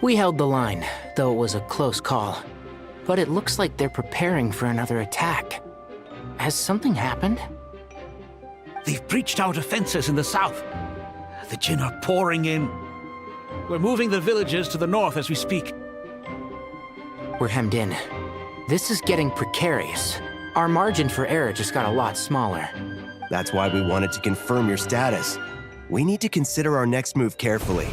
We held the line, though it was a close call. But it looks like they're preparing for another attack. Has something happened? They've breached our defenses in the south. The Jinn are pouring in. We're moving the villagers to the north as we speak. We're hemmed in. This is getting precarious. Our margin for error just got a lot smaller. That's why we wanted to confirm your status. We need to consider our next move carefully.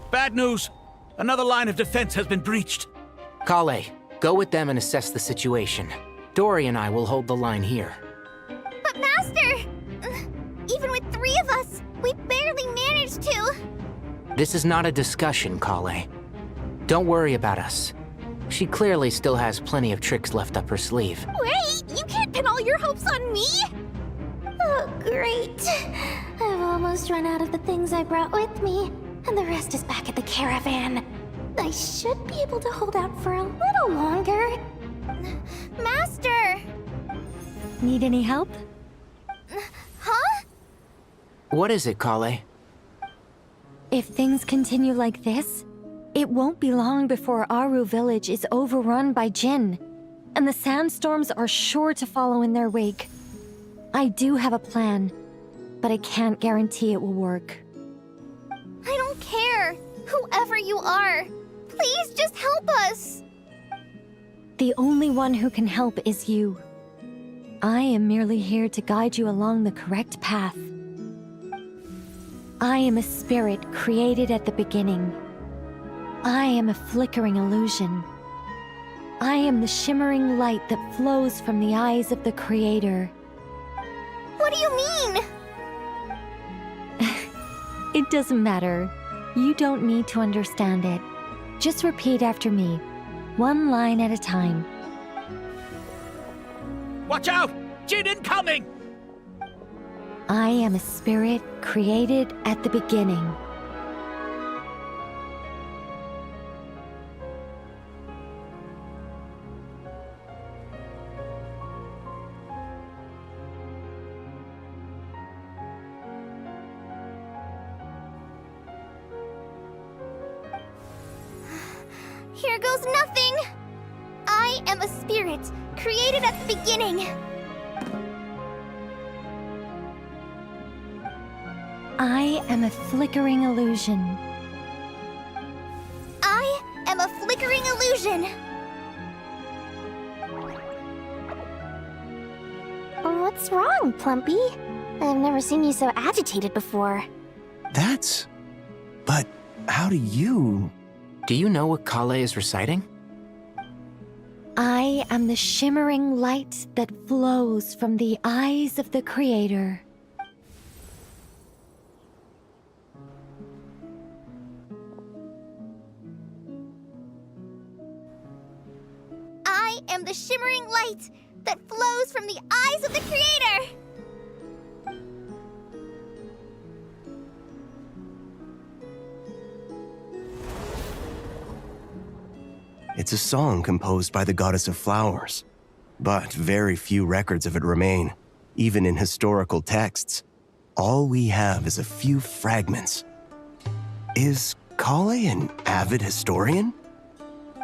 Bad news! Another line of defense has been breached. Kale, go with them and assess the situation. Dory and I will hold the line here. But Master! Even with 3 of us, we barely managed to. This is not a discussion, Kale. Don't worry about us. She clearly still has plenty of tricks left up her sleeve. Wait, you can't pin all your hopes on me! Oh, great. I've almost run out of the things I brought with me, and the rest is back at the caravan. I should be able to hold out for a little longer. Master! Need any help? Huh? What is it, Kale? If things continue like this, it won't be long before Aru village is overrun by Jinn, and the sandstorms are sure to follow in their wake. I do have a plan, but I can't guarantee it will work. I don't care. Whoever you are, please just help us. The only one who can help is you. I am merely here to guide you along the correct path. I am a spirit created at the beginning. I am a flickering illusion. I am the shimmering light that flows from the eyes of the Creator. What do you mean? It doesn't matter. You don't need to understand it. Just repeat after me, one line at a time. Watch out! Jinn incoming! I am a spirit created at the beginning. Here goes nothing! I am a spirit, created at the beginning. I am a flickering illusion. I am a flickering illusion. What's wrong, Plumpy? I've never seen you so agitated before. But how do you... Do you know what Kale is reciting? I am the shimmering light that flows from the eyes of the Creator. I am the shimmering light that flows from the eyes of the Creator! It's a song composed by the goddess of flowers, but very few records of it remain, even in historical texts. All we have is a few fragments. Is Kale an avid historian?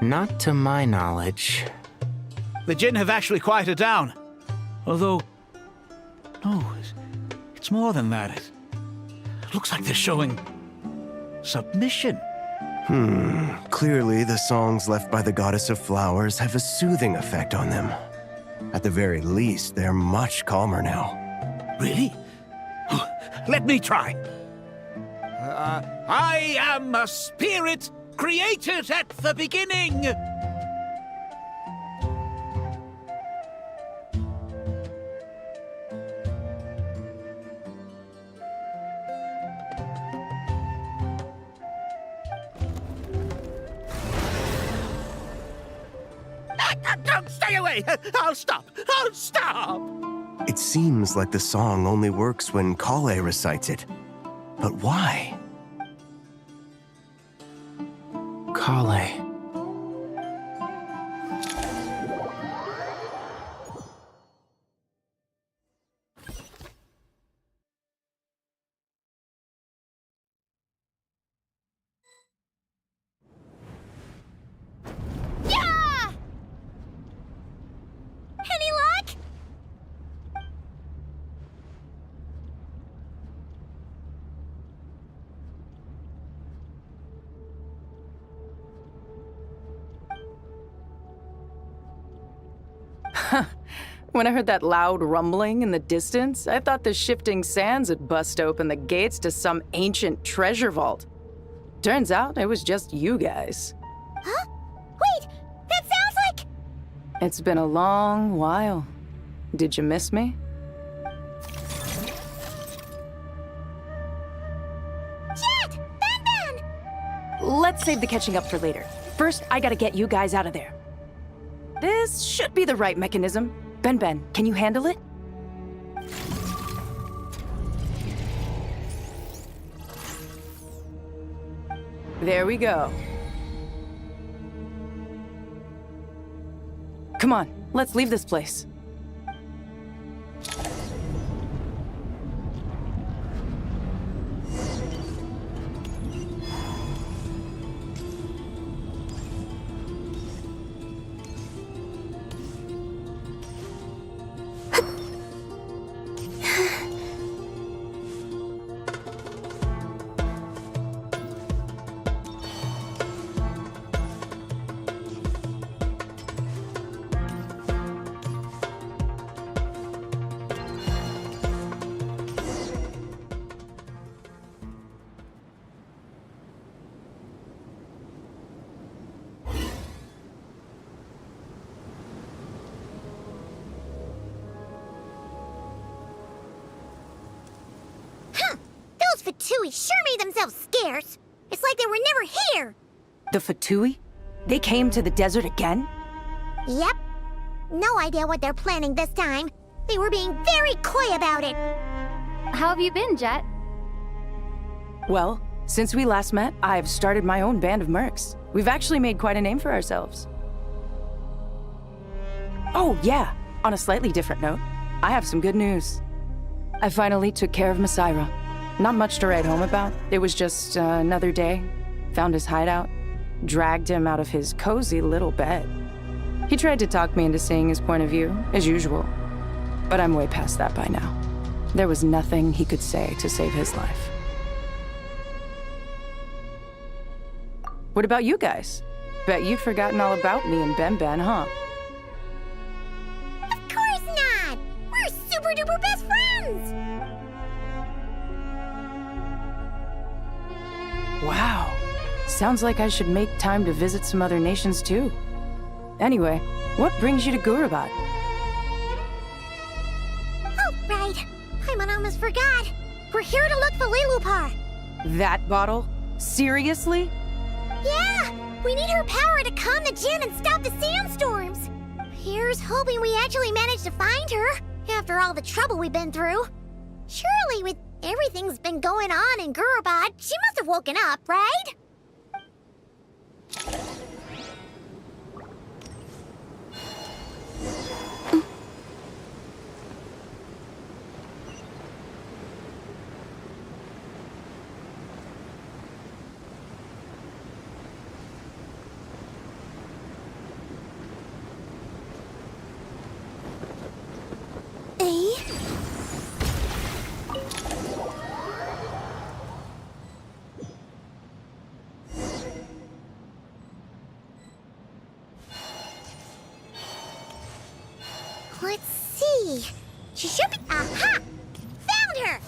Not to my knowledge. The Jinn have actually quieted down. Although... no, it's more than that. It looks like they're showing... submission. Clearly the songs left by the goddess of flowers have a soothing effect on them. At the very least, they're much calmer now. Really? Let me try. I am a spirit created at the beginning. Don't stay away! I'll stop! I'll stop! It seems like the song only works when Kale recites it. But why? Kale. When I heard that loud rumbling in the distance, I thought the shifting sands had bust open the gates to some ancient treasure vault. Turns out it was just you guys. Huh? Wait, that sounds like... It's been a long while. Did you miss me? Jet! Ben! Let's save the catching up for later. First, I gotta get you guys out of there. This should be the right mechanism. Ben, can you handle it? There we go. Come on, let's leave this place. Fatui sure made themselves scarce. It's like they were never here. The Fatui? They came to the desert again? Yep. No idea what they're planning this time. They were being very coy about it. How have you been, Jet? Well, since we last met, I've started my own band of mercs. We've actually made quite a name for ourselves. Oh, yeah. On a slightly different note, I have some good news. I finally took care of Masaira. Not much to write home about. It was just another day. Found his hideout. Dragged him out of his cozy little bed. He tried to talk me into seeing his point of view, as usual. But I'm way past that by now. There was nothing he could say to save his life. What about you guys? Bet you've forgotten all about me and Ben, huh? Of course not! We're super duper best friends! Wow. Sounds like I should make time to visit some other nations too. Anyway, what brings you to Gurabat? Oh, right. I almost forgot. We're here to look for Lilupar. That bottle? Seriously? Yeah! We need her power to calm the Jinn and stop the sandstorms. Here's hoping we actually manage to find her, after all the trouble we've been through. Surely, with everything's been going on in Gurabat, she must have woken up, right? Let's see. She should be... Aha! Found her!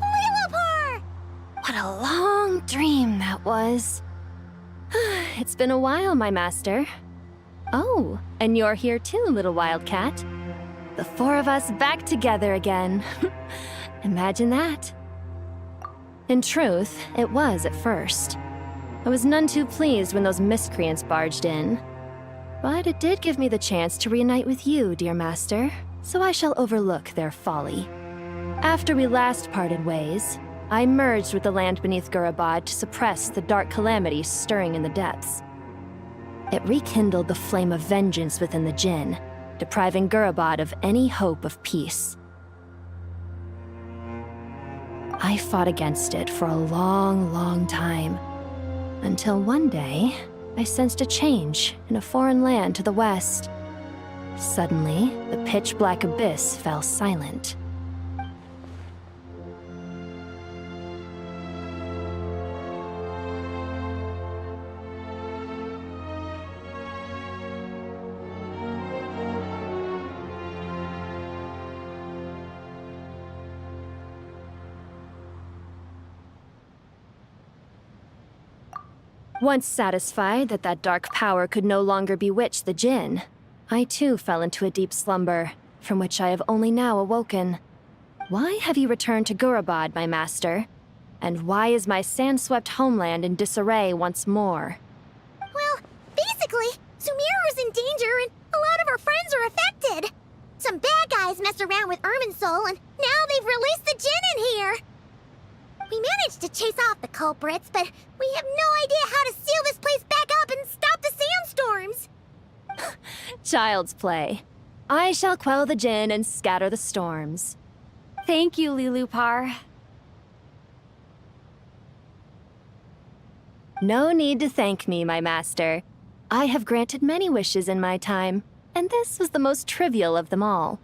Lilupar! What a long dream that was. It's been a while, my master. Oh, and you're here too, little wildcat. The four of us back together again. Imagine that. In truth, it was at first. I was none too pleased when those miscreants barged in. But it did give me the chance to reunite with you, dear master, so I shall overlook their folly. After we last parted ways, I merged with the land beneath Gurabad to suppress the dark calamities stirring in the depths. It rekindled the flame of vengeance within the Jinn, depriving Gurabad of any hope of peace. I fought against it for a long, long time, until one day, I sensed a change in a foreign land to the west. Suddenly, the pitch-black abyss fell silent. Once satisfied that that dark power could no longer bewitch the Jinn, I too fell into a deep slumber, from which I have only now awoken. Why have you returned to Gurabad, my master? And why is my sand-swept homeland in disarray once more? Well, basically, Sumeru's in danger and a lot of our friends are affected. Some bad guys messed around with Irminsul and now they've released the Jinn in here. We managed to chase off the culprits, but we have no idea how to seal this place back up and stop the sandstorms. Child's play. I shall quell the Jinn and scatter the storms. Thank you, Lilupar. No need to thank me, my master. I have granted many wishes in my time, and this was the most trivial of them all.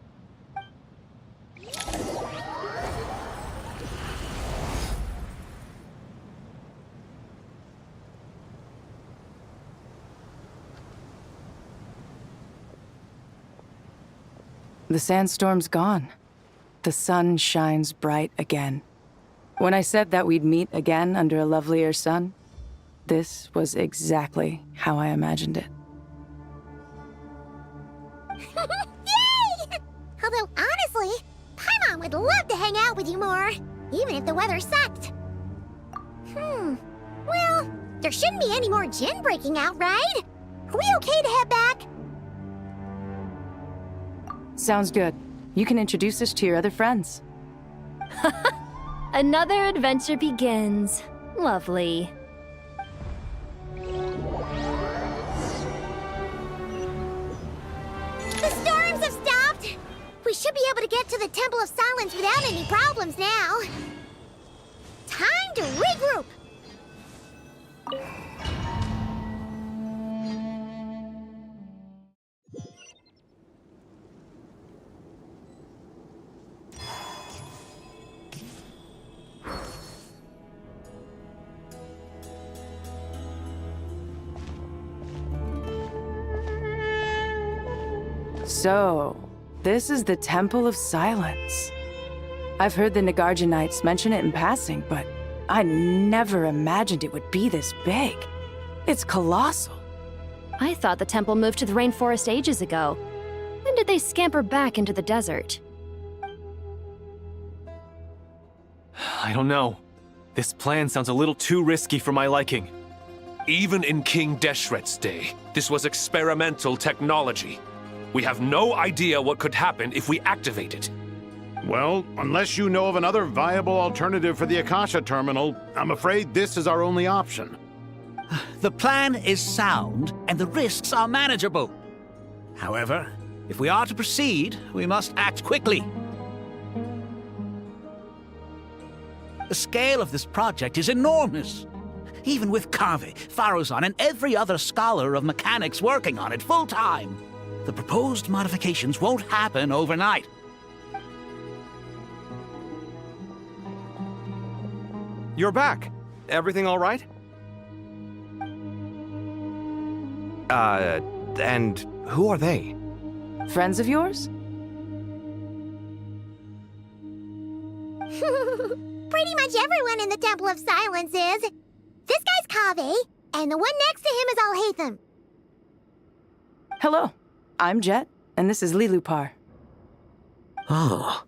The sandstorm's gone. The sun shines bright again. When I said that we'd meet again under a lovelier sun, this was exactly how I imagined it. Yay! Although, honestly, Paimon would love to hang out with you more, even if the weather sucked. Well, there shouldn't be any more Jinn breaking out, right? Are we okay to head back? Sounds good. You can introduce us to your other friends. Another adventure begins. Lovely. The storms have stopped! We should be able to get to the Temple of Silence without any problems now. Time to regroup! So, this is the Temple of Silence. I've heard the Nagarjanites mention it in passing, but I never imagined it would be this big. It's colossal. I thought the temple moved to the rainforest ages ago. When did they scamper back into the desert? I don't know. This plan sounds a little too risky for my liking. Even in King Deshret's day, this was experimental technology. We have no idea what could happen if we activate it. Well, unless you know of another viable alternative for the Akasha terminal, I'm afraid this is our only option. The plan is sound, and the risks are manageable. However, if we are to proceed, we must act quickly. The scale of this project is enormous. Even with Kave, Faruzan, and every other scholar of mechanics working on it full-time, the proposed modifications won't happen overnight. You're back. Everything all right? And who are they? Friends of yours? Pretty much everyone in the Temple of Silence is. This guy's Kave, and the one next to him is Alhaitham. Hello, I'm Jet, and this is Lilupar. Oh,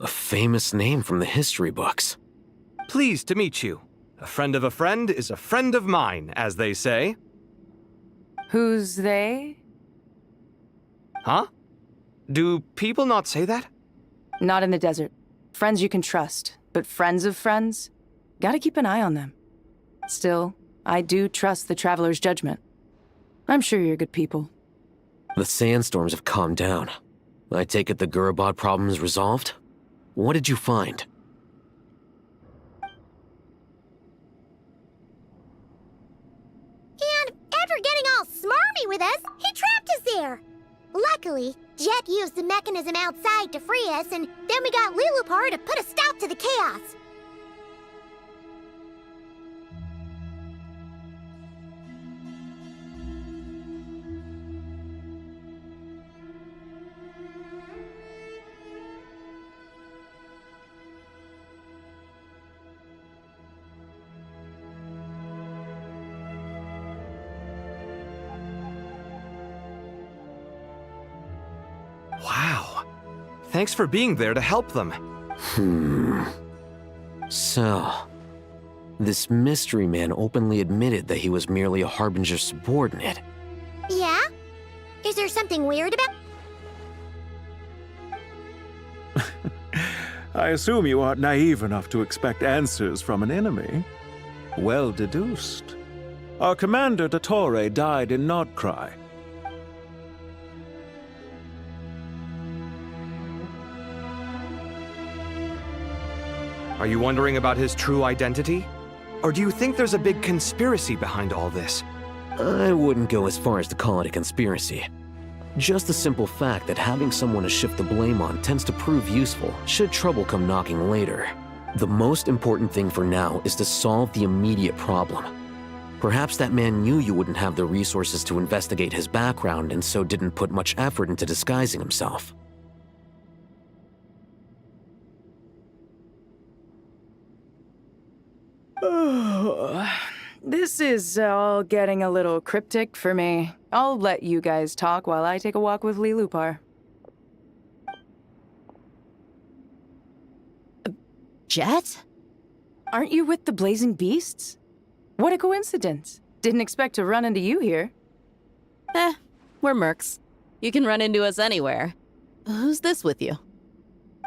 a famous name from the history books. Pleased to meet you. A friend of a friend is a friend of mine, as they say. Who's they? Huh? Do people not say that? Not in the desert. Friends you can trust, but friends of friends? Gotta keep an eye on them. Still, I do trust the Traveler's judgment. I'm sure you're good people. The sandstorms have calmed down. I take it the Gurabad problem is resolved? What did you find? And after getting all smarmy with us, he trapped us there. Luckily, Jet used the mechanism outside to free us, and then we got Lilupar to put a stop to the chaos. Thanks for being there to help them. So, this mystery man openly admitted that he was merely a Harbinger subordinate. Yeah? Is there something weird about... I assume you aren't naive enough to expect answers from an enemy. Well deduced. Our commander, Dottore, died in Nordcry. Are you wondering about his true identity? Or do you think there's a big conspiracy behind all this? I wouldn't go as far as to call it a conspiracy. Just the simple fact that having someone to shift the blame on tends to prove useful should trouble come knocking later. The most important thing for now is to solve the immediate problem. Perhaps that man knew you wouldn't have the resources to investigate his background and so didn't put much effort into disguising himself. This is all getting a little cryptic for me. I'll let you guys talk while I take a walk with Lee Lupar. Jet? Aren't you with the Blazing Beasts? What a coincidence. Didn't expect to run into you here. We're mercs. You can run into us anywhere. Who's this with you?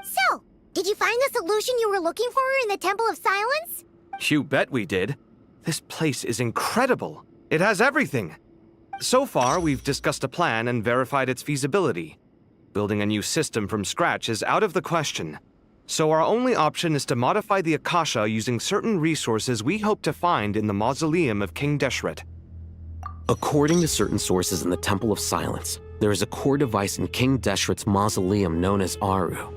So, did you find the solution you were looking for in the Temple of Silence? You bet we did. This place is incredible. It has everything. So far, we've discussed a plan and verified its feasibility. Building a new system from scratch is out of the question. So our only option is to modify the Akasha using certain resources we hope to find in the mausoleum of King Deshret. According to certain sources in the Temple of Silence, there is a core device in King Deshret's mausoleum known as Aru.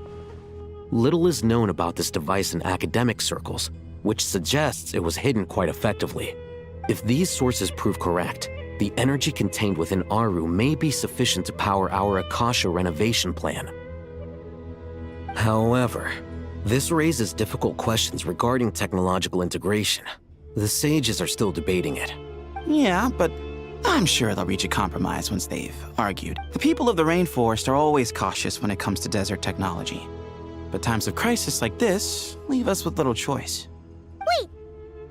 Little is known about this device in academic circles, which suggests it was hidden quite effectively. If these sources prove correct, the energy contained within Aru may be sufficient to power our Akasha renovation plan. However, this raises difficult questions regarding technological integration. The sages are still debating it. Yeah, but I'm sure they'll reach a compromise once they've argued. The people of the rainforest are always cautious when it comes to desert technology. But times of crisis like this leave us with little choice. Wait,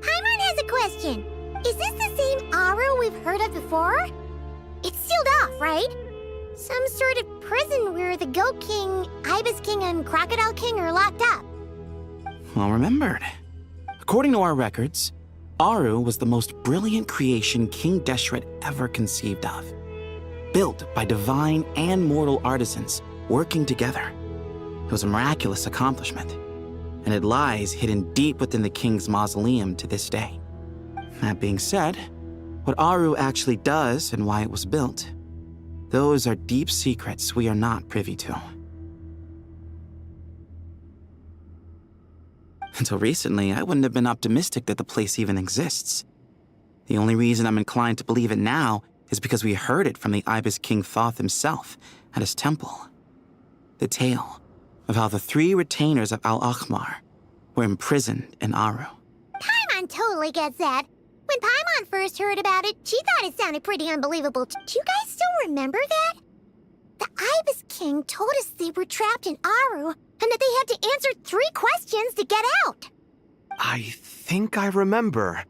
Paimon has a question. Is this the same Aru we've heard of before? It's sealed off, right? Some sort of prison where the Goat King, Ibis King, and Crocodile King are locked up. Well remembered. According to our records, Aru was the most brilliant creation King Deshret ever conceived of. Built by divine and mortal artisans working together. It was a miraculous accomplishment, and it lies hidden deep within the king's mausoleum to this day. That being said, what Aru actually does and why it was built, those are deep secrets we are not privy to. Until recently, I wouldn't have been optimistic that the place even exists. The only reason I'm inclined to believe it now is because we heard it from the Ibis King Thoth himself at his temple. The tale of how the 3 retainers of Al-Akhmar were imprisoned in Aru. Paimon totally gets that. When Paimon first heard about it, she thought it sounded pretty unbelievable. Do you guys still remember that? The Ibis King told us they were trapped in Aru, and that they had to answer 3 questions to get out. I think I remember.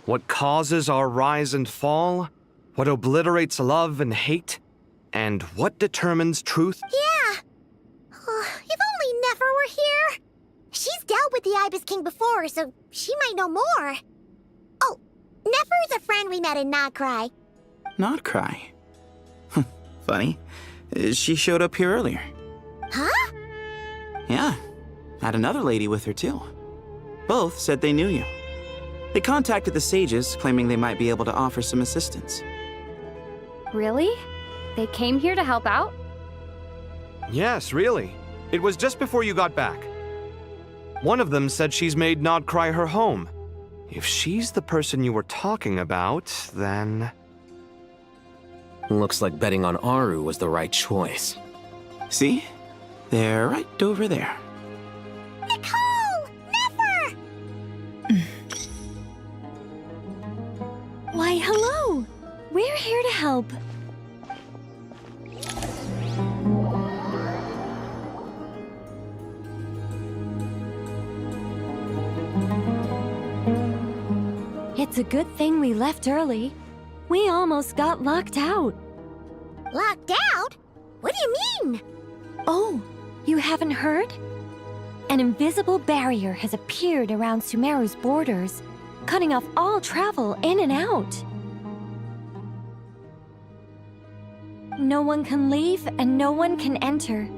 What causes our rise and fall? What obliterates love and hate? And what determines truth? Yeah. If only Nefer were here. She's dealt with the Ibis King before, so she might know more. Oh, Nefer is a friend we met in Nordcry. Nordcry? Funny. She showed up here earlier. Huh? Yeah. Had another lady with her, too. Both said they knew you. They contacted the sages, claiming they might be able to offer some assistance. Really? They came here to help out? Yes, really. It was just before you got back. One of them said she's made Nordcry her home. If she's the person you were talking about, then... Looks like betting on Aru was the right choice. See? They're right over there. Nicole! Nefer! Why, hello! We're here to help. It's a good thing we left early. We almost got locked out. Locked out? What do you mean? Oh, you haven't heard? An invisible barrier has appeared around Sumeru's borders, cutting off all travel in and out. No one can leave and no one can enter.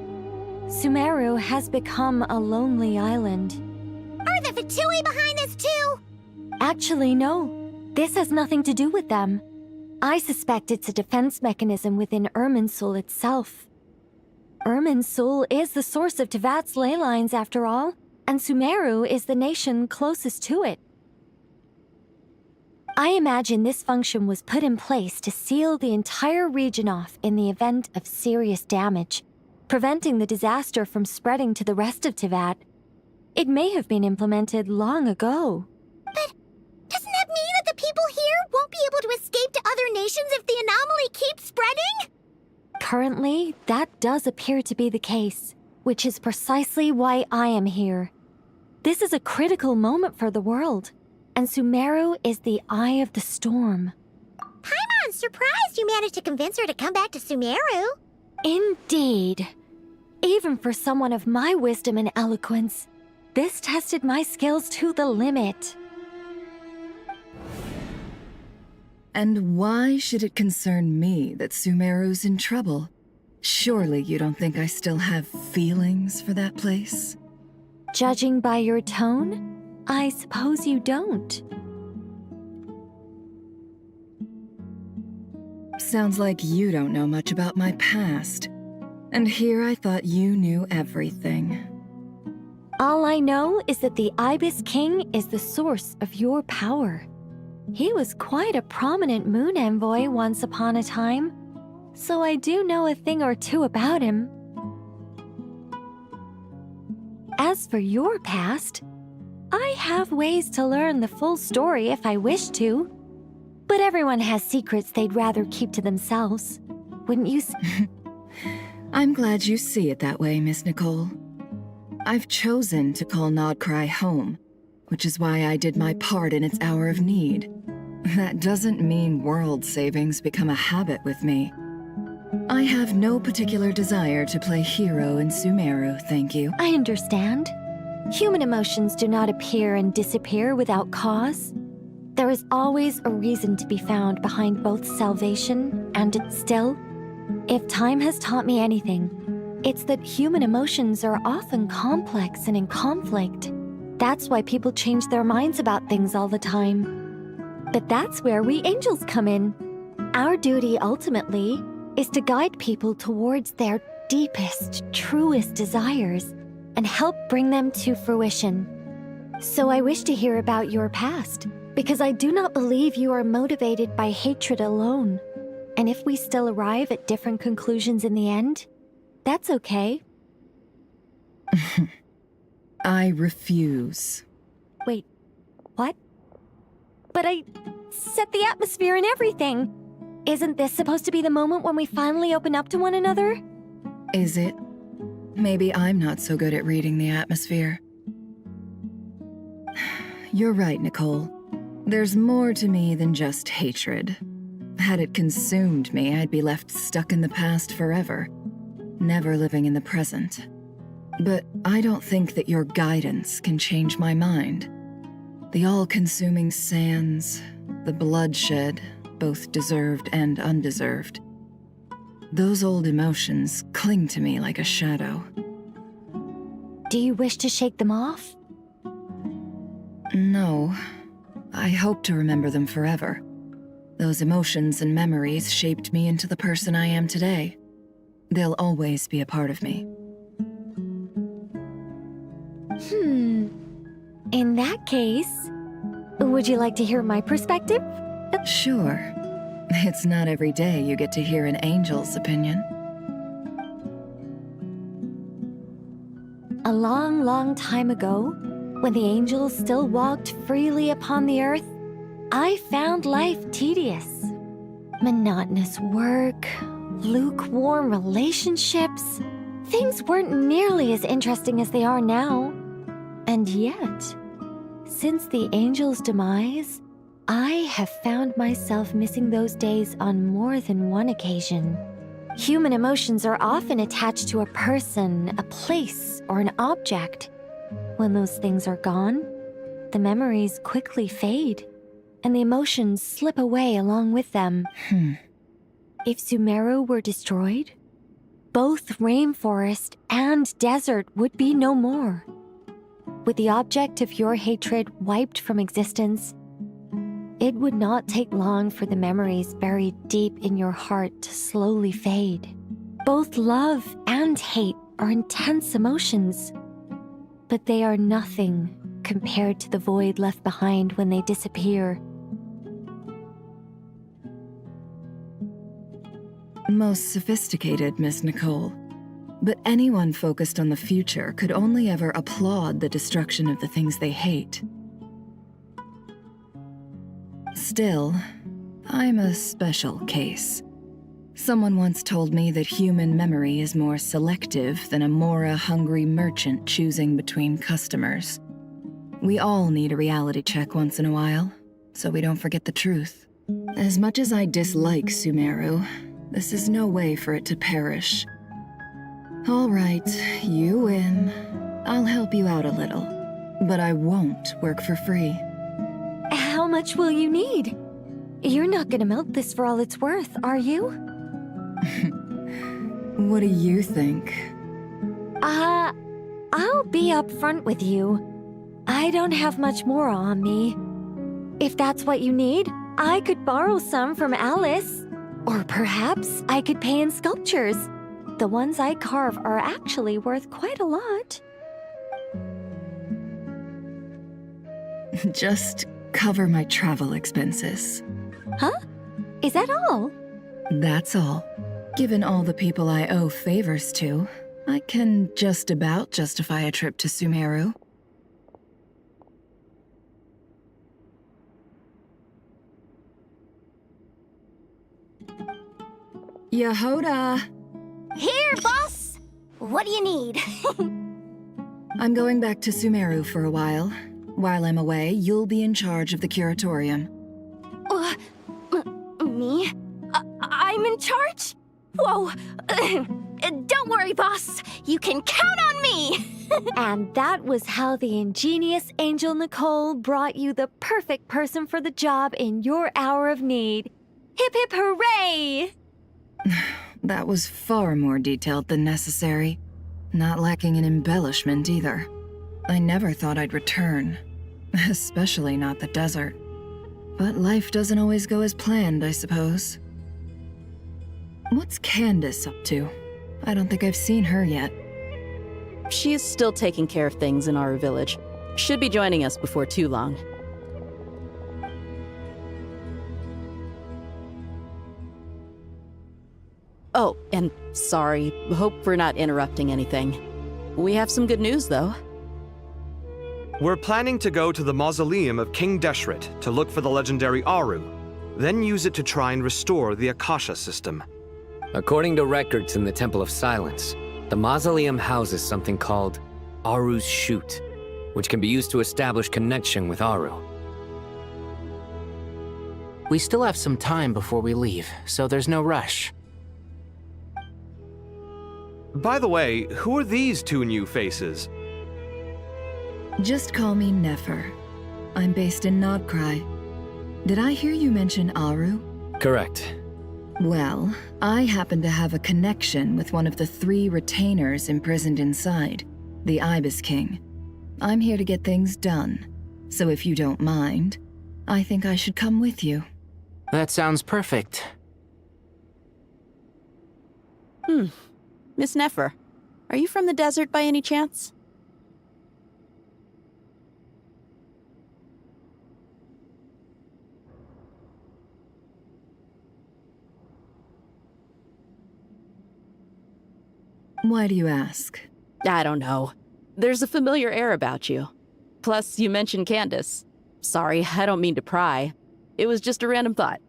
Sumeru has become a lonely island. Are the Fatui behind this too? Actually, no. This has nothing to do with them. I suspect it's a defense mechanism within Irminsul itself. Irminsul is the source of Tevat's ley lines, after all, and Sumeru is the nation closest to it. I imagine this function was put in place to seal the entire region off in the event of serious damage, preventing the disaster from spreading to the rest of Tevat. It may have been implemented long ago. But doesn't that mean that the people here won't be able to escape to other nations if the anomaly keeps spreading? Currently, that does appear to be the case, which is precisely why I am here. This is a critical moment for the world, and Sumeru is the eye of the storm. Paimon's surprised you managed to convince her to come back to Sumeru. Indeed. Even for someone of my wisdom and eloquence, this tested my skills to the limit. And why should it concern me that Sumeru's in trouble? Surely you don't think I still have feelings for that place? Judging by your tone, I suppose you don't. Sounds like you don't know much about my past. And here I thought you knew everything. All I know is that the Ibis King is the source of your power. He was quite a prominent moon envoy once upon a time, so I do know a thing or two about him. As for your past, I have ways to learn the full story if I wish to, but everyone has secrets they'd rather keep to themselves. Wouldn't you? I'm glad you see it that way, Miss Nicole. I've chosen to call Nodcry home, which is why I did my part in its hour of need. That doesn't mean world savings become a habit with me. I have no particular desire to play hero in Sumeru, thank you. I understand. Human emotions do not appear and disappear without cause. There is always a reason to be found behind both salvation and still. If time has taught me anything, it's that human emotions are often complex and in conflict. That's why people change their minds about things all the time. But that's where we angels come in. Our duty ultimately is to guide people towards their deepest, truest desires and help bring them to fruition. So I wish to hear about your past, because I do not believe you are motivated by hatred alone. And if we still arrive at different conclusions in the end, that's okay. I refuse. Wait, what? But I set the atmosphere and everything. Isn't this supposed to be the moment when we finally open up to one another? Is it? Maybe I'm not so good at reading the atmosphere. You're right, Nicole. There's more to me than just hatred. Had it consumed me, I'd be left stuck in the past forever, never living in the present. But I don't think that your guidance can change my mind. The all-consuming sands, the bloodshed, both deserved and undeserved. Those old emotions cling to me like a shadow. Do you wish to shake them off? No. I hope to remember them forever. Those emotions and memories shaped me into the person I am today. They'll always be a part of me. In that case, would you like to hear my perspective? Sure. It's not every day you get to hear an angel's opinion. A long, long time ago, when the angels still walked freely upon the earth, I found life tedious. Monotonous work, lukewarm relationships. Things weren't nearly as interesting as they are now. And yet, since the angels' demise, I have found myself missing those days on more than one occasion. Human emotions are often attached to a person, a place, or an object. When those things are gone, the memories quickly fade, and the emotions slip away along with them. If Sumeru were destroyed, both rainforest and desert would be no more. With the object of your hatred wiped from existence, it would not take long for the memories buried deep in your heart to slowly fade. Both love and hate are intense emotions, but they are nothing compared to the void left behind when they disappear. Most sophisticated, Miss Nicole. But anyone focused on the future could only ever applaud the destruction of the things they hate. Still, I'm a special case. Someone once told me that human memory is more selective than a Mora-hungry merchant choosing between customers. We all need a reality check once in a while, so we don't forget the truth. As much as I dislike Sumeru, this is no way for it to perish. All right, you win. I'll help you out a little, but I won't work for free. How much will you need? You're not gonna melt this for all it's worth, are you? What do you think? I'll be upfront with you. I don't have much more on me. If that's what you need, I could borrow some from Alice. Or perhaps I could pay in sculptures. The ones I carve are actually worth quite a lot. Just cover my travel expenses. Huh? Is that all? That's all. Given all the people I owe favors to, I can just about justify a trip to Sumeru. Yehoda! Here, boss! What do you need? I'm going back to Sumeru for a while. While I'm away, you'll be in charge of the curatorium. Me? I'm in charge? Whoa! Don't worry, boss. You can count on me! And that was how the ingenious Angel Nicole brought you the perfect person for the job in your hour of need. Hip hip hooray! That was far more detailed than necessary. Not lacking in embellishment either. I never thought I'd return. Especially not the desert. But life doesn't always go as planned, I suppose. What's Candace up to? I don't think I've seen her yet. She is still taking care of things in our village. Should be joining us before too long. Oh, and sorry. Hope we're not interrupting anything. We have some good news, though. We're planning to go to the mausoleum of King Deshret to look for the legendary Aru, then use it to try and restore the Akasha system. According to records in the Temple of Silence, the mausoleum houses something called Aru's Chute, which can be used to establish connection with Aru. We still have some time before we leave, so there's no rush. By the way, who are these two new faces? Just call me Nefer. I'm based in Nodcry. Did I hear you mention Aru? Correct. Well, I happen to have a connection with one of the 3 retainers imprisoned inside, the Ibis King. I'm here to get things done, so if you don't mind, I think I should come with you. That sounds perfect. Miss Nefer, are you from the desert by any chance? Why do you ask? I don't know. There's a familiar air about you. Plus, you mentioned Candace. Sorry, I don't mean to pry. It was just a random thought.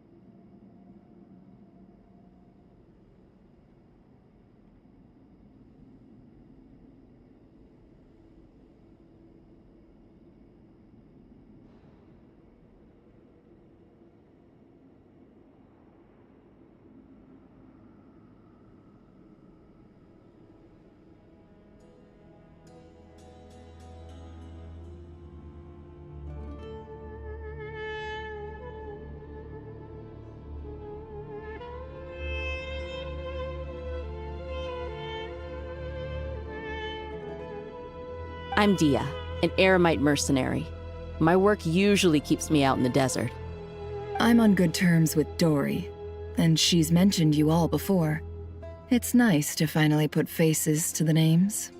I'm Dia, an Eremite mercenary. My work usually keeps me out in the desert. I'm on good terms with Dory, and she's mentioned you all before. It's nice to finally put faces to the names.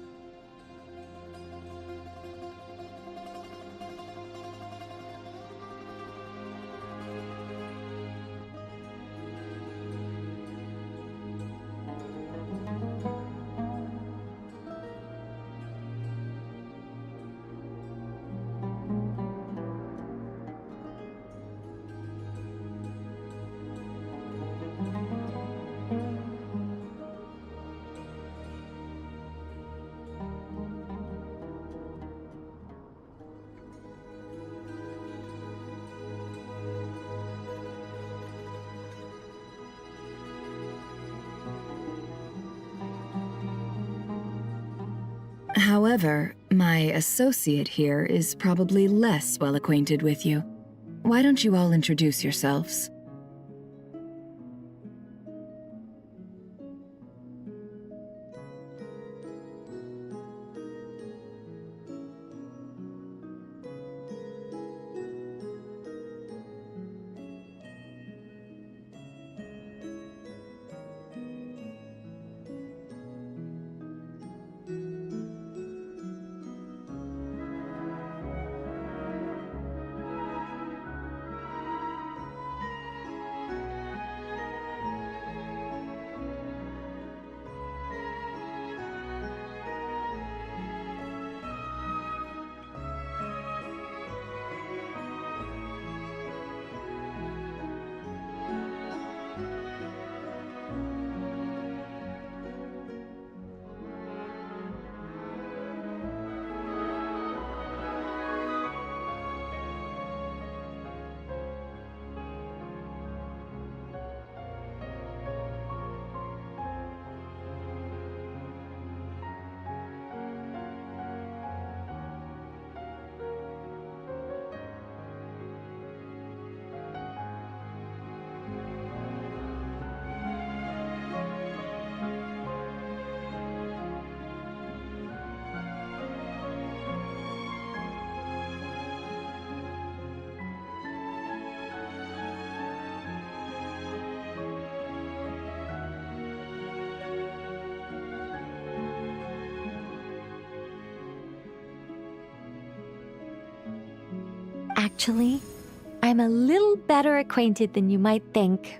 However, my associate here is probably less well acquainted with you. Why don't you all introduce yourselves? Actually, I'm a little better acquainted than you might think.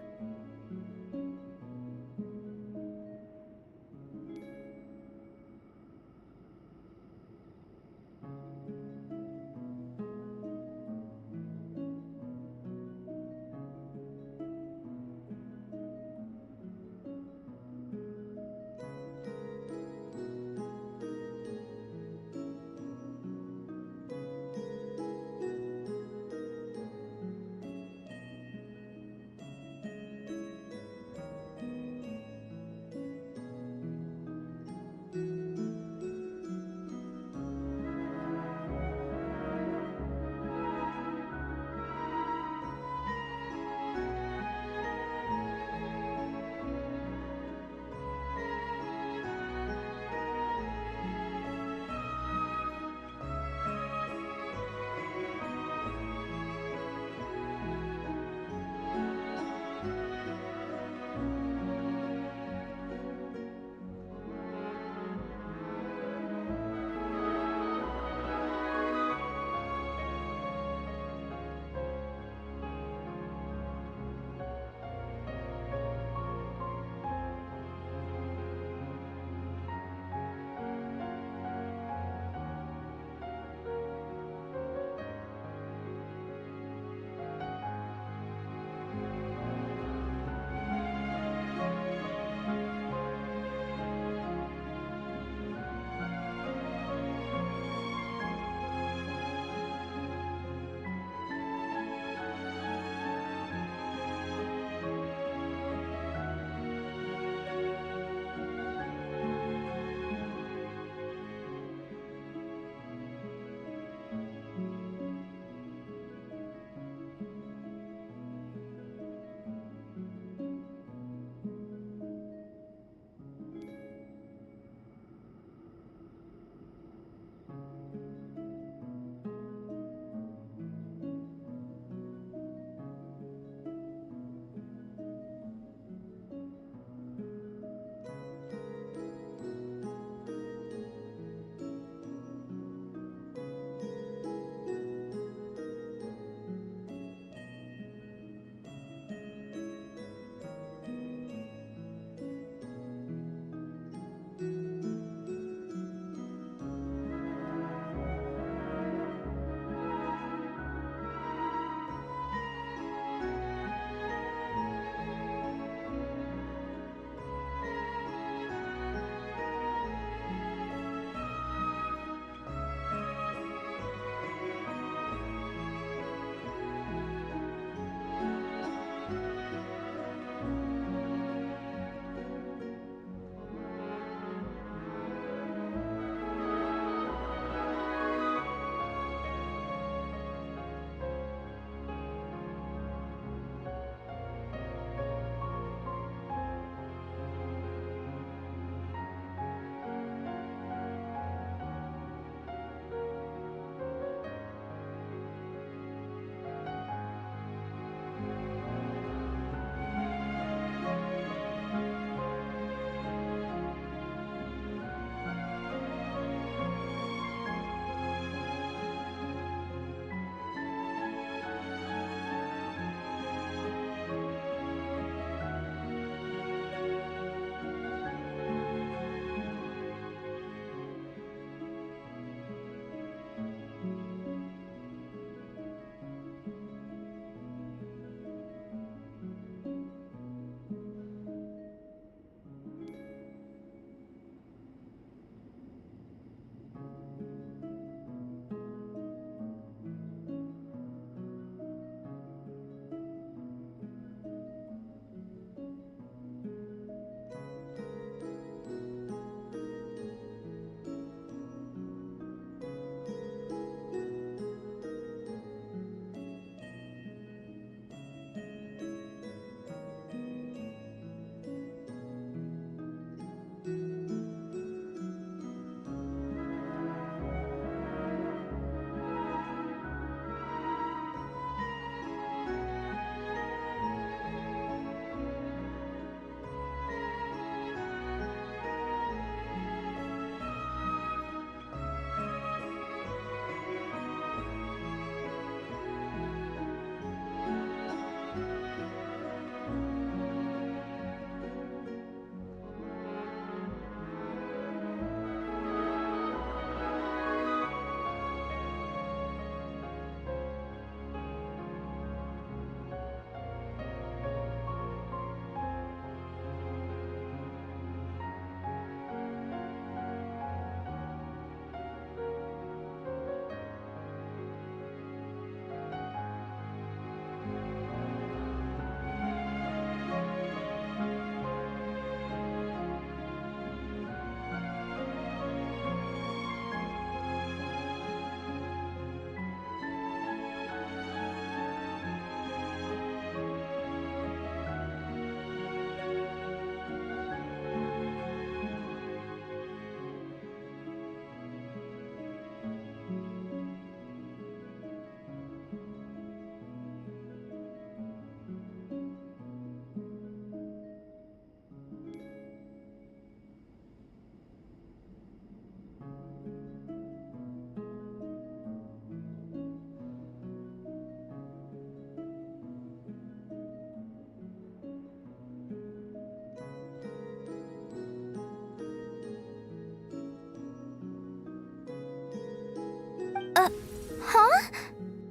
Huh?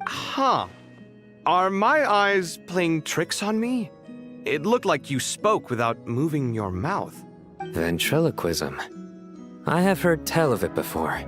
Huh. Are my eyes playing tricks on me? It looked like you spoke without moving your mouth. Ventriloquism. I have heard tell of it before.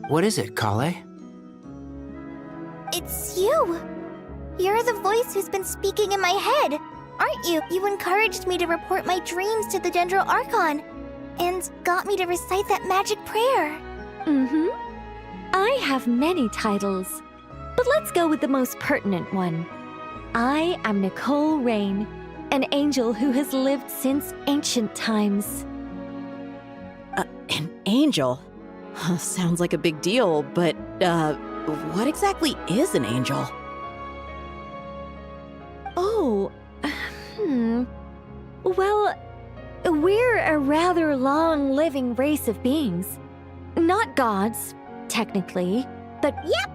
What is it, Kale? It's you! You're the voice who's been speaking in my head, aren't you? You encouraged me to report my dreams to the Dendro Archon, and got me to recite that magic prayer. Mm-hmm. I have many titles, but let's go with the most pertinent one. I am Nicole Rain, an angel who has lived since ancient times. An angel? Sounds like a big deal, but, what exactly is an angel? Oh, Well, we're a rather long-living race of beings. Not gods, technically, but... Yep!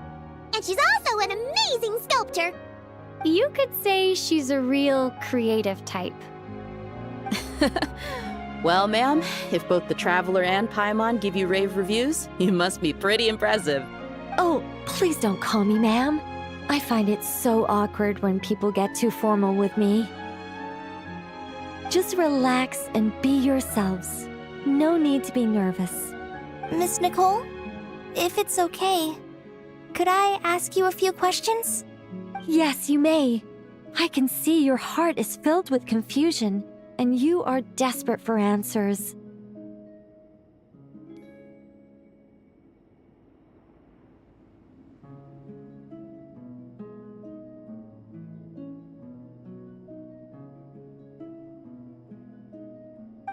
And she's also an amazing sculptor! You could say she's a real creative type. Well, ma'am, if both the Traveler and Paimon give you rave reviews, you must be pretty impressive. Oh, please don't call me ma'am. I find it so awkward when people get too formal with me. Just relax and be yourselves. No need to be nervous. Miss Nicole, if it's okay, could I ask you a few questions? Yes, you may. I can see your heart is filled with confusion, and you are desperate for answers.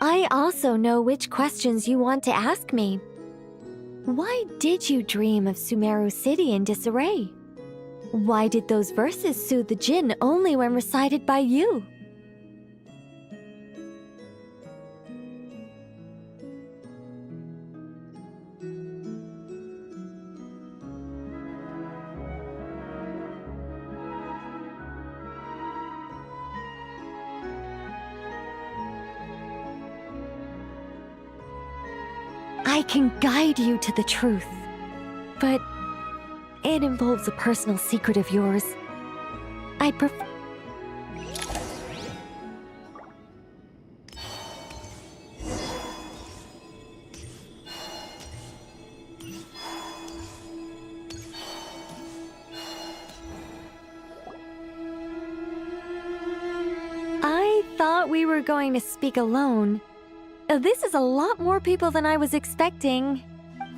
I also know which questions you want to ask me. Why did you dream of Sumeru City in disarray? Why did those verses soothe the Jinn only when recited by you? I can guide you to the truth, but it involves a personal secret of yours. I prefer... I thought we were going to speak alone. This is a lot more people than I was expecting.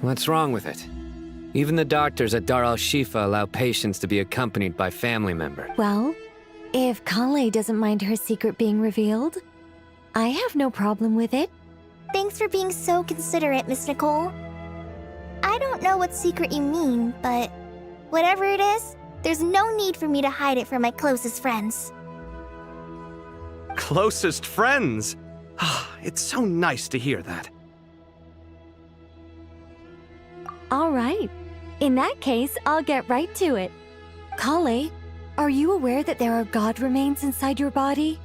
What's wrong with it? Even the doctors at Dar al-Shifa allow patients to be accompanied by family member. Well, if Kale doesn't mind her secret being revealed, I have no problem with it. Thanks for being so considerate, Miss Nicole. I don't know what secret you mean, but whatever it is, there's no need for me to hide it from my closest friends. Closest friends? It's so nice to hear that. All right. In that case, I'll get right to it. Kale, are you aware that there are god remains inside your body?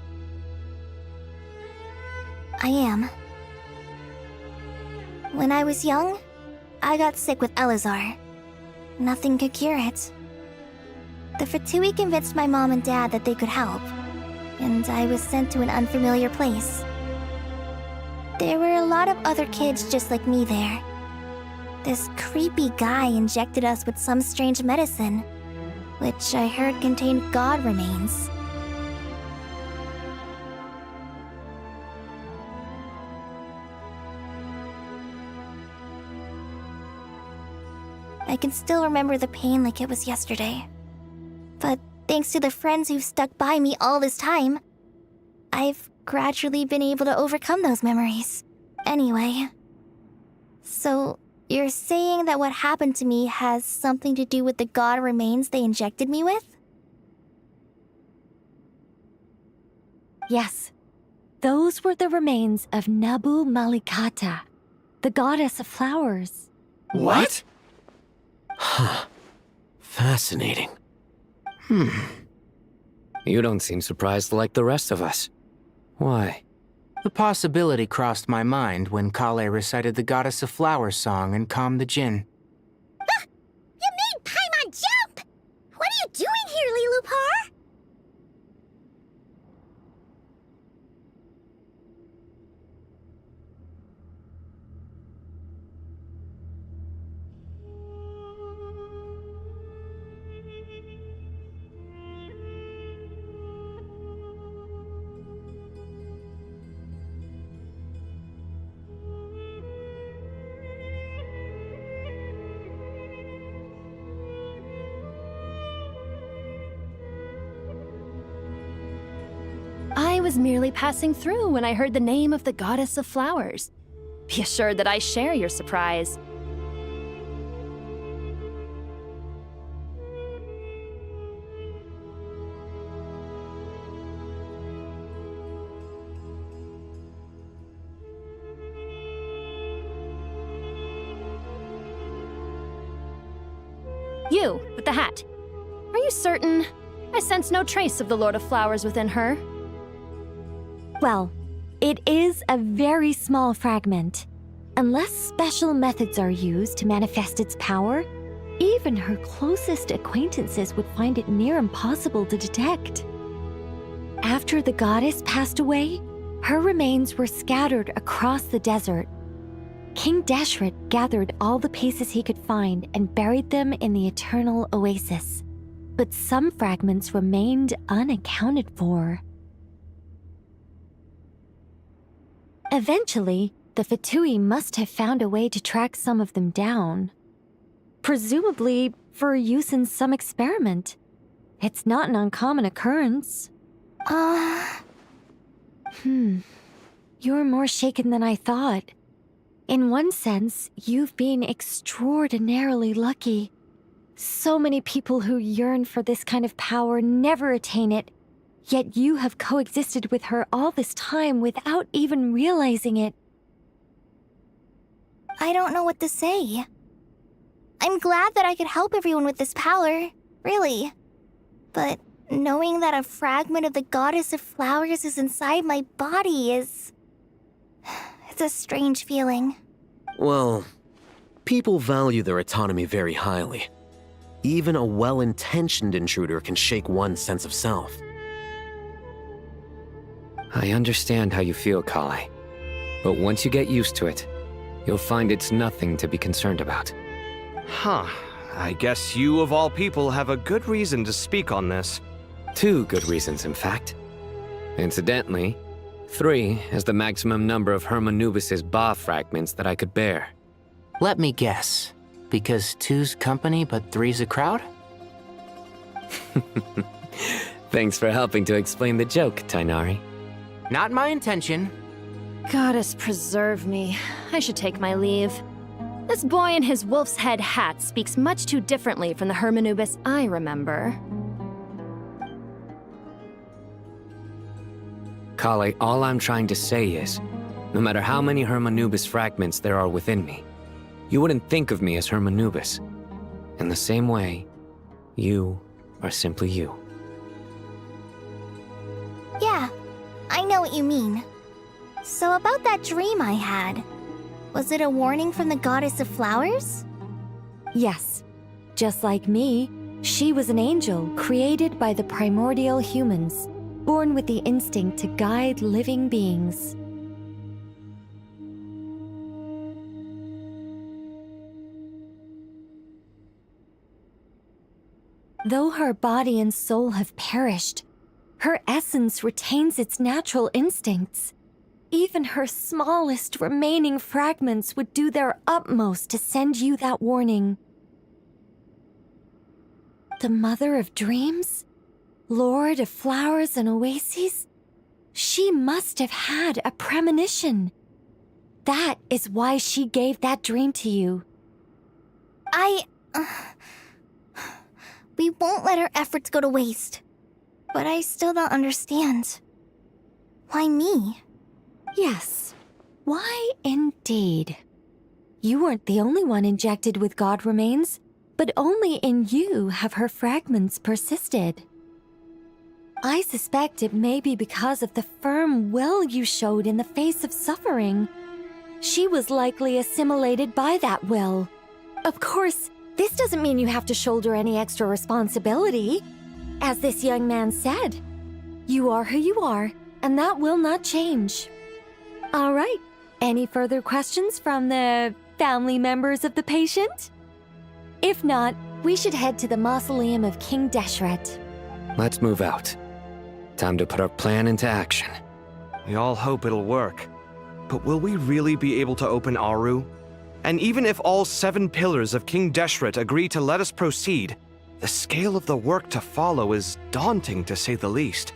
I am. When I was young, I got sick with Elazar. Nothing could cure it. The Fatui convinced my mom and dad that they could help, and I was sent to an unfamiliar place. There were a lot of other kids just like me there. This creepy guy injected us with some strange medicine, which I heard contained god remains. I can still remember the pain like it was yesterday. But thanks to the friends who've stuck by me all this time, I've gradually been able to overcome those memories. Anyway, so you're saying that what happened to me has something to do with the god remains they injected me with? Yes. Those were the remains of Nabu Malikata, the goddess of flowers. What? Huh. Fascinating. You don't seem surprised like the rest of us. Why? The possibility crossed my mind when Kale recited the Goddess of Flowers song and calmed the Jinn. Ah! You made Paimon jump! What are you doing here, Lilupar? I was merely passing through when I heard the name of the Goddess of Flowers. Be assured that I share your surprise. You, with the hat. Are you certain? I sense no trace of the Lord of Flowers within her. Well, it is a very small fragment. Unless special methods are used to manifest its power, even her closest acquaintances would find it near impossible to detect. After the goddess passed away, her remains were scattered across the desert. King Deshret gathered all the pieces he could find and buried them in the eternal oasis. But some fragments remained unaccounted for. Eventually, the Fatui must have found a way to track some of them down. Presumably for use in some experiment. It's not an uncommon occurrence. You're more shaken than I thought. In one sense, you've been extraordinarily lucky. So many people who yearn for this kind of power never attain it, yet you have coexisted with her all this time without even realizing it. I don't know what to say. I'm glad that I could help everyone with this power, really. But knowing that a fragment of the Goddess of Flowers is inside my body is... it's a strange feeling. Well, people value their autonomy very highly. Even a well-intentioned intruder can shake one's sense of self. I understand how you feel, Kale. But once you get used to it, you'll find it's nothing to be concerned about. Huh. I guess you, of all people, have a good reason to speak on this. 2 good reasons, in fact. Incidentally, 3 is the maximum number of Hermanubis's Ba fragments that I could bear. Let me guess. Because 2's company, but 3's a crowd? Thanks for helping to explain the joke, Tainari. Not my intention. Goddess preserve me. I should take my leave. This boy in his wolf's head hat speaks much too differently from the Hermanubis I remember. Kale, all I'm trying to say is, no matter how many Hermanubis fragments there are within me, you wouldn't think of me as Hermanubis. In the same way, you are simply you. Yeah, I know what you mean. So about that dream I had, was it a warning from the Goddess of Flowers? Yes. Just like me, she was an angel created by the primordial humans, born with the instinct to guide living beings. Though her body and soul have perished, her essence retains its natural instincts. Even her smallest remaining fragments would do their utmost to send you that warning. The Mother of Dreams? Lord of Flowers and Oases? She must have had a premonition. That is why she gave that dream to you. We won't let our efforts go to waste. But I still don't understand. Why me? Yes. Why indeed? You weren't the only one injected with god remains, but only in you have her fragments persisted. I suspect it may be because of the firm will you showed in the face of suffering. She was likely assimilated by that will. Of course, this doesn't mean you have to shoulder any extra responsibility. As this young man said, you are who you are, and that will not change. All right, any further questions from the family members of the patient? If not, we should head to the mausoleum of King Deshret. Let's move out. Time to put our plan into action. We all hope it'll work. But will we really be able to open Aru? And even if all 7 pillars of King Deshret agree to let us proceed, the scale of the work to follow is daunting, to say the least.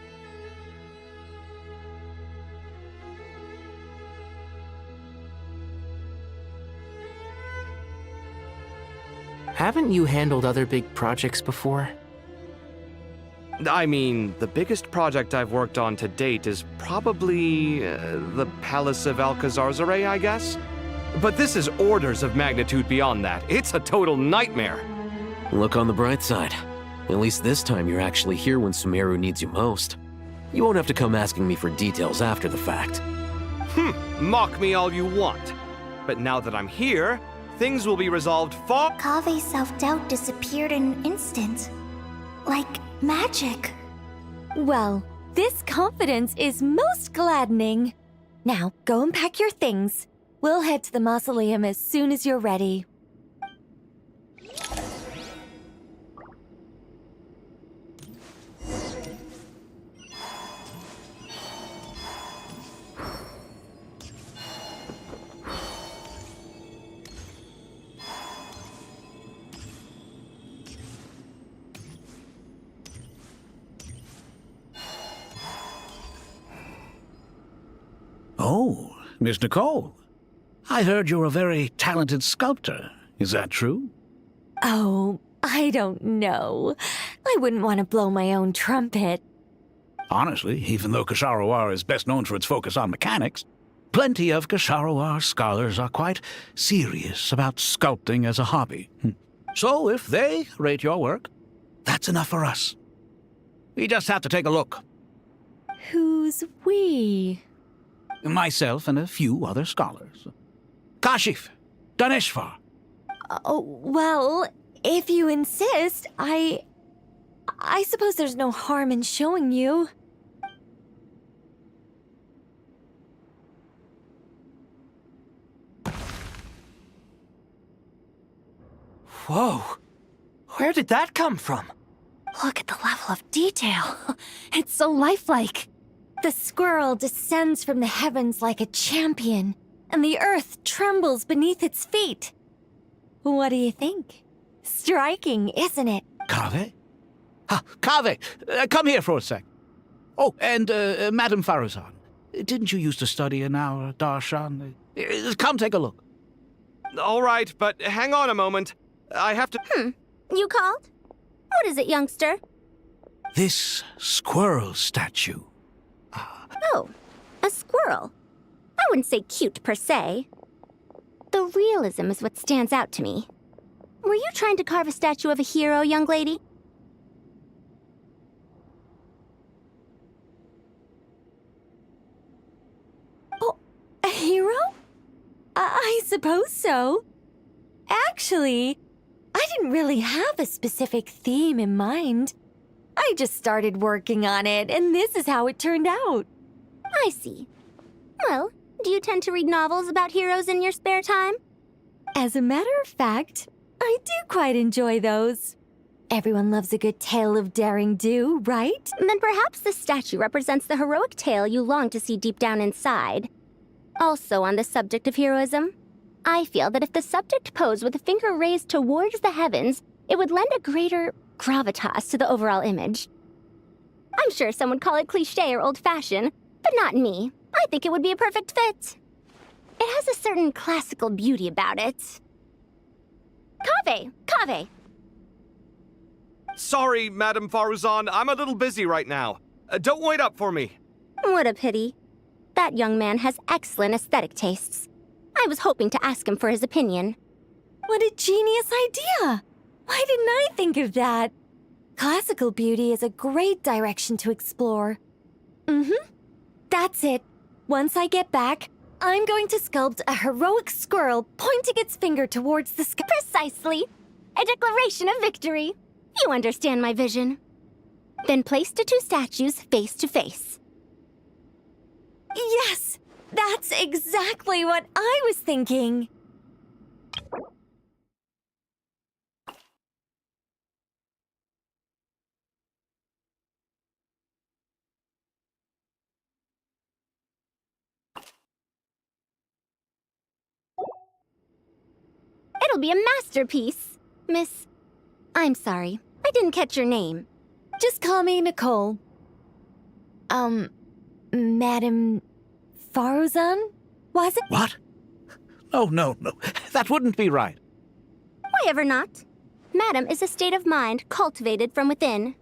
Haven't you handled other big projects before? I mean, the biggest project I've worked on to date is probably the Palace of Alcazarzaray, I guess? But this is orders of magnitude beyond that. It's a total nightmare. Look on the bright side. At least this time you're actually here when Sumeru needs you most. You won't have to come asking me for details after the fact. Mock me all you want. But now that I'm here, things will be resolved far— Kave's self-doubt disappeared in an instant. Like magic. Well, this confidence is most gladdening. Now, go and pack your things. We'll head to the mausoleum as soon as you're ready. Oh, Miss Nicole. I heard you're a very talented sculptor. Is that true? Oh, I don't know. I wouldn't want to blow my own trumpet. Honestly, even though Kasharawar is best known for its focus on mechanics, plenty of Kasharawar scholars are quite serious about sculpting as a hobby. So if they rate your work, that's enough for us. We just have to take a look. Who's we? Myself and a few other scholars. Kashif, Daneshvar. Oh, well, if you insist, I suppose there's no harm in showing you. Whoa! Where did that come from? Look at the level of detail. It's so lifelike. The squirrel descends from the heavens like a champion, and the earth trembles beneath its feet. What do you think? Striking, isn't it? Kave? Kave, come here for a sec. Oh, and Madame Faruzan, didn't you used to study in our darshan? Come take a look. All right, but hang on a moment. I have to— You called? What is it, youngster? This squirrel statue. Oh, a squirrel. I wouldn't say cute per se. The realism is what stands out to me. Were you trying to carve a statue of a hero, young lady? Oh, a hero? I suppose so. Actually, I didn't really have a specific theme in mind. I just started working on it, and this is how it turned out. I see. Well, do you tend to read novels about heroes in your spare time? As a matter of fact, I do quite enjoy those. Everyone loves a good tale of daring do, right? Then perhaps this statue represents the heroic tale you long to see deep down inside. Also on the subject of heroism, I feel that if the subject posed with a finger raised towards the heavens, it would lend a greater gravitas to the overall image. I'm sure some would call it cliché or old-fashioned, but not me. I think it would be a perfect fit. It has a certain classical beauty about it. Kave! Sorry, Madame Faruzan, I'm a little busy right now. Don't wait up for me. What a pity. That young man has excellent aesthetic tastes. I was hoping to ask him for his opinion. What a genius idea! Why didn't I think of that? Classical beauty is a great direction to explore. That's it. Once I get back, I'm going to sculpt a heroic squirrel pointing its finger towards the sky. Precisely. A declaration of victory. You understand my vision. Then place the two statues face to face. Yes! That's exactly what I was thinking. It'll be a masterpiece. Miss... I'm sorry. I didn't catch your name. Just call me Nicole. Madame Faruzan? Was it? What? Oh, no. That wouldn't be right. Why ever not? Madam is a state of mind cultivated from within.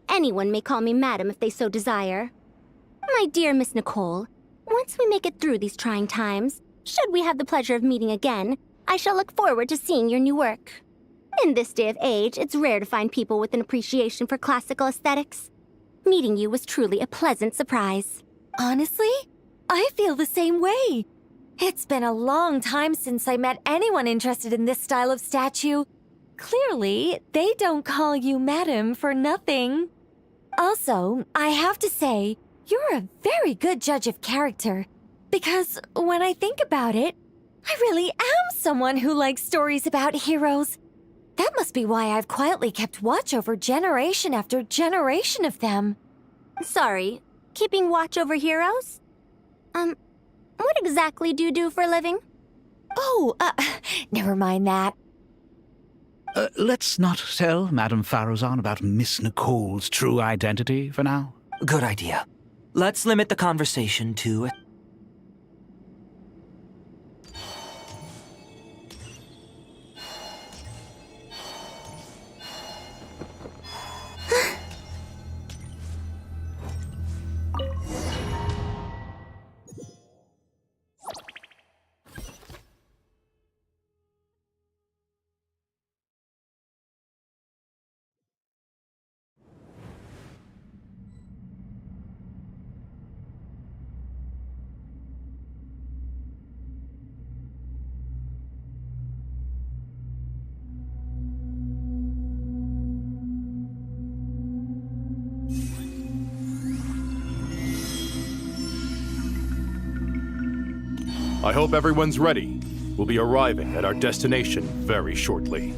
Anyone may call me Madam if they so desire. My dear Miss Nicole, once we make it through these trying times, should we have the pleasure of meeting again, I shall look forward to seeing your new work. In this day of age, it's rare to find people with an appreciation for classical aesthetics. Meeting you was truly a pleasant surprise. Honestly, I feel the same way. It's been a long time since I met anyone interested in this style of statue. Clearly, they don't call you madam for nothing. Also, I have to say, you're a very good judge of character. Because when I think about it, I really am someone who likes stories about heroes. That must be why I've quietly kept watch over generation after generation of them. Sorry, keeping watch over heroes? What exactly do you do for a living? Oh, never mind that. Let's not tell Madame Farrozon about Miss Nicole's true identity for now. Good idea. Let's limit the conversation to... I hope everyone's ready. We'll be arriving at our destination very shortly.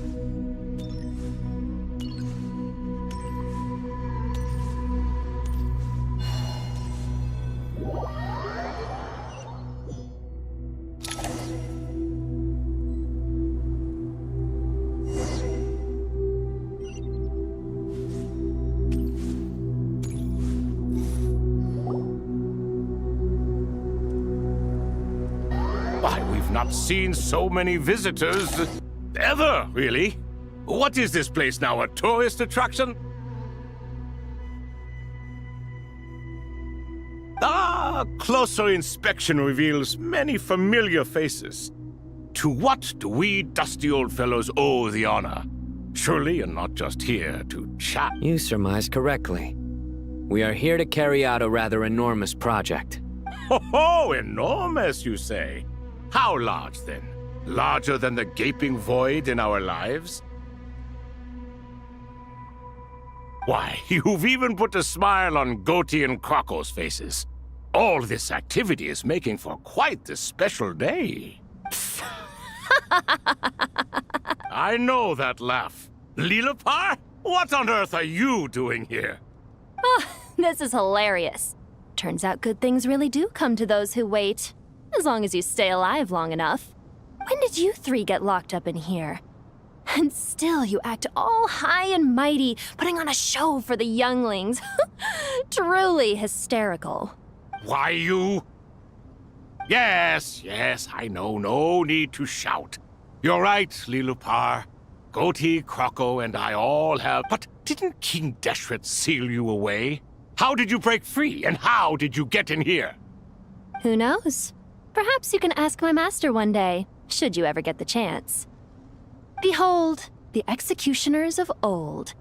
Not seen so many visitors ever, really. What is this place now, a tourist attraction? Closer inspection reveals many familiar faces. To what do we dusty old fellows owe the honor? Surely you're not just here to chat. You surmise correctly. We are here to carry out a rather enormous project. Ho, enormous, you say? How large, then? Larger than the gaping void in our lives? Why, you've even put a smile on Goatee and Crocco's faces. All this activity is making for quite the special day. I know that laugh. Lilipar? What on earth are you doing here? Oh, this is hilarious. Turns out good things really do come to those who wait. As long as you stay alive long enough. When did you three get locked up in here? And still you act all high and mighty, putting on a show for the younglings. Truly hysterical. Why, you... Yes, I know. No need to shout. You're right, Lilipar. Goatee, Crocco, and I all have... But didn't King Deshret seal you away? How did you break free, and how did you get in here? Who knows? Perhaps you can ask my master one day, should you ever get the chance. Behold, the executioners of old.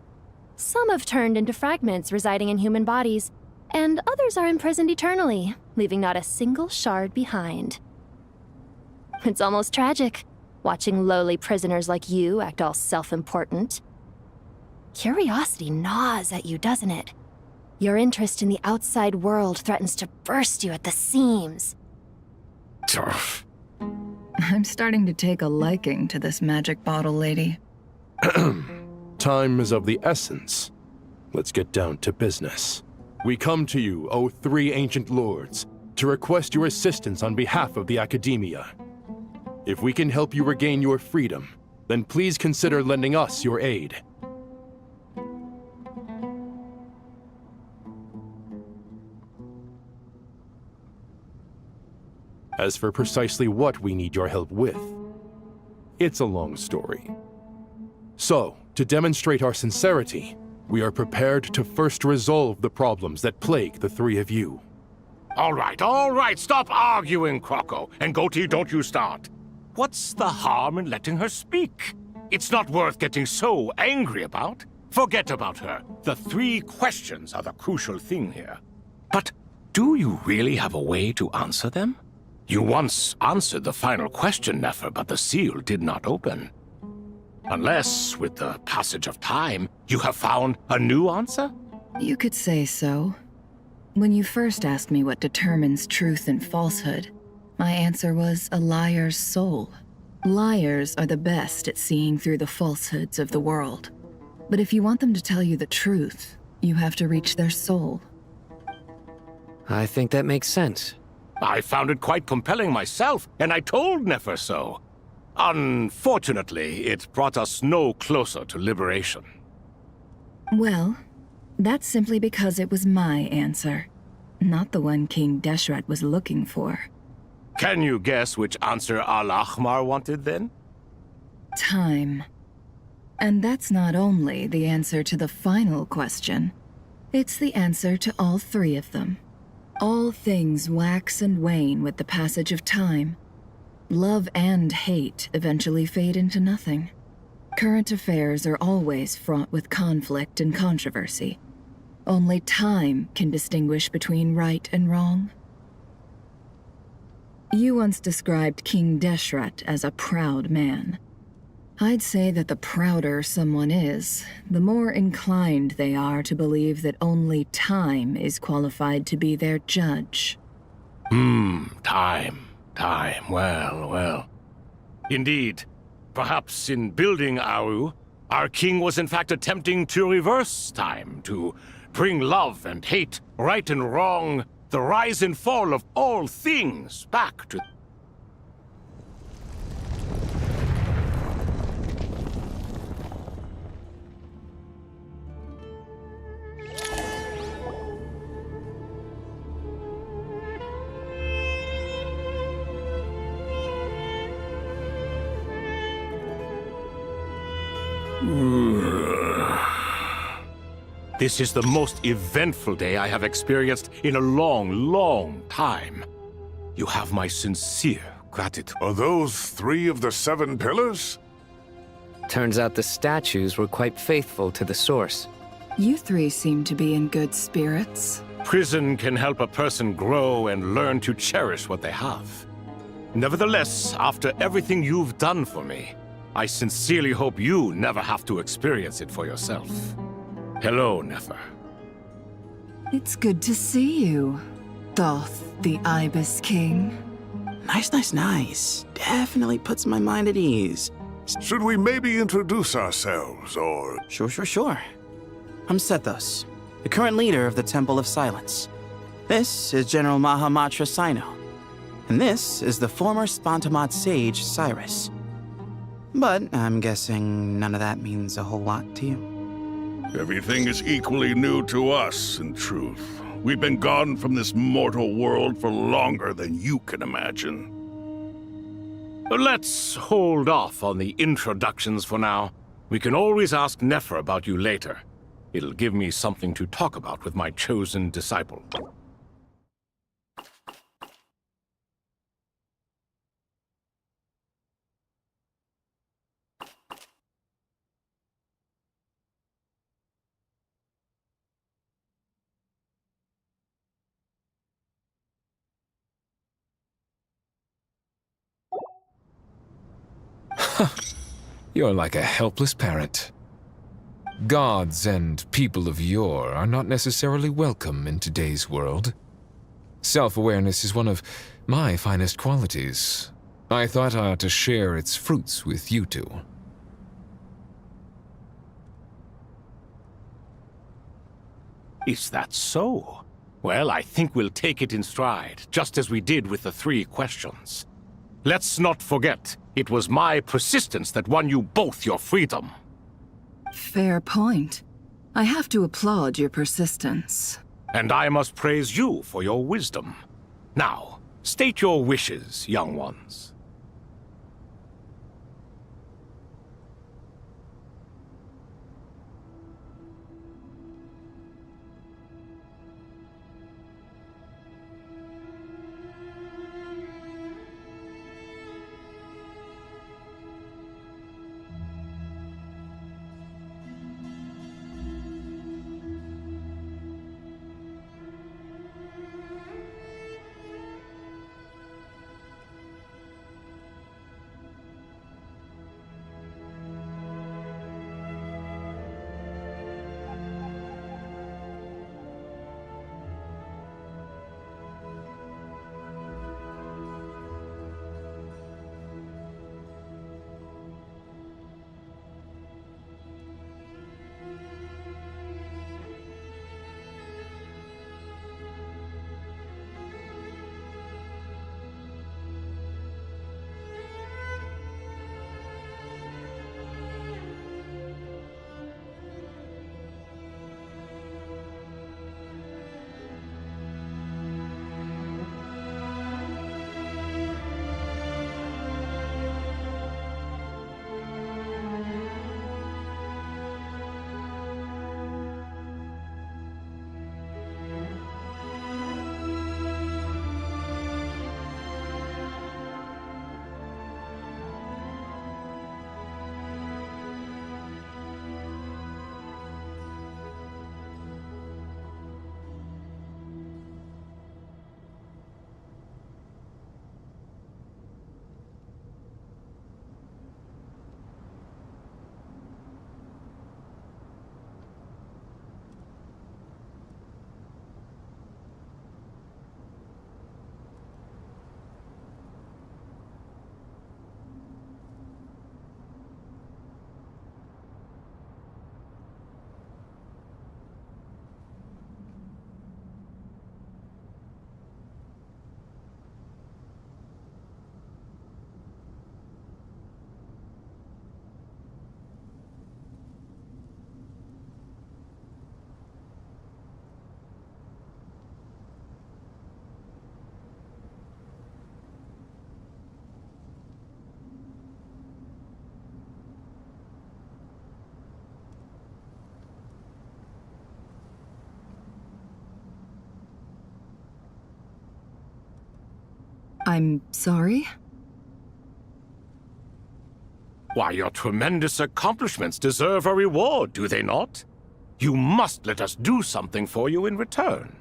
Some have turned into fragments residing in human bodies, and others are imprisoned eternally, leaving not a single shard behind. It's almost tragic, watching lowly prisoners like you act all self-important. Curiosity gnaws at you, doesn't it? Your interest in the outside world threatens to burst you at the seams. I'm starting to take a liking to this magic bottle lady. Time is of the essence. Let's get down to business. We come to you, O three ancient lords, to request your assistance on behalf of the Academia. If we can help you regain your freedom, then please consider lending us your aid. As for precisely what we need your help with, it's a long story. So, to demonstrate our sincerity, we are prepared to first resolve the problems that plague the three of you. All right, stop arguing, Crocco. And Goatee, don't you start. What's the harm in letting her speak? It's not worth getting so angry about. Forget about her. The 3 questions are the crucial thing here. But do you really have a way to answer them? You once answered the final question, Nefer, but the seal did not open. Unless, with the passage of time, you have found a new answer? You could say so. When you first asked me what determines truth and falsehood, my answer was a liar's soul. Liars are the best at seeing through the falsehoods of the world. But if you want them to tell you the truth, you have to reach their soul. I think that makes sense. I found it quite compelling myself, and I told Nefer so. Unfortunately, it brought us no closer to liberation. Well, that's simply because it was my answer, not the one King Deshret was looking for. Can you guess which answer Al-Ahmar wanted then? Time. And that's not only the answer to the final question, it's the answer to all 3 of them. All things wax and wane with the passage of time. Love and hate eventually fade into nothing. Current affairs are always fraught with conflict and controversy. Only time can distinguish between right and wrong. You once described King Deshret as a proud man. I'd say that the prouder someone is, the more inclined they are to believe that only time is qualified to be their judge. Time. Well. Indeed. Perhaps in building Aru, our king was in fact attempting to reverse time, to bring love and hate, right and wrong, the rise and fall of all things back to... This is the most eventful day I have experienced in a long time. You have my sincere gratitude. Are those 3 of the 7 pillars? Turns out the statues were quite faithful to the source. You 3 seem to be in good spirits. Prison can help a person grow and learn to cherish what they have. Nevertheless, after everything you've done for me, I sincerely hope you never have to experience it for yourself. Hello, Nefer. It's good to see you, Thoth the Ibis King. Nice. Definitely puts my mind at ease. Should we maybe introduce ourselves, or... Sure. I'm Sethos, the current leader of the Temple of Silence. This is General Mahamatra Sino. And this is the former Spantamat sage, Cyrus. But I'm guessing none of that means a whole lot to you. Everything is equally new to us, in truth. We've been gone from this mortal world for longer than you can imagine. Let's hold off on the introductions for now. We can always ask Nefer about you later. It'll give me something to talk about with my chosen disciple. You're like a helpless parrot. Gods and people of yore are not necessarily welcome in today's world. Self-awareness is one of my finest qualities. I thought I ought to share its fruits with you 2. Is that so? Well, I think we'll take it in stride, just as we did with the 3 questions. Let's not forget, it was my persistence that won you both your freedom. Fair point. I have to applaud your persistence. And I must praise you for your wisdom. Now, state your wishes, young ones. I'm sorry? Why, your tremendous accomplishments deserve a reward, do they not? You must let us do something for you in return.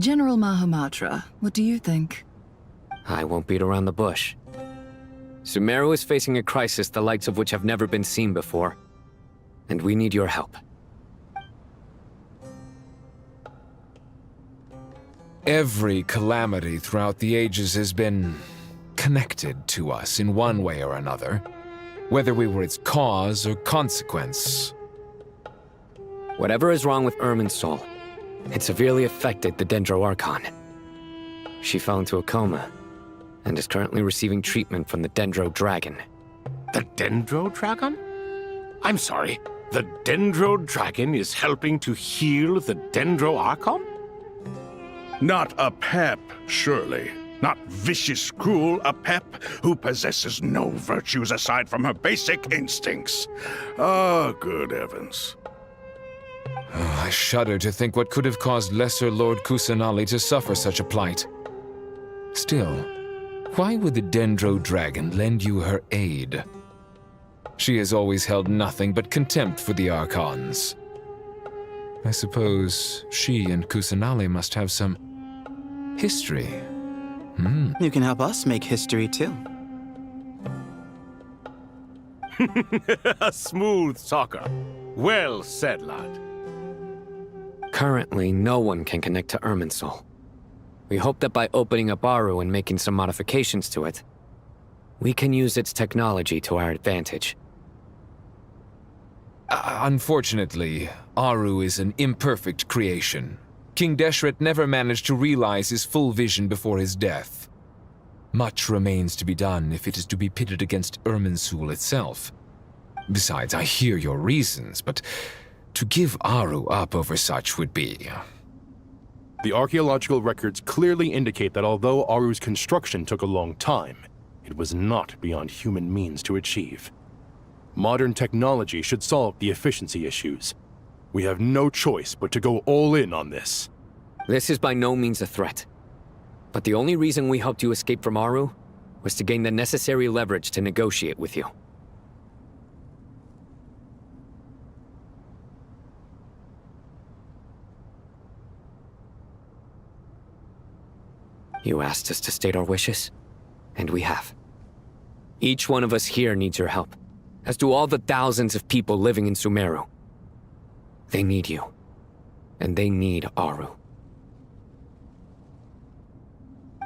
General Mahamatra, what do you think? I won't beat around the bush. Sumeru is facing a crisis the likes of which have never been seen before, and we need your help. Every calamity throughout the ages has been connected to us in one way or another, whether we were its cause or consequence. Whatever is wrong with Irminsul, it severely affected the Dendro Archon. She fell into a coma and is currently receiving treatment from the Dendro Dragon. The Dendro Dragon? I'm sorry, the Dendro Dragon is helping to heal the Dendro Archon? Not a pep, surely. Not vicious, cruel a pep who possesses no virtues aside from her basic instincts. Oh, good heavens. Oh, I shudder to think what could have caused Lesser Lord Kusanali to suffer such a plight. Still, why would the Dendro Dragon lend you her aid? She has always held nothing but contempt for the Archons. I suppose she and Kusanali must have some history. You can help us make history too. Smooth talker. Well said, lad. Currently, no one can connect to Irminsul. We hope that by opening up Aru and making some modifications to it, we can use its technology to our advantage. Unfortunately, Aru is an imperfect creation. King Deshret never managed to realize his full vision before his death. Much remains to be done if it is to be pitted against Irminsul itself. Besides, I hear your reasons, but to give Aru up over such would be... The archaeological records clearly indicate that although Aru's construction took a long time, it was not beyond human means to achieve. Modern technology should solve the efficiency issues. We have no choice but to go all in on this. This is by no means a threat. But the only reason we helped you escape from Aru was to gain the necessary leverage to negotiate with you. You asked us to state our wishes, and we have. Each one of us here needs your help, as do all the thousands of people living in Sumeru. They need you, and they need Aru.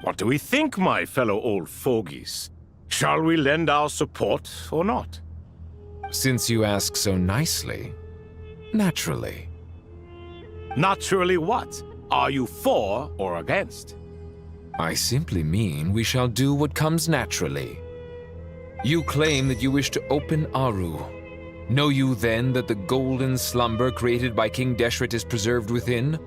What do we think, my fellow old fogies? Shall we lend our support or not? Since you ask so nicely, naturally. Naturally what? Are you for or against? I simply mean we shall do what comes naturally. You claim that you wish to open Aru. Know you then that the golden slumber created by King Deshret is preserved within?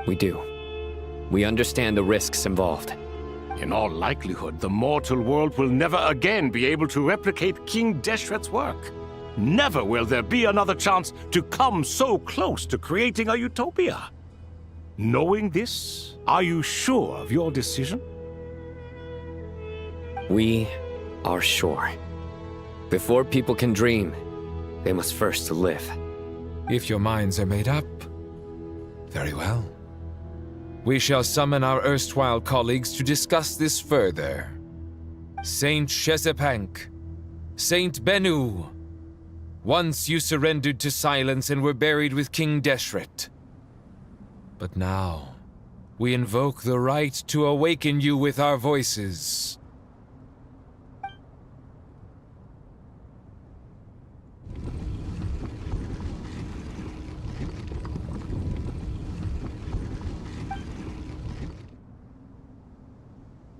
We do. We understand the risks involved. In all likelihood, the mortal world will never again be able to replicate King Deshret's work. Never will there be another chance to come so close to creating a utopia. Knowing this, are you sure of your decision? We are sure. Before people can dream, they must first live. If your minds are made up, very well. We shall summon our erstwhile colleagues to discuss this further. Saint Shezepank, Saint Bennu, once you surrendered to silence and were buried with King Deshret. But now, we invoke the right to awaken you with our voices.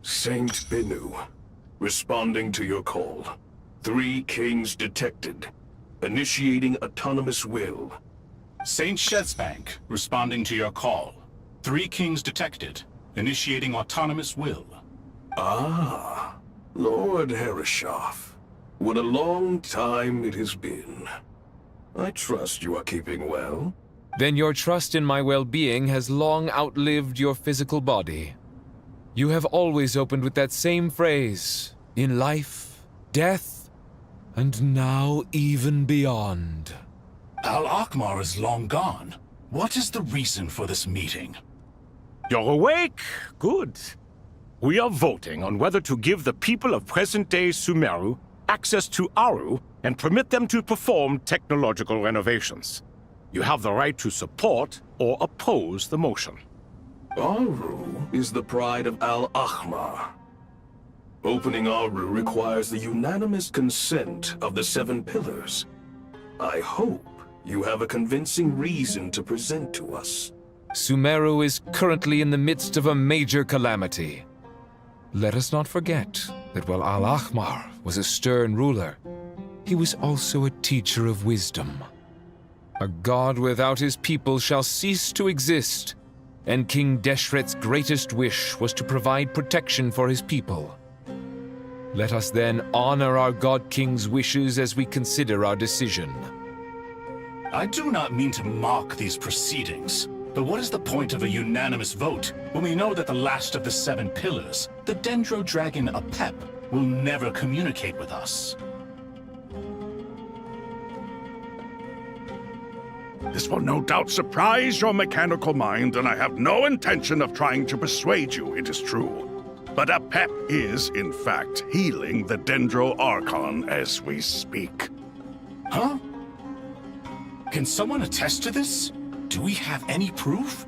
Saint Bennu, responding to your call. 3 kings detected. Initiating autonomous will. Saint Shezbank, responding to your call. 3 kings detected, initiating autonomous will. Ah, Lord Herreshoff. What a long time it has been. I trust you are keeping well. Then your trust in my well-being has long outlived your physical body. You have always opened with that same phrase, in life, death, and now even beyond. Al-Akmar is long gone. What is the reason for this meeting? You're awake? Good. We are voting on whether to give the people of present-day Sumeru access to Aru and permit them to perform technological renovations. You have the right to support or oppose the motion. Aru is the pride of Al-Ahmar. Opening Aru requires the unanimous consent of the 7 pillars. I hope you have a convincing reason to present to us. Sumeru is currently in the midst of a major calamity. Let us not forget that while Al-Ahmar was a stern ruler, he was also a teacher of wisdom. A god without his people shall cease to exist, and King Deshret's greatest wish was to provide protection for his people. Let us then honor our God King's wishes as we consider our decision. I do not mean to mock these proceedings, but what is the point of a unanimous vote when we know that the last of the 7 pillars, the Dendro Dragon Apep, will never communicate with us? This will no doubt surprise your mechanical mind, and I have no intention of trying to persuade you it is true. But Apep is, in fact, healing the Dendro Archon as we speak. Huh? Can someone attest to this? Do we have any proof?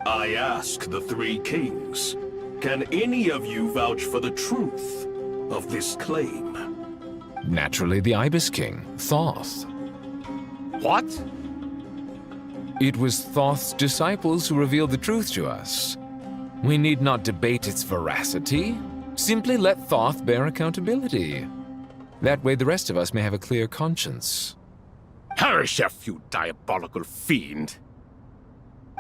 I ask the 3 kings, can any of you vouch for the truth of this claim? Naturally, the Ibis King, Thoth. What? It was Thoth's disciples who revealed the truth to us. We need not debate its veracity. Simply let Thoth bear accountability. That way the rest of us may have a clear conscience. Herreshoff, you diabolical fiend!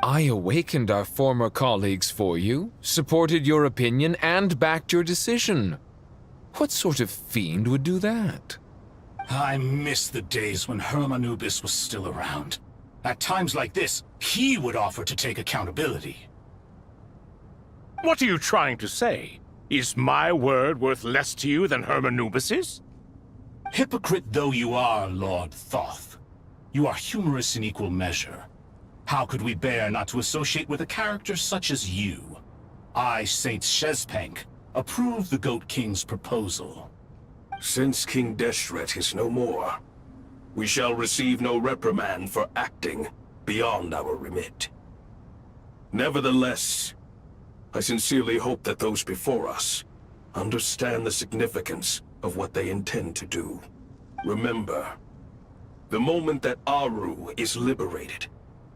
I awakened our former colleagues for you, supported your opinion, and backed your decision. What sort of fiend would do that? I miss the days when Hermanubis was still around. At times like this, he would offer to take accountability. What are you trying to say? Is my word worth less to you than Hermanubis's? Hypocrite though you are, Lord Thoth, you are humorous in equal measure. How could we bear not to associate with a character such as you? I, Saint Shezbank, approve the Goat King's proposal. Since King Deshret is no more, we shall receive no reprimand for acting beyond our remit. Nevertheless, I sincerely hope that those before us understand the significance of what they intend to do. Remember, the moment that Aru is liberated,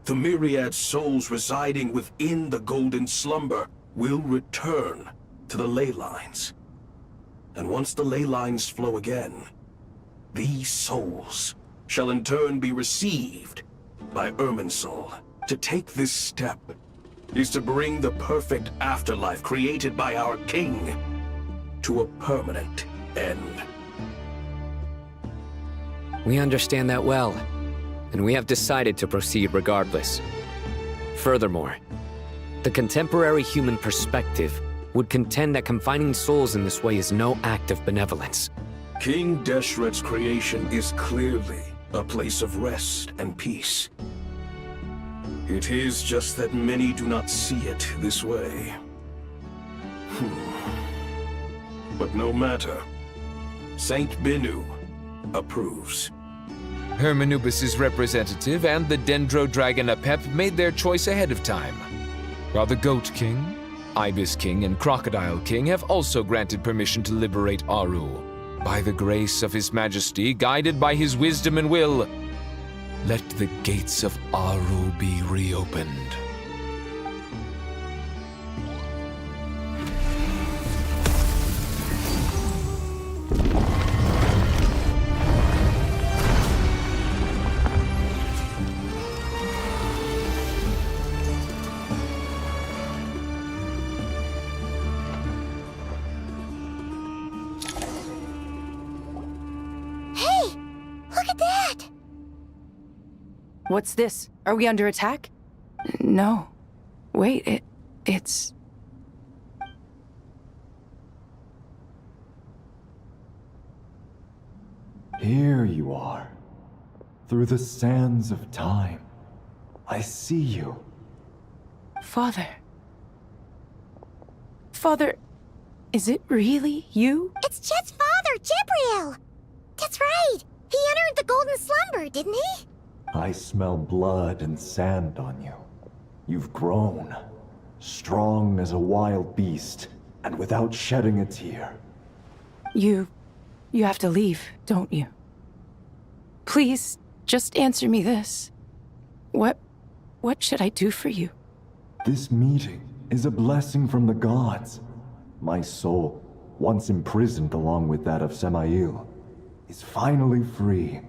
the myriad souls residing within the Golden Slumber will return to the ley lines. And once the ley lines flow again, these souls shall in turn be received by Irminsul. To take this step is to bring the perfect afterlife created by our king to a permanent end. We understand that well, and we have decided to proceed regardless. Furthermore, the contemporary human perspective would contend that confining souls in this way is no act of benevolence. King Deshret's creation is clearly a place of rest and peace. It is just that many do not see it this way. But no matter. Saint Binu approves. Hermanubis' representative and the Dendro Dragon Apep made their choice ahead of time, while the Goat King, Ibis King, and Crocodile King have also granted permission to liberate Aru. By the grace of His Majesty, guided by his wisdom and will, let the gates of Aru be reopened. What's this? Are we under attack? No. Wait, it's... Here you are. Through the sands of time. I see you. Father. Father, is it really you? It's Jet's father, Jibriel! That's right! He entered the golden slumber, didn't he? I smell blood and sand on you. You've grown. Strong as a wild beast, and without shedding a tear. You have to leave, don't you? Please, just answer me this. What should I do for you? This meeting is a blessing from the gods. My soul, once imprisoned along with that of Semail, is finally free.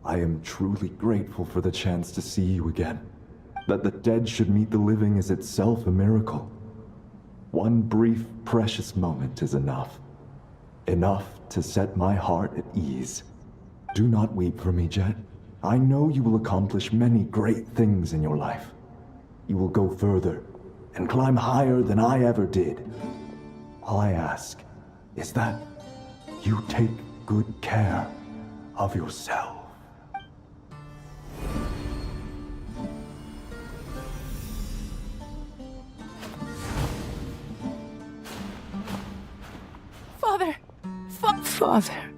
I am truly grateful for the chance to see you again. That the dead should meet the living is itself a miracle. One brief, precious moment is enough. Enough to set my heart at ease. Do not weep for me, Jet. I know you will accomplish many great things in your life. You will go further and climb higher than I ever did. All I ask is that you take good care of yourself. Father! Father!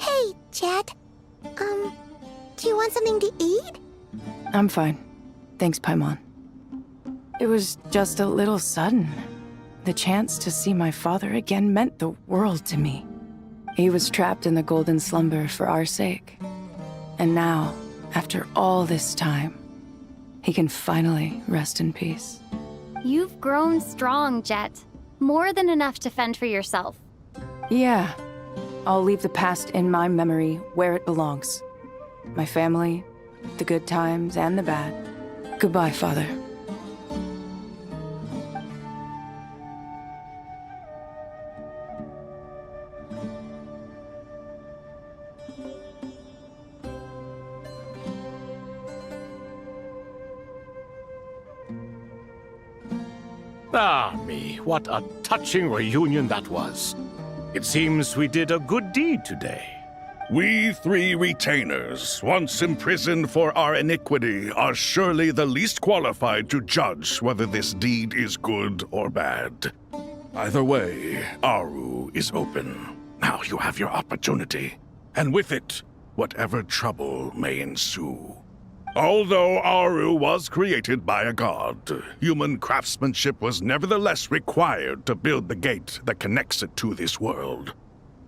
Hey, Jet. Do you want something to eat? I'm fine. Thanks, Paimon. It was just a little sudden. The chance to see my father again meant the world to me. He was trapped in the golden slumber for our sake. And now, after all this time, he can finally rest in peace. You've grown strong, Jet. More than enough to fend for yourself. Yeah. I'll leave the past in my memory where it belongs. My family, the good times and the bad. Goodbye, Father. Ah, me, what a touching reunion that was. It seems we did a good deed today. We three retainers, once imprisoned for our iniquity, are surely the least qualified to judge whether this deed is good or bad. Either way, Aru is open. Now you have your opportunity, and with it, whatever trouble may ensue. Although Aru was created by a god, human craftsmanship was nevertheless required to build the gate that connects it to this world.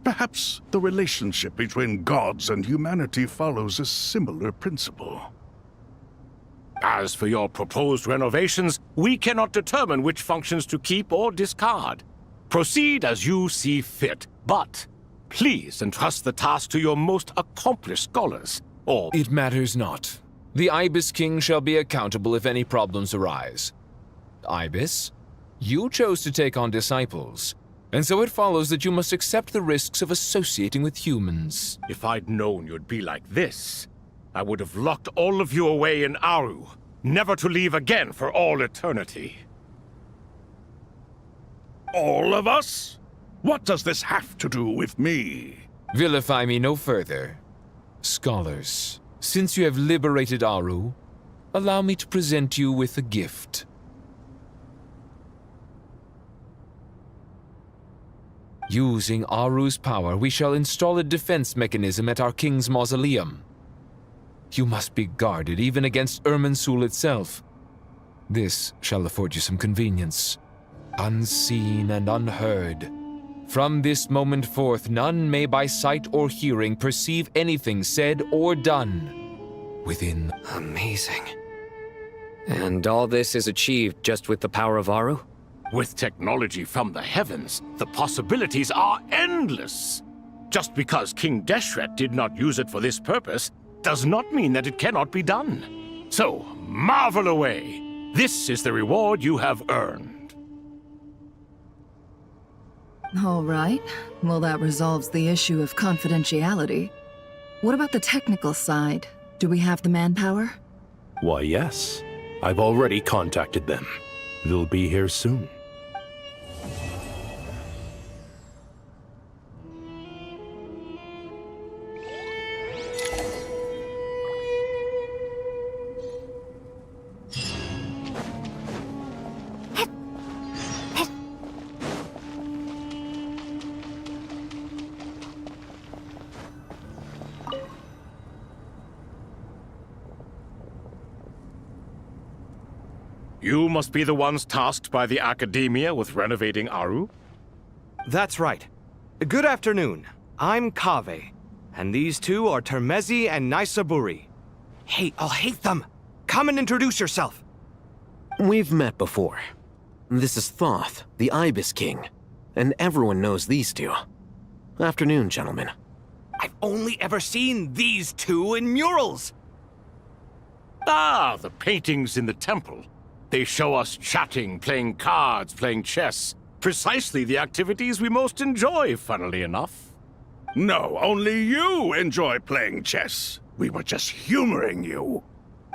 Perhaps the relationship between gods and humanity follows a similar principle. As for your proposed renovations, we cannot determine which functions to keep or discard. Proceed as you see fit, but please entrust the task to your most accomplished scholars, or... It matters not. The Ibis King shall be accountable if any problems arise. Ibis, you chose to take on disciples, and so it follows that you must accept the risks of associating with humans. If I'd known you'd be like this, I would have locked all of you away in Aru, never to leave again for all eternity. All of us? What does this have to do with me? Vilify me no further. Scholars, since you have liberated Aru, allow me to present you with a gift. Using Aru's power, we shall install a defense mechanism at our king's mausoleum. You must be guarded even against Irminsul itself. This shall afford you some convenience. Unseen and unheard. From this moment forth, none may by sight or hearing perceive anything said or done within. Amazing. And all this is achieved just with the power of Aru? With technology from the heavens, the possibilities are endless. Just because King Deshret did not use it for this purpose does not mean that it cannot be done. So, marvel away. This is the reward you have earned. All right. Well, that resolves the issue of confidentiality. What about the technical side? Do we have the manpower? Why, yes. I've already contacted them. They'll be here soon. You must be the ones tasked by the Academia with renovating Aru? That's right. Good afternoon. I'm Kaveh, and these two are Termezi and Naisaburi. Hey, I'll hate them! Come and introduce yourself! We've met before. This is Thoth, the Ibis King, and everyone knows these two. Afternoon, gentlemen. I've only ever seen these two in murals! Ah, the paintings in the temple. They show us chatting, playing cards, playing chess. Precisely the activities we most enjoy, funnily enough. No, only you enjoy playing chess. We were just humoring you.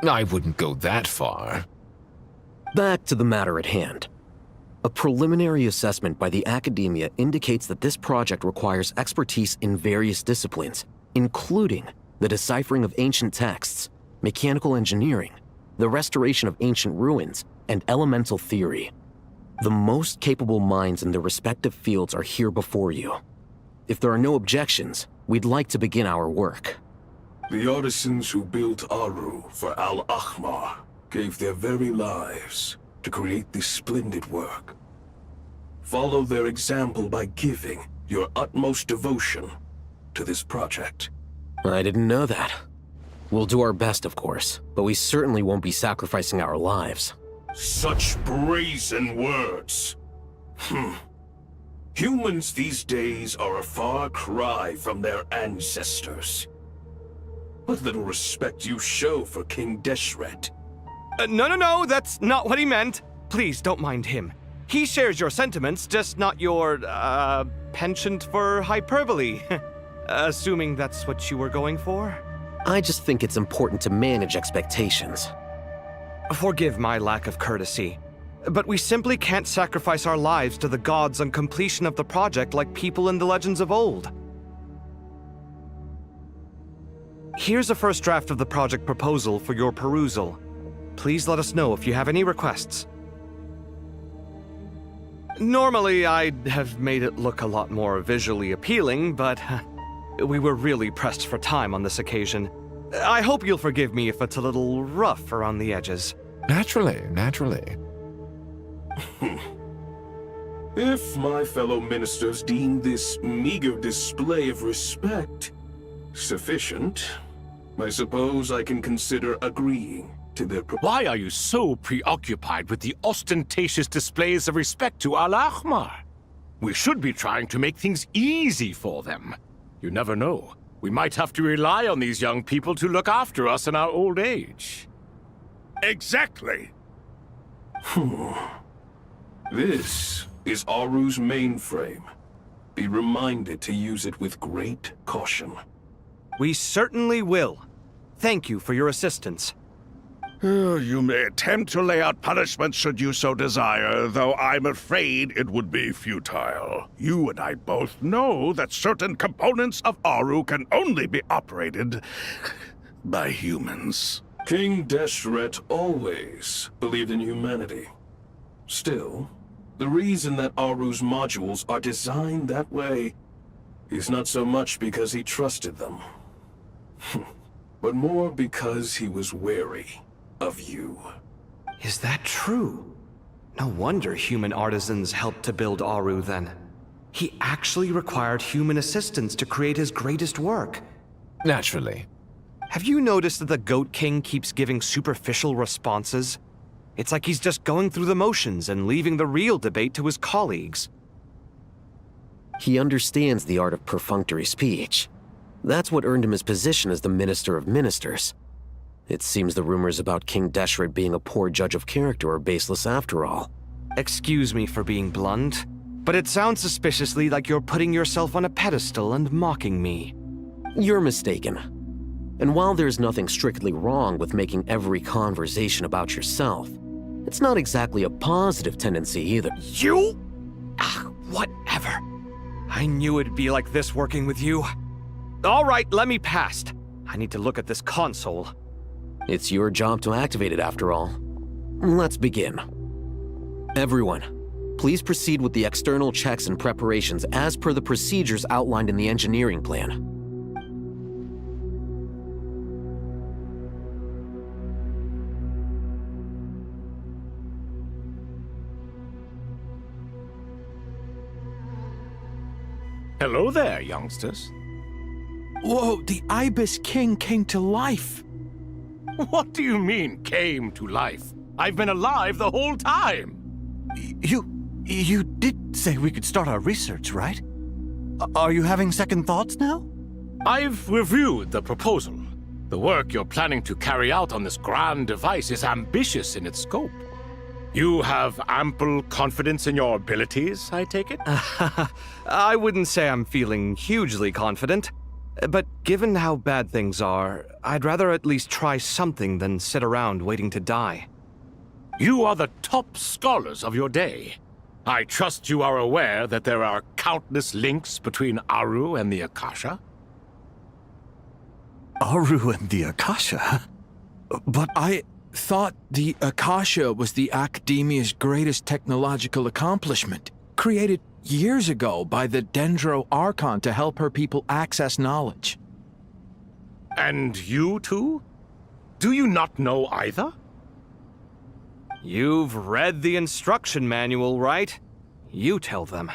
I wouldn't go that far. Back to the matter at hand. A preliminary assessment by the Academia indicates that this project requires expertise in various disciplines, including the deciphering of ancient texts, mechanical engineering, the restoration of ancient ruins, and elemental theory. The most capable minds in their respective fields are here before you. If there are no objections, we'd like to begin our work. The artisans who built Aru for Al-Ahmar gave their very lives to create this splendid work. Follow their example by giving your utmost devotion to this project. I didn't know that. We'll do our best, of course, but we certainly won't be sacrificing our lives. Such brazen words. Humans these days are a far cry from their ancestors. What little respect you show for King Deshret. No, that's not what he meant. Please don't mind him. He shares your sentiments, just not your, penchant for hyperbole. Assuming that's what you were going for? I just think it's important to manage expectations. Forgive my lack of courtesy, but we simply can't sacrifice our lives to the gods on completion of the project like people in the legends of old. Here's a first draft of the project proposal for your perusal. Please let us know if you have any requests. Normally, I'd have made it look a lot more visually appealing, but we were really pressed for time on this occasion. I hope you'll forgive me if it's a little rough around the edges. Naturally. If my fellow ministers deem this meager display of respect sufficient, I suppose I can consider agreeing to their proposal. Why are you so preoccupied with the ostentatious displays of respect to Al-Ahmar? We should be trying to make things easy for them. You never know. We might have to rely on these young people to look after us in our old age. Exactly. This is Aru's mainframe. Be reminded to use it with great caution. We certainly will. Thank you for your assistance. You may attempt to lay out punishment should you so desire, though I'm afraid it would be futile. You and I both know that certain components of Aru can only be operated by humans. King Deshret always believed in humanity. Still, the reason that Aru's modules are designed that way is not so much because he trusted them, but more because he was wary of you. Is that true? No wonder human artisans helped to build Aru then. He actually required human assistance to create his greatest work. Naturally. Have you noticed that the Goat King keeps giving superficial responses? It's like he's just going through the motions and leaving the real debate to his colleagues. He understands the art of perfunctory speech. That's what earned him his position as the Minister of Ministers. It seems the rumors about King Deshret being a poor judge of character are baseless after all. Excuse me for being blunt, but it sounds suspiciously like you're putting yourself on a pedestal and mocking me. You're mistaken. And while there's nothing strictly wrong with making every conversation about yourself, it's not exactly a positive tendency either. You? Whatever. I knew it'd be like this working with you. All right, let me past. I need to look at this console. It's your job to activate it after all. Let's begin. Everyone, please proceed with the external checks and preparations as per the procedures outlined in the engineering plan. Hello there, youngsters. Whoa, the Ibis King came to life. What do you mean, came to life? I've been alive the whole time. You did say we could start our research, right? Are you having second thoughts now? I've reviewed the proposal. The work you're planning to carry out on this grand device is ambitious in its scope. You have ample confidence in your abilities, I take it? I wouldn't say I'm feeling hugely confident. But given how bad things are, I'd rather at least try something than sit around waiting to die. You are the top scholars of your day. I trust you are aware that there are countless links between Aru and the Akasha? Aru and the Akasha? But I thought the Akasha was the Academia's greatest technological accomplishment, created years ago by the Dendro Archon to help her people access knowledge. And you too? Do you not know either? You've read the instruction manual, right? You tell them.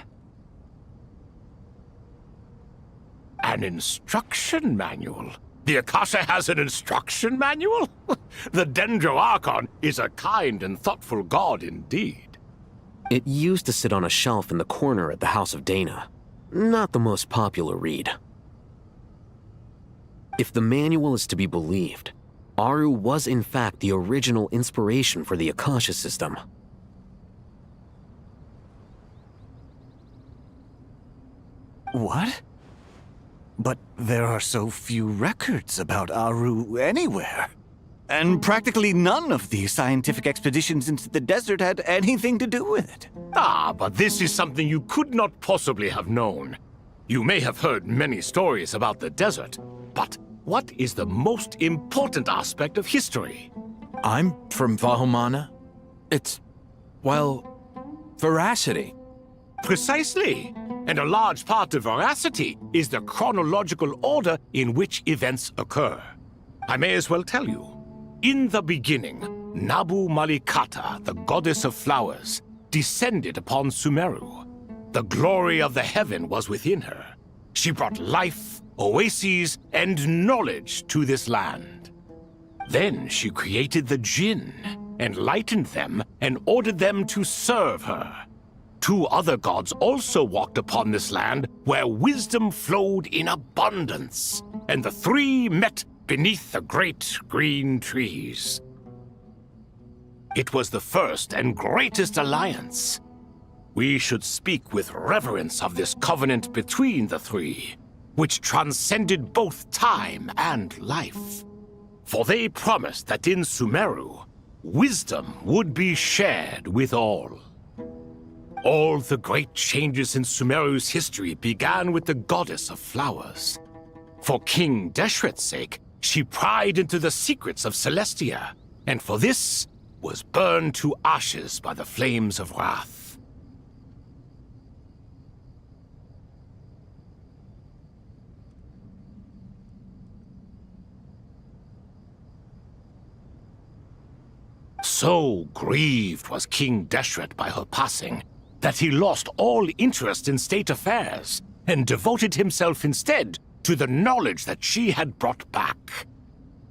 An instruction manual? The Akasha has an instruction manual? The Dendro Archon is a kind and thoughtful god indeed. It used to sit on a shelf in the corner at the House of Dana. Not the most popular read. If the manual is to be believed, Aru was in fact the original inspiration for the Akasha system. What? But there are so few records about Aru anywhere. And practically none of the scientific expeditions into the desert had anything to do with it. Ah, but this is something you could not possibly have known. You may have heard many stories about the desert, but what is the most important aspect of history? I'm from Vahumana. It's, well, veracity. Precisely. And a large part of veracity is the chronological order in which events occur. I may as well tell you. In the beginning, Nabu Malikata, the goddess of flowers, descended upon Sumeru. The glory of the heaven was within her. She brought life, oases, and knowledge to this land. Then she created the Jinn, enlightened them, and ordered them to serve her. Two other gods also walked upon this land where wisdom flowed in abundance, and the three met beneath the great green trees. It was the first and greatest alliance. We should speak with reverence of this covenant between the three, which transcended both time and life. For they promised that in Sumeru, wisdom would be shared with all. All the great changes in Sumeru's history began with the goddess of flowers. For King Deshret's sake, she pried into the secrets of Celestia, and for this was burned to ashes by the flames of wrath. So grieved was King Deshret by her passing that he lost all interest in state affairs and devoted himself instead to the knowledge that she had brought back.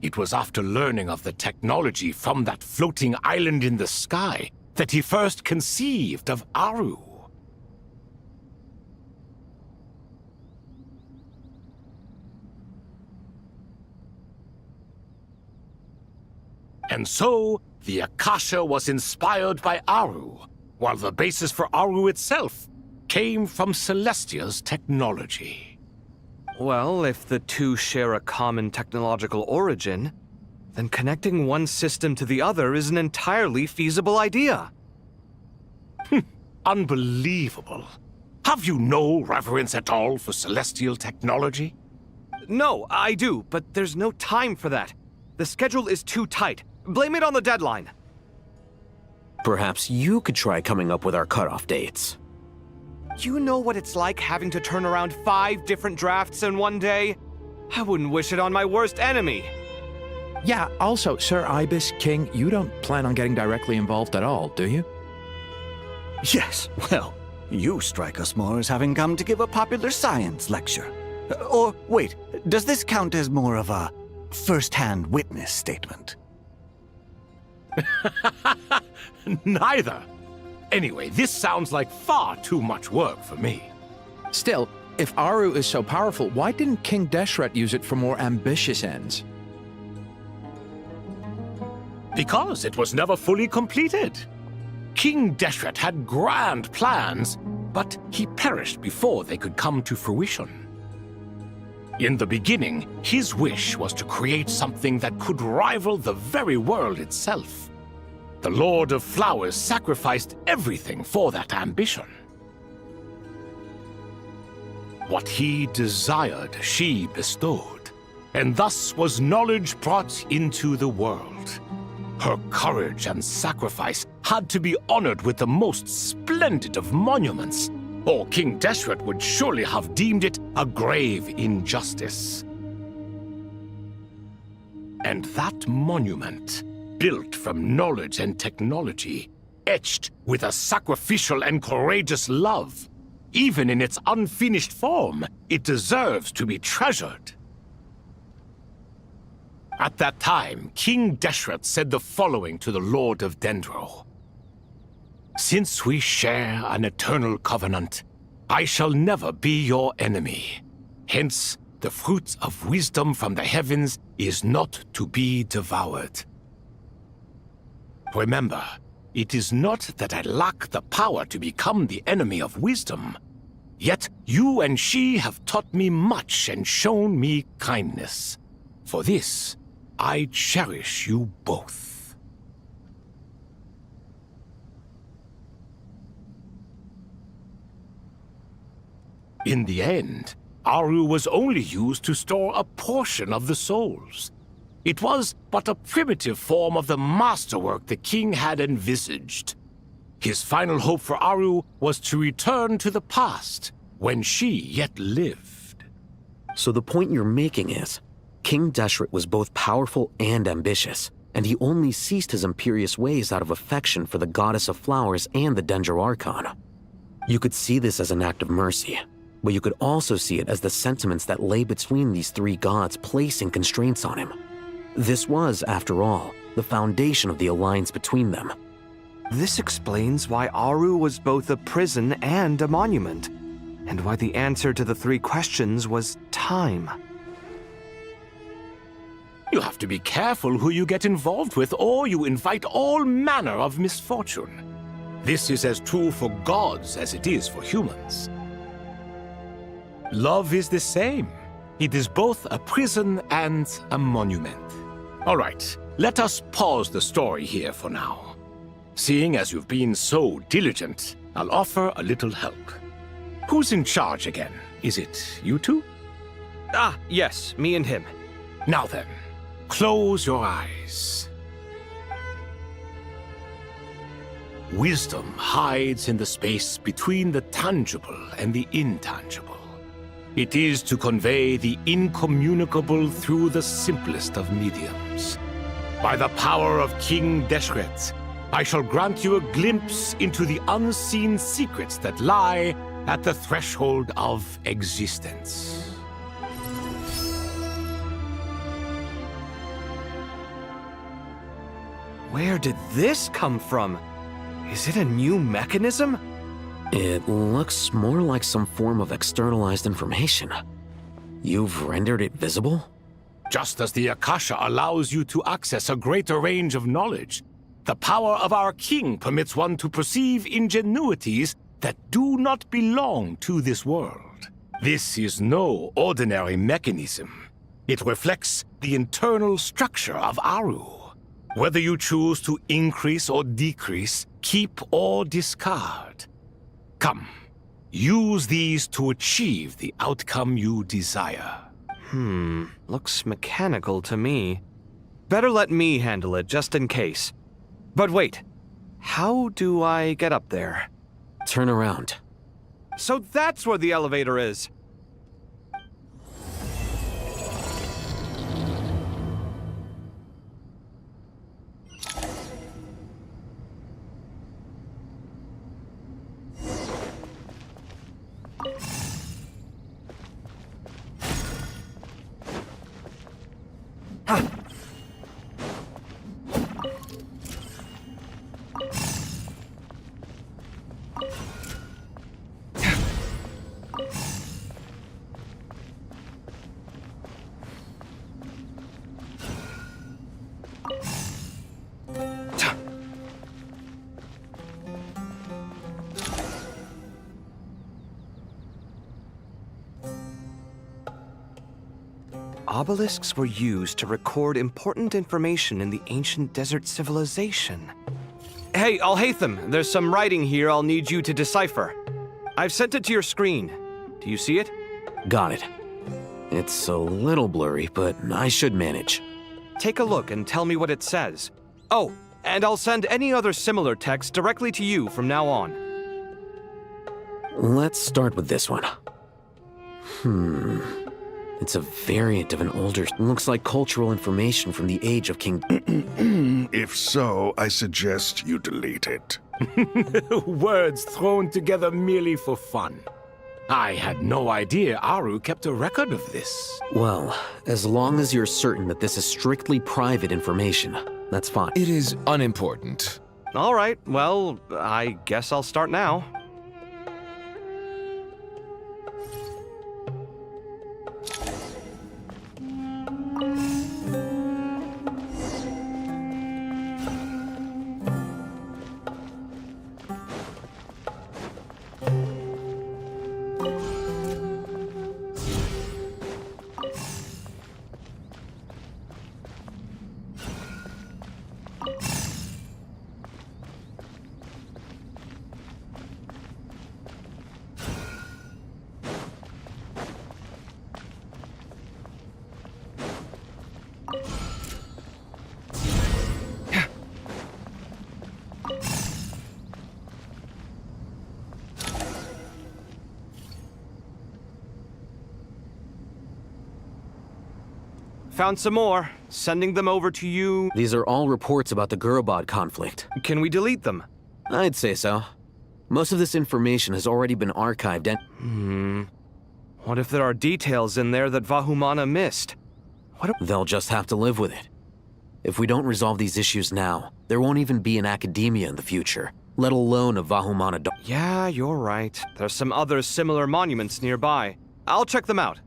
It was after learning of the technology from that floating island in the sky that he first conceived of Aru. And so, the Akasha was inspired by Aru, while the basis for Aru itself came from Celestia's technology. Well, if the two share a common technological origin, then connecting one system to the other is an entirely feasible idea. Unbelievable. Have you no reverence at all for celestial technology? No, I do, but there's no time for that. The schedule is too tight. Blame it on the deadline. Perhaps you could try coming up with our cutoff dates. You know what it's like having to turn around 5 different drafts in one day? I wouldn't wish it on my worst enemy. Yeah, also, Sir Ibis, King, you don't plan on getting directly involved at all, do you? Yes, well, you strike us more as having come to give a popular science lecture. Or, wait, does this count as more of a first-hand witness statement? Neither. Anyway, this sounds like far too much work for me. Still, if Aru is so powerful, why didn't King Deshret use it for more ambitious ends? Because it was never fully completed. King Deshret had grand plans, but he perished before they could come to fruition. In the beginning, his wish was to create something that could rival the very world itself. The Lord of Flowers sacrificed everything for that ambition. What he desired, she bestowed, and thus was knowledge brought into the world. Her courage and sacrifice had to be honored with the most splendid of monuments, or King Deshret would surely have deemed it a grave injustice. And that monument, built from knowledge and technology, etched with a sacrificial and courageous love, even in its unfinished form, it deserves to be treasured. At that time, King Deshret said the following to the Lord of Dendro. Since we share an eternal covenant, I shall never be your enemy. Hence, the fruit of wisdom from the heavens is not to be devoured. Remember, it is not that I lack the power to become the enemy of wisdom. Yet you and she have taught me much and shown me kindness. For this, I cherish you both. In the end, Aru was only used to store a portion of the souls. It was but a primitive form of the masterwork the king had envisaged. His final hope for Aru was to return to the past, when she yet lived. So the point you're making is, King Deshret was both powerful and ambitious, and he only ceased his imperious ways out of affection for the Goddess of Flowers and the Dendro Archon. You could see this as an act of mercy, but you could also see it as the sentiments that lay between these three gods placing constraints on him. This was, after all, the foundation of the alliance between them. This explains why Aru was both a prison and a monument, and why the answer to the 3 questions was time. You have to be careful who you get involved with, or you invite all manner of misfortune. This is as true for gods as it is for humans. Love is the same. It is both a prison and a monument. All right, let us pause the story here for now. Seeing as you've been so diligent, I'll offer a little help. Who's in charge again? Is it you two? Ah, yes, me and him. Now then, close your eyes. Wisdom hides in the space between the tangible and the intangible. It is to convey the incommunicable through the simplest of mediums. By the power of King Deshret, I shall grant you a glimpse into the unseen secrets that lie at the threshold of existence. Where did this come from? Is it a new mechanism? It looks more like some form of externalized information. You've rendered it visible? Just as the Akasha allows you to access a greater range of knowledge, the power of our king permits one to perceive ingenuities that do not belong to this world. This is no ordinary mechanism. It reflects the internal structure of Aru. Whether you choose to increase or decrease, keep or discard. Come, use these to achieve the outcome you desire. Looks mechanical to me. Better let me handle it, just in case. But wait, how do I get up there? Turn around. So that's where the elevator is. Obelisks were used to record important information in the ancient desert civilization. Hey, Al-Haytham, there's some writing here I'll need you to decipher. I've sent it to your screen. Do you see it? Got it. It's a little blurry, but I should manage. Take a look and tell me what it says. Oh, and I'll send any other similar text directly to you from now on. Let's start with this one. It's a variant of an older... Looks like cultural information from the age of King... If so, I suggest you delete it. Words thrown together merely for fun. I had no idea Aru kept a record of this. Well, as long as you're certain that this is strictly private information, that's fine. It is unimportant. All right, well, I guess I'll start now. Found some more. Sending them over to you. These are all reports about the Gurubad conflict. Can we delete them? I'd say so. Most of this information has already been archived and... What if there are details in there that Vahumana missed? They'll just have to live with it. If we don't resolve these issues now, there won't even be an academia in the future, let alone a Vahumana... Yeah, you're right. There's some other similar monuments nearby. I'll check them out.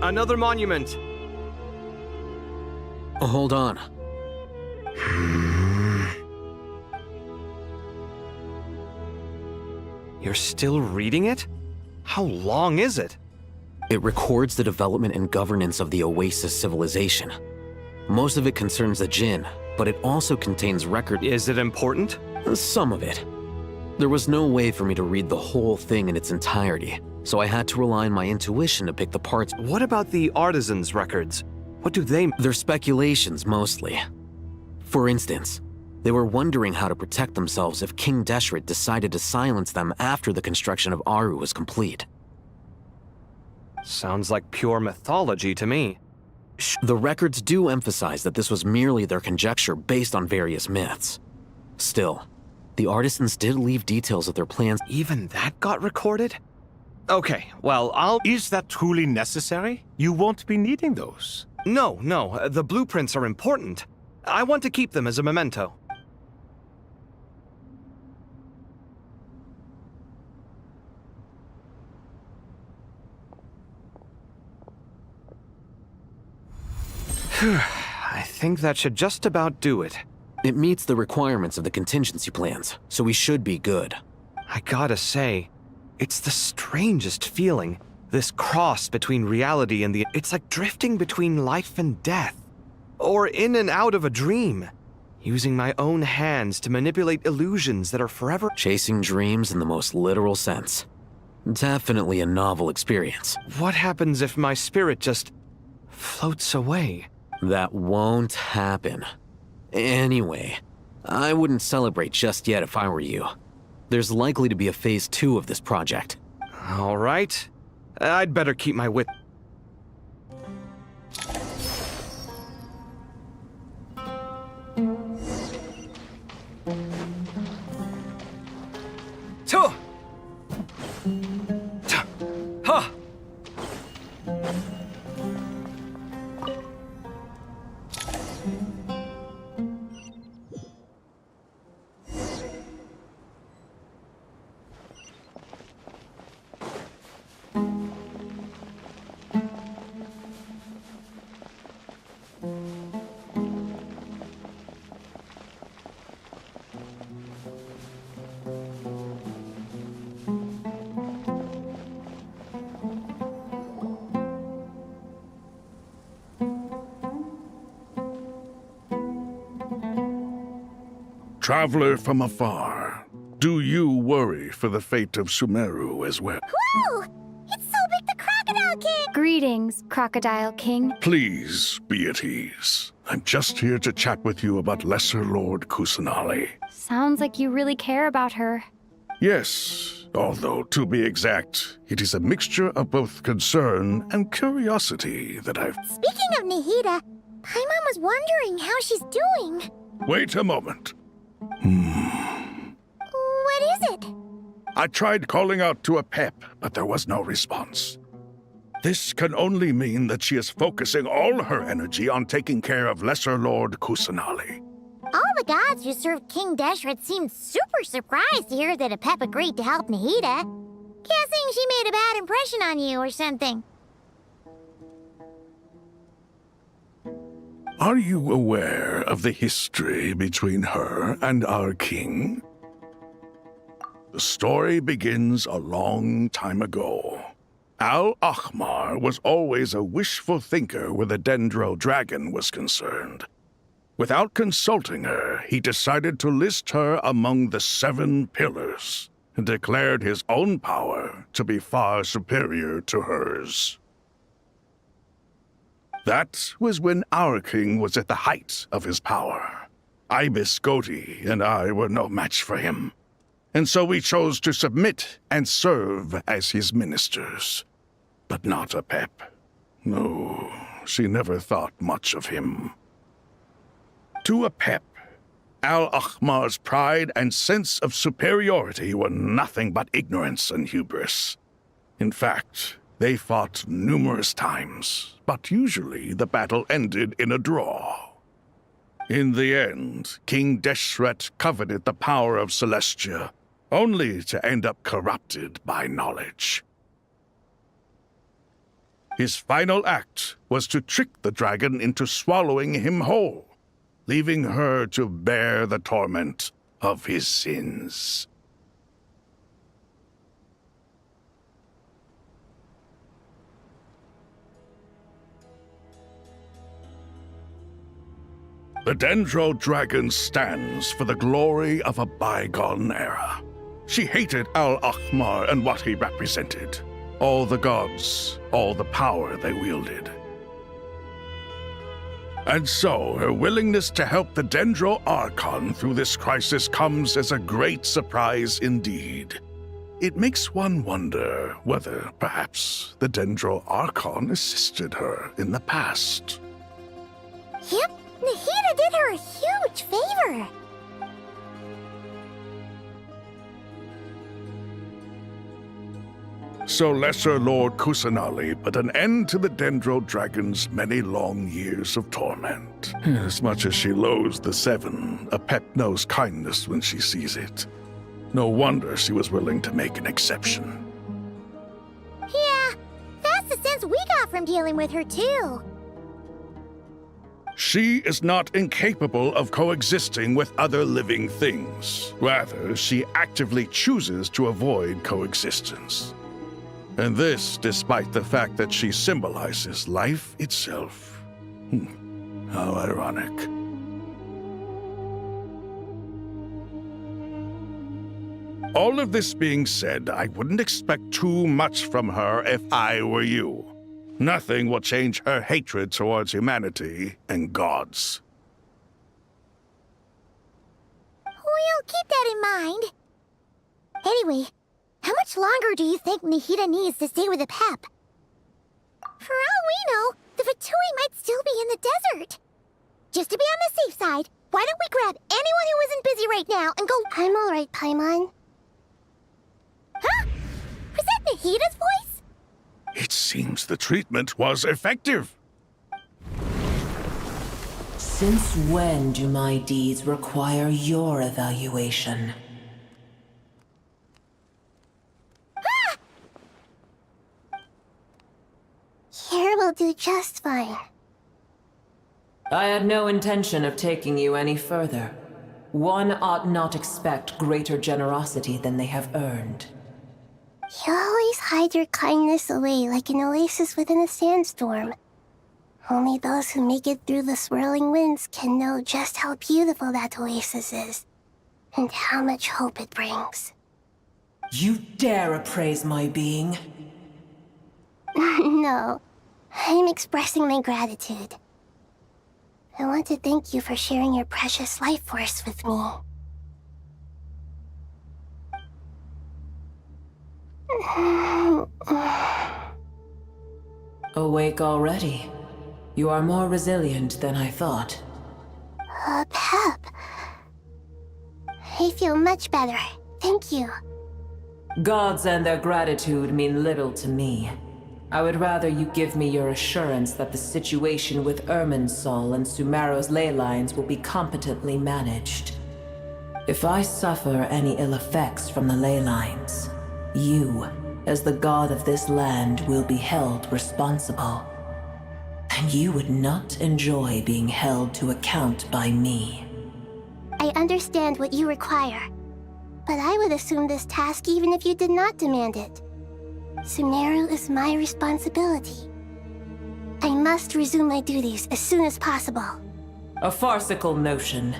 Another monument. Hold on. You're still reading it? How long is it? It records the development and governance of the Oasis civilization. Most of it concerns the Jinn, but it also contains record. Is it important? Some of it. There was no way for me to read the whole thing in its entirety, so I had to rely on my intuition to pick the parts. What about the artisans' records? What do they... They're speculations, mostly. For instance, they were wondering how to protect themselves if King Deshret decided to silence them after the construction of Aru was complete. Sounds like pure mythology to me. The records do emphasize that this was merely their conjecture based on various myths. Still, the artisans did leave details of their plans. Even that got recorded? Okay, well, Is that truly necessary? You won't be needing those. No, the blueprints are important. I want to keep them as a memento. I think that should just about do it. It meets the requirements of the contingency plans, so we should be good. I gotta say, it's the strangest feeling. This cross between reality and it's like drifting between life and death. Or in and out of a dream. Using my own hands to manipulate illusions that are forever... Chasing dreams in the most literal sense. Definitely a novel experience. What happens if my spirit just floats away? That won't happen. Anyway, I wouldn't celebrate just yet if I were you. There's likely to be a phase 2 of this project. All right. I'd better keep my wit. Tuh! Tuh! Huh! Traveler from afar, do you worry for the fate of Sumeru as well? Whoa! It's Sobek the Crocodile King! Greetings, Crocodile King. Please be at ease. I'm just here to chat with you about Lesser Lord Kusanali. Sounds like you really care about her. Yes, although to be exact, it is a mixture of both concern and curiosity that I've... Speaking of Nahida, Paimon was wondering how she's doing. Wait a moment. What is it? I tried calling out to a pep, but there was no response. This can only mean that she is focusing all her energy on taking care of Lesser Lord Kusanali. All the gods who served King Deshret seemed super surprised to hear that a pep agreed to help Nahida. Guessing she made a bad impression on you or something. Are you aware of the history between her and our king? The story begins a long time ago. Al-Ahmar was always a wishful thinker where the Dendro dragon was concerned. Without consulting her, he decided to list her among the 7 pillars and declared his own power to be far superior to hers. That was when our king was at the height of his power. Ibis Goti and I were no match for him, and so we chose to submit and serve as his ministers. But not a pep. No, she never thought much of him. To a pep, Al-Ahmar's pride and sense of superiority were nothing but ignorance and hubris. In fact, they fought numerous times, but usually the battle ended in a draw. In the end, King Deshret coveted the power of Celestia, only to end up corrupted by knowledge. His final act was to trick the dragon into swallowing him whole, leaving her to bear the torment of his sins. The Dendro Dragon stands for the glory of a bygone era. She hated Al-Ahmar and what he represented. All the gods, all the power they wielded. And so, her willingness to help the Dendro Archon through this crisis comes as a great surprise indeed. It makes one wonder whether, perhaps, the Dendro Archon assisted her in the past. Yep, Nahida did her a huge favor. So Lesser Lord Kusanali put an end to the Dendro Dragon's many long years of torment. As much as she loathes the Seven, a pet knows kindness when she sees it. No wonder she was willing to make an exception. Yeah, that's the sense we got from dealing with her too. She is not incapable of coexisting with other living things. Rather, she actively chooses to avoid coexistence. And this despite the fact that she symbolizes life itself. How ironic. All of this being said, I wouldn't expect too much from her if I were you. Nothing will change her hatred towards humanity and gods. We'll keep that in mind. Anyway, how much longer do you think Nahida needs to stay with the Pep? For all we know, the Fatui might still be in the desert. Just to be on the safe side, why don't we grab anyone who isn't busy right now and go— I'm alright, Paimon. Huh? Was that Nahida's voice? It seems the treatment was effective. Since when do my deeds require your evaluation? Here will do just fine. I had no intention of taking you any further. One ought not expect greater generosity than they have earned. You always hide your kindness away like an oasis within a sandstorm. Only those who make it through the swirling winds can know just how beautiful that oasis is, and how much hope it brings. You dare appraise my being? No, I'm expressing my gratitude. I want to thank you for sharing your precious life force with me. Awake already? You are more resilient than I thought. Pep. I feel much better. Thank you. Gods and their gratitude mean little to me. I would rather you give me your assurance that the situation with Irminsul and Sumeru's ley lines will be competently managed. If I suffer any ill effects from the ley lines, you, as the god of this land, will be held responsible. And you would not enjoy being held to account by me. I understand what you require, but I would assume this task even if you did not demand it. Sumeru is my responsibility. I must resume my duties as soon as possible. A farcical notion.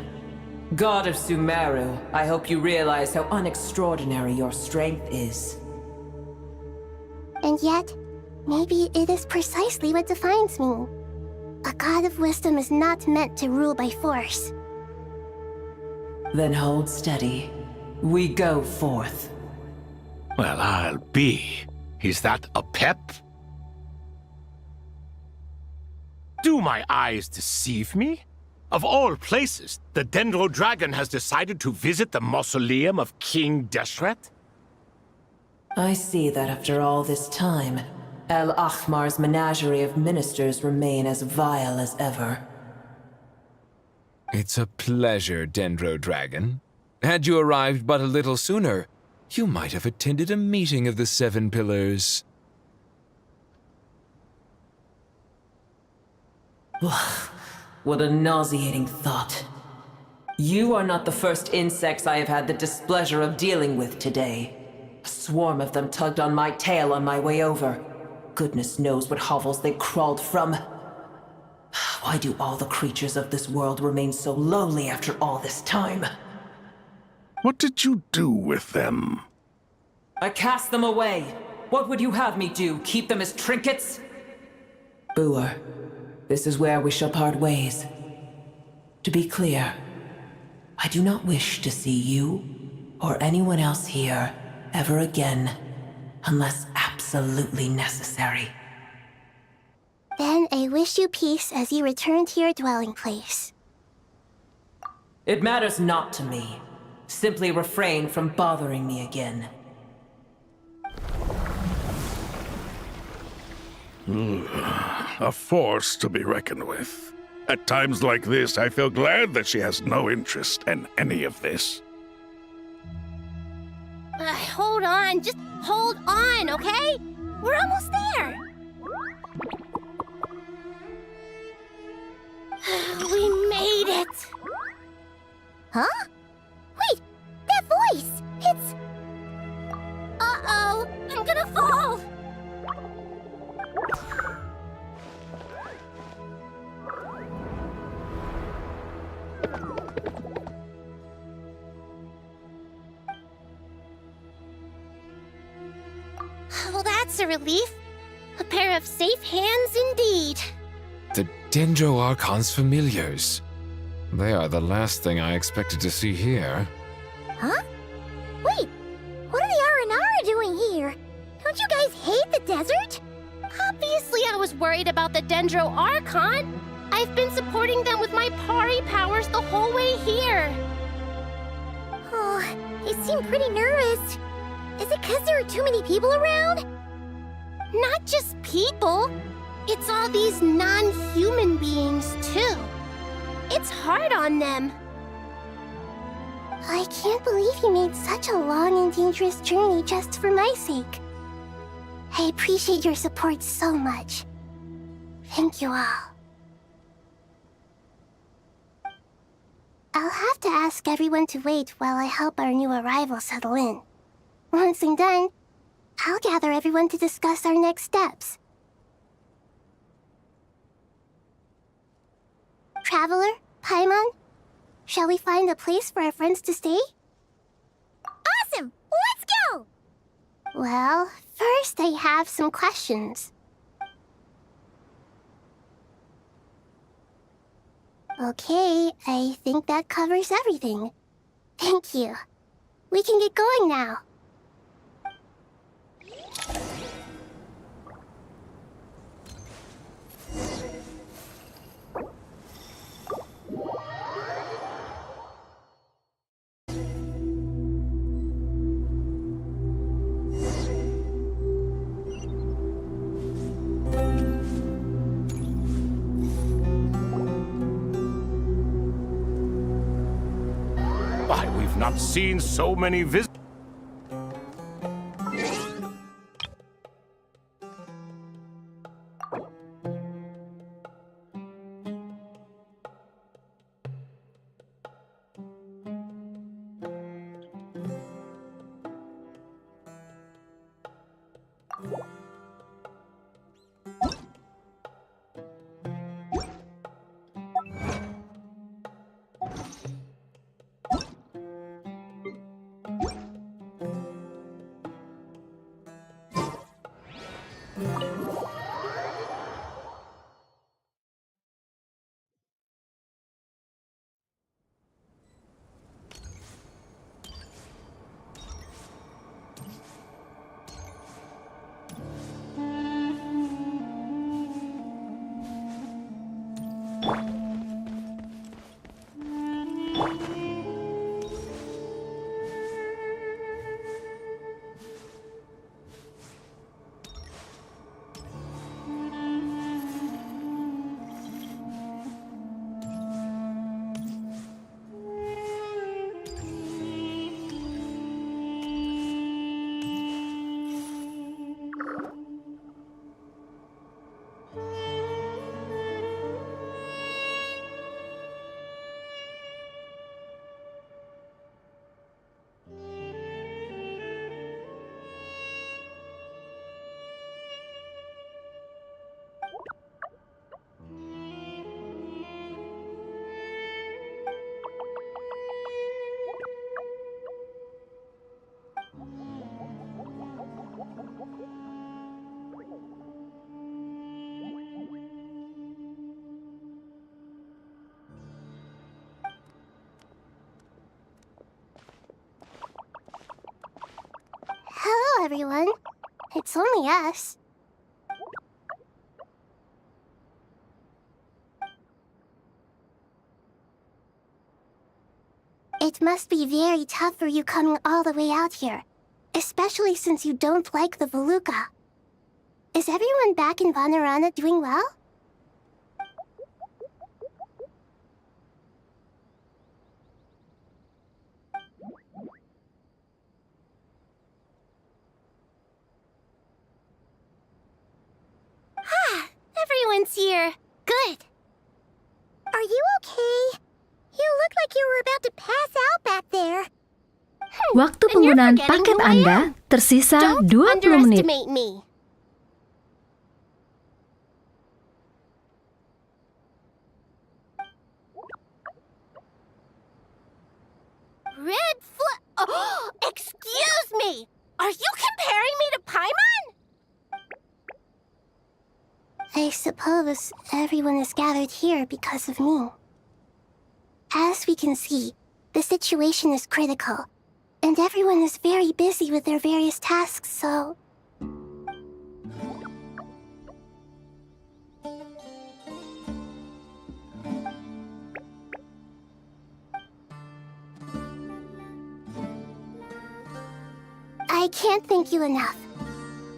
God of Sumeru, I hope you realize how unextraordinary your strength is. And yet, maybe it is precisely what defines me. A god of wisdom is not meant to rule by force. Then hold steady. We go forth. Well, I'll be. Is that a pep? Do my eyes deceive me? Of all places, the Dendro Dragon has decided to visit the mausoleum of King Deshret? I see that after all this time, Al-Ahmar's menagerie of ministers remain as vile as ever. It's a pleasure, Dendro Dragon. Had you arrived but a little sooner, you might have attended a meeting of the Seven Pillars. What a nauseating thought. You are not the first insects I have had the displeasure of dealing with today. A swarm of them tugged on my tail on my way over. Goodness knows what hovels they crawled from. Why do all the creatures of this world remain so lonely after all this time? What did you do with them? I cast them away. What would you have me do? Keep them as trinkets? Boer, this is where we shall part ways. To be clear, I do not wish to see you or anyone else here ever again, unless absolutely necessary. Then I wish you peace as you return to your dwelling place. It matters not to me. Simply refrain from bothering me again. A force to be reckoned with. At times like this, I feel glad that she has no interest in any of this. Hold on, just hold on, okay? We're almost there. We made it! Huh? Wait, that voice! It's... Uh-oh, I'm gonna fall! Well, that's a relief. A pair of safe hands indeed. The Dendro Archon's familiars. They are the last thing I expected to see here. Huh? Wait, what are the Aranara doing here? Don't you guys hate the desert? Obviously I was worried about the Dendro Archon. I've been supporting them with my Pari powers the whole way here. Oh, they seem pretty nervous. Is it because there are too many people around? Not just people. It's all these non-human beings, too. It's hard on them. I can't believe you made such a long and dangerous journey just for my sake. I appreciate your support so much. Thank you all. I'll have to ask everyone to wait while I help our new arrival settle in. Once I'm done, I'll gather everyone to discuss our next steps. Traveler, Paimon, shall we find a place for our friends to stay? Awesome! Let's go! Well, first I have some questions. Okay, I think that covers everything. Thank you. We can get going now. Why, we've not seen so many visitors. everyone. It's only us. It must be very tough for you coming all the way out here, especially since you don't like the Voluka. Is everyone back in Vanarana doing well? Everyone's here. Good. Are you okay? You look like you were about to pass out back there. Waktu penggunaan paket Anda tersisa 20 menit. Underestimate me. Red flag. Oh, excuse me. Are you comparing me to Paimon? I suppose everyone is gathered here because of me. As we can see, the situation is critical, and everyone is very busy with their various tasks, so... I can't thank you enough.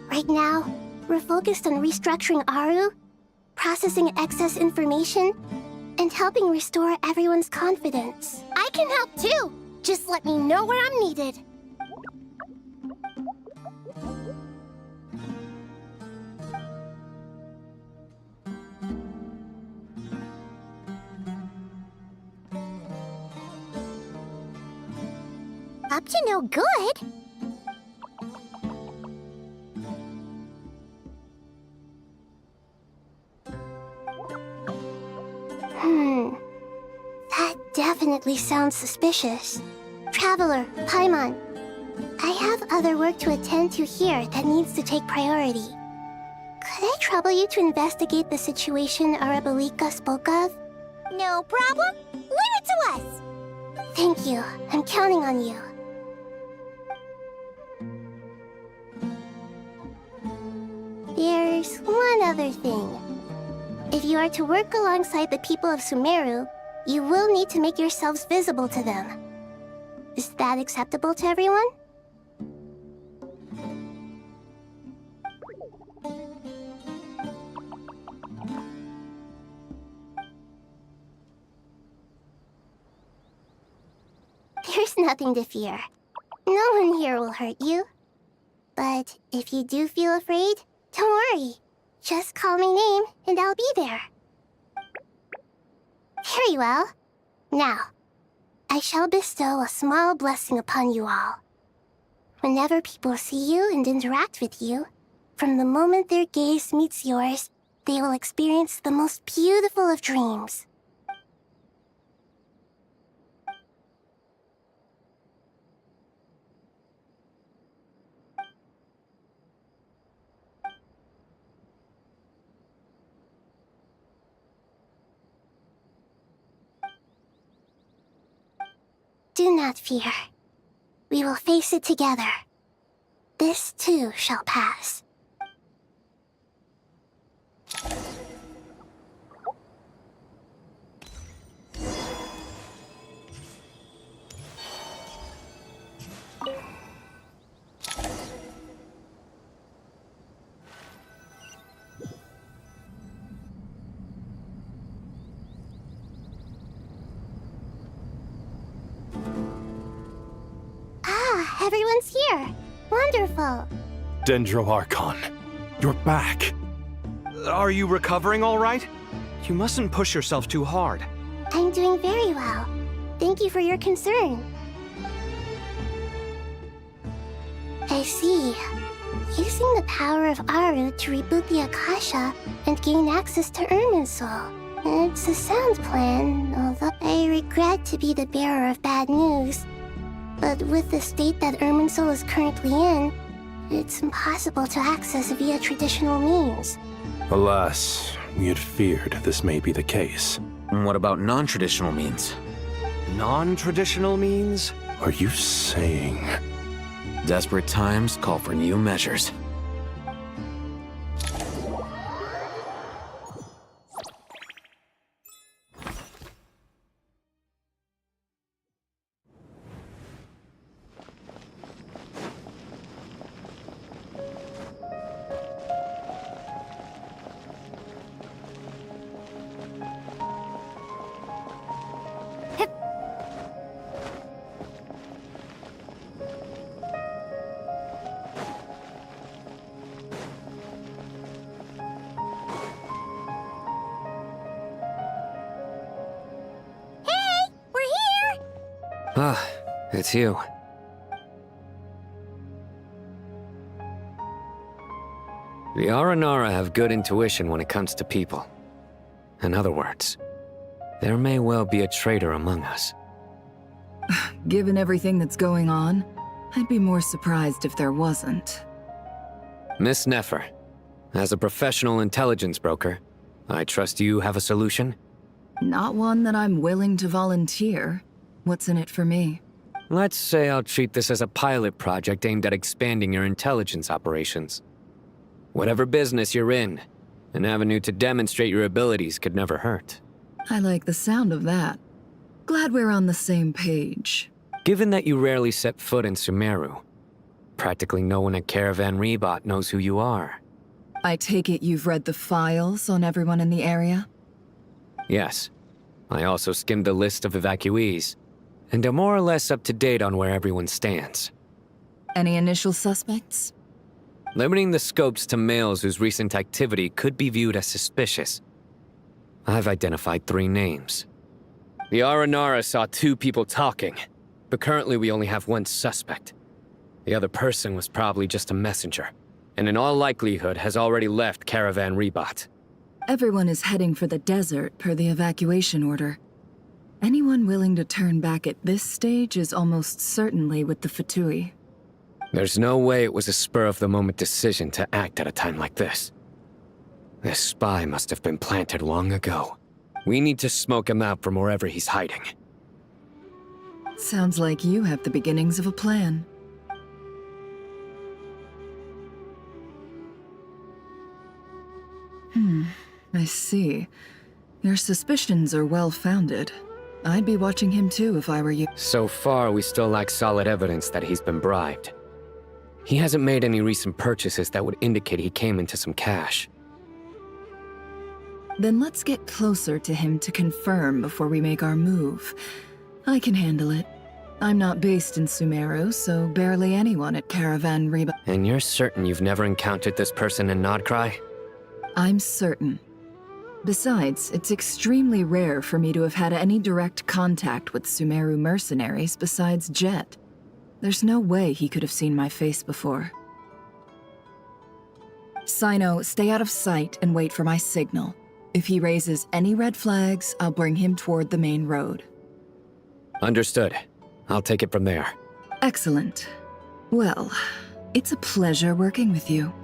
Right now, we're focused on restructuring Aru, processing excess information, and helping restore everyone's confidence. I can help too! Just let me know where I'm needed. Up to no good? That definitely sounds suspicious. Traveler, Paimon, I have other work to attend to here that needs to take priority. Could I trouble you to investigate the situation Arabalika spoke of? No problem. Leave it to us. Thank you. I'm counting on you. There's one other thing. If you are to work alongside the people of Sumeru, you will need to make yourselves visible to them. Is that acceptable to everyone? There's nothing to fear. No one here will hurt you. But if you do feel afraid, don't worry. Just call my name and I'll be there. Very well. Now, I shall bestow a small blessing upon you all. Whenever people see you and interact with you, from the moment their gaze meets yours, they will experience the most beautiful of dreams. Do not fear. We will face it together. This too shall pass. Everyone's here. Wonderful. Dendro Archon, you're back. Are you recovering all right? You mustn't push yourself too hard. I'm doing very well. Thank you for your concern. I see. Using the power of Aru to reboot the Akasha and gain access to Irminsul. It's a sound plan, although I regret to be the bearer of bad news. But with the state that Irminsul is currently in, it's impossible to access via traditional means. Alas, we had feared this may be the case. And what about non-traditional means? Non-traditional means? Are you saying... Desperate times call for new measures. Ah, it's you. The Aranara have good intuition when it comes to people. In other words, there may well be a traitor among us. Given everything that's going on, I'd be more surprised if there wasn't. Miss Nefer, as a professional intelligence broker, I trust you have a solution? Not one that I'm willing to volunteer. What's in it for me? Let's say I'll treat this as a pilot project aimed at expanding your intelligence operations. Whatever business you're in, an avenue to demonstrate your abilities could never hurt. I like the sound of that. Glad we're on the same page. Given that you rarely set foot in Sumeru, practically no one at Caravan Rebot knows who you are. I take it you've read the files on everyone in the area? Yes. I also skimmed the list of evacuees, and am more or less up to date on where everyone stands. Any initial suspects? Limiting the scopes to males whose recent activity could be viewed as suspicious, I've identified 3 names. The Aranara saw 2 people talking, but currently we only have 1 suspect. The other person was probably just a messenger, and in all likelihood has already left Caravan Rebot. Everyone is heading for the desert per the evacuation order. Anyone willing to turn back at this stage is almost certainly with the Fatui. There's no way it was a spur-of-the-moment decision to act at a time like this. This spy must have been planted long ago. We need to smoke him out from wherever he's hiding. Sounds like you have the beginnings of a plan. I see. Your suspicions are well-founded. I'd be watching him too if I were you. So far, we still lack solid evidence that he's been bribed. He hasn't made any recent purchases that would indicate he came into some cash. Then let's get closer to him to confirm before we make our move. I can handle it. I'm not based in Sumeru, so barely anyone at Caravan Rebot. And you're certain you've never encountered this person in Nodcry? I'm certain. Besides, it's extremely rare for me to have had any direct contact with Sumeru mercenaries besides Jet. There's no way he could have seen my face before. Sino, stay out of sight and wait for my signal. If he raises any red flags, I'll bring him toward the main road. Understood. I'll take it from there. Excellent. Well, it's a pleasure working with you.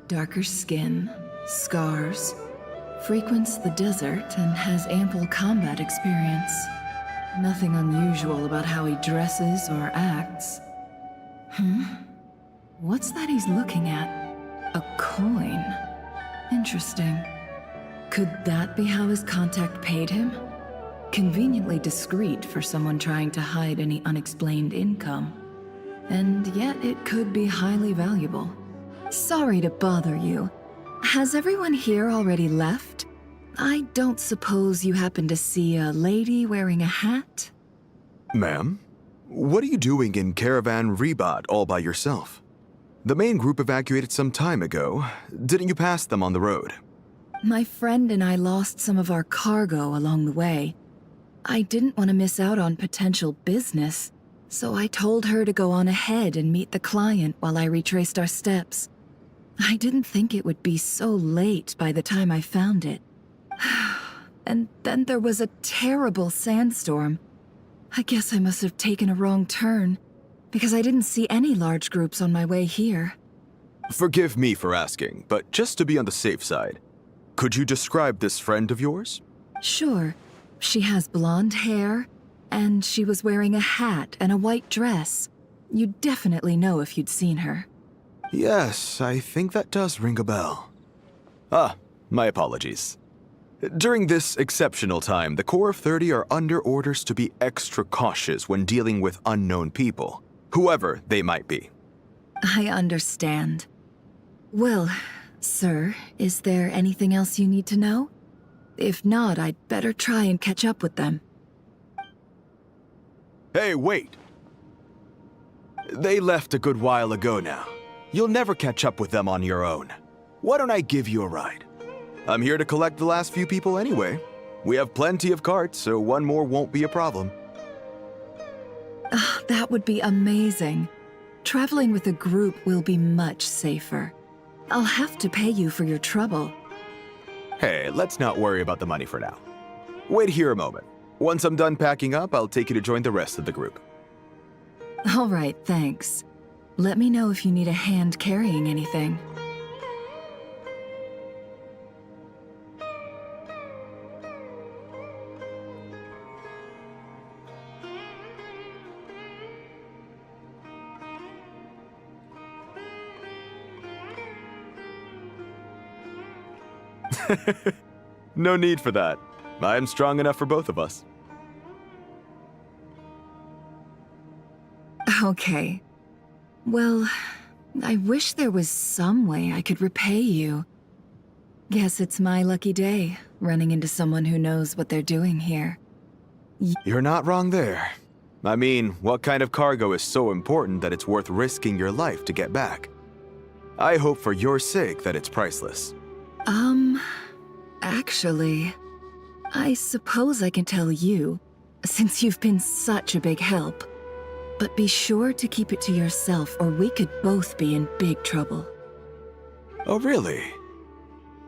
Darker skin, scars, frequents the desert and has ample combat experience. Nothing unusual about how he dresses or acts. What's that he's looking at? A coin. Interesting. Could that be how his contact paid him? Conveniently discreet for someone trying to hide any unexplained income. And yet it could be highly valuable. Sorry to bother you. Has everyone here already left? I don't suppose you happen to see a lady wearing a hat? Ma'am, what are you doing in Caravan Rebot all by yourself? The main group evacuated some time ago. Didn't you pass them on the road? My friend and I lost some of our cargo along the way. I didn't want to miss out on potential business, so I told her to go on ahead and meet the client while I retraced our steps. I didn't think it would be so late by the time I found it. And then there was a terrible sandstorm. I guess I must have taken a wrong turn, because I didn't see any large groups on my way here. Forgive me for asking, but just to be on the safe side, could you describe this friend of yours? Sure. She has blonde hair, and she was wearing a hat and a white dress. You'd definitely know if you'd seen her. Yes, I think that does ring a bell. Ah, my apologies. During this exceptional time, the Core of 30 are under orders to be extra cautious when dealing with unknown people, whoever they might be. I understand. Well, sir, is there anything else you need to know? If not, I'd better try and catch up with them. Hey, wait! They left a good while ago now. You'll never catch up with them on your own. Why don't I give you a ride? I'm here to collect the last few people anyway. We have plenty of carts, so one more won't be a problem. That would be amazing. Traveling with a group will be much safer. I'll have to pay you for your trouble. Hey, let's not worry about the money for now. Wait here a moment. Once I'm done packing up, I'll take you to join the rest of the group. All right, thanks. Let me know if you need a hand carrying anything. No need for that. I'm strong enough for both of us. Okay. Well, I wish there was some way I could repay you. Guess it's my lucky day, running into someone who knows what they're doing here. You're not wrong there. I mean, what kind of cargo is so important that it's worth risking your life to get back? I hope for your sake that it's priceless. Actually, I suppose I can tell you, since you've been such a big help. But be sure to keep it to yourself, or we could both be in big trouble. Oh, really?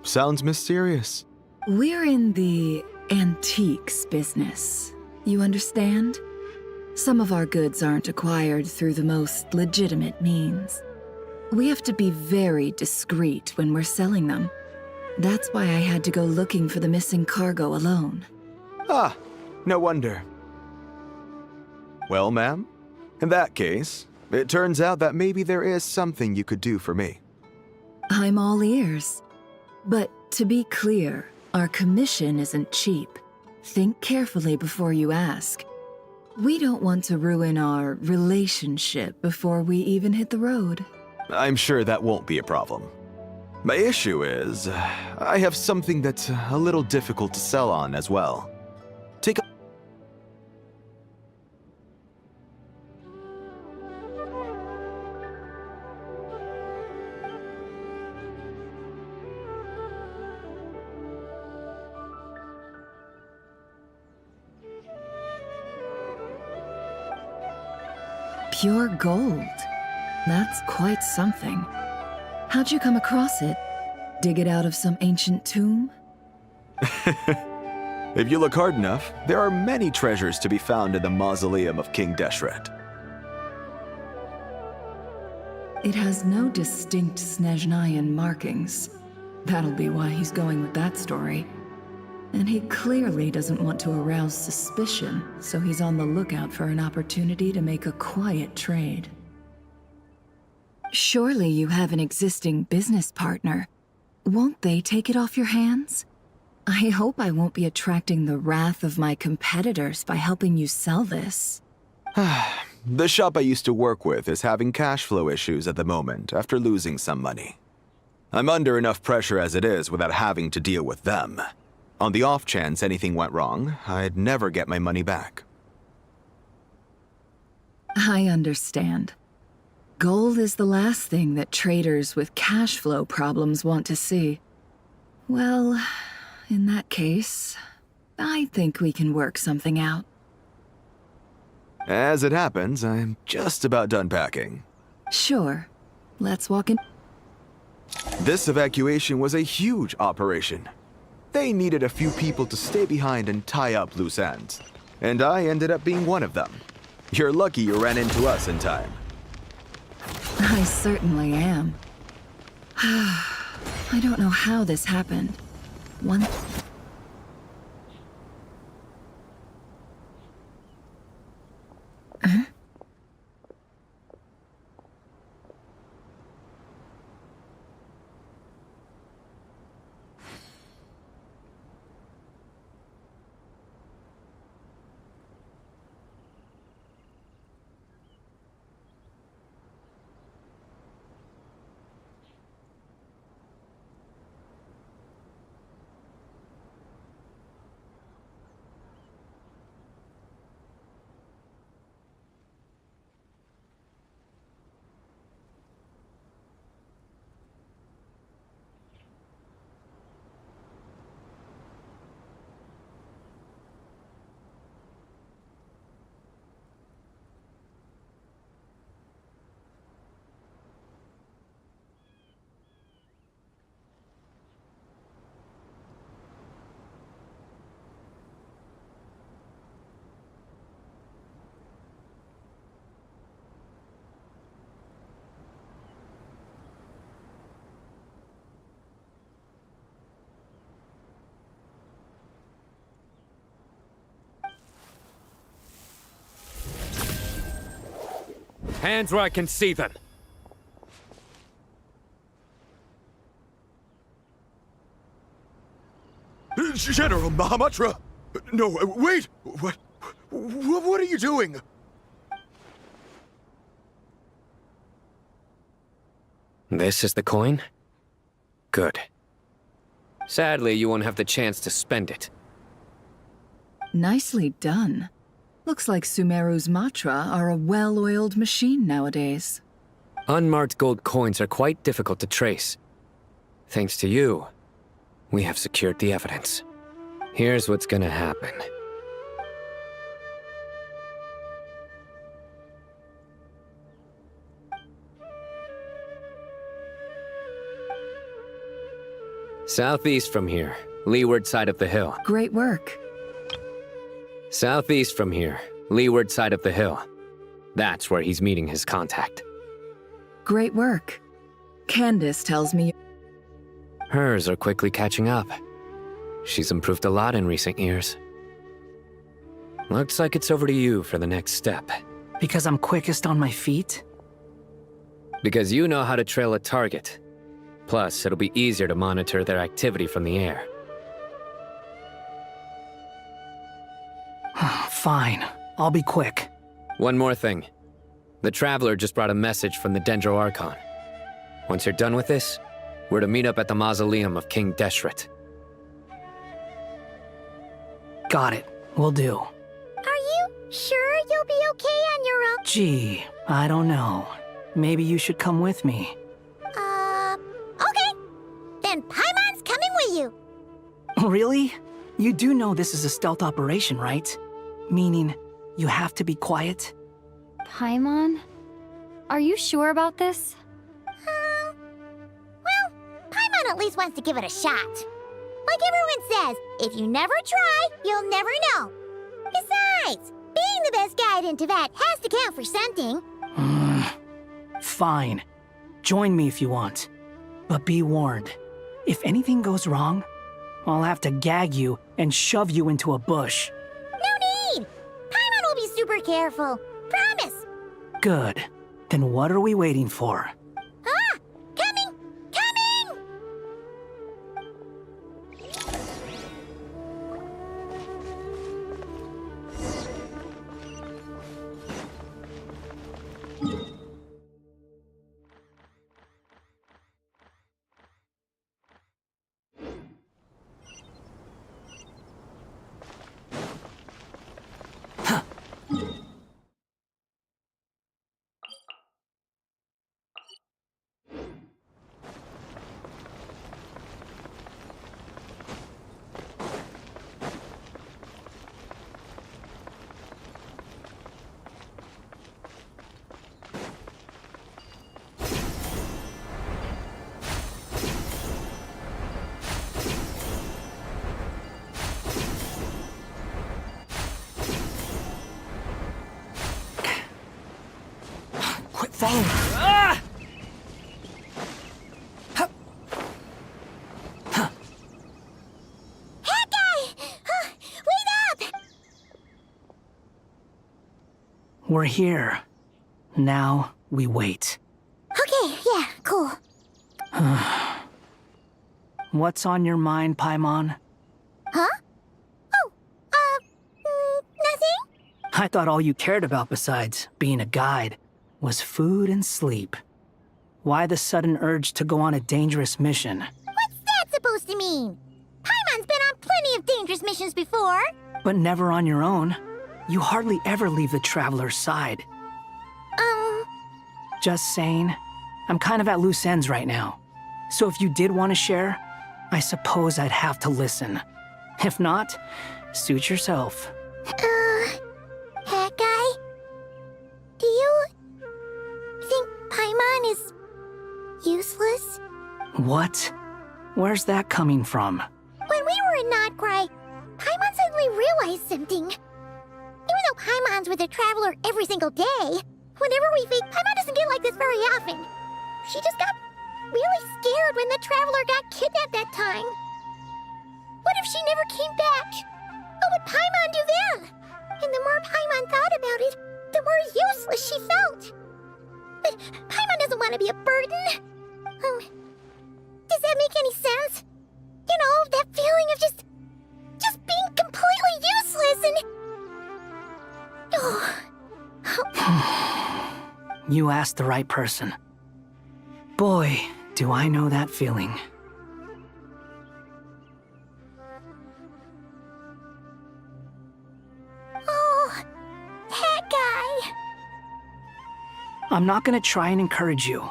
Sounds mysterious. We're in the antiques business. You understand? Some of our goods aren't acquired through the most legitimate means. We have to be very discreet when we're selling them. That's why I had to go looking for the missing cargo alone. Ah, no wonder. Well, ma'am, in that case, it turns out that maybe there is something you could do for me. I'm all ears. But to be clear, our commission isn't cheap. Think carefully before you ask. We don't want to ruin our relationship before we even hit the road. I'm sure that won't be a problem. My issue is, I have something that's a little difficult to sell on as well. Take a... Pure gold. That's quite something. How'd you come across it? Dig it out of some ancient tomb? If you look hard enough, there are many treasures to be found in the mausoleum of King Deshret. It has no distinct Snezhnayan markings. That'll be why he's going with that story. And he clearly doesn't want to arouse suspicion, so he's on the lookout for an opportunity to make a quiet trade. Surely you have an existing business partner. Won't they take it off your hands? I hope I won't be attracting the wrath of my competitors by helping you sell this. The shop I used to work with is having cash flow issues at the moment after losing some money. I'm under enough pressure as it is without having to deal with them. On the off chance anything went wrong, I'd never get my money back. I understand. Gold is the last thing that traders with cash flow problems want to see. Well, in that case, I think we can work something out. As it happens, I'm just about done packing. Sure. Let's walk in. This evacuation was a huge operation. They needed a few people to stay behind and tie up loose ends. And I ended up being one of them. You're lucky you ran into us in time. I certainly am. I don't know how this happened. One... Huh? Hands where I can see them. General Mahamatra! No, wait! What are you doing? This is the coin? Good. Sadly, you won't have the chance to spend it. Nicely done. Looks like Sumeru's Matra are a well-oiled machine nowadays. Unmarked gold coins are quite difficult to trace. Thanks to you, we have secured the evidence. Here's what's gonna happen. Southeast from here, leeward side of the hill. Great work. Southeast from here, leeward side of the hill. That's where he's meeting his contact. Great work. Candace tells me... Hers are quickly catching up. She's improved a lot in recent years. Looks like it's over to you for the next step. Because I'm quickest on my feet? Because you know how to trail a target. Plus, it'll be easier to monitor their activity from the air. Fine. I'll be quick. One more thing. The Traveler just brought a message from the Dendro Archon. Once you're done with this, we're to meet up at the mausoleum of King Deshret. Got it. Will do. Are you sure you'll be okay on your own? Gee, I don't know. Maybe you should come with me. Okay. Then Paimon's coming with you. Really? You do know this is a stealth operation, right? Meaning, you have to be quiet? Paimon? Are you sure about this? Well, Paimon at least wants to give it a shot. Like everyone says, if you never try, you'll never know. Besides, being the best guide into that has to count for something. Fine. Join me if you want. But be warned, if anything goes wrong, I'll have to gag you and shove you into a bush. No need! Paimon will be super careful. Promise! Good. Then what are we waiting for? Ah! Coming! Coming! Follow me. Ah! We're here. Now we wait. Okay, yeah, cool. What's on your mind, Paimon? Huh? Oh, nothing? I thought all you cared about besides being a guide was food and sleep. Why the sudden urge to go on a dangerous mission? What's that supposed to mean? Paimon's been on plenty of dangerous missions before. But never on your own. You hardly ever leave the traveler's side. Just saying. I'm kind of at loose ends right now. So if you did want to share, I suppose I'd have to listen. If not, suit yourself. Hat guy? Do you think Paimon is useless? What? Where's that coming from? When we were in Notcry, Paimon suddenly realized something. Even though Paimon's with a traveler every single day, whenever we think Paimon doesn't get like this very often. She just got really scared when the traveler got kidnapped that time. What if she never came back? What would Paimon do then? And the more Paimon thought about it, the more useless she felt. But Paimon doesn't want to be a burden. Does that make any sense? You know, that feeling of just being completely useless and... You asked the right person. Boy, do I know that feeling. Oh, that guy. I'm not gonna try and encourage you.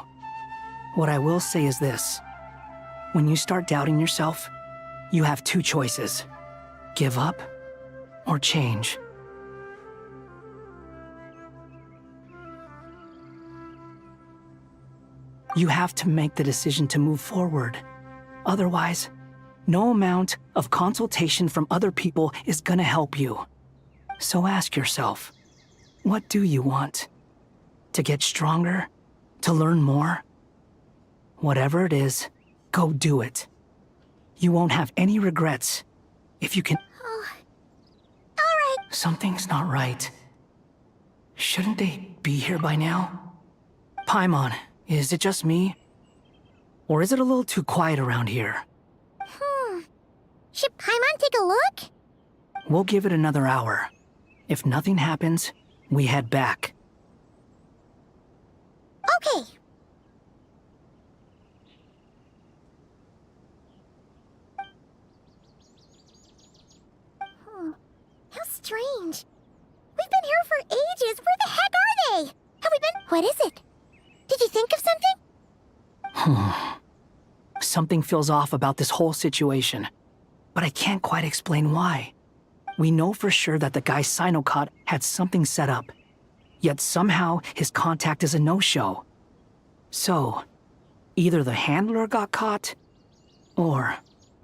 What I will say is this. When you start doubting yourself, you have two choices. Give up or change. You have to make the decision to move forward. Otherwise, no amount of consultation from other people is gonna help you. So ask yourself, what do you want? To get stronger? To learn more? Whatever it is, go do it. You won't have any regrets if you can... Alright. Something's not right. Shouldn't they be here by now? Paimon, is it just me? Or is it a little too quiet around here? Should Paimon take a look? We'll give it another hour. If nothing happens, we head back. Okay. How strange. We've been here for ages. Where the heck are they? Have we been... What is it? Did you think of something? Something feels off about this whole situation, but I can't quite explain why. We know for sure that the guy Sinocot had something set up, yet somehow his contact is a no-show. So, either the handler got caught, or,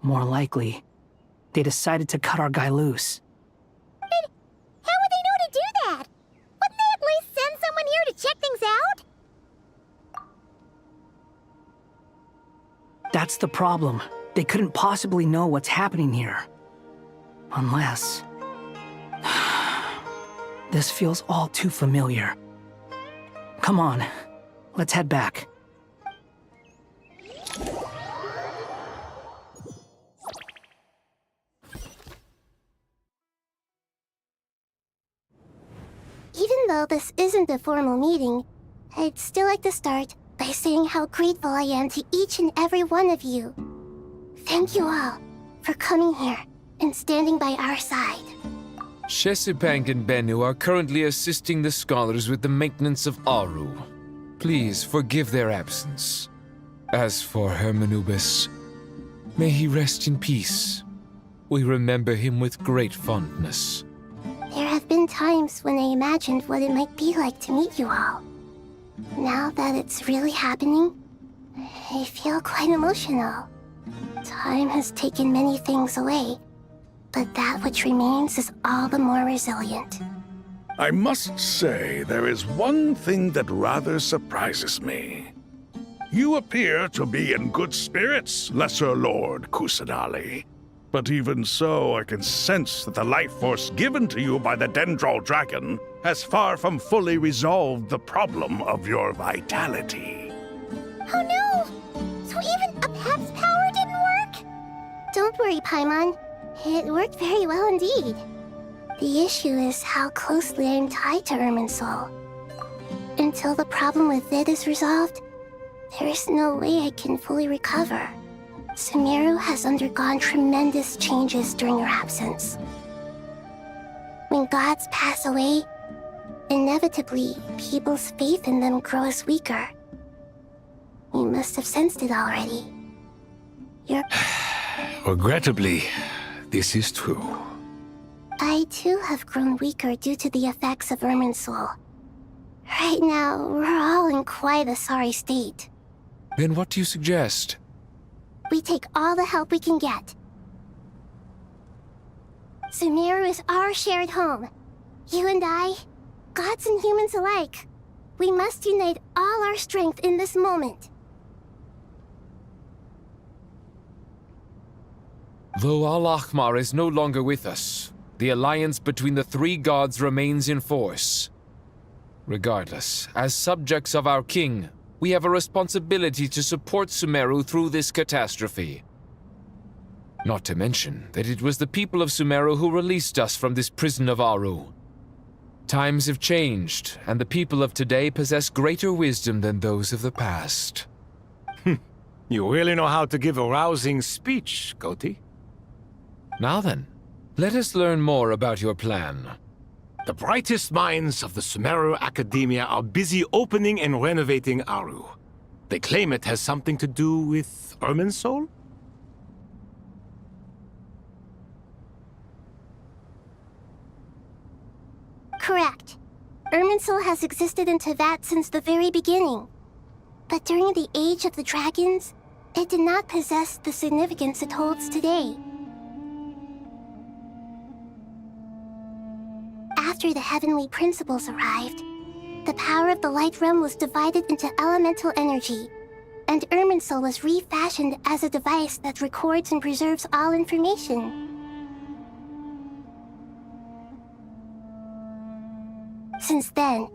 more likely, they decided to cut our guy loose. But how would they know to do that? Wouldn't they at least send someone here to check things out? That's the problem. They couldn't possibly know what's happening here. Unless... This feels all too familiar. Come on, let's head back. Even though this isn't a formal meeting, I'd still like to start by saying how grateful I am to each and every one of you. Thank you all for coming here and standing by our side. Shesipank and Bennu are currently assisting the scholars with the maintenance of Aru. Please forgive their absence. As for Hermanubis, may he rest in peace. We remember him with great fondness. There have been times when I imagined what it might be like to meet you all. Now that it's really happening, I feel quite emotional. Time has taken many things away, but that which remains is all the more resilient. I must say, there is one thing that rather surprises me. You appear to be in good spirits, Lesser Lord Kusanali. But even so, I can sense that the life force given to you by the Dendral Dragon has far from fully resolved the problem of your vitality. Oh no! So even a pet's power didn't work? Don't worry, Paimon. It worked very well indeed. The issue is how closely I'm tied to Irminsul. Until the problem with it is resolved, there is no way I can fully recover. Sumeru has undergone tremendous changes during her absence. When gods pass away, inevitably, people's faith in them grows weaker. You must have sensed it already. Regrettably, this is true. I too have grown weaker due to the effects of Irminsul. Right now, we're all in quite a sorry state. Then what do you suggest? We take all the help we can get. Sumeru is our shared home. You and I, gods and humans alike. We must unite all our strength in this moment. Though Al-Ahmar is no longer with us, the alliance between the three gods remains in force. Regardless, as subjects of our king, we have a responsibility to support Sumeru through this catastrophe. Not to mention that it was the people of Sumeru who released us from this prison of Aru. Times have changed, and the people of today possess greater wisdom than those of the past. You really know how to give a rousing speech, Goti. Now then, let us learn more about your plan. The brightest minds of the Sumeru Academia are busy opening and renovating Aru. They claim it has something to do with Irminsul? Correct. Irminsul has existed in Tevat since the very beginning. But during the Age of the Dragons, it did not possess the significance it holds today. After the Heavenly Principles arrived, the power of the Light Realm was divided into elemental energy, and Irminsul was refashioned as a device that records and preserves all information. Since then,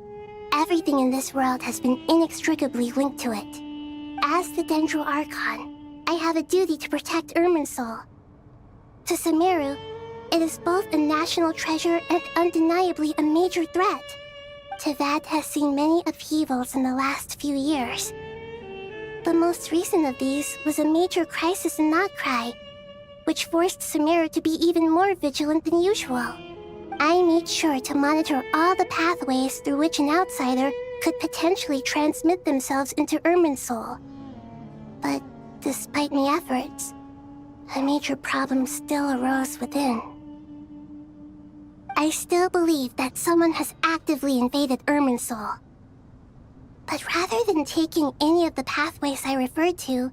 everything in this world has been inextricably linked to it. As the Dendral Archon, I have a duty to protect Irminsul. To Sumeru, it is both a national treasure and undeniably a major threat. Tevat has seen many upheavals in the last few years. The most recent of these was a major crisis in Notcry, which forced Sumeru to be even more vigilant than usual. I made sure to monitor all the pathways through which an outsider could potentially transmit themselves into Irminsul. But despite my efforts, a major problem still arose within. I still believe that someone has actively invaded Irminsul. But rather than taking any of the pathways I referred to,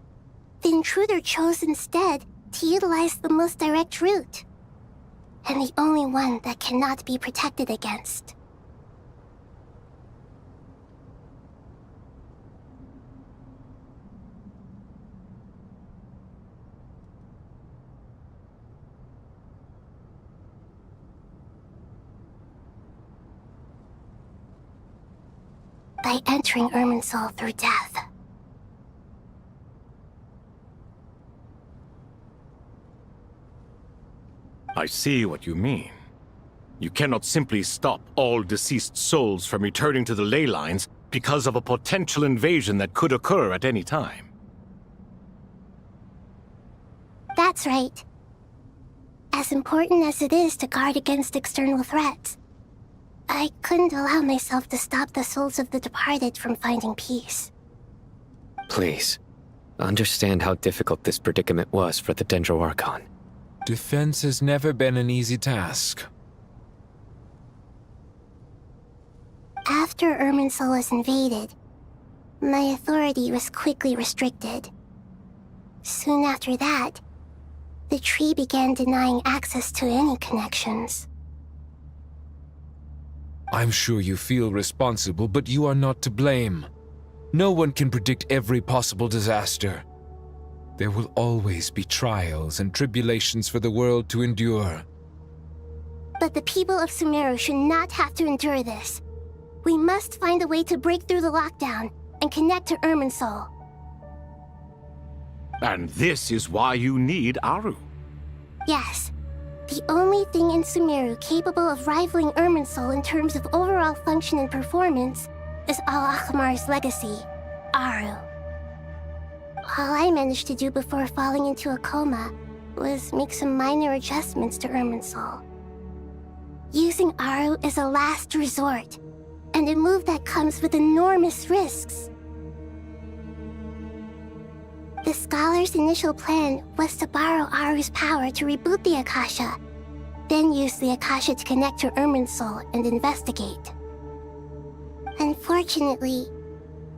the intruder chose instead to utilize the most direct route, and the only one that cannot be protected against. By entering Irminsul through death. I see what you mean. You cannot simply stop all deceased souls from returning to the ley lines because of a potential invasion that could occur at any time. That's right. As important as it is to guard against external threats, I couldn't allow myself to stop the souls of the departed from finding peace. Please, understand how difficult this predicament was for the Dendral Archon. Defense has never been an easy task. After Irminsul was invaded, my authority was quickly restricted. Soon after that, the tree began denying access to any connections. I'm sure you feel responsible, but you are not to blame. No one can predict every possible disaster. There will always be trials and tribulations for the world to endure. But the people of Sumeru should not have to endure this. We must find a way to break through the lockdown and connect to Irminsul. And this is why you need Aru. Yes. The only thing in Sumeru capable of rivaling Irminsul in terms of overall function and performance is Al-Akhmar's legacy, Aru. All I managed to do before falling into a coma was make some minor adjustments to Irminsul. Using Aru is a last resort, and a move that comes with enormous risks. The Scholar's initial plan was to borrow Aru's power to reboot the Akasha, then use the Akasha to connect to Irminsul and investigate. Unfortunately,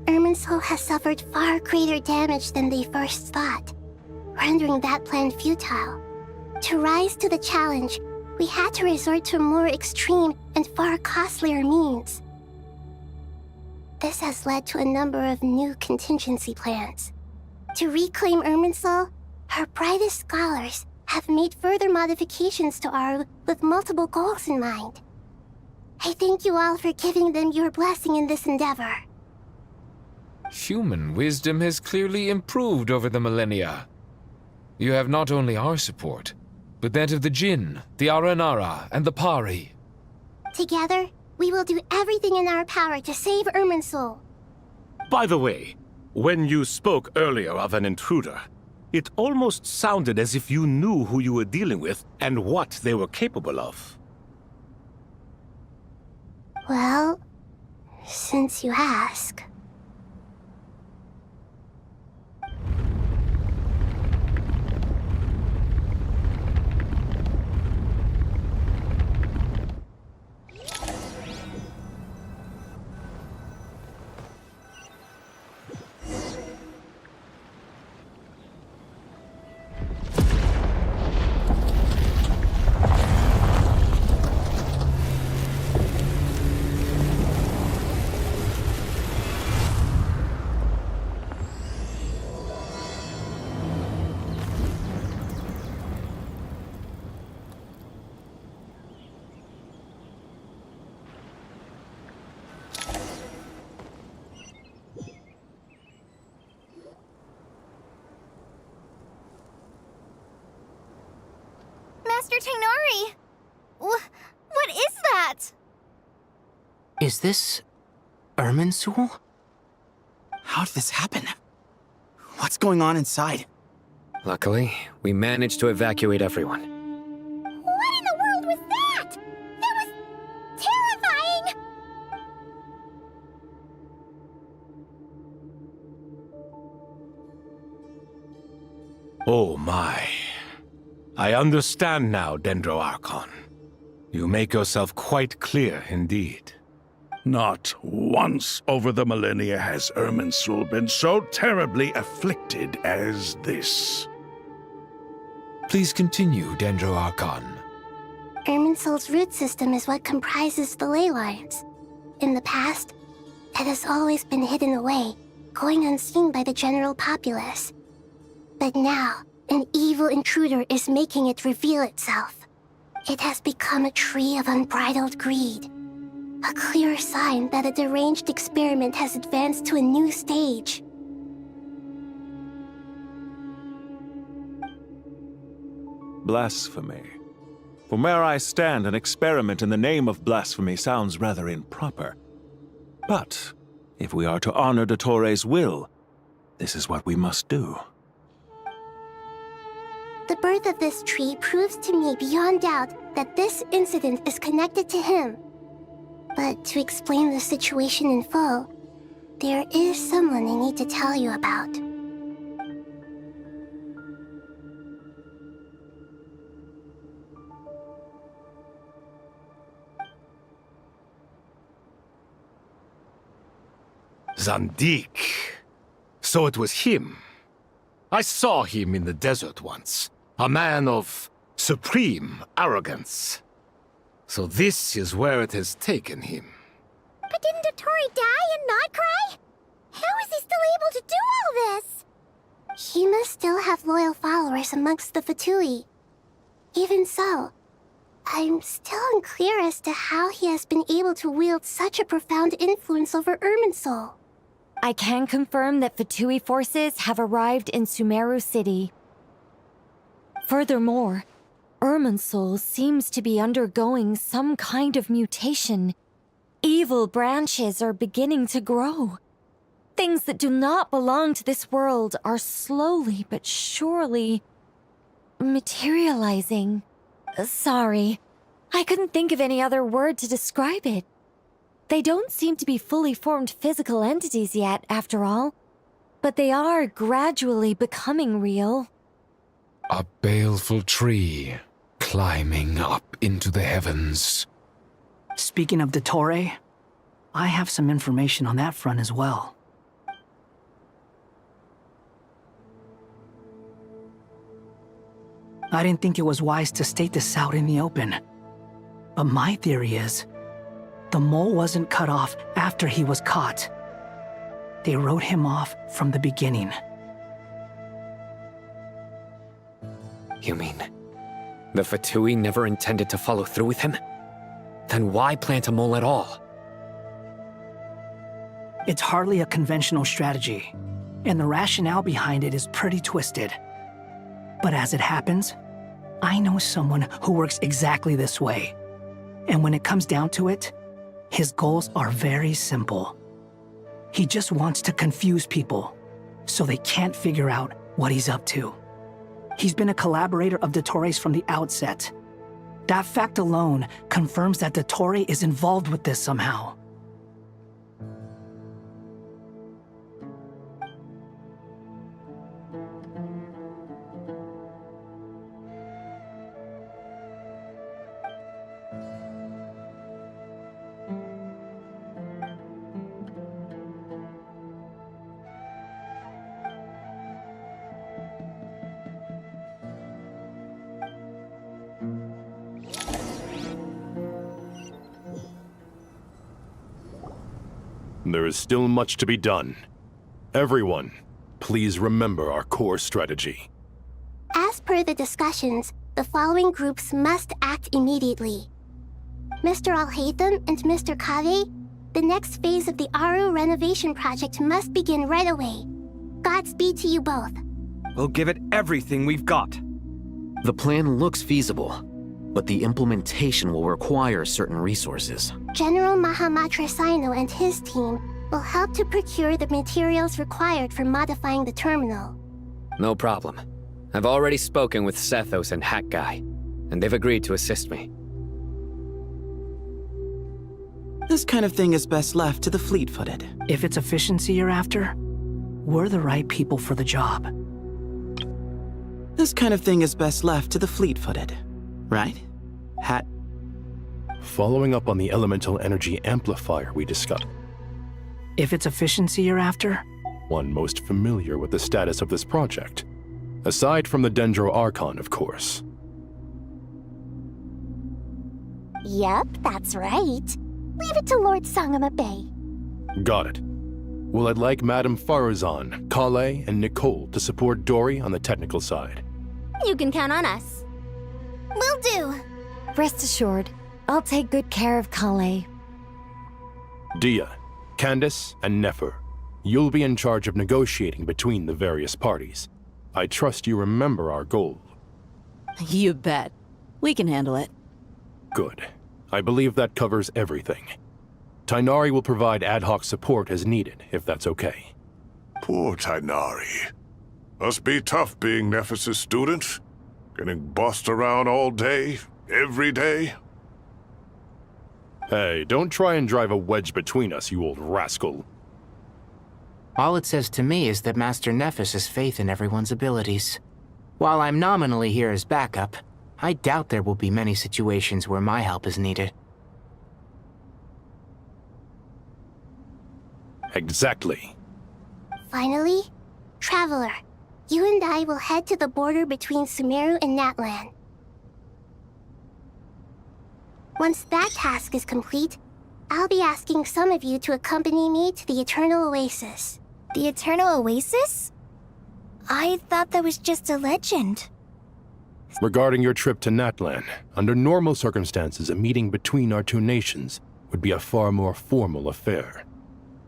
Irminsul has suffered far greater damage than they first thought, rendering that plan futile. To rise to the challenge, we had to resort to more extreme and far costlier means. This has led to a number of new contingency plans. To reclaim Irminsul, her brightest scholars have made further modifications to Aru with multiple goals in mind. I thank you all for giving them your blessing in this endeavor. Human wisdom has clearly improved over the millennia. You have not only our support, but that of the Jinn, the Aranara, and the Pari. Together, we will do everything in our power to save Irminsul. By the way, when you spoke earlier of an intruder, it almost sounded as if you knew who you were dealing with and what they were capable of. Well, since you ask. Master Tainari! What is that? Is this Irminsul? How did this happen? What's going on inside? Luckily, we managed to evacuate everyone. What in the world was that? That was terrifying! Oh my. I understand now, Dendro Archon. You make yourself quite clear indeed. Not once over the millennia has Irminsul been so terribly afflicted as this. Please continue, Dendro Archon. Irminsul's root system is what comprises the ley lines. In the past, it has always been hidden away, going unseen by the general populace. But now, an evil intruder is making it reveal itself. It has become a tree of unbridled greed. A clear sign that a deranged experiment has advanced to a new stage. Blasphemy. From where I stand, an experiment in the name of blasphemy sounds rather improper. But if we are to honor Dottores' will, this is what we must do. The birth of this tree proves to me beyond doubt that this incident is connected to him. But to explain the situation in full, there is someone I need to tell you about. Zandik. So it was him. I saw him in the desert once. A man of supreme arrogance. So this is where it has taken him. But didn't Dottore die and not cry? How is he still able to do all this? He must still have loyal followers amongst the Fatui. Even so, I'm still unclear as to how he has been able to wield such a profound influence over Irminsul. I can confirm that Fatui forces have arrived in Sumeru City. Furthermore, Irminsul seems to be undergoing some kind of mutation. Evil branches are beginning to grow. Things that do not belong to this world are slowly but surely materializing. Sorry, I couldn't think of any other word to describe it. They don't seem to be fully formed physical entities yet, after all, but they are gradually becoming real. A baleful tree climbing up into the heavens. Speaking of Dottore, I have some information on that front as well. I didn't think it was wise to state this out in the open. But my theory is, the mole wasn't cut off after he was caught. They wrote him off from the beginning. You mean, the Fatui never intended to follow through with him? Then why plant a mole at all? It's hardly a conventional strategy, and the rationale behind it is pretty twisted. But as it happens, I know someone who works exactly this way. And when it comes down to it, his goals are very simple. He just wants to confuse people, so they can't figure out what he's up to. He's been a collaborator of Dottore's from the outset. That fact alone confirms that Dottore is involved with this somehow. There is still much to be done. Everyone, please remember our core strategy. As per the discussions, the following groups must act immediately. Mr. Alhaitham and Mr. Kave, the next phase of the Aru renovation project must begin right away. Godspeed to you both. We'll give it everything we've got. The plan looks feasible, but the implementation will require certain resources. General Mahamatra Sino and his team will help to procure the materials required for modifying the terminal. No problem. I've already spoken with Sethos and Hack Guy, and they've agreed to assist me. This kind of thing is best left to the fleet-footed. If it's efficiency you're after, we're the right people for the job. This kind of thing is best left to the fleet-footed. Right? Hat? Following up on the elemental energy amplifier we discussed. If it's efficiency you're after? One most familiar with the status of this project. Aside from the Dendro Archon, of course. Yep, that's right. Leave it to Lord Sangama Bay. Got it. Well, I'd like Madame Farazan, Kale, and Nicole to support Dory on the technical side. You can count on us. Will do. Rest assured, I'll take good care of Kale. Dia, Candace, and Nefer, you'll be in charge of negotiating between the various parties. I trust you remember our goal. You bet. We can handle it. Good. I believe that covers everything. Tainari will provide ad hoc support as needed, if that's okay. Poor Tainari. Must be tough being Nephis' student. Getting bossed around all day, every day. Hey, don't try and drive a wedge between us, you old rascal. All it says to me is that Master Nephis has faith in everyone's abilities. While I'm nominally here as backup, I doubt there will be many situations where my help is needed. Exactly. Finally, Traveler, you and I will head to the border between Sumeru and Natlan. Once that task is complete, I'll be asking some of you to accompany me to the Eternal Oasis. The Eternal Oasis? I thought that was just a legend. Regarding your trip to Natlan, under normal circumstances, a meeting between our two nations would be a far more formal affair.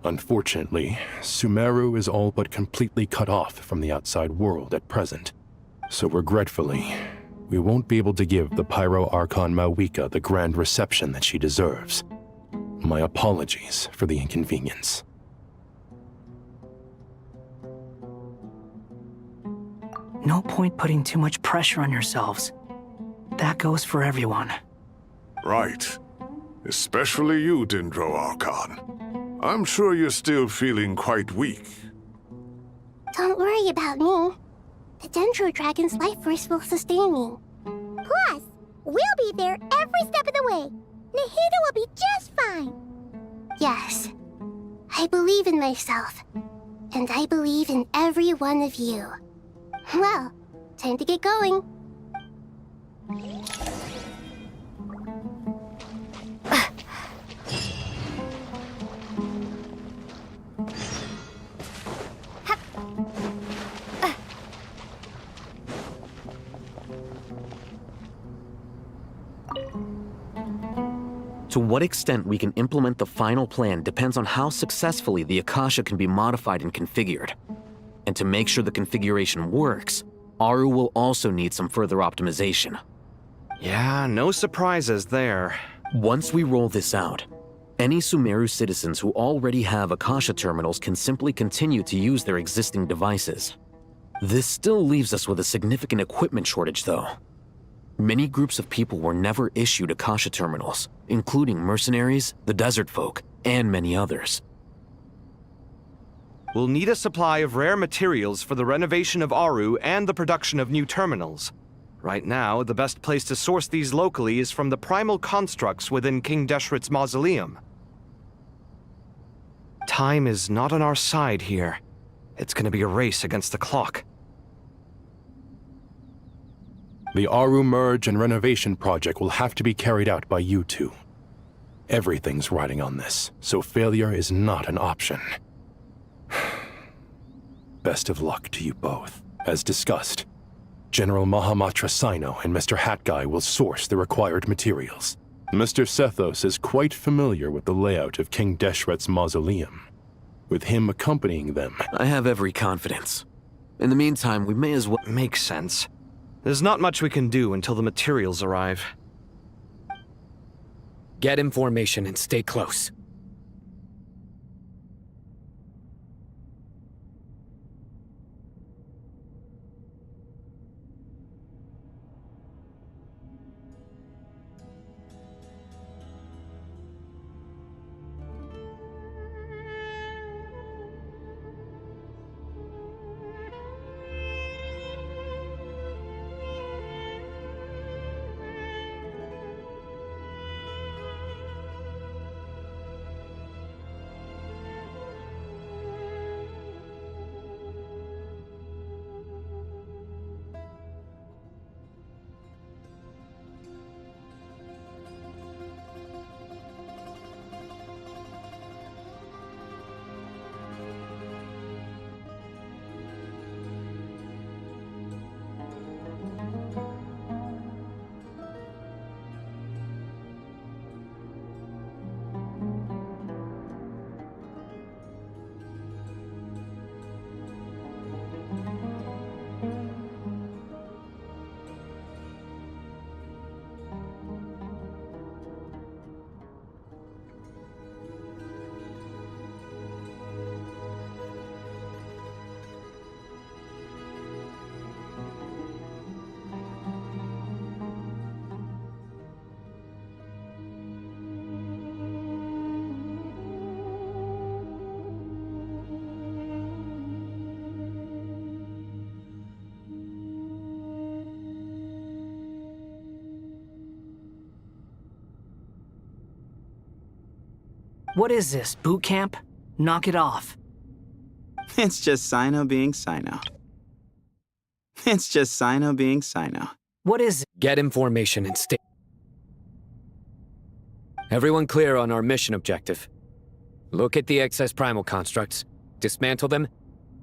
Unfortunately, Sumeru is all but completely cut off from the outside world at present. So regretfully, we won't be able to give the Pyro Archon Mawika the grand reception that she deserves. My apologies for the inconvenience. No point putting too much pressure on yourselves. That goes for everyone. Right. Especially you, Dendro Archon. I'm sure you're still feeling quite weak. Don't worry about me. The Dendro Dragon's life force will sustain me. Plus, we'll be there every step of the way. Nahida will be just fine. Yes. I believe in myself. And I believe in every one of you. Well, time to get going. To what extent we can implement the final plan depends on how successfully the Akasha can be modified and configured. And to make sure the configuration works, Aru will also need some further optimization. Yeah, no surprises there. Once we roll this out, any Sumeru citizens who already have Akasha terminals can simply continue to use their existing devices. This still leaves us with a significant equipment shortage, though. Many groups of people were never issued Akasha terminals, including mercenaries, the desert folk, and many others. We'll need a supply of rare materials for the renovation of Aru and the production of new terminals. Right now, the best place to source these locally is from the primal constructs within King Deshret's mausoleum. Time is not on our side here. It's gonna be a race against the clock. The Aru merge and renovation project will have to be carried out by you two. Everything's riding on this, so failure is not an option. Best of luck to you both. As discussed, General Mahamatra Sino and Mr. Hatguy will source the required materials. Mr. Sethos is quite familiar with the layout of King Deshret's mausoleum, with him accompanying them. I have every confidence. In the meantime, we may as well— Makes sense. There's not much we can do until the materials arrive. Get information and stay close. What is this, boot camp? Knock it off. It's just Sino being Sino. It's just Sino being Sino. What is it? Get information and stay. Everyone clear on our mission objective. Look at the excess primal constructs, dismantle them,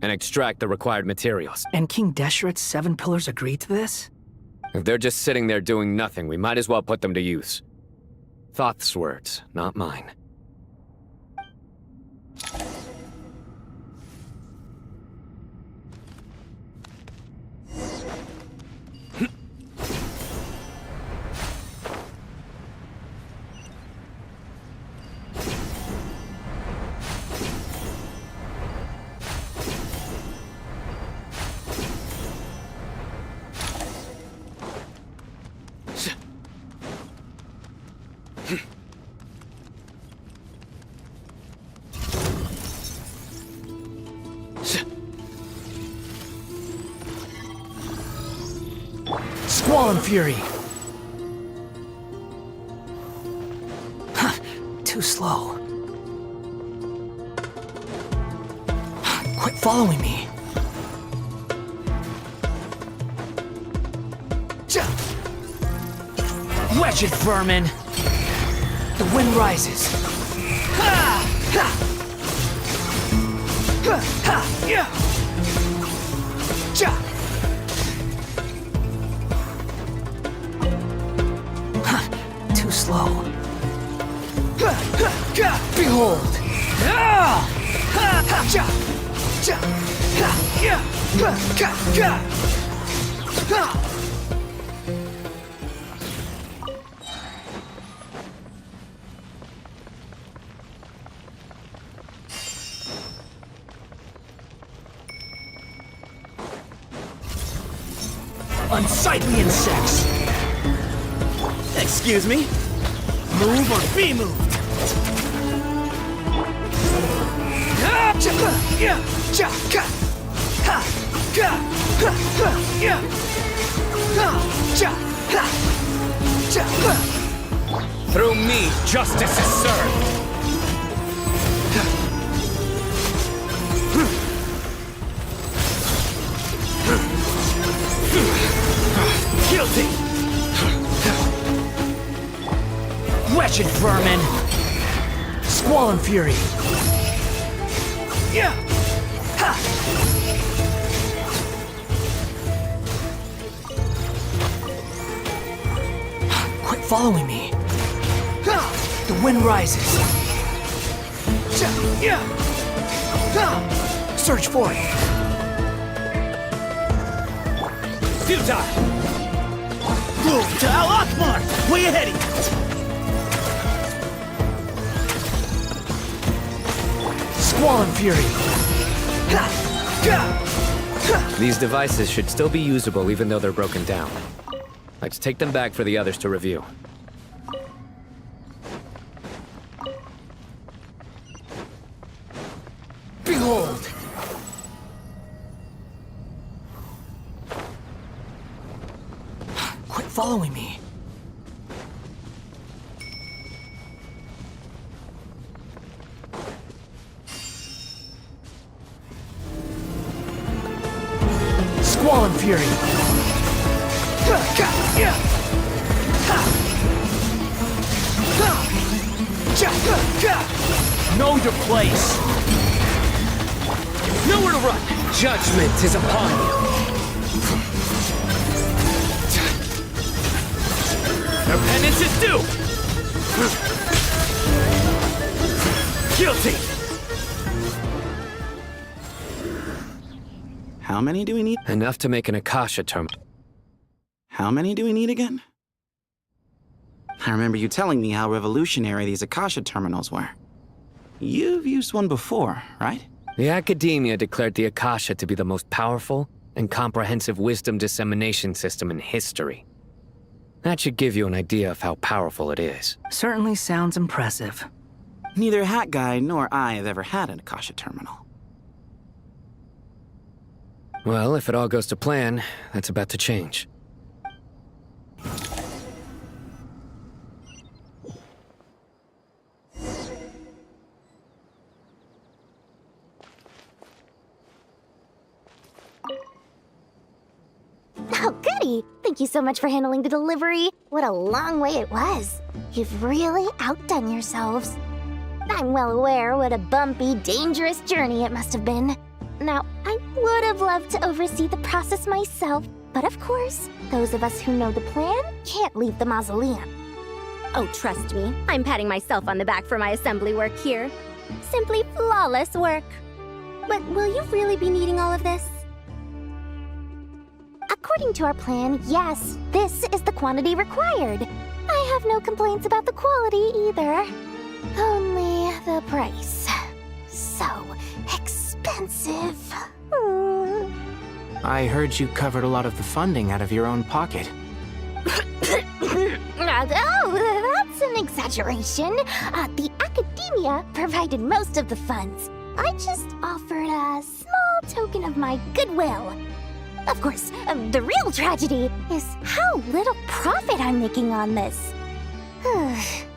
and extract the required materials. And King Deshret's 7 pillars agreed to this? If they're just sitting there doing nothing, we might as well put them to use. Thoth's words, not mine. Squall and Fury! Too slow. Quit following me. Wretched vermin! The wind rises. Too slow. Behold! Unsightly insects! Excuse me? Move or be moved! Through me, justice is served! Guilty! Wretched vermin! Squall and Fury! Quit following me! The wind rises! Search for it! Futile! Move to Al Akbar! Way ahead of you! Squall and Fury! These devices should still be usable even though they're broken down. Let's take them back for the others to review. Behold! Quit following me. Squall and Fury! Know your place! Nowhere to run! Judgment is upon you! Their penance is due! Guilty! How many do we need? Enough to make an Akasha terminal. How many do we need again? I remember you telling me how revolutionary these Akasha terminals were. You've used one before, right? The Academia declared the Akasha to be the most powerful and comprehensive wisdom dissemination system in history. That should give you an idea of how powerful it is. Certainly sounds impressive. Neither Hat Guy nor I have ever had an Akasha terminal. Well, if it all goes to plan, that's about to change. Oh, goody! Hey, thank you so much for handling the delivery. What a long way it was. You've really outdone yourselves. I'm well aware what a bumpy, dangerous journey it must have been. Now, I would have loved to oversee the process myself, but of course, those of us who know the plan can't leave the mausoleum. Oh, trust me, I'm patting myself on the back for my assembly work here. Simply flawless work. But will you really be needing all of this? According to our plan, yes, this is the quantity required. I have no complaints about the quality either. Only the price. So expensive. I heard you covered a lot of the funding out of your own pocket. Oh, that's an exaggeration. The academia provided most of the funds. I just offered a small token of my goodwill. Of course, the real tragedy is how little profit I'm making on this.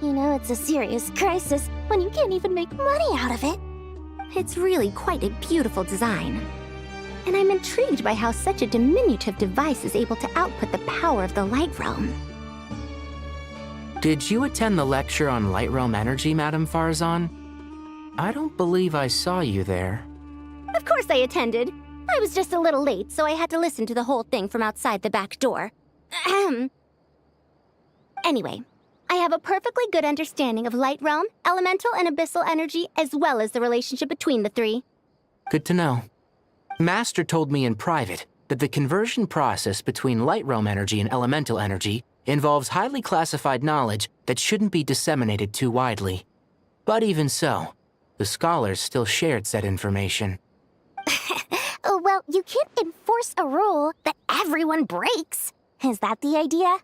You know, it's a serious crisis when you can't even make money out of it. It's really quite a beautiful design. And I'm intrigued by how such a diminutive device is able to output the power of the Light Realm. Did you attend the lecture on Light Realm energy, Madame Farzan? I don't believe I saw you there. Of course I attended. I was just a little late, so I had to listen to the whole thing from outside the back door. Anyway, I have a perfectly good understanding of Light Realm, elemental and abyssal energy, as well as the relationship between the three. Good to know. Master told me in private that the conversion process between Light Realm energy and elemental energy involves highly classified knowledge that shouldn't be disseminated too widely. But even so, the scholars still shared said information. Well, you can't enforce a rule that everyone breaks. Is that the idea?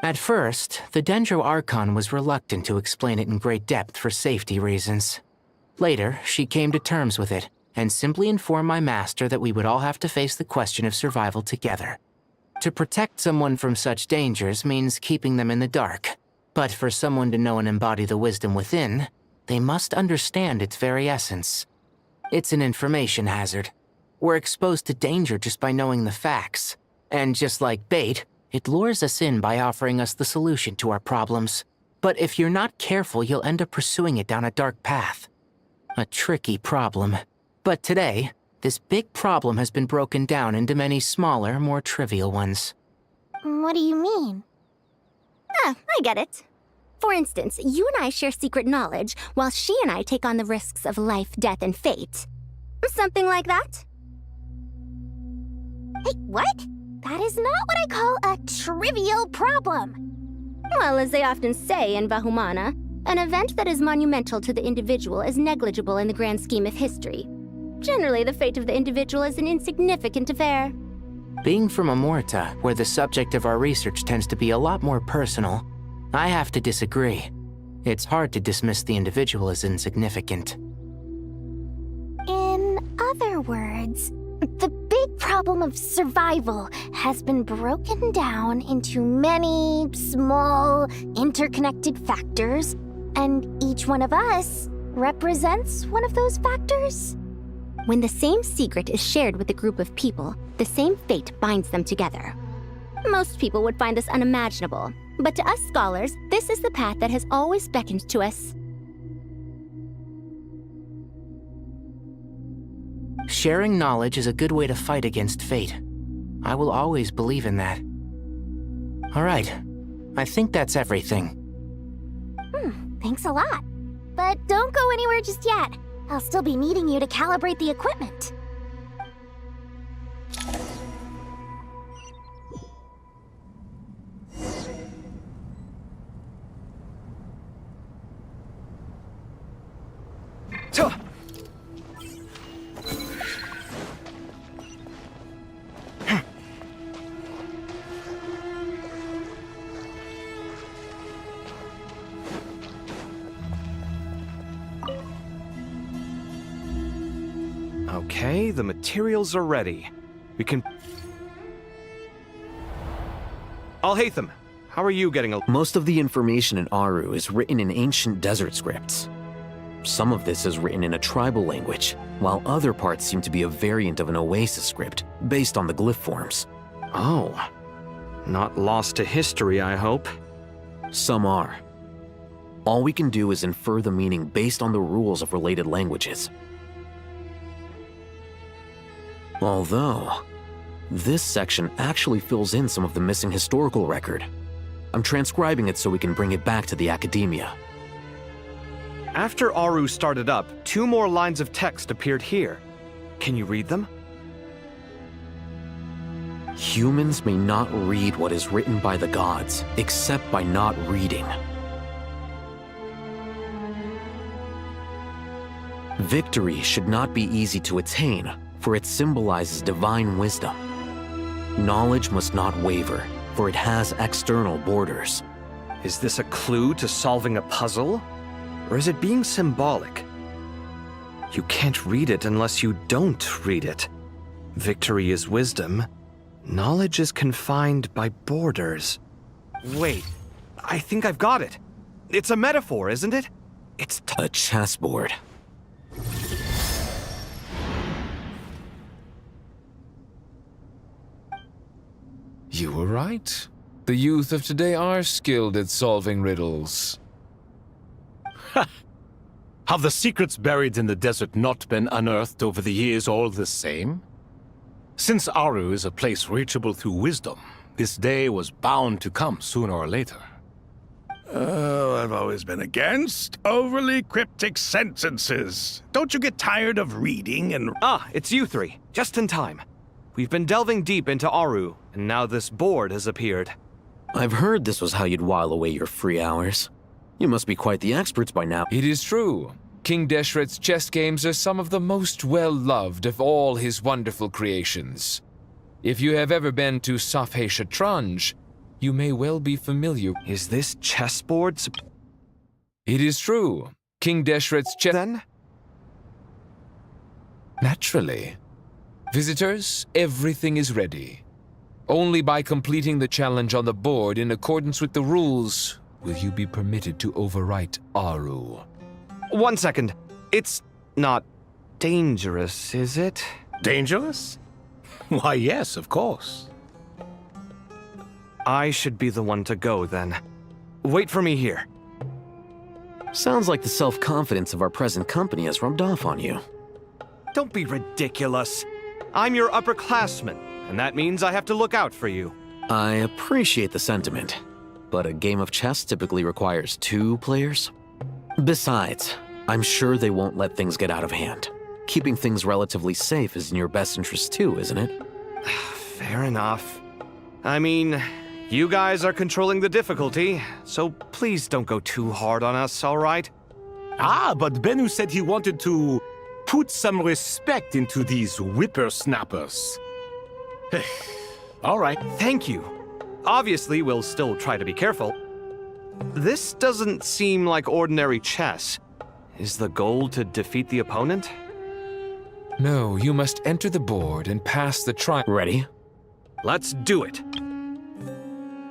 At first, the Dendro Archon was reluctant to explain it in great depth for safety reasons. Later, she came to terms with it, and simply informed my master that we would all have to face the question of survival together. To protect someone from such dangers means keeping them in the dark, but for someone to know and embody the wisdom within, they must understand its very essence. It's an information hazard. We're exposed to danger just by knowing the facts, and just like bait, it lures us in by offering us the solution to our problems. But if you're not careful, you'll end up pursuing it down a dark path. A tricky problem. But today, this big problem has been broken down into many smaller, more trivial ones. What do you mean? I get it. For instance, you and I share secret knowledge, while she and I take on the risks of life, death, and fate. Something like that? Hey, what? That is not what I call a trivial problem. Well, as they often say in Vahumana, an event that is monumental to the individual is negligible in the grand scheme of history. Generally, the fate of the individual is an insignificant affair. Being from Amorta, where the subject of our research tends to be a lot more personal, I have to disagree. It's hard to dismiss the individual as insignificant. In other words, the big problem of survival has been broken down into many small, interconnected factors, and each one of us represents one of those factors. When the same secret is shared with a group of people, the same fate binds them together. Most people would find this unimaginable, but to us scholars, this is the path that has always beckoned to us. Sharing knowledge is a good way to fight against fate. I will always believe in that. All right, I think that's everything. Thanks a lot. But don't go anywhere just yet. I'll still be needing you to calibrate the equipment. Okay, the materials are ready. We can... Al-Haytham, how are you getting Most of the information in Aru is written in ancient desert scripts. Some of this is written in a tribal language, while other parts seem to be a variant of an Oasis script, based on the glyph forms. Oh, Not lost to history, I hope. Some are. All we can do is infer the meaning based on the rules of related languages. Although, this section actually fills in some of the missing historical record. I'm transcribing it so we can bring it back to the academia. After Aru started up, 2 more lines of text appeared here. Can you read them? Humans may not read what is written by the gods, except by not reading. Victory should not be easy to attain, for it symbolizes divine wisdom. Knowledge must not waver, for it has external borders. Is this a clue to solving a puzzle? Or is it being symbolic? You can't read it unless you don't read it. Victory is wisdom. Knowledge is confined by borders. Wait, I think I've got it. It's a metaphor, isn't it? It's a chessboard. You were right. The youth of today are skilled at solving riddles. Have the secrets buried in the desert not been unearthed over the years all the same? Since Aru is a place reachable through wisdom, this day was bound to come sooner or later. Oh, I've always been against overly cryptic sentences. Don't you get tired of reading and... Ah, it's you 3. Just in time. We've been delving deep into Aru, and now this board has appeared. I've heard this was how you'd while away your free hours. You must be quite the experts by now. It is true. King Deshret's chess games are some of the most well-loved of all his wonderful creations. If you have ever been to Safhe Shatranj, you may well be familiar. Is this chessboard? It is true. King Deshret's chess... Then? Naturally. Visitors, everything is ready. Only by completing the challenge on the board in accordance with the rules will you be permitted to overwrite Aru. 1 second. It's not dangerous, is it? Dangerous? Why, yes, of course. I should be the one to go, then. Wait for me here. Sounds like the self-confidence of our present company has rubbed off on you. Don't be ridiculous. I'm your upperclassman, and that means I have to look out for you. I appreciate the sentiment, but a game of chess typically requires 2 players. Besides, I'm sure they won't let things get out of hand. Keeping things relatively safe is in your best interest too, isn't it? Fair enough. I mean, you guys are controlling the difficulty, so please don't go too hard on us, all right? Ah, but Bennu said he wanted to put some respect into these whippersnappers. All right. Thank you. Obviously, we'll still try to be careful. This doesn't seem like ordinary chess. Is the goal to defeat the opponent? No, you must enter the board and pass the trial. Ready? Let's do it.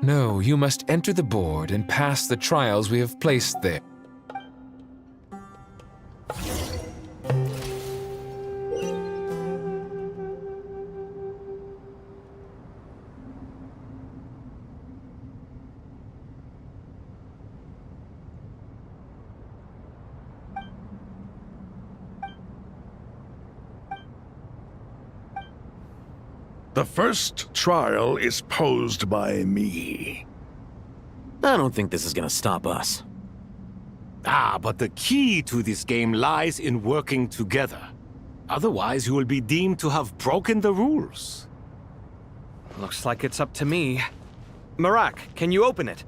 No, you must enter the board and pass the trials we have placed there. The first trial is posed by me. I don't think this is gonna stop us. Ah, but the key to this game lies in working together. Otherwise, you will be deemed to have broken the rules. Looks like it's up to me. Marak, can you open it?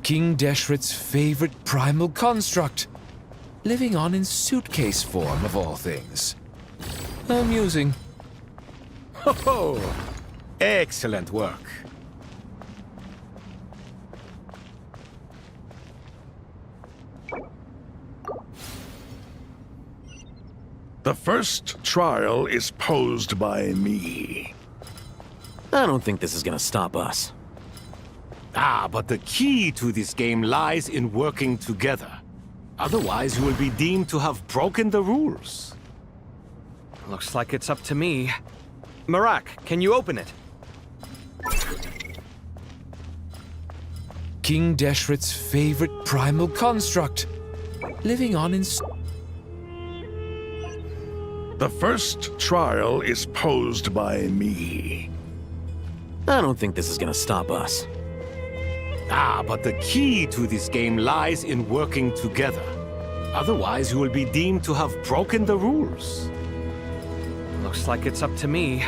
King Deshret's favorite primal construct. Living on in suitcase form, of all things. Amusing. Ho-ho! Excellent work. The first trial is posed by me. I don't think this is gonna stop us. Ah, but the key to this game lies in working together. Otherwise, you will be deemed to have broken the rules. Looks like it's up to me. Marak, can you open it? King Deshret's favorite primal construct, living on in... The first trial is posed by me. I don't think this is gonna stop us. But the key to this game lies in working together. Otherwise, you will be deemed to have broken the rules. Looks like it's up to me.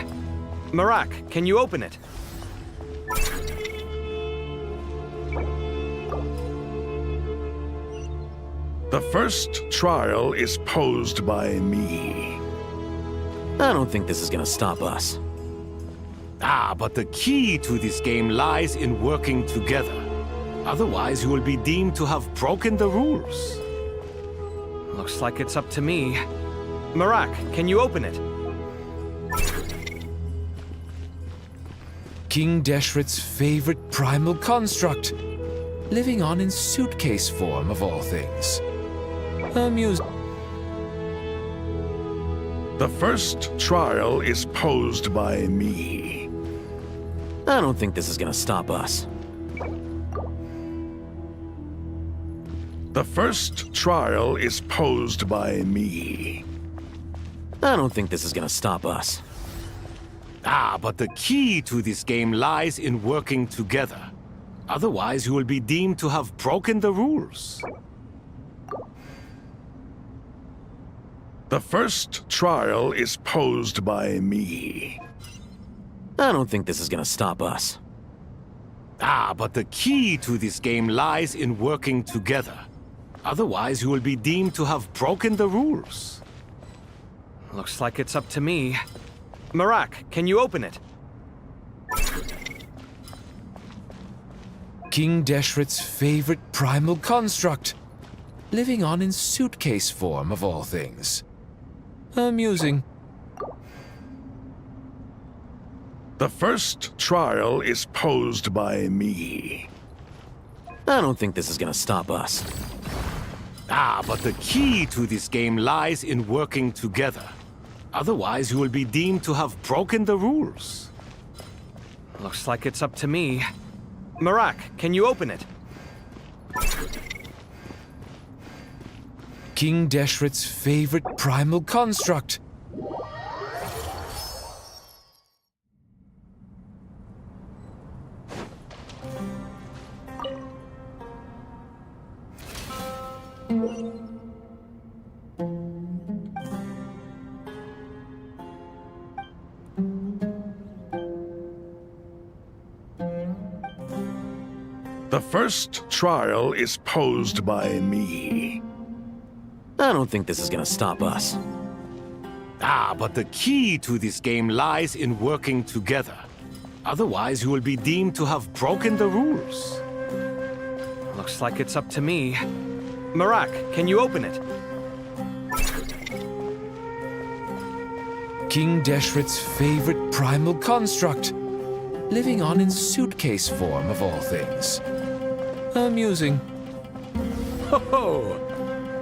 Marak, can you open it? The first trial is posed by me. I don't think this is gonna stop us. But the key to this game lies in working together. Otherwise, you will be deemed to have broken the rules. Looks like it's up to me. Marak, can you open it? King Deshret's favorite primal construct, living on in suitcase form of all things. The first trial is posed by me. I don't think this is gonna stop us. The first trial is posed by me. I don't think this is gonna stop us. But the key to this game lies in working together. Otherwise, you will be deemed to have broken the rules. The first trial is posed by me. I don't think this is gonna stop us. But the key to this game lies in working together. Otherwise, you will be deemed to have broken the rules. Looks like it's up to me. Marak, can you open it? King Deshret's favorite primal construct, living on in suitcase form of all things. Amusing. The first trial is posed by me. I don't think this is gonna stop us. But the key to this game lies in working together. Otherwise, you will be deemed to have broken the rules. Looks like it's up to me. Marak, can you open it? King Deshret's favorite primal construct. The first trial is posed by me. I don't think this is gonna stop us. But the key to this game lies in working together. Otherwise, you will be deemed to have broken the rules. Looks like it's up to me. Marak, can you open it? King Deshret's favorite primal construct, living on in suitcase form of all things. Amusing. Ho-ho!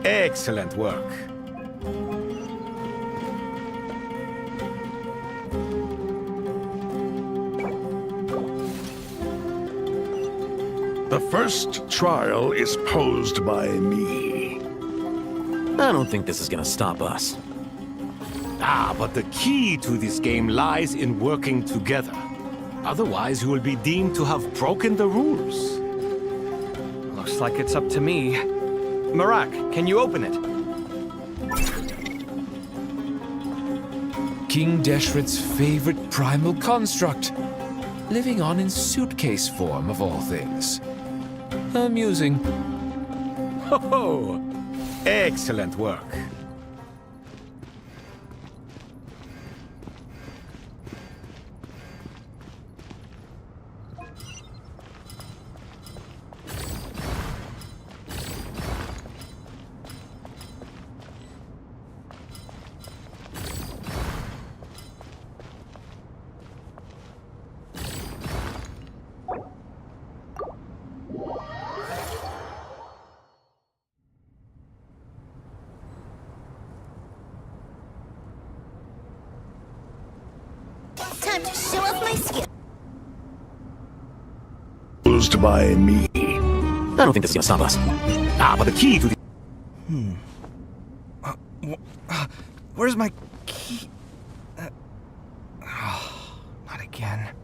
Excellent work. The first trial is posed by me. I don't think this is gonna stop us. But the key to this game lies in working together. Otherwise, you will be deemed to have broken the rules. Looks like it's up to me. Marak, can you open it? King Deshret's favorite primal construct, living on in suitcase form of all things. Amusing. Ho-ho! Excellent work. time to show off my skill. Used by me. I don't think this is gonna stop us. But the key to the... Where's my key? Not again.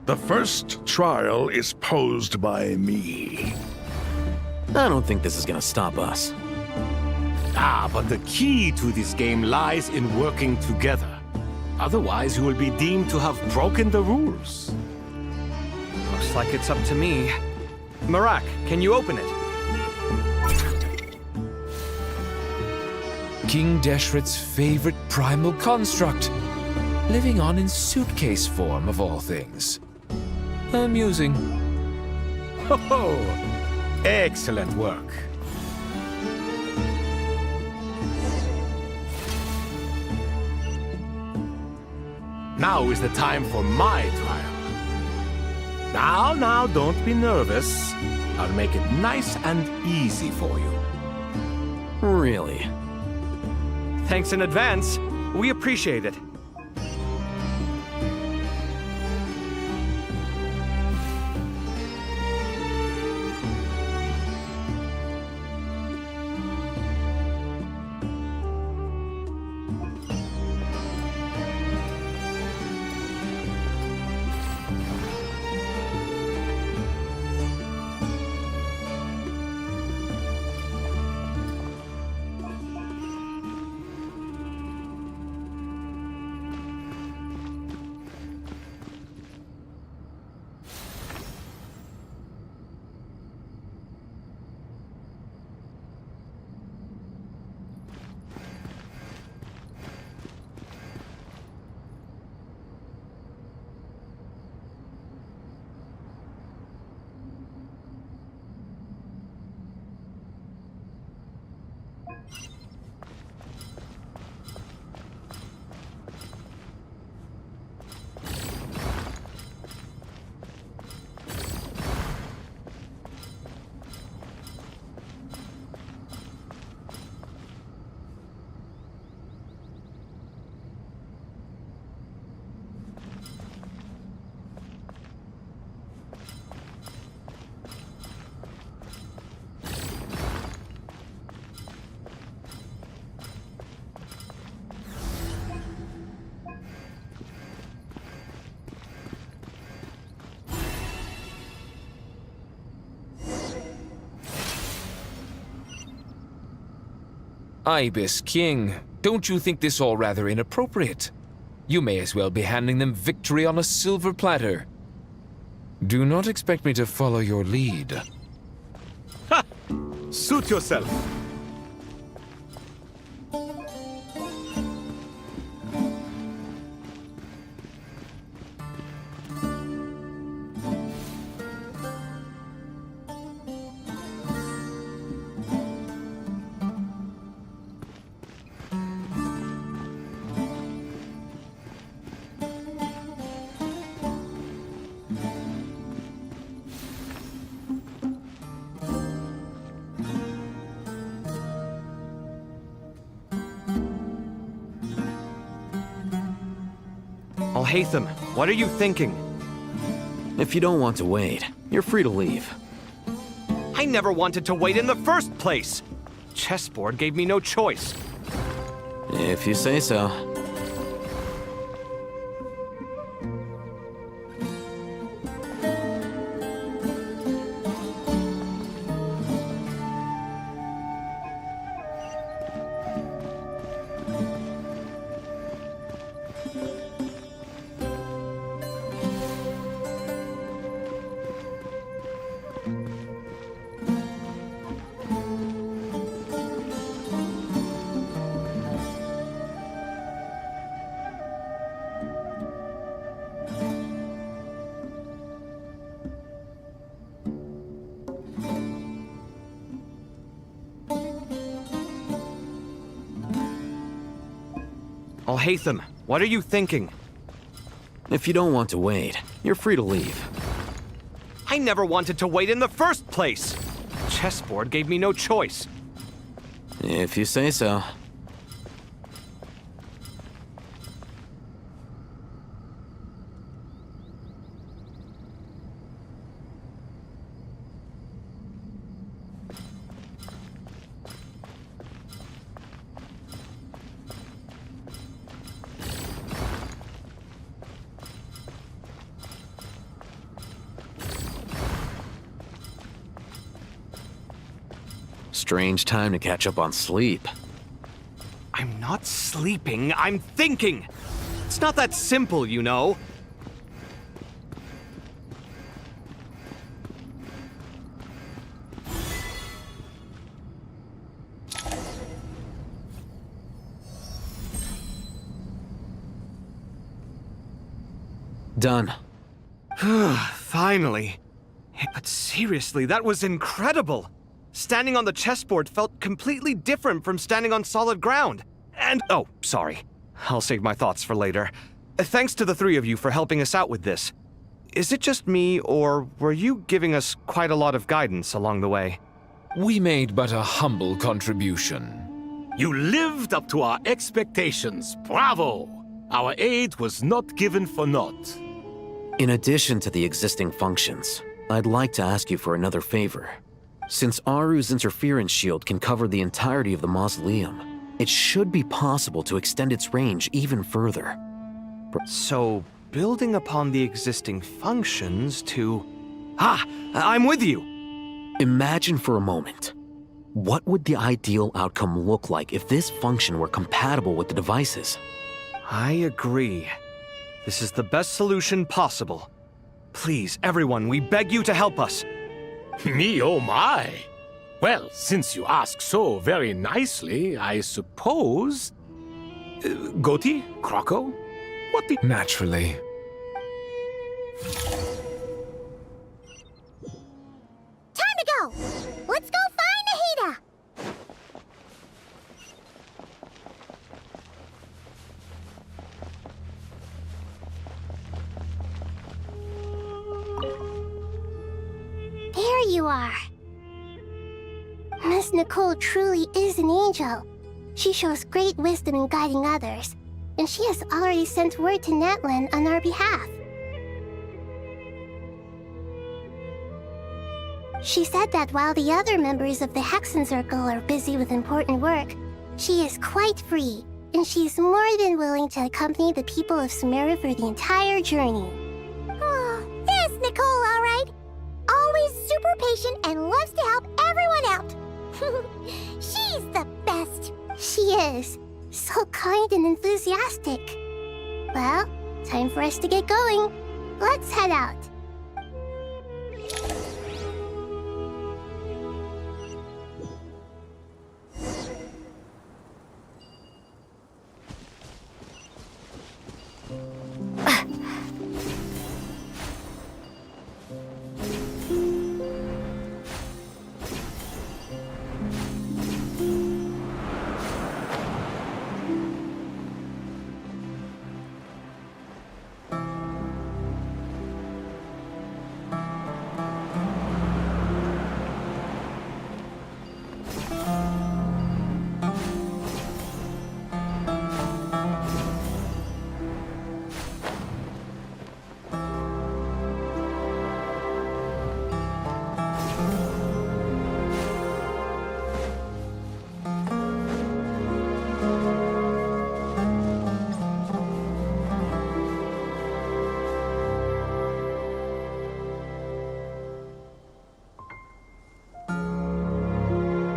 The first trial is posed by me. I don't think this is gonna stop us. But the key to this game lies in working together. Otherwise, you will be deemed to have broken the rules. Looks like it's up to me. Marak, can you open it? King Deshret's favorite primal construct. Living on in suitcase form, of all things. Amusing. Ho-ho! Excellent work. Now is the time for my trial. Now, don't be nervous. I'll make it nice and easy for you. Really? Thanks in advance. We appreciate it. Ibis King, don't you think this all rather inappropriate? You may as well be handing them victory on a silver platter. Do not expect me to follow your lead. Ha! Suit yourself. Alhaitham, what are you thinking? If you don't want to wait, you're free to leave. I never wanted to wait in the first place! Chessboard gave me no choice. If you say so. Alhaitham, what are you thinking? If you don't want to wait, you're free to leave. I never wanted to wait in the first place! Chessboard gave me no choice. If you say so. Strange time to catch up on sleep. I'm not sleeping, I'm thinking! It's not that simple, you know. Done. Finally. But seriously, that was incredible! Standing on the chessboard felt completely different from standing on solid ground. And, oh, sorry. I'll save my thoughts for later. Thanks to the three of you for helping us out with this. Is it just me, or were you giving us quite a lot of guidance along the way? We made but a humble contribution. You lived up to our expectations. Bravo! Our aid was not given for naught. In addition to the existing functions, I'd like to ask you for another favor. Since Aru's interference shield can cover the entirety of the mausoleum, it should be possible to extend its range even further. So, building upon the existing functions to... Ah! I'm with you! Imagine for a moment. What would the ideal outcome look like if this function were compatible with the devices? I agree. This is the best solution possible. Please, everyone, we beg you to help us. Me, oh my! Well, since you ask so very nicely, I suppose... Goti? Croco? What the... Naturally. Time to go! Let's go find Nahida! There you are. Miss Nicole truly is an angel. She shows great wisdom in guiding others, and she has already sent word to Natlan on our behalf. She said that while the other members of the Hexen Circle are busy with important work, she is quite free, and she is more than willing to accompany the people of Sumeru for the entire journey. Oh, that's Nicole, all right. Always super patient and loves to help everyone out. She's the best. She is. So kind and enthusiastic. Well, time for us to get going. Let's head out.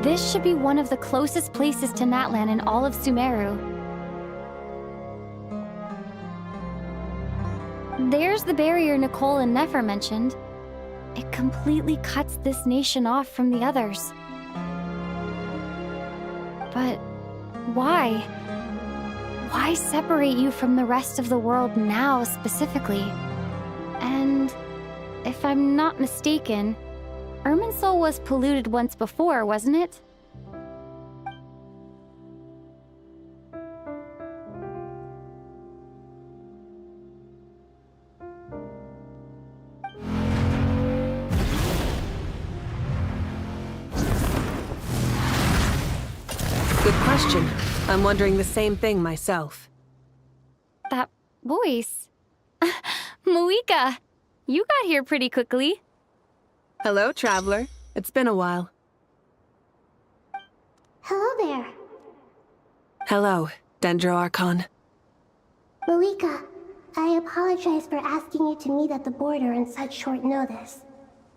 This should be one of the closest places to Natlan in all of Sumeru. There's the barrier Nicole and Nefer mentioned. It completely cuts this nation off from the others. But why? Why separate you from the rest of the world now specifically? And if I'm not mistaken, Irminsul was polluted once before, wasn't it? Good question. I'm wondering the same thing myself. That voice. Moika, you got here pretty quickly. Hello, traveler. It's been a while. Hello there. Hello, Dendro Archon. Moika, I apologize for asking you to meet at the border on such short notice.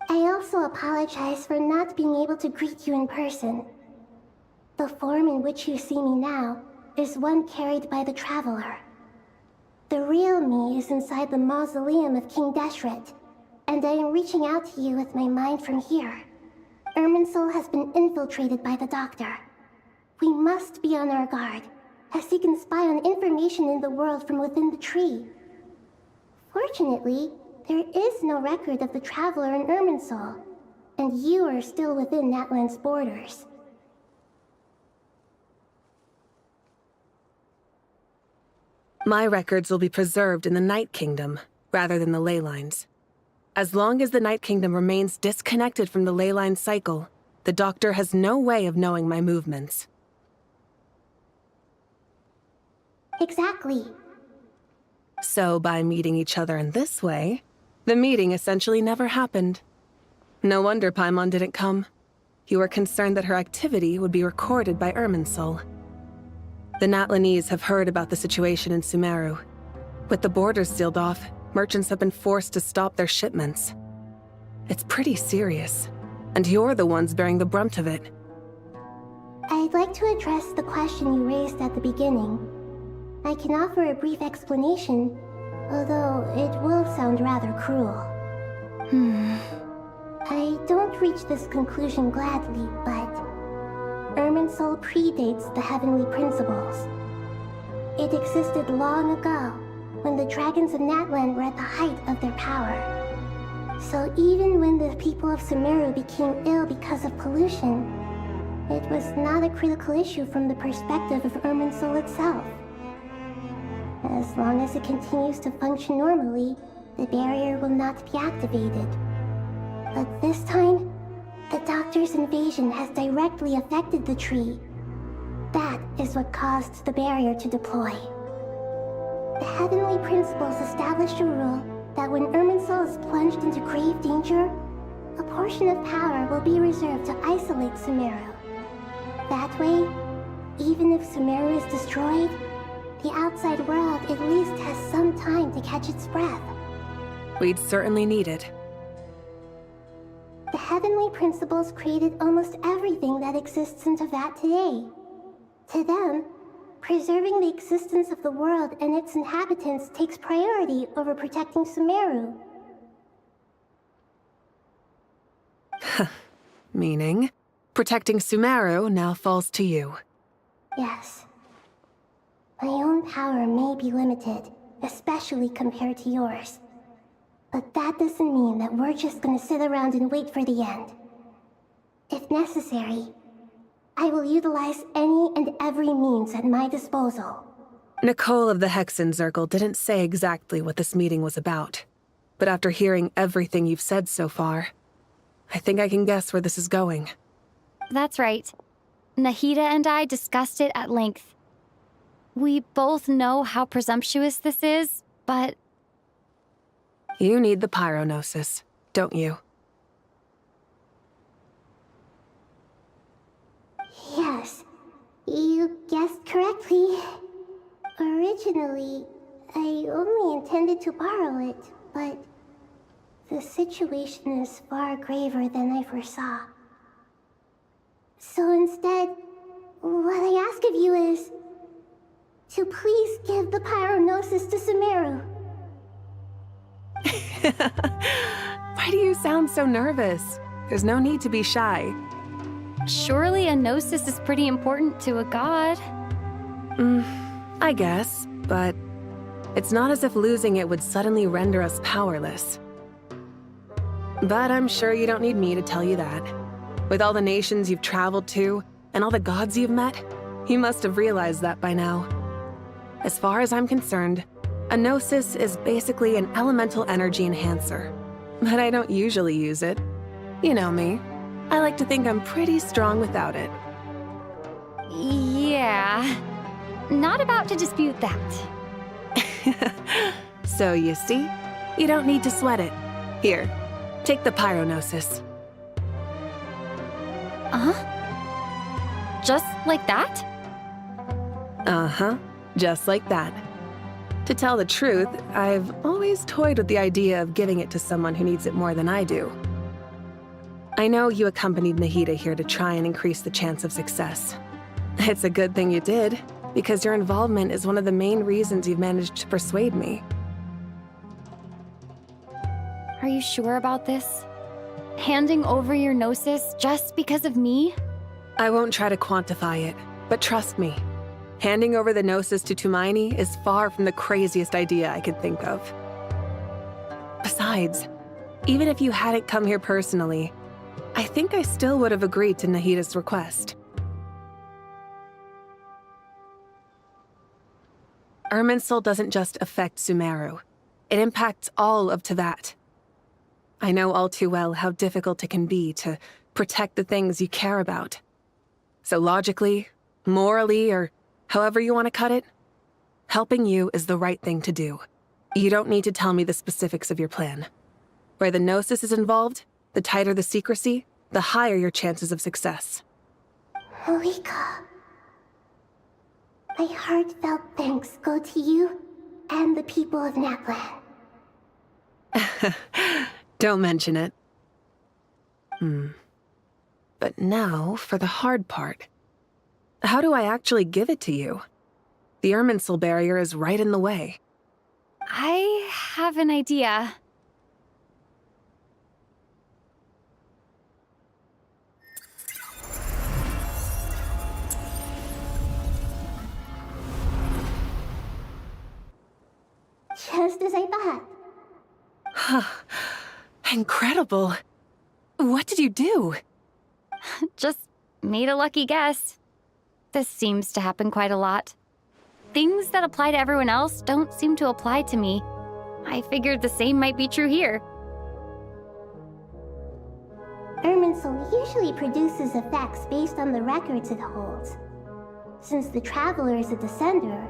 I also apologize for not being able to greet you in person. The form in which you see me now is one carried by the Traveler. The real me is inside the mausoleum of King Deshret, and I am reaching out to you with my mind from here. Irminsul has been infiltrated by the Doctor. We must be on our guard, as he can spy on information in the world from within the tree. Fortunately, there is no record of the Traveler in Irminsul, and you are still within Natlan's borders. My records will be preserved in the Night Kingdom, rather than the ley lines. As long as the Night Kingdom remains disconnected from the ley line cycle, the Doctor has no way of knowing my movements. Exactly. So by meeting each other in this way, the meeting essentially never happened. No wonder Paimon didn't come. You were concerned that her activity would be recorded by Irminsul. The Natlanese have heard about the situation in Sumeru. With the borders sealed off, merchants have been forced to stop their shipments. It's pretty serious, and you're the ones bearing the brunt of it. I'd like to address the question you raised at the beginning. I can offer a brief explanation, although it will sound rather cruel. I don't reach this conclusion gladly, but Irminsul predates the Heavenly Principles. It existed long ago, when the dragons of Natlan were at the height of their power. So even when the people of Sumeru became ill because of pollution, it was not a critical issue from the perspective of Irminsul itself. As long as it continues to function normally, the barrier will not be activated. But this time, the Doctor's invasion has directly affected the tree. That is what caused the barrier to deploy. The Heavenly Principles established a rule that when Irminsul is plunged into grave danger, a portion of power will be reserved to isolate Sumeru. That way, even if Sumeru is destroyed, the outside world at least has some time to catch its breath. We'd certainly need it. The Heavenly Principles created almost everything that exists in Teyvat today. To them, preserving the existence of the world and its inhabitants takes priority over protecting Sumeru. Meaning, protecting Sumeru now falls to you. Yes. My own power may be limited, especially compared to yours. But that doesn't mean that we're just gonna sit around and wait for the end. If necessary, I will utilize any and every means at my disposal. Nicole of the Hexen Circle didn't say exactly what this meeting was about. But after hearing everything you've said so far, I think I can guess where this is going. That's right. Nahida and I discussed it at length. We both know how presumptuous this is, but... You need the Pyronosis, don't you? Yes, you guessed correctly. Originally, I only intended to borrow it, but the situation is far graver than I foresaw. So instead, what I ask of you is to please give the Pyronosis to Sumeru. Why do you sound so nervous? There's no need to be shy. Surely a gnosis is pretty important to a god. I guess, but it's not as if losing it would suddenly render us powerless. But I'm sure you don't need me to tell you that. With all the nations you've traveled to, and all the gods you've met, you must have realized that by now. As far as I'm concerned, a gnosis is basically an elemental energy enhancer. But I don't usually use it. You know me. I like to think I'm pretty strong without it. Yeah. Not about to dispute that. So you see, you don't need to sweat it. Here, take the pyronosis. Just like that? Uh-huh, just like that. To tell the truth, I've always toyed with the idea of giving it to someone who needs it more than I do. I know you accompanied Nahida here to try and increase the chance of success. It's a good thing you did, because your involvement is one of the main reasons you've managed to persuade me. Are you sure about this? Handing over your Gnosis just because of me? I won't try to quantify it, but trust me, handing over the Gnosis to Tumaini is far from the craziest idea I could think of. Besides, even if you hadn't come here personally, I think I still would have agreed to Nahida's request. Irminsul doesn't just affect Sumeru. It impacts all of Teyvat. I know all too well how difficult it can be to protect the things you care about. So logically, morally, or however you want to cut it, helping you is the right thing to do. You don't need to tell me the specifics of your plan. Where the Gnosis is involved, the tighter the secrecy, the higher your chances of success. Moika. My heartfelt thanks go to you and the people of Natlan. Don't mention it. But now for the hard part. How do I actually give it to you? The Irminsul barrier is right in the way. I have an idea. Just as I thought. Incredible. What did you do? Just made a lucky guess. This seems to happen quite a lot. Things that apply to everyone else don't seem to apply to me. I figured the same might be true here. Irminsul usually produces effects based on the records it holds. Since the Traveler is a Descender,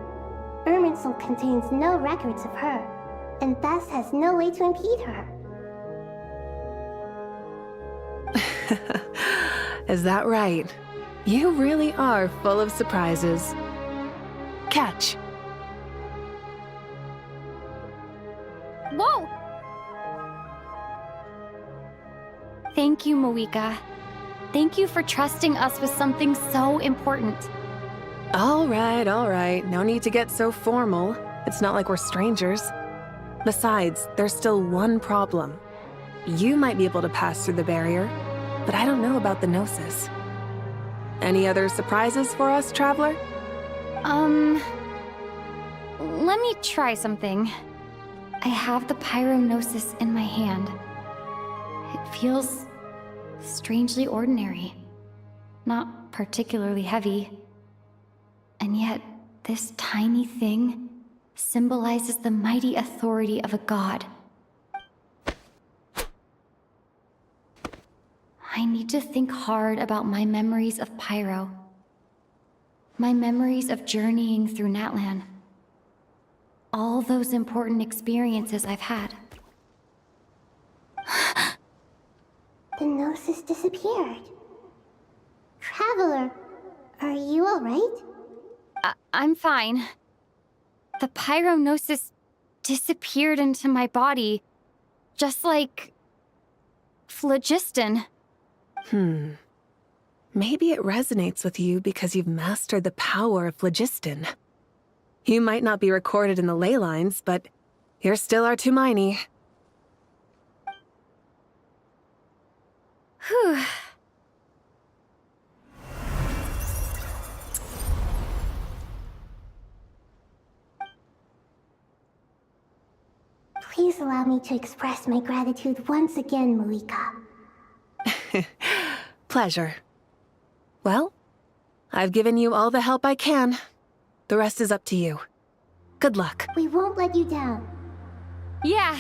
Irminsul contains no records of her, and thus has no way to impede her. Is that right? You really are full of surprises. Catch. Whoa! Thank you, Moika. Thank you for trusting us with something so important. All right. No need to get so formal. It's not like we're strangers. Besides, there's still one problem. You might be able to pass through the barrier, but I don't know about the Gnosis. Any other surprises for us, Traveler? Let me try something. I have the Pyronosis in my hand. It feels strangely ordinary. Not particularly heavy. And yet, this tiny thing symbolizes the mighty authority of a god. I need to think hard about my memories of Pyro. My memories of journeying through Natlan. All those important experiences I've had. The Gnosis disappeared. Traveler, are you alright? I'm fine. The Pyronosis disappeared into my body, just like phlogiston. Maybe it resonates with you because you've mastered the power of phlogiston. You might not be recorded in the ley lines, but you're still our Tumaini. Whew. Please allow me to express my gratitude once again, Moika. Pleasure. Well, I've given you all the help I can. The rest is up to you. Good luck. We won't let you down. Yeah,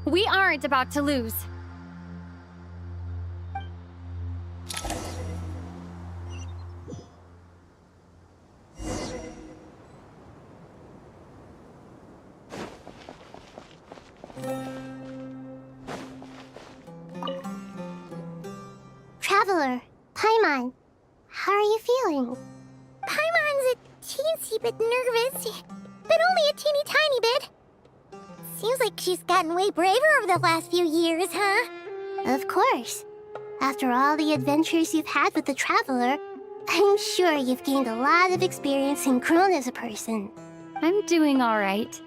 we aren't about to lose. How are you feeling? Paimon's a teensy bit nervous, but only a teeny tiny bit. Seems like she's gotten way braver over the last few years, huh? Of course. After all the adventures you've had with the Traveler, I'm sure you've gained a lot of experience and grown as a person. I'm doing all right.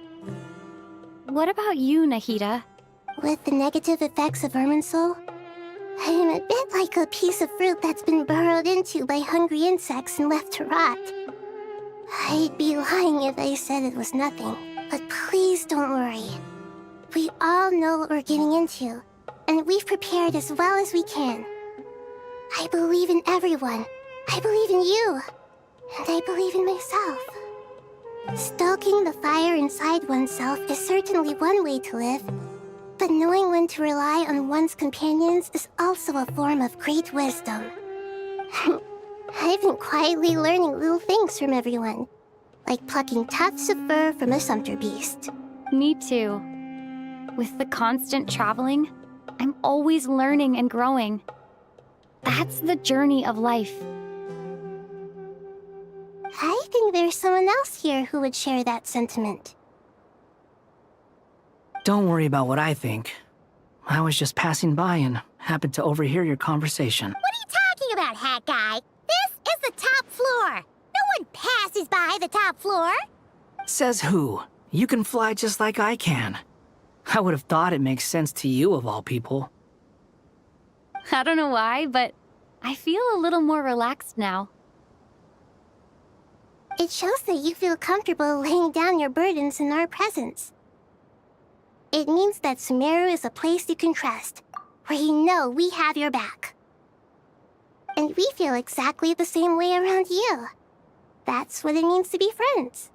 What about you, Nahida? With the negative effects of Irminsul, I'm a bit like a piece of fruit that's been burrowed into by hungry insects and left to rot. I'd be lying if I said it was nothing, but please don't worry. We all know what we're getting into, and we've prepared as well as we can. I believe in everyone. I believe in you. And I believe in myself. Stoking the fire inside oneself is certainly one way to live, but knowing when to rely on one's companions is also a form of great wisdom. I've been quietly learning little things from everyone, like plucking tufts of fur from a sumpter beast. Me too. With the constant traveling, I'm always learning and growing. That's the journey of life. I think there's someone else here who would share that sentiment. Don't worry about what I think. I was just passing by and happened to overhear your conversation. What are you talking about, Hat Guy? This is the top floor. No one passes by the top floor. Says who? You can fly just like I can. I would have thought it makes sense to you of all people. I don't know why, but I feel a little more relaxed now. It shows that you feel comfortable laying down your burdens in our presence. It means that Sumeru is a place you can trust, where you know we have your back. And we feel exactly the same way around you. That's what it means to be friends.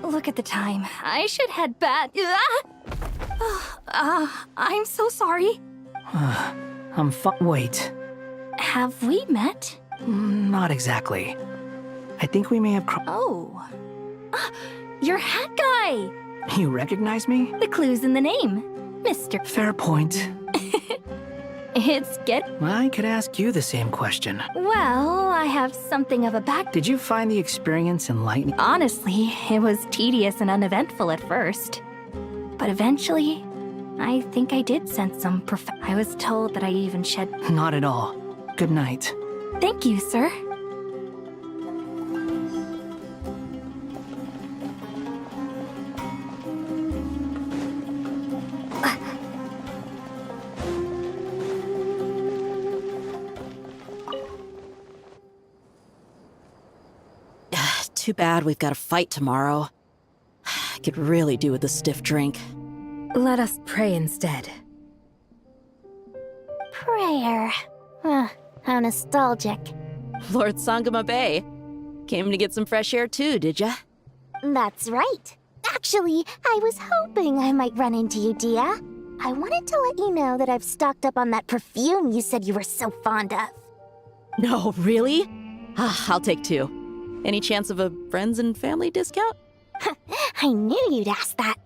Look at the time. I should head back. I'm so sorry. Wait. Have we met? Not exactly. I think we may have Oh. You're Hat Guy! You recognize me? The clue's in the name. Mr. Fair point. It's I could ask you the same question. Well, I have something of a back. Did you find the experience enlightening? Honestly, it was tedious and uneventful at first. But eventually, I think I did sense some I was told that I even shed... Not at all. Good night. Thank you, sir. Too bad we've got a fight tomorrow. I could really do with a stiff drink. Let us pray instead. Prayer. How nostalgic. Lord Sangama Bay. Came to get some fresh air too, did ya? That's right. Actually, I was hoping I might run into you, Dia. I wanted to let you know that I've stocked up on that perfume you said you were so fond of. No, really? I'll take 2. Any chance of a friends and family discount? I knew you'd ask that.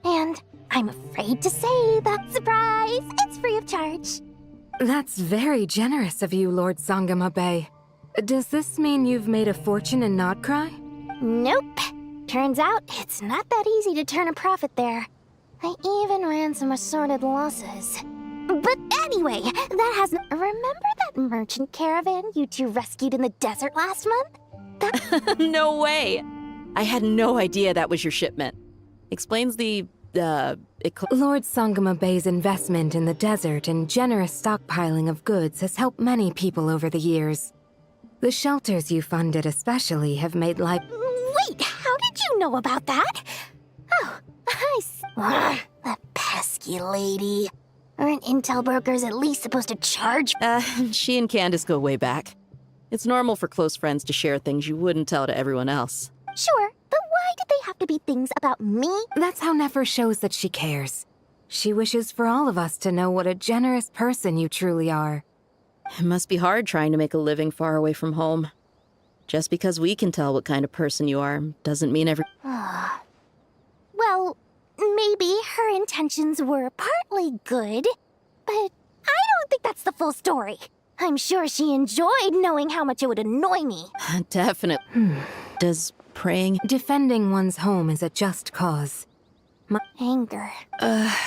And I'm afraid to say that, surprise, it's free of charge. That's very generous of you, Lord Sangama Bay. Does this mean you've made a fortune in Nodcry? Nope. Turns out it's not that easy to turn a profit there. I even ran some assorted losses. But anyway, that has... Remember that merchant caravan you two rescued in the desert last month? No way! I had no idea that was your shipment. Explains the, Lord Sangama Bay's investment in the desert and generous stockpiling of goods has helped many people over the years. The shelters you funded especially have made life— Wait, how did you know about that? Oh, that pesky lady. Aren't intel brokers at least supposed to charge? She and Candace go way back. It's normal for close friends to share things you wouldn't tell to everyone else. Sure, but why did they have to be things about me? That's how Nefer shows that she cares. She wishes for all of us to know what a generous person you truly are. It must be hard trying to make a living far away from home. Just because we can tell what kind of person you are doesn't mean every— Well, maybe her intentions were partly good, but I don't think that's the full story. I'm sure she enjoyed knowing how much it would annoy me. Definitely. Does praying— Defending one's home is a just cause. Anger. Oh,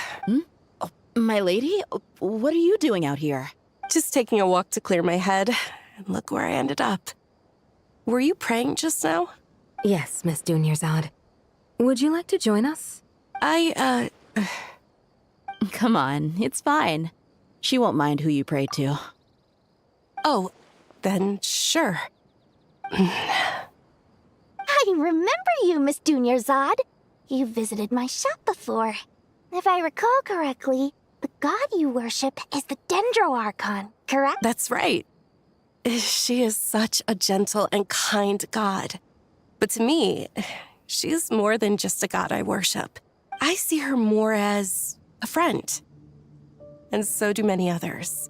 my lady? What are you doing out here? Just taking a walk to clear my head. And look where I ended up. Were you praying just now? Yes, Miss Dunyarzad. Would you like to join us? Come on, it's fine. She won't mind who you pray to. Oh, then sure. I remember you, Miss Dunyarzad. You visited my shop before. If I recall correctly, the god you worship is the Dendro Archon, correct? That's right. She is such a gentle and kind god. But to me, she's more than just a god I worship. I see her more as a friend. And so do many others.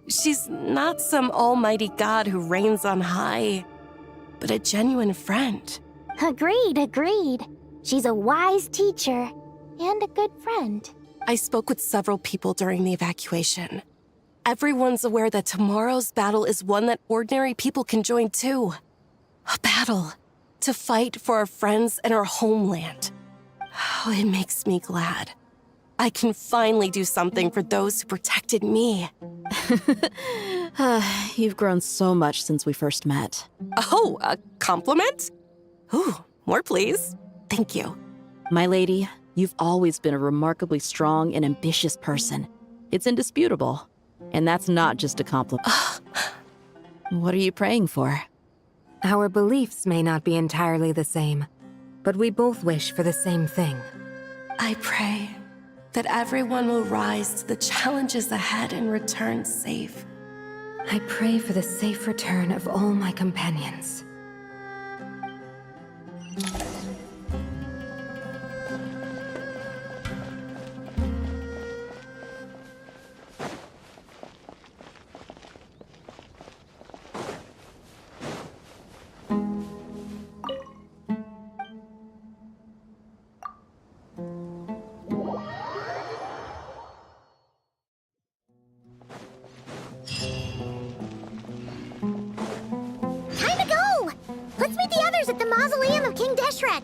She's not some almighty god who reigns on high, but a genuine friend. Agreed. She's a wise teacher and a good friend. I spoke with several people during the evacuation. Everyone's aware that tomorrow's battle is one that ordinary people can join too. A battle to fight for our friends and our homeland. Oh, it makes me glad. I can finally do something for those who protected me. You've grown so much since we first met. Oh, a compliment? Ooh, more please. Thank you. My lady, you've always been a remarkably strong and ambitious person. It's indisputable. And that's not just a compliment. What are you praying for? Our beliefs may not be entirely the same, but we both wish for the same thing. I pray that everyone will rise to the challenges ahead and return safe. I pray for the safe return of all my companions. Time to go! Let's meet the others at the mausoleum of King Deshret.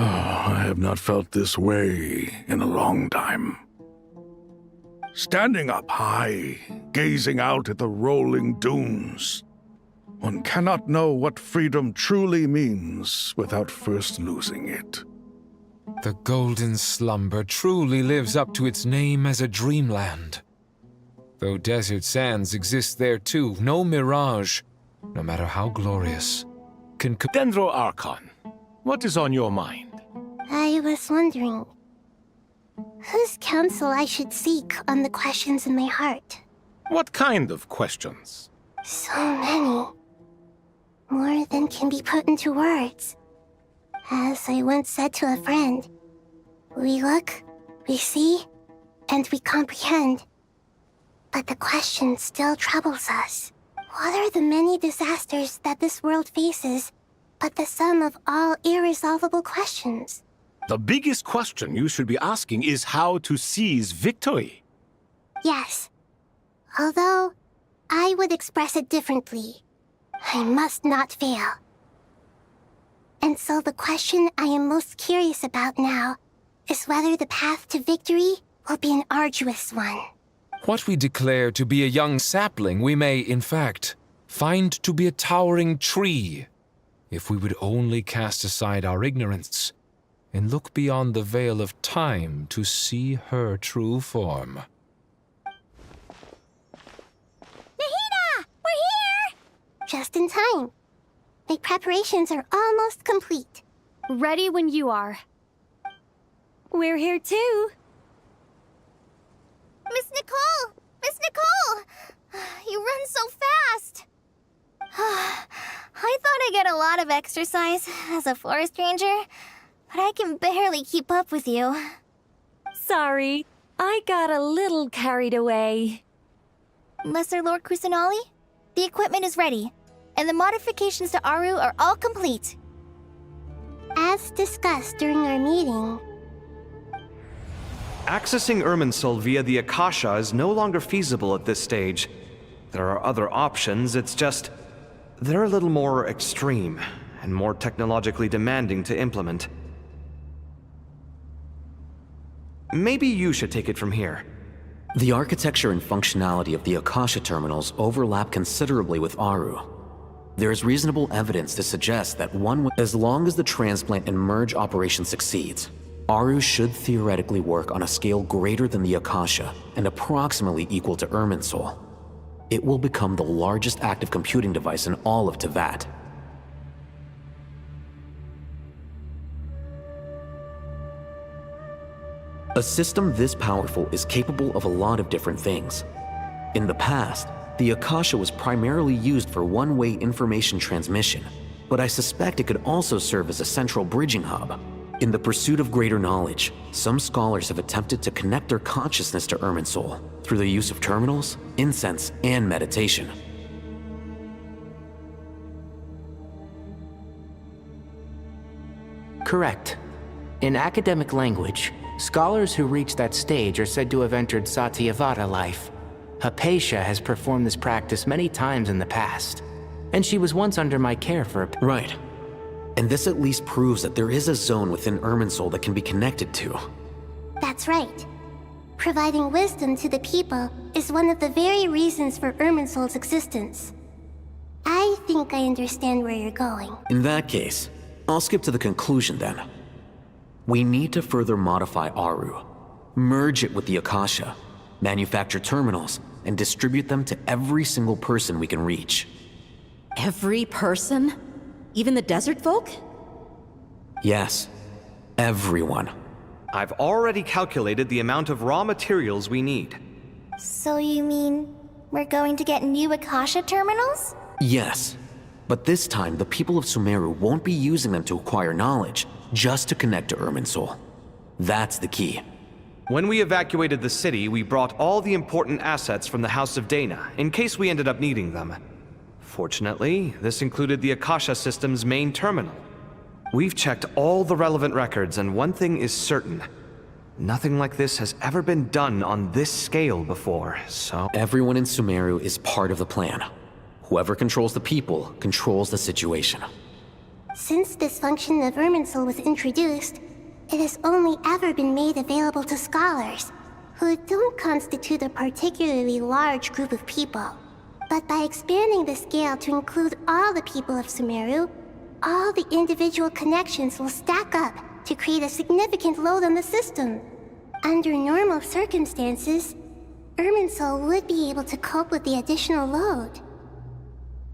I have not felt this way in a long time. Standing up high, gazing out at the rolling dunes, one cannot know what freedom truly means without first losing it. The golden slumber truly lives up to its name as a dreamland. Though desert sands exist there too, no mirage, no matter how glorious, can... Dendro Archon, what is on your mind? I was wondering whose counsel I should seek on the questions in my heart. What kind of questions? So many. More than can be put into words. As I once said to a friend, we look, we see, and we comprehend. But the question still troubles us. What are the many disasters that this world faces, but the sum of all irresolvable questions? The biggest question you should be asking is how to seize victory. Yes. Although, I would express it differently. I must not fail. And so the question I am most curious about now is whether the path to victory will be an arduous one. What we declare to be a young sapling, we may, in fact, find to be a towering tree, if we would only cast aside our ignorance and look beyond the veil of time to see her true form. Nahida! We're here! Just in time. My preparations are almost complete. Ready when you are. We're here too. Miss Nicole! Miss Nicole! You run so fast! I thought I'd get a lot of exercise as a forest ranger, but I can barely keep up with you. Sorry, I got a little carried away. Lesser Lord Kusanali, the equipment is ready, and the modifications to Aru are all complete. As discussed during our meeting, Accessing Irminsul via the Akasha is no longer feasible at this stage. There are other options, it's just... they're a little more extreme, and more technologically demanding to implement. Maybe you should take it from here. The architecture and functionality of the Akasha terminals overlap considerably with Aru. There is reasonable evidence to suggest that as long as the transplant and merge operation succeeds, Aru should theoretically work on a scale greater than the Akasha and approximately equal to Irminsul. It will become the largest active computing device in all of Teyvat. A system this powerful is capable of a lot of different things. In the past, the Akasha was primarily used for one-way information transmission, but I suspect it could also serve as a central bridging hub. In the pursuit of greater knowledge, some scholars have attempted to connect their consciousness to Irminsul through the use of terminals, incense, and meditation. Correct. In academic language, scholars who reach that stage are said to have entered Satyavata life. Hypatia has performed this practice many times in the past, and she was once under my care for a... Right. And this at least proves that there is a zone within Irminsul that can be connected to. that's right. Providing wisdom to the people is one of the very reasons for Irminsul's existence. I think I understand where you're going. In that case, I'll skip to the conclusion then. We need to further modify Aru, merge it with the Akasha, manufacture terminals, and distribute them to every single person we can reach. Every person? Even the desert folk? Yes, everyone. I've already calculated the amount of raw materials we need. So you mean we're going to get new Akasha terminals? Yes, but this time the people of Sumeru won't be using them to acquire knowledge, just to connect to Irminsul. That's the key. When we evacuated the city, we brought all the important assets from the House of Dana, in case we ended up needing them. Fortunately, this included the Akasha system's main terminal. We've checked all the relevant records, and one thing is certain. Nothing like this has ever been done on this scale before, so... Everyone in Sumeru is part of the plan. Whoever controls the people controls the situation. Since this function of Irminsul was introduced, it has only ever been made available to scholars, who don't constitute a particularly large group of people. But by expanding the scale to include all the people of Sumeru, all the individual connections will stack up to create a significant load on the system. Under normal circumstances, Irminsul would be able to cope with the additional load.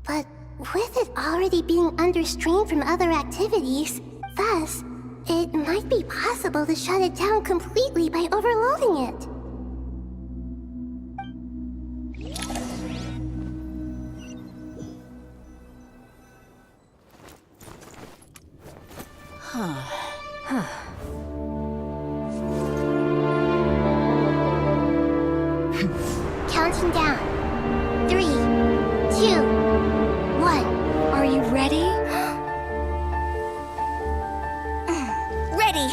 But with it already being under strain from other activities, thus, it might be possible to shut it down completely by overloading it. Counting down. 3, 2, 1. Are you ready? Ready!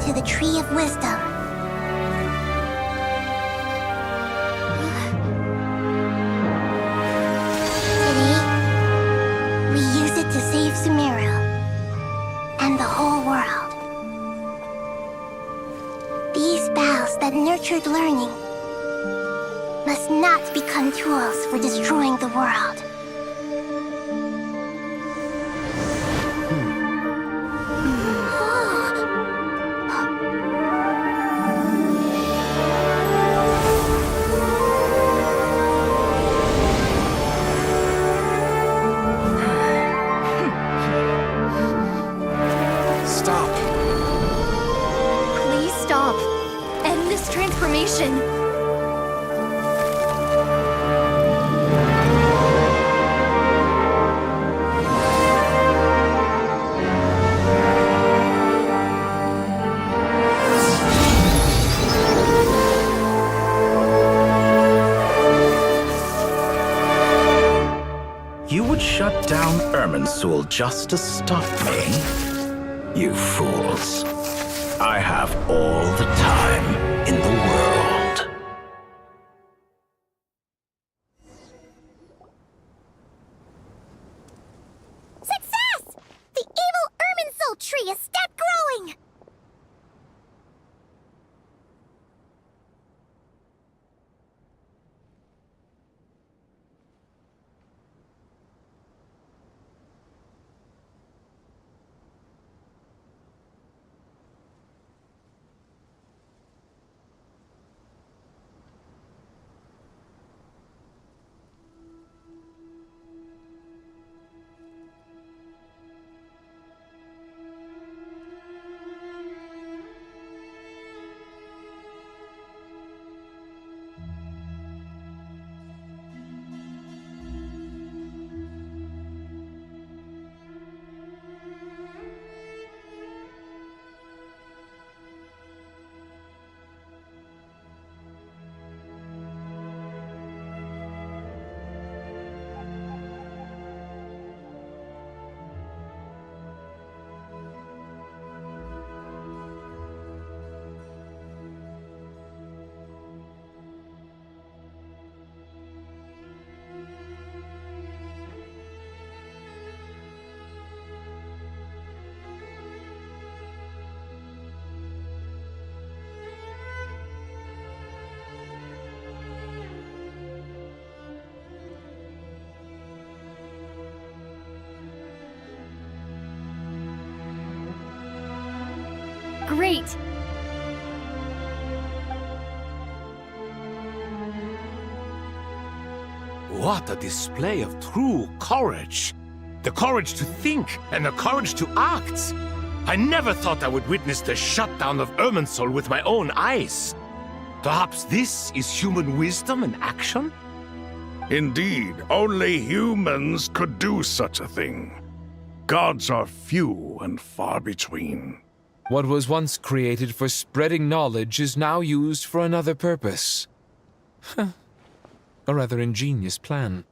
to the Tree of Wisdom. Today, we use it to save Sumeru and the whole world. These boughs that nurtured learning must not become tools for destroying the world. Stop. Please stop. End this transformation. You would shut down Irminsul just to stop me? You fools. I have all the time in the world. Success! The evil Irminsul tree has stopped growing! Great! What a display of true courage! The courage to think and the courage to act! I never thought I would witness the shutdown of Irminsul with my own eyes. Perhaps this is human wisdom in action? Indeed, only humans could do such a thing. Gods are few and far between. What was once created for spreading knowledge is now used for another purpose. A rather ingenious plan.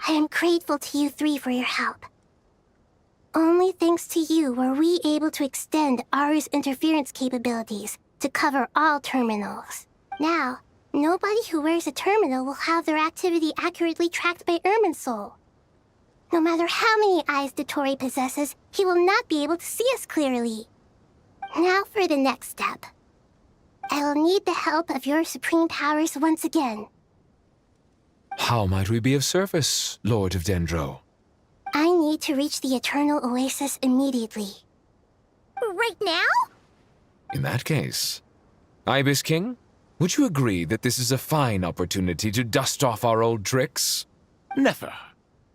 I am grateful to you three for your help. Only thanks to you were we able to extend Aru's interference capabilities to cover all terminals. Now, nobody who wears a terminal will have their activity accurately tracked by Irminsul. No matter how many eyes Dottore possesses, he will not be able to see us clearly. Now for the next step. I will need the help of your supreme powers once again. How might we be of service, Lord of Dendro? I need to reach the Eternal Oasis immediately. Right now? In that case, Ibis King, would you agree that this is a fine opportunity to dust off our old tricks? Never.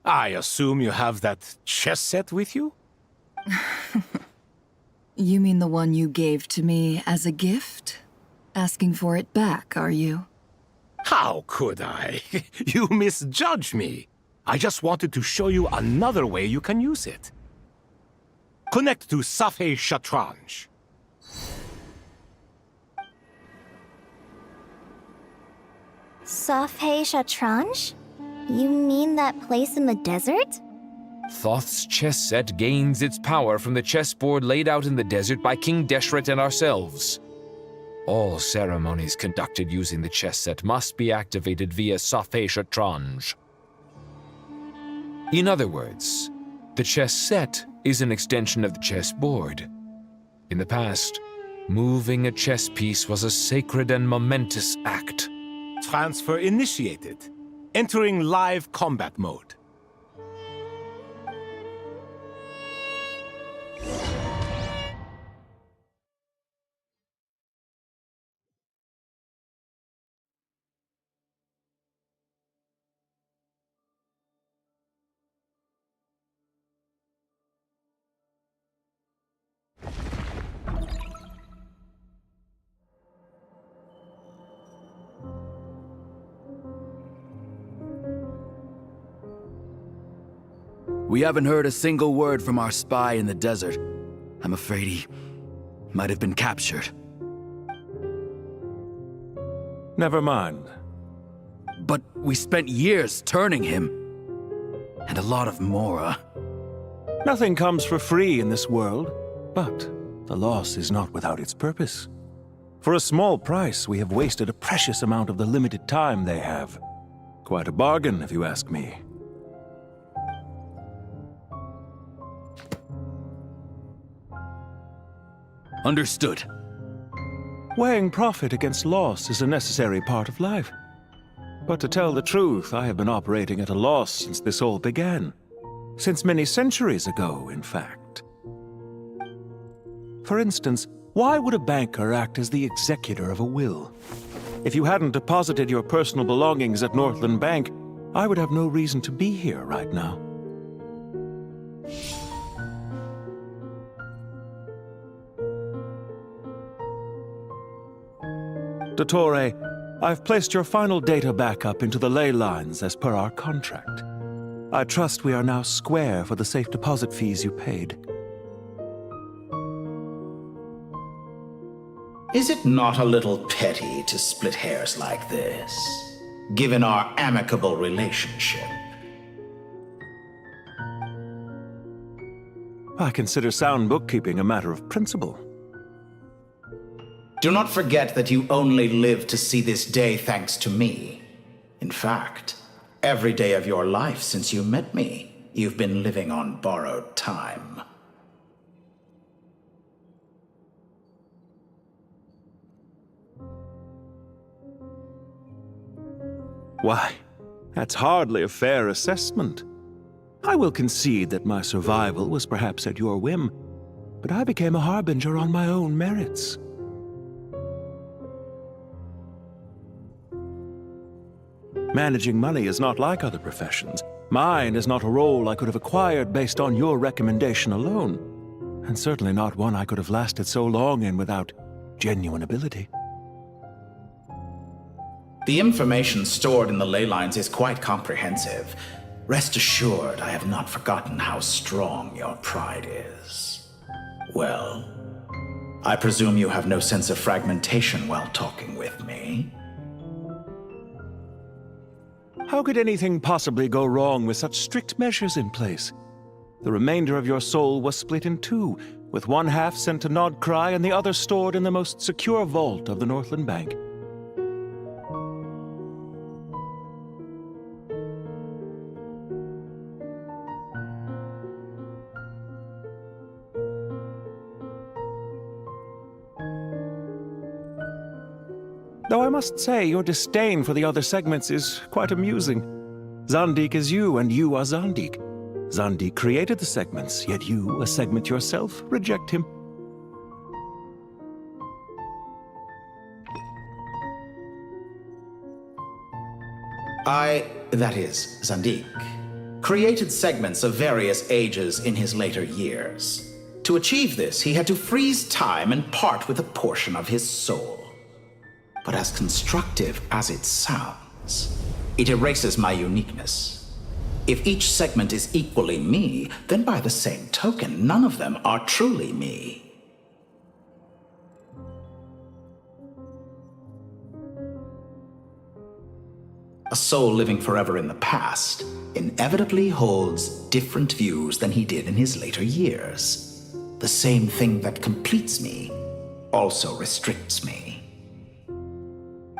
I assume you have that chess set with you? You mean the one you gave to me as a gift? Asking for it back, are you? How could I? You misjudge me. I just wanted to show you another way you can use it. Connect to Safhe Shatranj. Safhe Shatranj? You mean that place in the desert? Thoth's chess set gains its power from the chessboard laid out in the desert by King Deshret and ourselves. All ceremonies conducted using the chess set must be activated via Safé Shatranj. In other words, the chess set is an extension of the chessboard. In the past, moving a chess piece was a sacred and momentous act. Transfer initiated. Entering live combat mode. We haven't heard a single word from our spy in the desert. I'm afraid he might have been captured. Never mind. But we spent years turning him. And a lot of Mora. Nothing comes for free in this world, but the loss is not without its purpose. For a small price, we have wasted a precious amount of the limited time they have. Quite a bargain, if you ask me. Understood. Weighing profit against loss is a necessary part of life. But to tell the truth, I have been operating at a loss since this all began. Since many centuries ago, in fact. For instance, why would a banker act as the executor of a will? If you hadn't deposited your personal belongings at Northland Bank, I would have no reason to be here right now. Dottore, I've placed your final data backup into the ley lines as per our contract. I trust we are now square for the safe deposit fees you paid. Is it not a little petty to split hairs like this, given our amicable relationship? I consider sound bookkeeping a matter of principle. Do not forget that you only live to see this day thanks to me. In fact, every day of your life since you met me, you've been living on borrowed time. Why, that's hardly a fair assessment. I will concede that my survival was perhaps at your whim, but I became a harbinger on my own merits. Managing money is not like other professions. Mine is not a role I could have acquired based on your recommendation alone, and certainly not one I could have lasted so long in without genuine ability. The information stored in the ley lines is quite comprehensive. Rest assured, I have not forgotten how strong your pride is. Well, I presume you have no sense of fragmentation while talking with me. How could anything possibly go wrong with such strict measures in place? The remainder of your soul was split in two, with one half sent to Nodcry and the other stored in the most secure vault of the Northland Bank. Though I must say, your disdain for the other segments is quite amusing. Zandik is you, and you are Zandik. Zandik created the segments, yet you, a segment yourself, reject him. That is, Zandik, created segments of various ages in his later years. To achieve this, he had to freeze time and part with a portion of his soul. But as constructive as it sounds, it erases my uniqueness. If each segment is equally me, then by the same token, none of them are truly me. A soul living forever in the past inevitably holds different views than he did in his later years. The same thing that completes me also restricts me.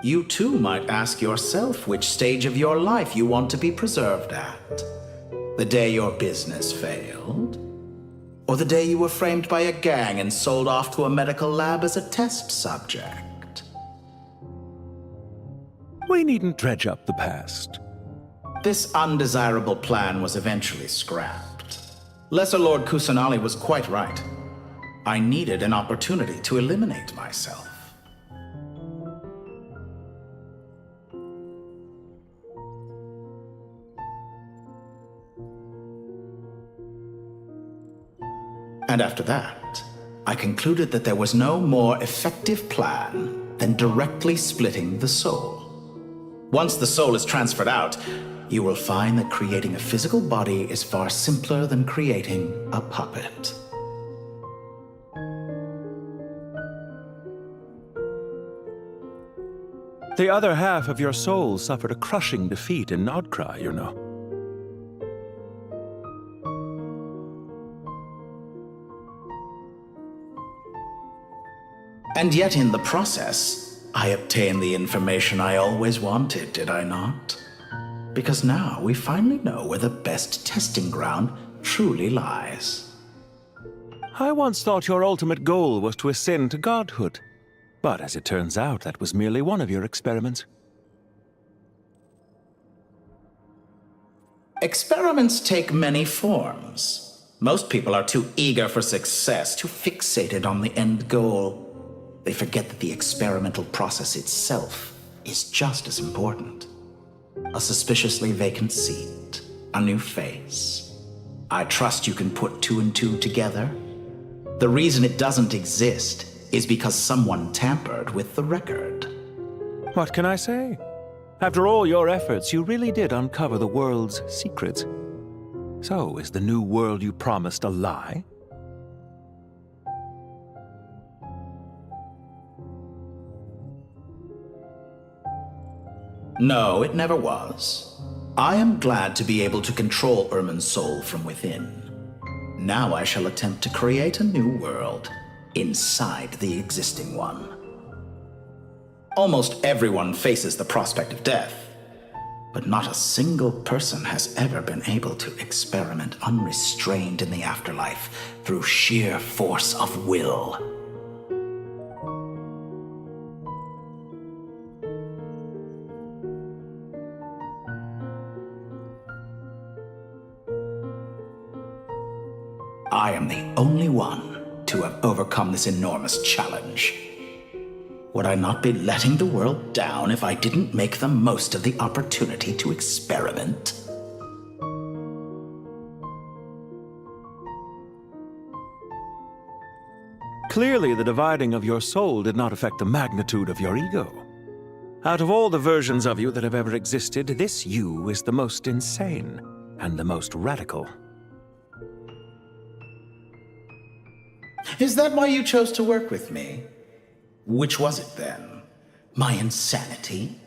You too might ask yourself which stage of your life you want to be preserved at. The day your business failed? Or the day you were framed by a gang and sold off to a medical lab as a test subject? We needn't dredge up the past. This undesirable plan was eventually scrapped. Lesser Lord Kusanali was quite right. I needed an opportunity to eliminate myself. And after that, I concluded that there was no more effective plan than directly splitting the soul. Once the soul is transferred out, you will find that creating a physical body is far simpler than creating a puppet. The other half of your soul suffered a crushing defeat in Nodcry, you know. And yet in the process, I obtained the information I always wanted, did I not? Because now we finally know where the best testing ground truly lies. I once thought your ultimate goal was to ascend to godhood. But as it turns out, that was merely one of your experiments. Experiments take many forms. Most people are too eager for success, too fixated on the end goal. They forget that the experimental process itself is just as important. A suspiciously vacant seat, a new face. I trust you can put two and two together. The reason it doesn't exist is because someone tampered with the record. What can I say? After all your efforts, you really did uncover the world's secrets. So, is the new world you promised a lie? No, it never was. I am glad to be able to control Irmin's soul from within. Now I shall attempt to create a new world inside the existing one. Almost everyone faces the prospect of death, but not a single person has ever been able to experiment unrestrained in the afterlife through sheer force of will. I am the only one to have overcome this enormous challenge. Would I not be letting the world down if I didn't make the most of the opportunity to experiment? Clearly, the dividing of your soul did not affect the magnitude of your ego. Out of all the versions of you that have ever existed, this you is the most insane and the most radical. Is that why you chose to work with me? Which was it then? My insanity?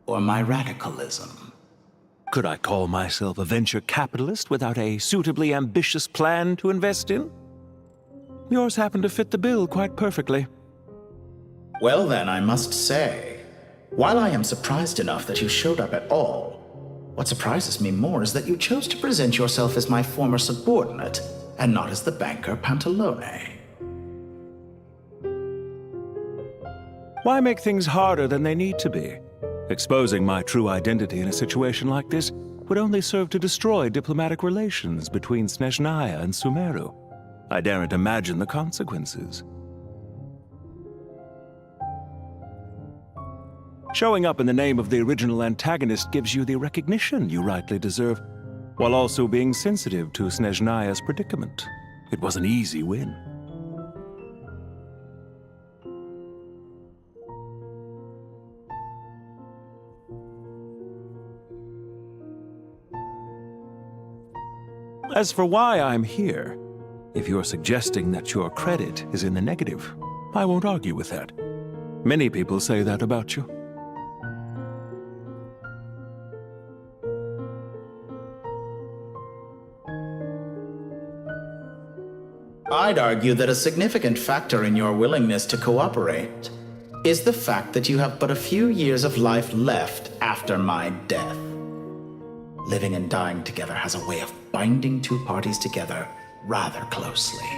Or my radicalism? Could I call myself a venture capitalist without a suitably ambitious plan to invest in? Yours happened to fit the bill quite perfectly. Well then, I must say, while I am surprised enough that you showed up at all, what surprises me more is that you chose to present yourself as my former subordinate and not as the banker Pantalone. Why make things harder than they need to be? Exposing my true identity in a situation like this would only serve to destroy diplomatic relations between Snezhnaya and Sumeru. I daren't imagine the consequences. Showing up in the name of the original antagonist gives you the recognition you rightly deserve, while also being sensitive to Snezhnaya's predicament. It was an easy win. As for why I'm here, if you're suggesting that your credit is in the negative, I won't argue with that. Many people say that about you. I'd argue that a significant factor in your willingness to cooperate is the fact that you have but a few years of life left after my death. Living and dying together has a way of binding two parties together rather closely.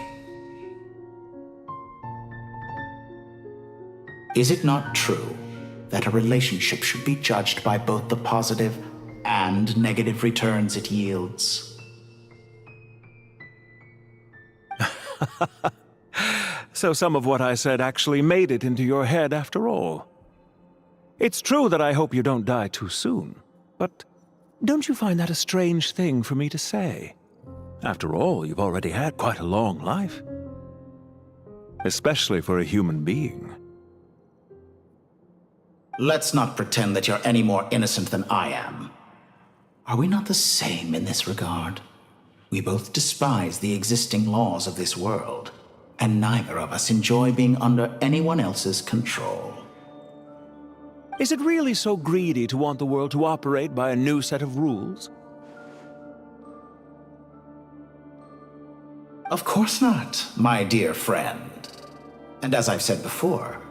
Is it not true that a relationship should be judged by both the positive and negative returns it yields? So some of what I said actually made it into your head after all. It's true that I hope you don't die too soon, but don't you find that a strange thing for me to say? After all, you've already had quite a long life. Especially for a human being. Let's not pretend that you're any more innocent than I am. Are we not the same in this regard? We both despise the existing laws of this world, and neither of us enjoy being under anyone else's control. Is it really so greedy to want the world to operate by a new set of rules? Of course not, my dear friend. And as I've said before,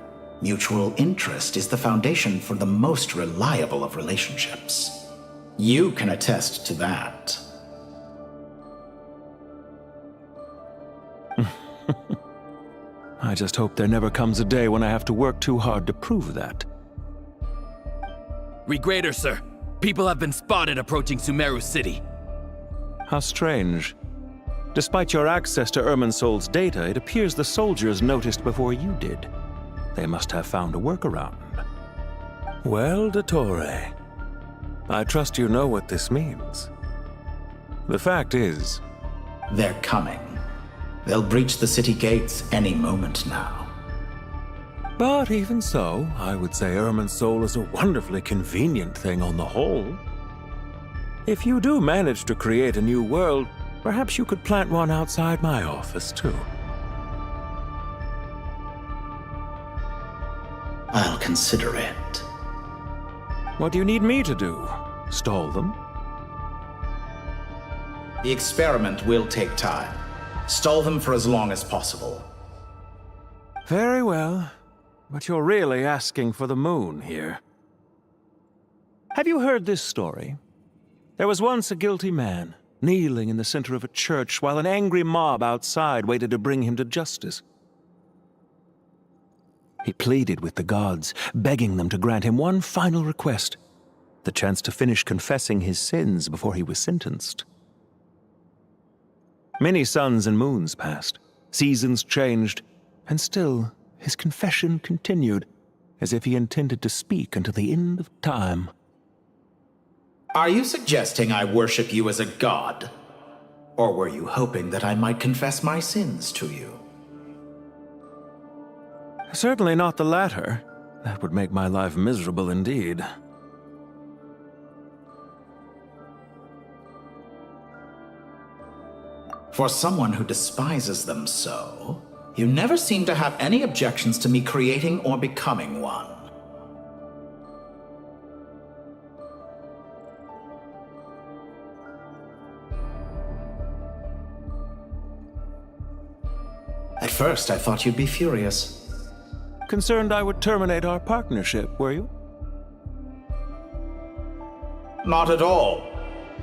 mutual interest is the foundation for the most reliable of relationships. You can attest to that. I just hope there never comes a day when I have to work too hard to prove that. Regrader, sir. People have been spotted approaching Sumeru City. How strange. Despite your access to Irminsol's data, it appears the soldiers noticed before you did. They must have found a workaround. Well, Dottore, I trust you know what this means. The fact is... They're coming. They'll breach the city gates any moment now. But even so, I would say Irminsol is a wonderfully convenient thing on the whole. If you do manage to create a new world, perhaps you could plant one outside my office, too. I'll consider it. What do you need me to do? Stall them? The experiment will take time. Stall them for as long as possible. Very well. But you're really asking for the moon here. Have you heard this story? There was once a guilty man, kneeling in the center of a church while an angry mob outside waited to bring him to justice. He pleaded with the gods, begging them to grant him one final request, the chance to finish confessing his sins before he was sentenced. Many suns and moons passed, seasons changed, and still his confession continued, as if he intended to speak until the end of time. Are you suggesting I worship you as a god? Or were you hoping that I might confess my sins to you? Certainly not the latter. That would make my life miserable indeed. For someone who despises them so, you never seem to have any objections to me creating or becoming one. At first, I thought you'd be furious. Concerned I would terminate our partnership, were you? Not at all.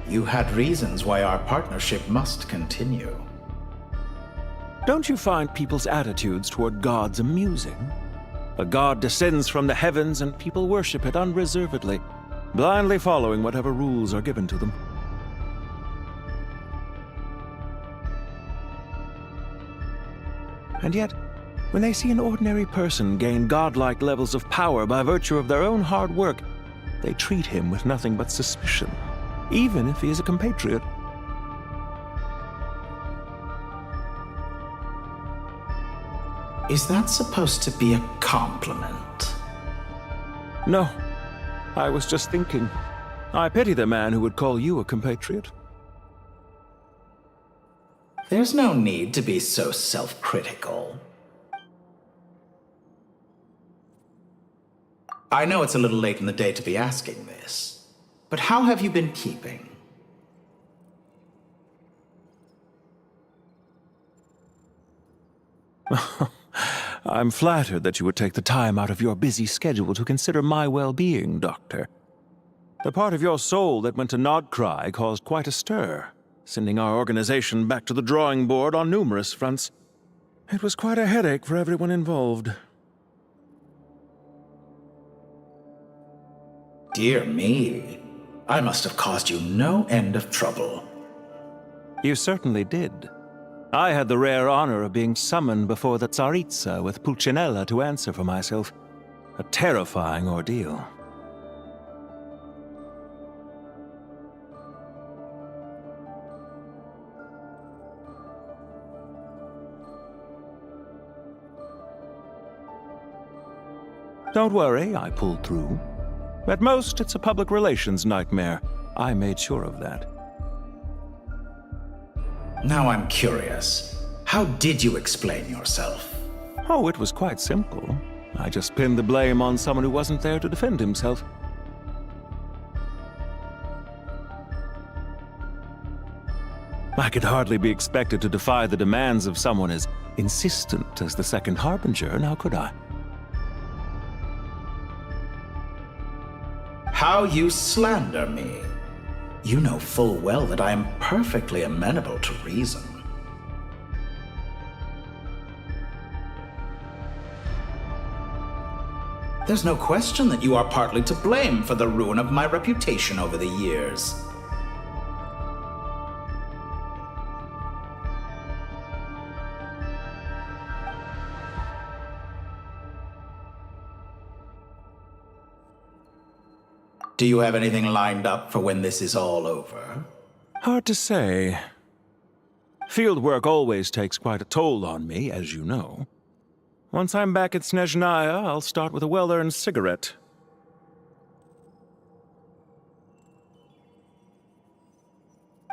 You had reasons why our partnership must continue. Don't you find people's attitudes toward gods amusing? A god descends from the heavens and people worship it unreservedly, blindly following whatever rules are given to them. And yet, when they see an ordinary person gain godlike levels of power by virtue of their own hard work, they treat him with nothing but suspicion, even if he is a compatriot. Is that supposed to be a compliment? No. I was just thinking. I pity the man who would call you a compatriot. There's no need to be so self-critical. I know it's a little late in the day to be asking this, but how have you been keeping? I'm flattered that you would take the time out of your busy schedule to consider my well-being, Doctor. The part of your soul that went to Nodcry caused quite a stir, sending our organization back to the drawing board on numerous fronts. It was quite a headache for everyone involved. Dear me, I must have caused you no end of trouble. You certainly did. I had the rare honor of being summoned before the Tsaritsa with Pulcinella to answer for myself. A terrifying ordeal. Don't worry, I pulled through. At most, it's a public relations nightmare. I made sure of that. Now I'm curious. How did you explain yourself? Oh, it was quite simple. I just pinned the blame on someone who wasn't there to defend himself. I could hardly be expected to defy the demands of someone as insistent as the Second Harbinger, now could I? How you slander me. You know full well that I am perfectly amenable to reason. There's no question that you are partly to blame for the ruin of my reputation over the years. Do you have anything lined up for when this is all over? Hard to say. Field work always takes quite a toll on me, as you know. Once I'm back at Snezhnaya, I'll start with a well-earned cigarette.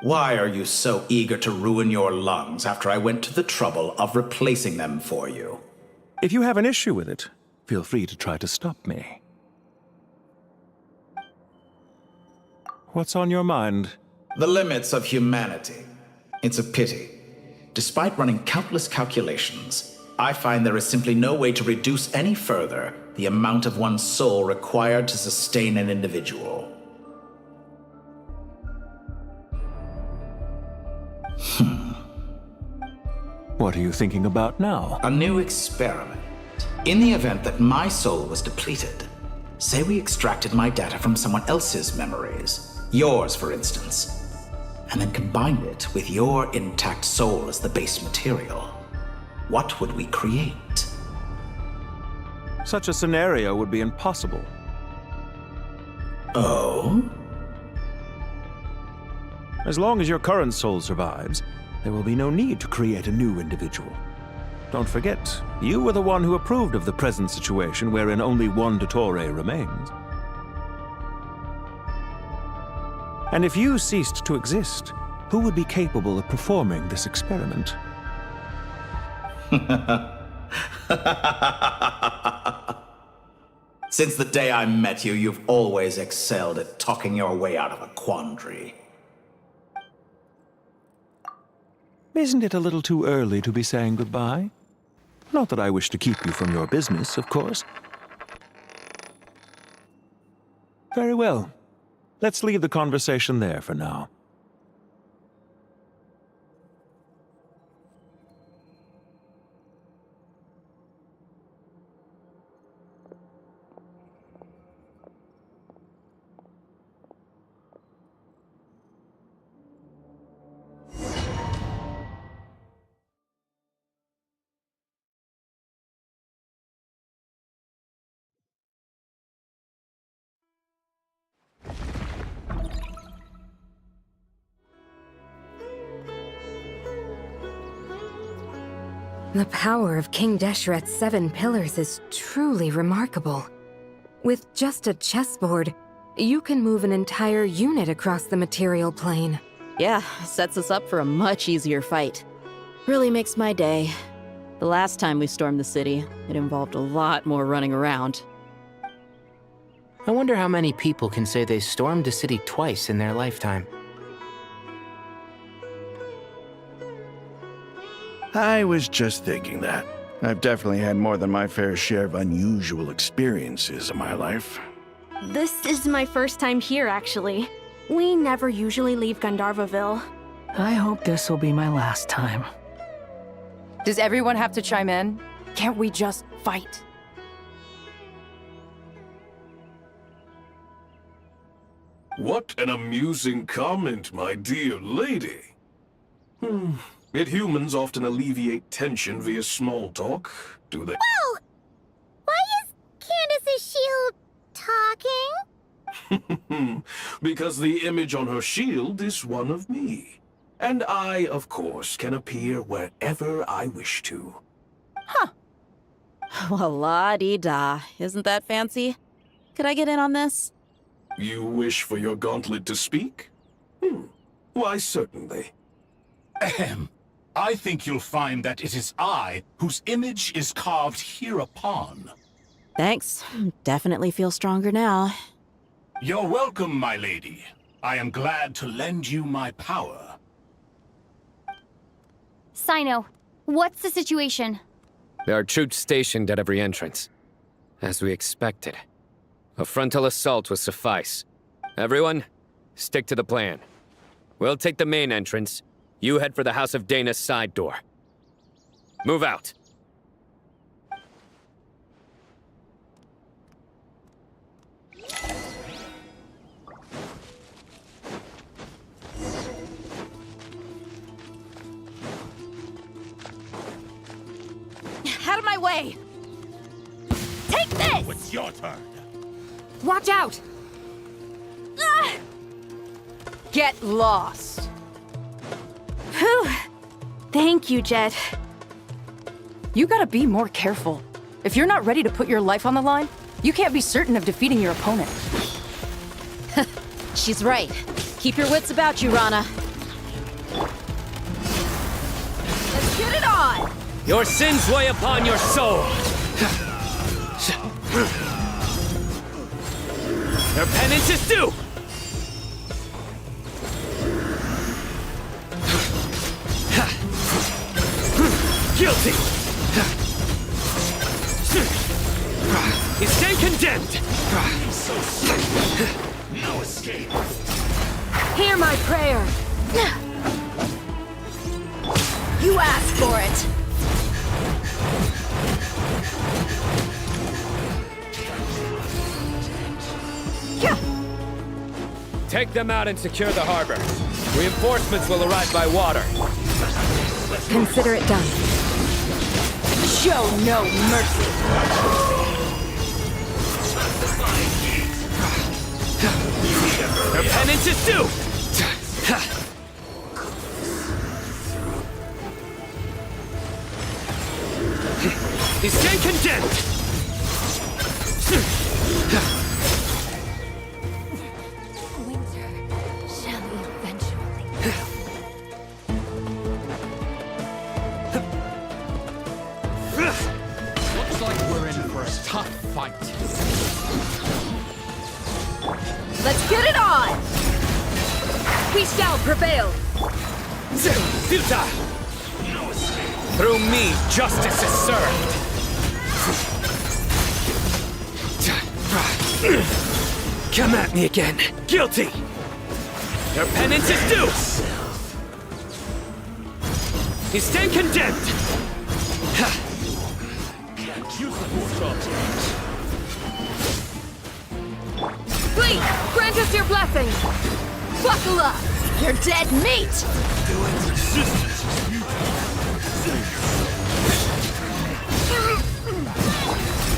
Why are you so eager to ruin your lungs after I went to the trouble of replacing them for you? If you have an issue with it, feel free to try to stop me. What's on your mind? The limits of humanity. It's a pity. Despite running countless calculations, I find there is simply no way to reduce any further the amount of one's soul required to sustain an individual. What are you thinking about now? A new experiment. In the event that my soul was depleted, say we extracted my data from someone else's memories, yours for instance, and then combined it with your intact soul as the base material, what would we create? Such a scenario would be impossible. Oh? As long as your current soul survives, there will be no need to create a new individual. Don't forget, you were the one who approved of the present situation wherein only one Dottore remains. And if you ceased to exist, who would be capable of performing this experiment? Since the day I met you, you've always excelled at talking your way out of a quandary. Isn't it a little too early to be saying goodbye? Not that I wish to keep you from your business, of course. Very well. Let's leave the conversation there for now. The power of King Deshret's 7 pillars is truly remarkable. With just a chessboard, you can move an entire unit across the material plane. Yeah, sets us up for a much easier fight. Really makes my day. The last time we stormed the city, it involved a lot more running around. I wonder how many people can say they stormed a city twice in their lifetime. I was just thinking that. I've definitely had more than my fair share of unusual experiences in my life. This is my first time here, actually. We never usually leave Gandharvaville. I hope this will be my last time. Does everyone have to chime in? Can't we just fight? What an amusing comment, my dear lady. Yet humans often alleviate tension via small talk, do they? Whoa! Why is Candace's shield talking? Because the image on her shield is one of me. And I, of course, can appear wherever I wish to. Well, la-di-da. Isn't that fancy? Could I get in on this? You wish for your gauntlet to speak? Why, certainly. Ahem. I think you'll find that it is I whose image is carved hereupon. Thanks. Definitely feel stronger now. You're welcome, my lady. I am glad to lend you my power. Sino, what's the situation? There are troops stationed at every entrance. As we expected. A frontal assault will suffice. Everyone, stick to the plan. We'll take the main entrance. You head for the House of Dana's side door. Move out. Out of my way! Take this! It's your turn. Watch out! Get lost. Whew. Thank you, Jet. You gotta be more careful. If you're not ready to put your life on the line, you can't be certain of defeating your opponent. She's right. Keep your wits about you, Rana. Let's get it on! Your sins weigh upon your soul. Your penance is due! Guilty! You stand condemned! No escape. Hear my prayer! You asked for it! Take them out and secure the harbor. Reinforcements will arrive by water. Consider it done. Show no mercy. Your penance is due! You stand condemned! Looks like we're in for a tough fight. Let's get it on! We shall prevail! Filta! Through me, justice is served! Come at me again. Guilty! Your penance is due! You stand condemned! Please, grant us your blessing! Buckle up! You're dead meat!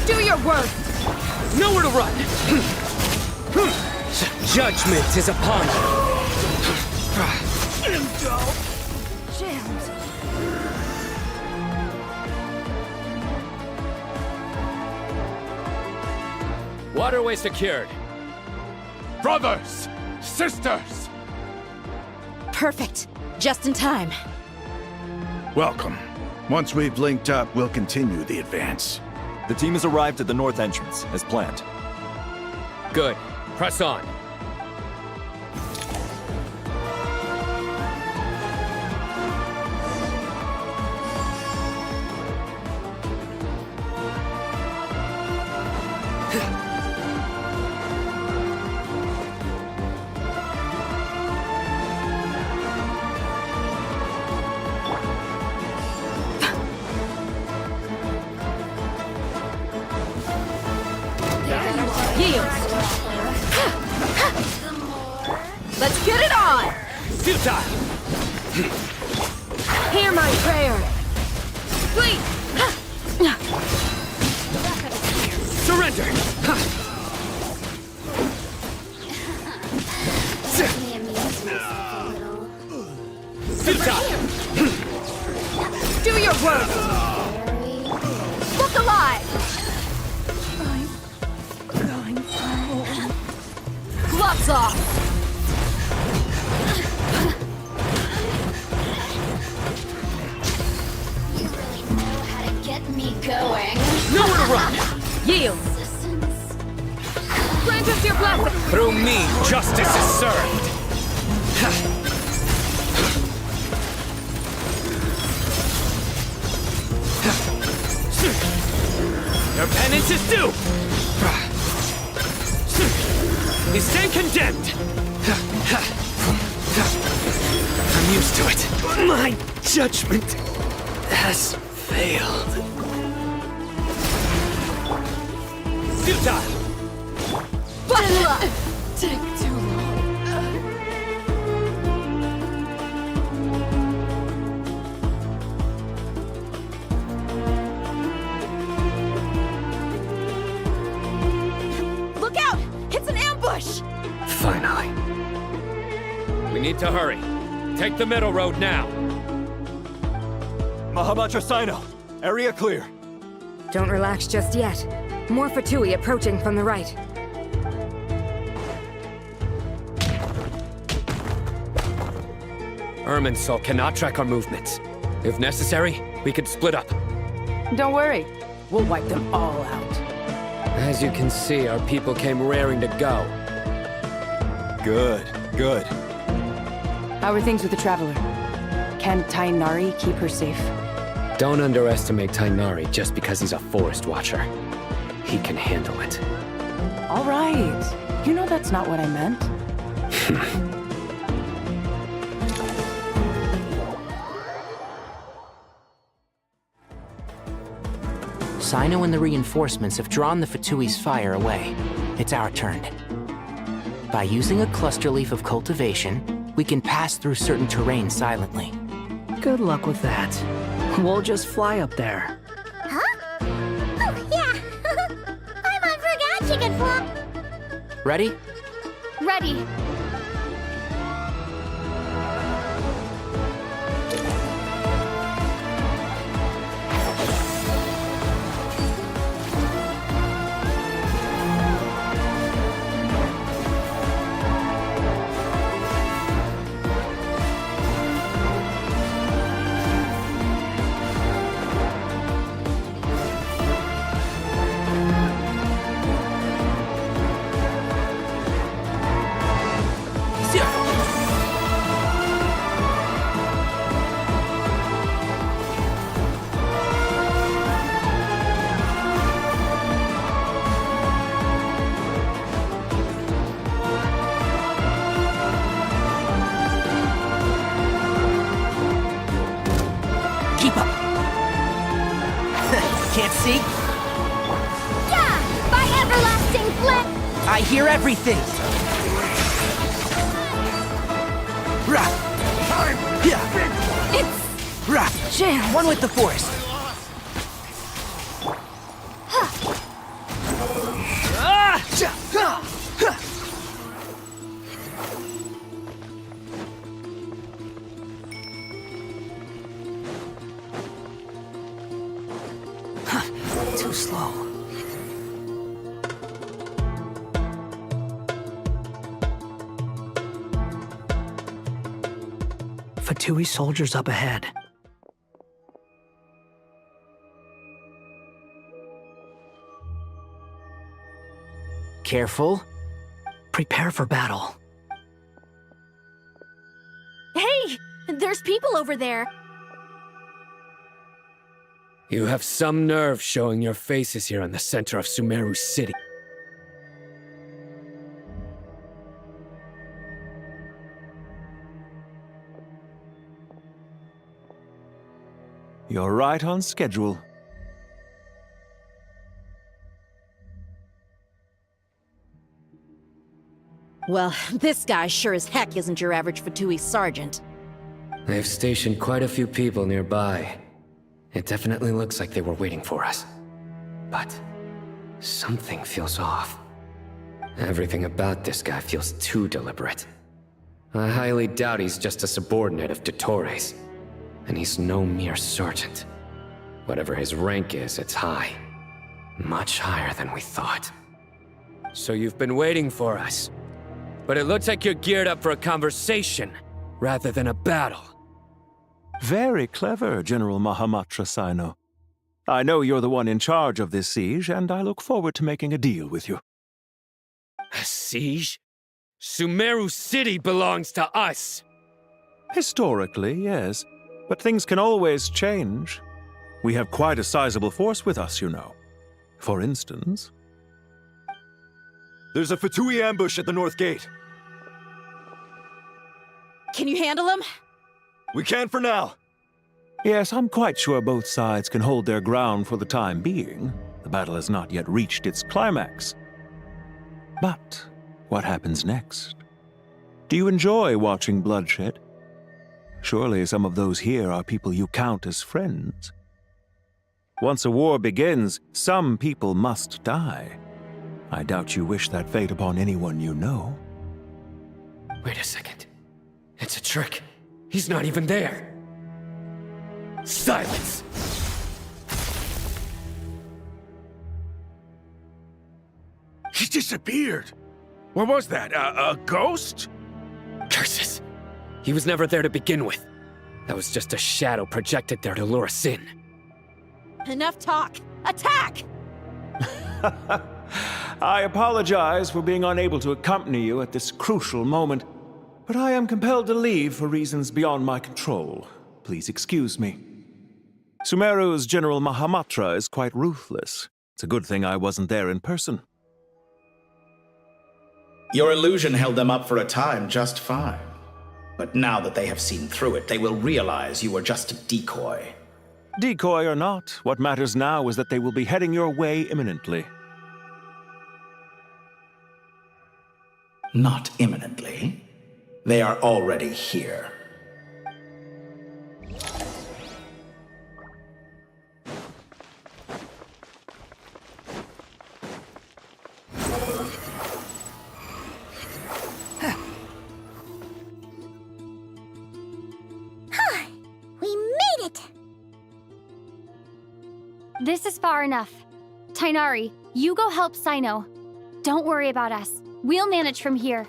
Do your worst! Nowhere to run! Judgment is upon you! Waterway secured. Brothers! Sisters! Perfect. Just in time. Welcome. Once we've linked up, we'll continue the advance. The team has arrived at the north entrance, as planned. Good. Press on. Hear my prayer! Flee! Surrender! Do your work! Look alive! Going home. Gloves off! Get me going. Nowhere to run! Yield! Grant us your blessing! Through me, justice is served! Your penance is due! You stand condemned! I'm used to it. My judgment has failed. Futile! Take too long. Look out! It's an ambush! Finally. We need to hurry. Take the middle road now. Mahamatra Sino, area clear. Don't relax just yet. More Fatui approaching from the right. Irminsul cannot track our movements. If necessary, we could split up. Don't worry. We'll wipe them all out. As you can see, our people came raring to go. Good, good. How are things with the Traveler? Can Tainari keep her safe? Don't underestimate Tainari just because he's a forest watcher. He can handle it. All right. You know that's not what I meant. Sino and the reinforcements have drawn the Fatui's fire away. It's our turn. By using a cluster leaf of cultivation, we can pass through certain terrain silently. Good luck with that. We'll just fly up there. Huh? Oh, yeah. Paimon forgot she could fly. Ready? Ready. Keep up. Can't see? Yeah! By everlasting flip! I hear everything. Rah! Yeah! It's... Rah! Jam! One with the forest. Too slow. Fatui soldiers up ahead. Careful. Prepare for battle. Hey! There's people over there. You have some nerve showing your faces here in the center of Sumeru City. You're right on schedule. Well, this guy sure as heck isn't your average Fatui sergeant. They've stationed quite a few people nearby. It definitely looks like they were waiting for us. But something feels off. Everything about this guy feels too deliberate. I highly doubt he's just a subordinate of Dottores. And he's no mere sergeant. Whatever his rank is, it's high. Much higher than we thought. So you've been waiting for us. But it looks like you're geared up for a conversation, rather than a battle. Very clever, General Mahamatra Sino. I know you're the one in charge of this siege, and I look forward to making a deal with you. A siege? Sumeru City belongs to us! Historically, yes. But things can always change. We have quite a sizable force with us, you know. For instance... There's a Fatui ambush at the north gate. Can you handle him? We can for now. Yes, I'm quite sure both sides can hold their ground for the time being. The battle has not yet reached its climax. But what happens next? Do you enjoy watching bloodshed? Surely some of those here are people you count as friends. Once a war begins, some people must die. I doubt you wish that fate upon anyone you know. Wait a second. It's a trick. He's not even there. Silence! He disappeared. What was that? A ghost? Curses! He was never there to begin with. That was just a shadow projected there to lure us in. Enough talk! Attack! I apologize for being unable to accompany you at this crucial moment, but I am compelled to leave for reasons beyond my control. Please excuse me. Sumeru's General Mahamatra is quite ruthless. It's a good thing I wasn't there in person. Your illusion held them up for a time just fine. But now that they have seen through it, they will realize you were just a decoy. Decoy or not, what matters now is that they will be heading your way imminently. Not imminently. They are already here. We made it! This is far enough. Tainari, you go help Sino. Don't worry about us. We'll manage from here.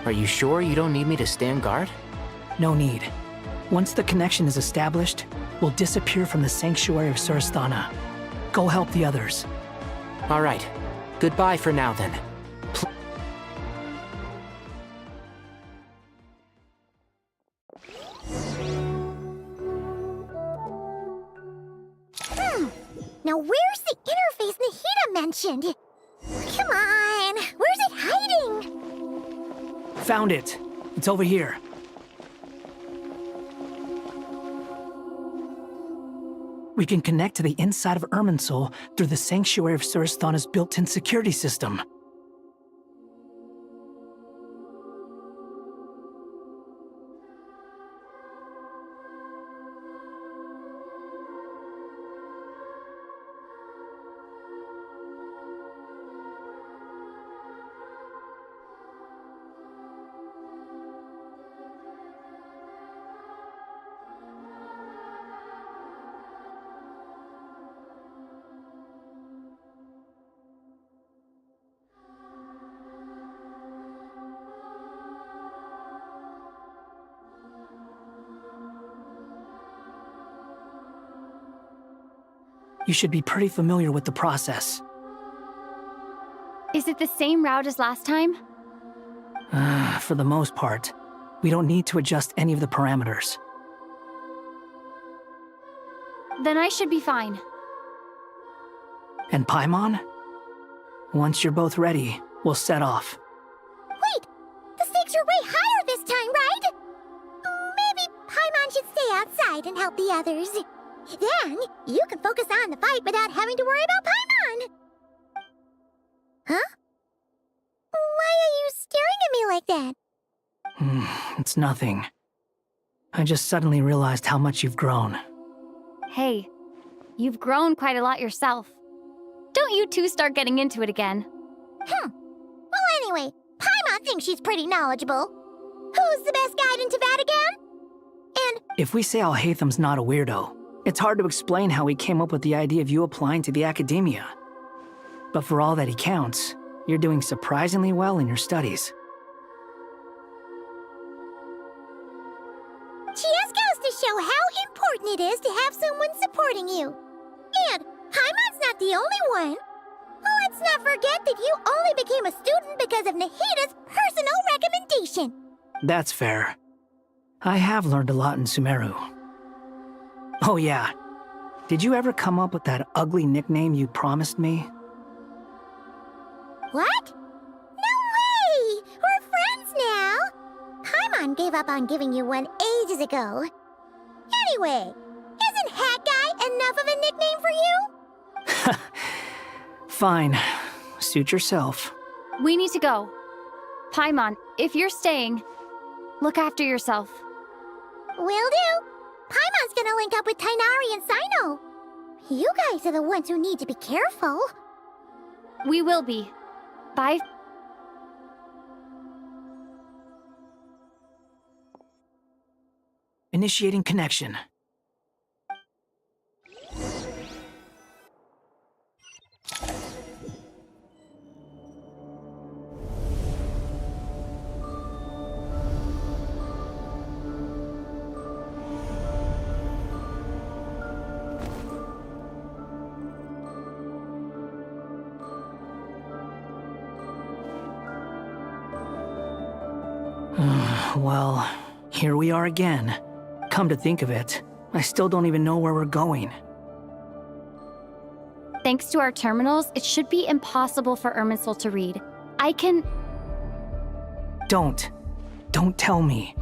Are you sure you don't need me to stand guard? No need. Once the connection is established, we'll disappear from the sanctuary of Surasthana. Go help the others. All right. Goodbye for now, then. Now where's the interface Nahida mentioned? Come on, where's it hiding? Found it. It's over here. We can connect to the inside of Irminsul through the Sanctuary of Surasthana's built-in security system. You should be pretty familiar with the process. Is it the same route as last time? For the most part, we don't need to adjust any of the parameters. Then I should be fine. And Paimon? Once you're both ready, we'll set off. Wait! The stakes are way higher this time, right? Maybe Paimon should stay outside and help the others. Then, you can focus on the fight without having to worry about Paimon! Huh? Why are you staring at me like that? It's nothing. I just suddenly realized how much you've grown. Hey, you've grown quite a lot yourself. Don't you two start getting into it again. Well, anyway, Paimon thinks she's pretty knowledgeable. Who's the best guide in Teyvat again? And If we say Alhatham's not a weirdo, it's hard to explain how he came up with the idea of you applying to the academia. But for all that he counts, you're doing surprisingly well in your studies. just goes to show how important it is to have someone supporting you. And Paimon's not the only one. Let's not forget that you only became a student because of Nahida's personal recommendation. That's fair. I have learned a lot in Sumeru. Oh yeah, did you ever come up with that ugly nickname you promised me? What? No way! We're friends now! Paimon gave up on giving you one ages ago. Anyway, isn't Hat Guy enough of a nickname for you? Fine. Suit yourself. We need to go. Paimon, if you're staying, look after yourself. Will do. Paimon's gonna link up with Tainari and Sino. You guys are the ones who need to be careful. We will be. Bye. Initiating connection. Well, here we are again. Come to think of it, I still don't even know where we're going. Thanks to our terminals, it should be impossible for Irminsul to read. I can... Don't tell me.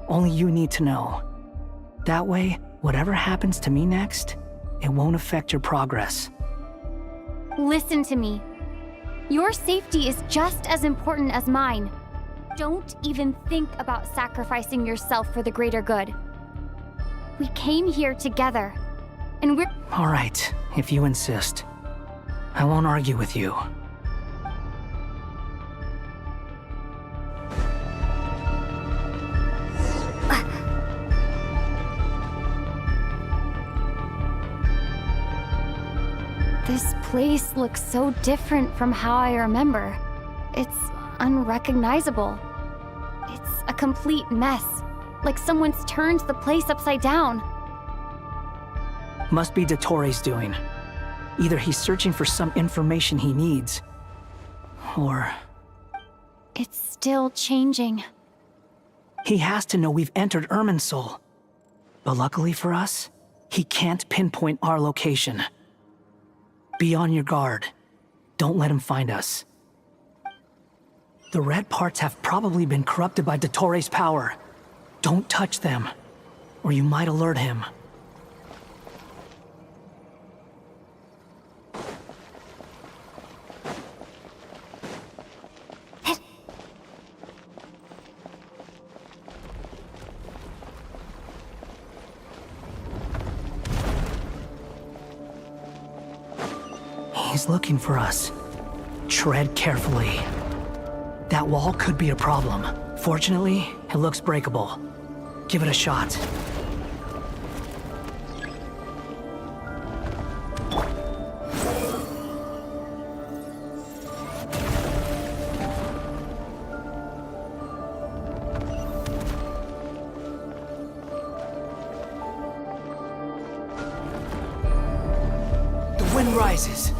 Only you need to know. That way, whatever happens to me next, it won't affect your progress. Listen to me. Your safety is just as important as mine. Don't even think about sacrificing yourself for the greater good. We came here together, and we're— All right, if you insist. I won't argue with you. This place looks so different from how I remember. It's unrecognizable. a complete mess. Like someone's turned the place upside down. Must be Dottore doing. Either he's searching for some information he needs, or... It's still changing. He has to know we've entered Irminsul. But luckily for us, he can't pinpoint our location. Be on your guard. Don't let him find us. The red parts have probably been corrupted by Dottore's power. Don't touch them, or you might alert him. He's looking for us. Tread carefully. That wall could be a problem. Fortunately, it looks breakable. Give it a shot. The wind rises.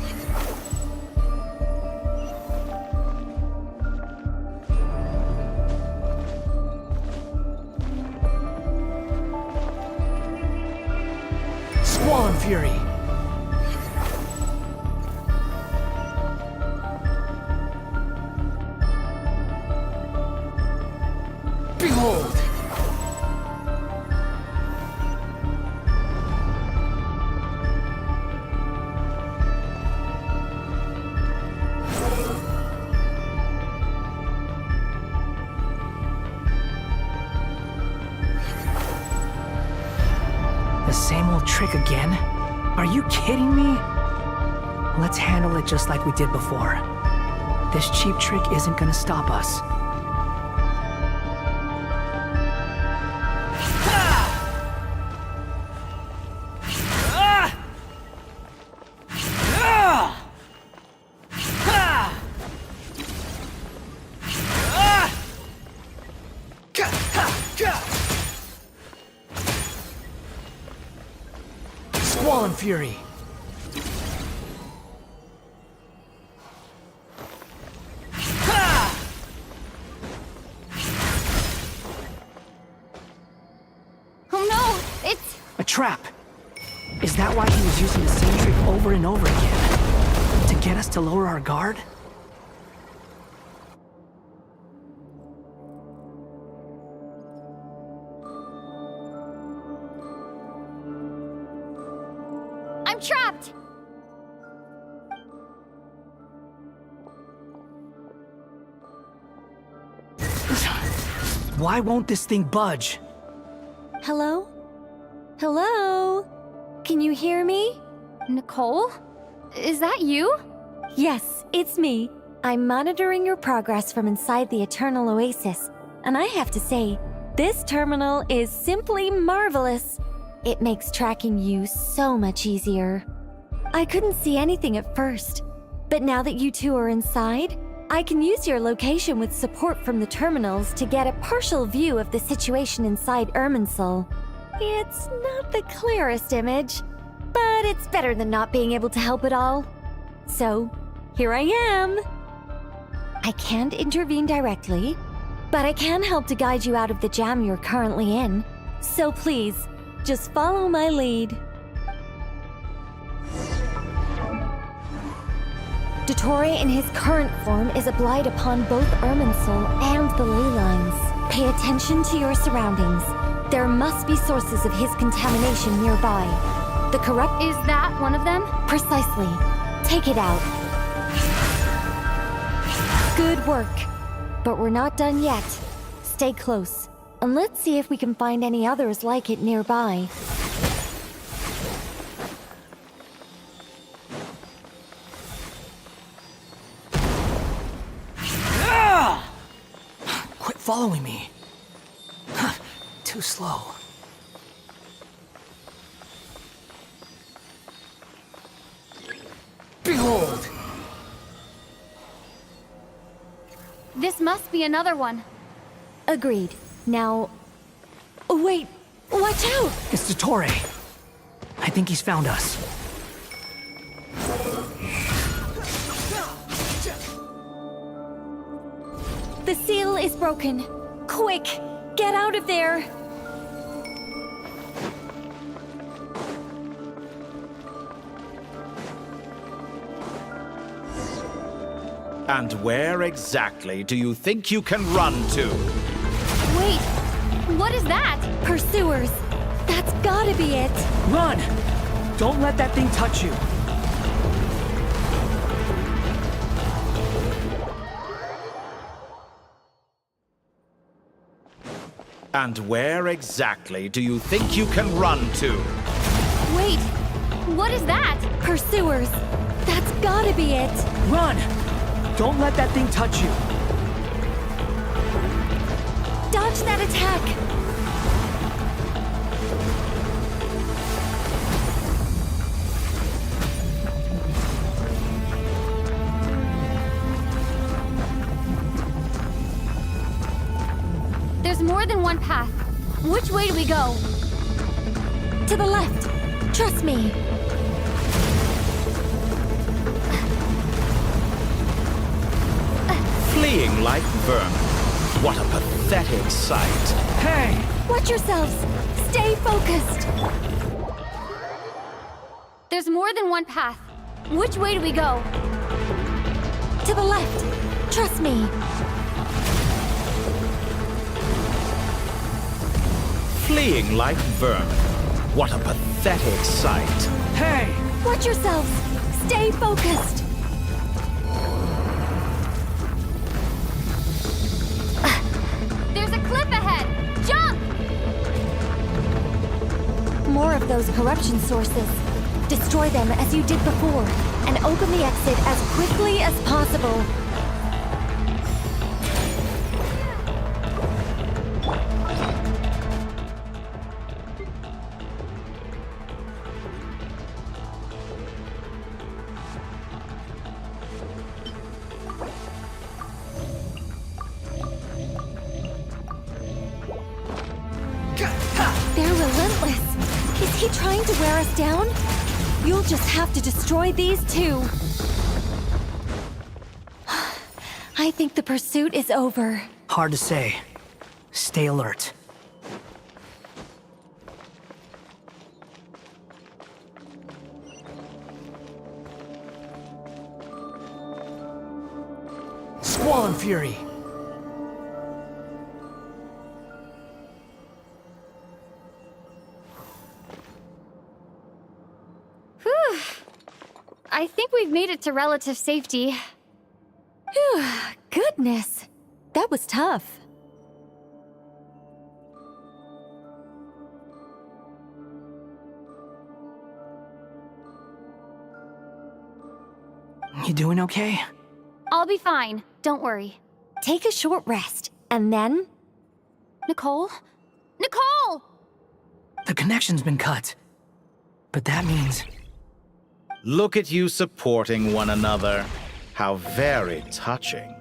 Fury. Behold! The same old trick again? Are you kidding me? Let's handle it just like we did before. This cheap trick isn't gonna stop us. Squall and Fury. A trap! Is that why he was using the same trick over and over again? To get us to lower our guard? I'm trapped! Why won't this thing budge? Hello? Hello? Can you hear me? Nicole? Is that you? Yes, it's me. I'm monitoring your progress from inside the Eternal Oasis, and I have to say, this terminal is simply marvelous. It makes tracking you so much easier. I couldn't see anything at first, but now that you two are inside, I can use your location with support from the terminals to get a partial view of the situation inside Irminsul. It's not the clearest image, but it's better than not being able to help at all. So, here I am. I can't intervene directly, but I can help to guide you out of the jam you're currently in. So please, just follow my lead. Dottore in his current form is a blight upon both Irminsul and the ley lines. Pay attention to your surroundings. There must be sources of his contamination nearby. The corrupt... Is that one of them? Precisely. Take it out. Good work. But we're not done yet. Stay close, and let's see if we can find any others like it nearby. Quit following me. Too slow. Behold! This must be another one. Agreed. Now... Wait! Watch out! It's Dottore. I think he's found us. The seal is broken. Quick! Get out of there! And where exactly do you think you can run to? Wait, what is that? Pursuers. That's gotta be it. Run! Don't let that thing touch you. And where exactly do you think you can run to? Wait, what is that? Pursuers. That's gotta be it. Run! Don't let that thing touch you. Dodge that attack! There's more than one path. Which way do we go? To the left. Trust me. Fleeing like vermin. What a pathetic sight. Hey! Watch yourselves. Stay focused. There's more than one path. Which way do we go? To the left. Trust me. Fleeing like vermin. What a pathetic sight. Hey! Watch yourselves. Stay focused. There's a cliff ahead! Jump! More of those corruption sources. Destroy them as you did before, and open the exit as quickly as possible. They're relentless. Is he trying to wear us down? You'll just have to destroy these too. I think the pursuit is over. Hard to say. Stay alert. Squall and Fury. Whew. I think we've made it to relative safety. Phew, goodness. That was tough. You doing okay? I'll be fine. Don't worry. Take a short rest, and then... Nicole? Nicole! The connection's been cut. But that means... Look at you supporting one another. How very touching.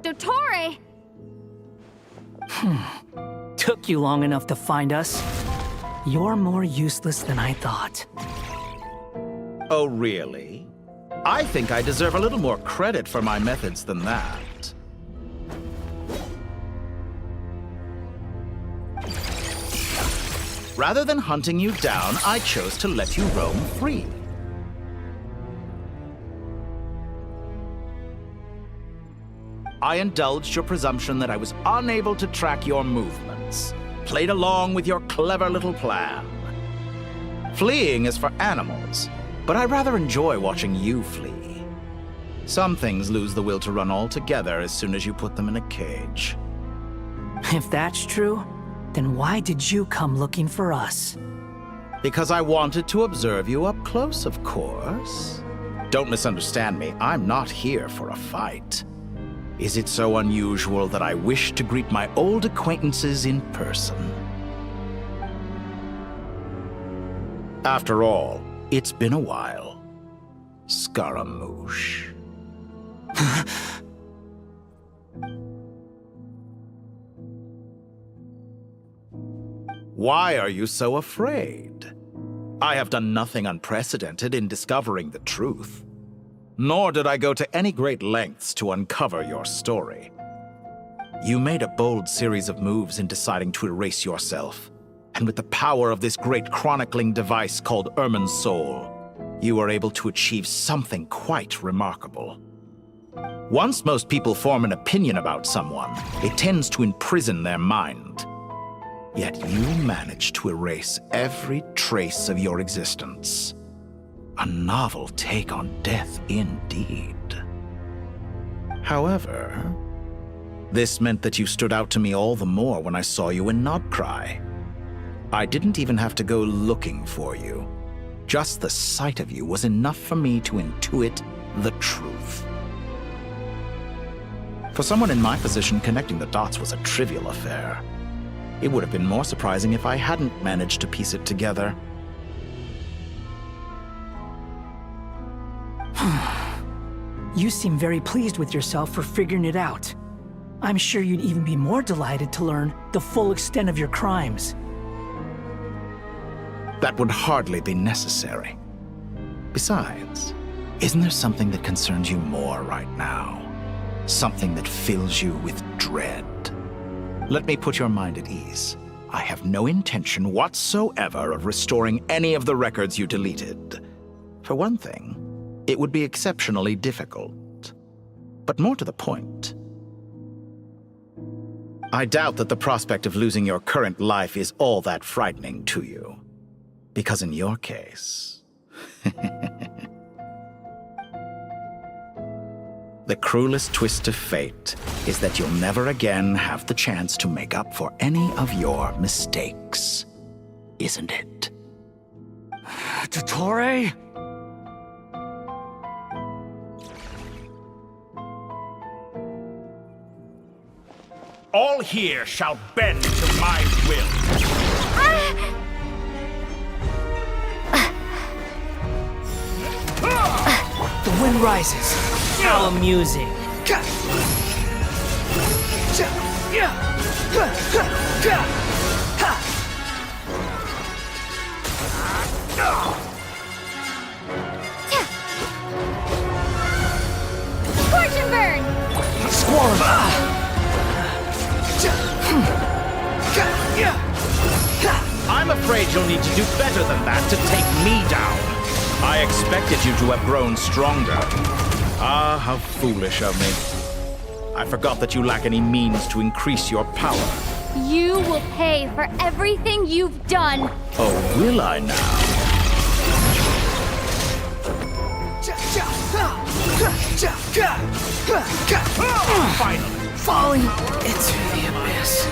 Dottore! Took you long enough to find us. You're more useless than I thought. Oh, really? I think I deserve a little more credit for my methods than that. Rather than hunting you down, I chose to let you roam free. I indulged your presumption that I was unable to track your movements, played along with your clever little plan. Fleeing is for animals, but I rather enjoy watching you flee. Some things lose the will to run altogether as soon as you put them in a cage. If that's true, then why did you come looking for us? Because I wanted to observe you up close, of course. Don't misunderstand me, I'm not here for a fight. Is it so unusual that I wish to greet my old acquaintances in person? After all, It's been a while. Scaramouche. Why are you so afraid? I have done nothing unprecedented in discovering the truth. Nor did I go to any great lengths to uncover your story. You made a bold series of moves in deciding to erase yourself. And with the power of this great chronicling device called Irmin's Soul, you were able to achieve something quite remarkable. Once most people form an opinion about someone, it tends to imprison their mind. Yet you managed to erase every trace of your existence. A novel take on death indeed. However, this meant that you stood out to me all the more when I saw you in Nodcry. I didn't even have to go looking for you. Just the sight of you was enough for me to intuit the truth. For someone in my position, connecting the dots was a trivial affair. It would have been more surprising if I hadn't managed to piece it together. You seem very pleased with yourself for figuring it out. I'm sure you'd even be more delighted to learn the full extent of your crimes. That would hardly be necessary. Besides, isn't there something that concerns you more right now? Something that fills you with dread? Let me put your mind at ease. I have no intention whatsoever of restoring any of the records you deleted. For one thing, it would be exceptionally difficult. But more to the point, I doubt that the prospect of losing your current life is all that frightening to you. Because in your case, the cruelest twist of fate is that you'll never again have the chance to make up for any of your mistakes. Isn't it? Dottore? All here shall bend to my will. The wind rises. How amusing. Scorch and burn! I'm afraid you'll need to do better than that to take me down. I expected you to have grown stronger. Ah, how foolish of me. I forgot that you lack any means to increase your power. You will pay for everything you've done. Oh, will I now? Finally, falling into the abyss.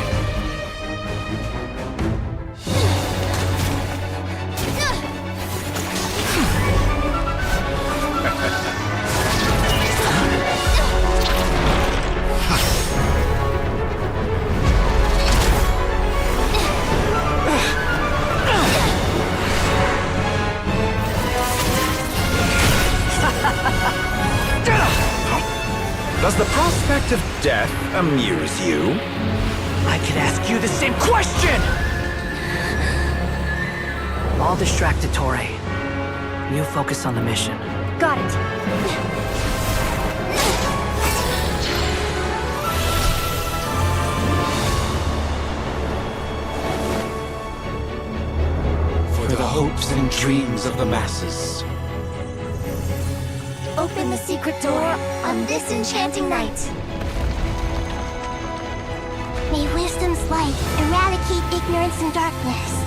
Does the prospect of death amuse you? I could ask you the same question! I'll distract Dottore. You focus on the mission. Got it. For the hopes and dreams of the masses. Open the secret door on this enchanting night. May wisdom's light eradicate ignorance and darkness,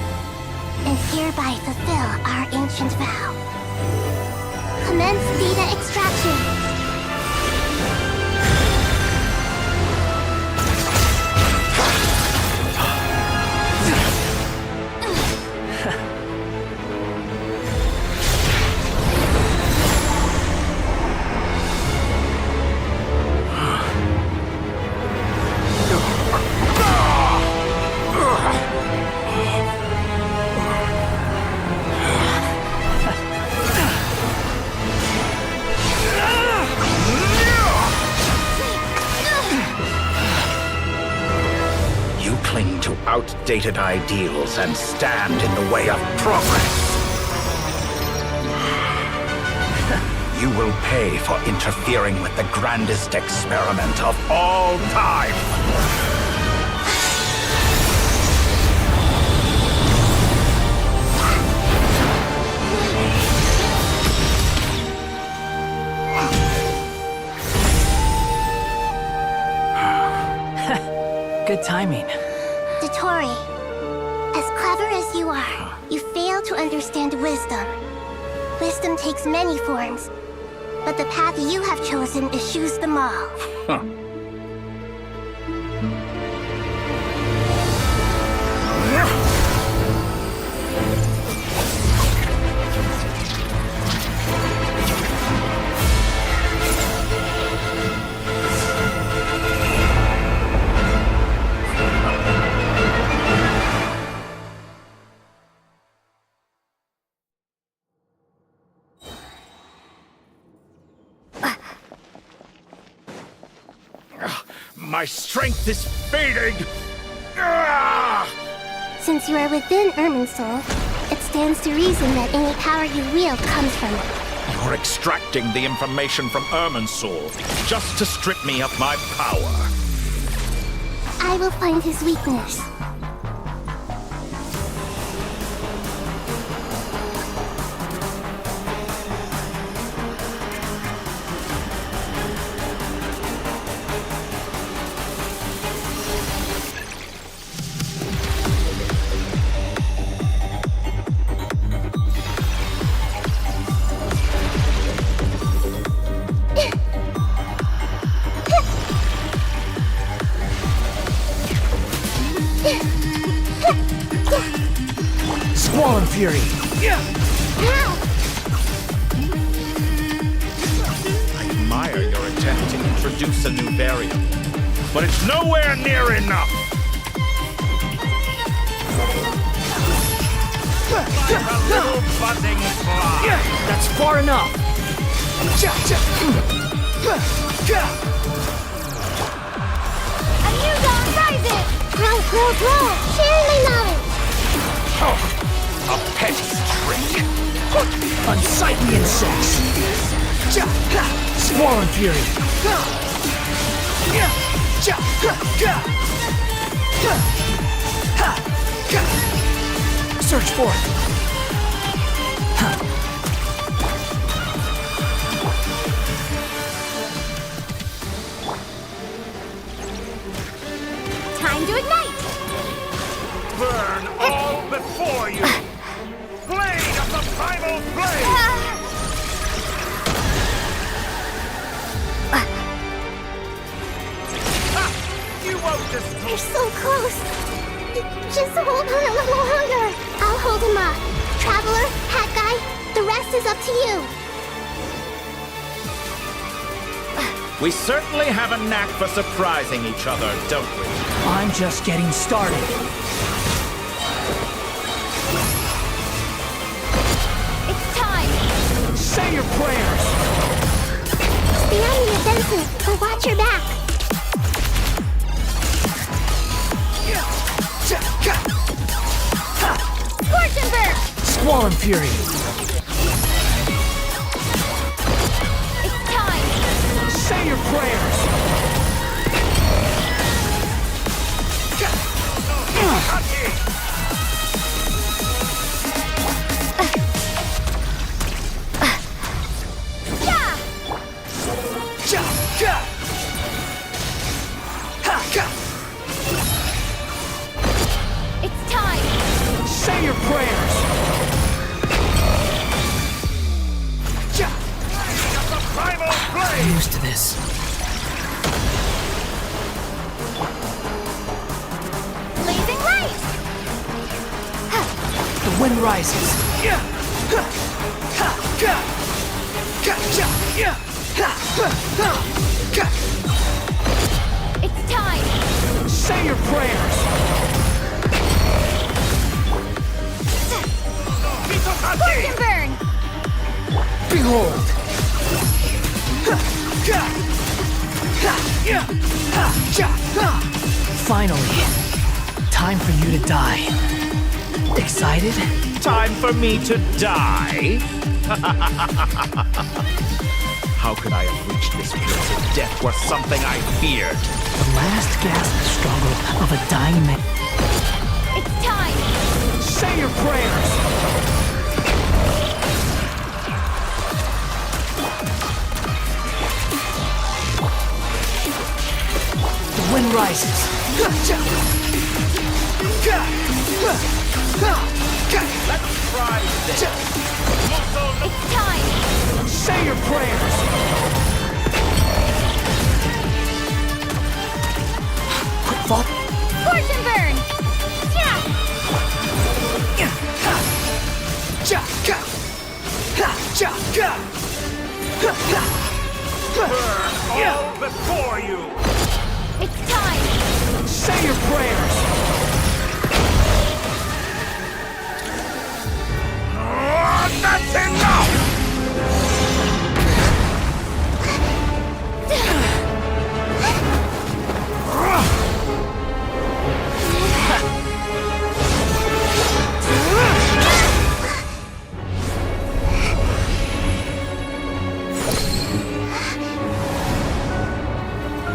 and hereby fulfill our ancient vow. Commence data extraction. cling to outdated ideals and stand in the way of progress. You will pay for interfering with the grandest experiment of all time. Good timing. Dottore, as clever as you are, you fail to understand wisdom. Wisdom takes many forms, but the path you have chosen eschews them all. Huh. My strength is fading! Since you are within Irminsul, it stands to reason that any power you wield comes from it. You're extracting the information from Irminsul just to strip me of my power. I will find his weakness. Squall Fury! I admire your attempt to introduce a new variable, but it's nowhere near enough! Like a little buzzing fly! That's far enough! A new dawn rises! Grow! Share my knowledge! Oh, a petty trick! Unsightly insects! Squall Fury! Search for it! Time to ignite! Burn all before you! Blade of the primal flame! You won't destroy. They're so close! Just hold on a little longer! I'll hold him off. Traveler, Hat Guy, the rest is up to you. We certainly have a knack for surprising each other, don't we? I'm just getting started. It's time! Say your prayers! Stay on the defensive, but watch your back. Scorch Burn! Squall Fury! It's time! Say your prayers! It's time! Say your prayers! Primal flame! I'm used to this. Blazing light! The wind rises. It's time! Say your prayers! Scorch and burn! Behold! Finally! time for you to die. Excited? Time for me to die? How could I have reached this place if death were something I feared? The last gasp struggle of a dying man. It's time! Say your prayers! The wind rises. Let's try this. It's time! Say your prayers! Quick fall. Fortune burn! All before you! It's time! Say your prayers! That's enough!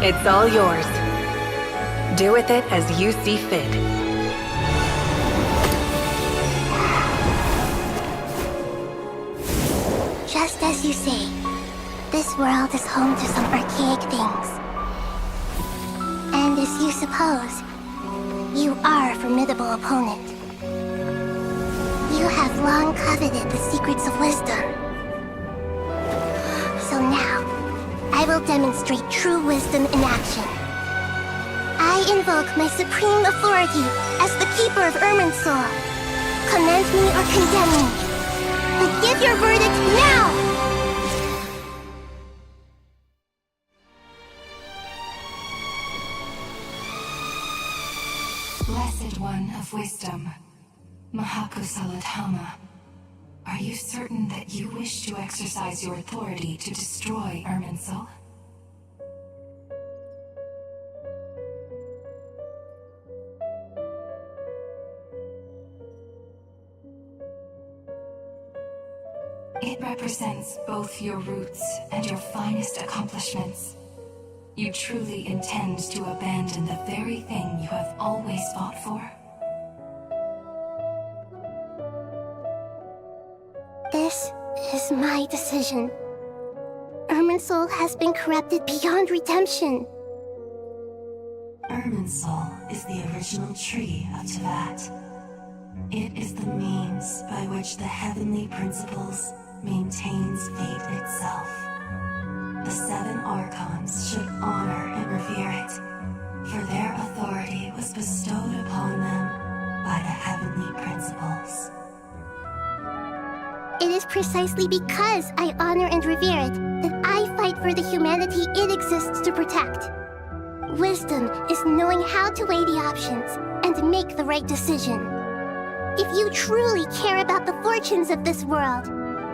It's all yours. Do with it as you see fit. Just as you say, this world is home to some archaic things. And as you suppose, you are a formidable opponent. You have long coveted the secrets of wisdom. So now, I will demonstrate true wisdom in action. I invoke my supreme authority as the keeper of Irminsul. Commend me or condemn me, but give your verdict now! Blessed One of Wisdom, Mahakusaladhama, are you certain that you wish to exercise your authority to destroy Irminsul? It represents both your roots and your finest accomplishments. You truly intend to abandon the very thing you have always fought for? This is my decision. Irminsul has been corrupted beyond redemption. Irminsul is the original tree of Tevat. It is the means by which the heavenly principles maintains fate itself. The 7 Archons should honor and revere it, for their authority was bestowed upon them by the heavenly principles. It is precisely because I honor and revere it that I fight for the humanity it exists to protect. Wisdom is knowing how to weigh the options and make the right decision. If you truly care about the fortunes of this world,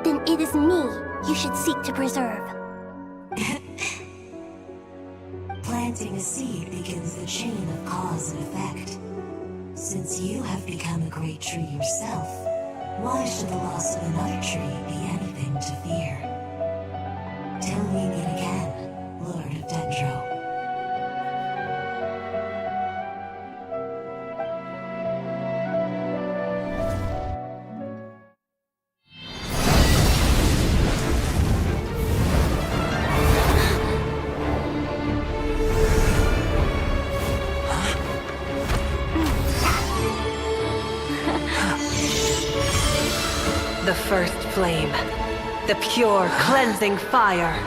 then it is me you should seek to preserve. Planting a seed begins the chain of cause and effect. Since you have become a great tree yourself, why should the loss of another tree be anything to fear? Till we meet again, Lord of Dendro. The first flame. The pure, cleansing fire.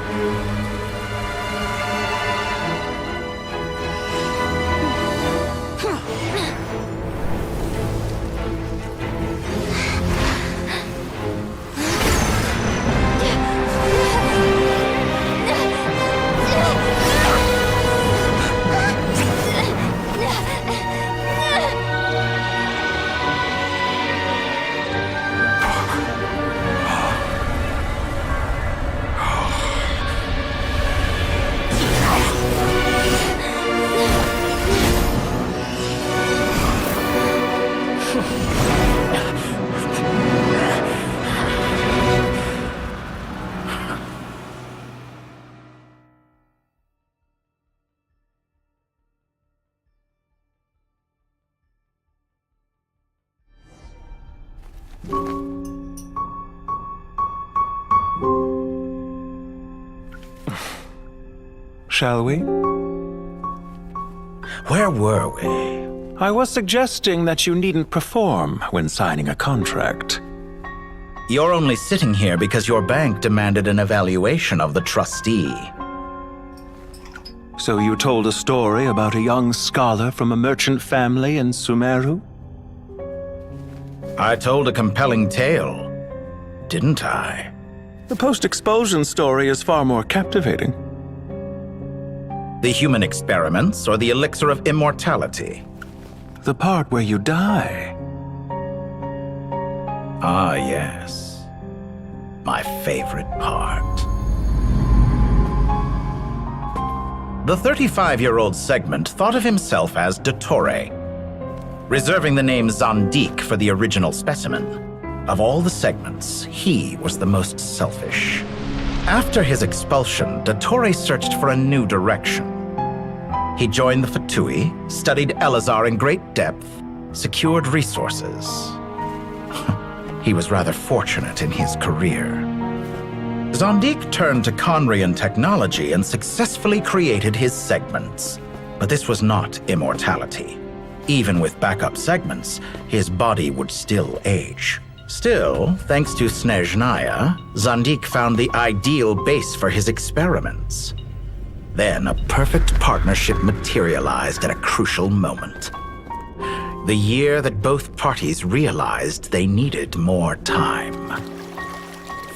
shall we? Where were we? I was suggesting that you needn't perform when signing a contract. You're only sitting here because your bank demanded an evaluation of the trustee. So you told a story about a young scholar from a merchant family in Sumeru? I told a compelling tale, didn't I? The post-expulsion story is far more captivating. The human experiments or the elixir of immortality? The part where you die. Ah, yes. My favorite part. The 35-year-old Segment thought of himself as Dottore, reserving the name Zandik for the original specimen. Of all the Segments, he was the most selfish. After his expulsion, Dottore searched for a new direction. He joined the Fatui, studied Elazar in great depth, secured resources. He was rather fortunate in his career. Zandik turned to Conrian technology and successfully created his segments. But this was not immortality. Even with backup segments, his body would still age. Still, thanks to Snezhnaya, Zandik found the ideal base for his experiments. Then a perfect partnership materialized at a crucial moment. The year that both parties realized they needed more time.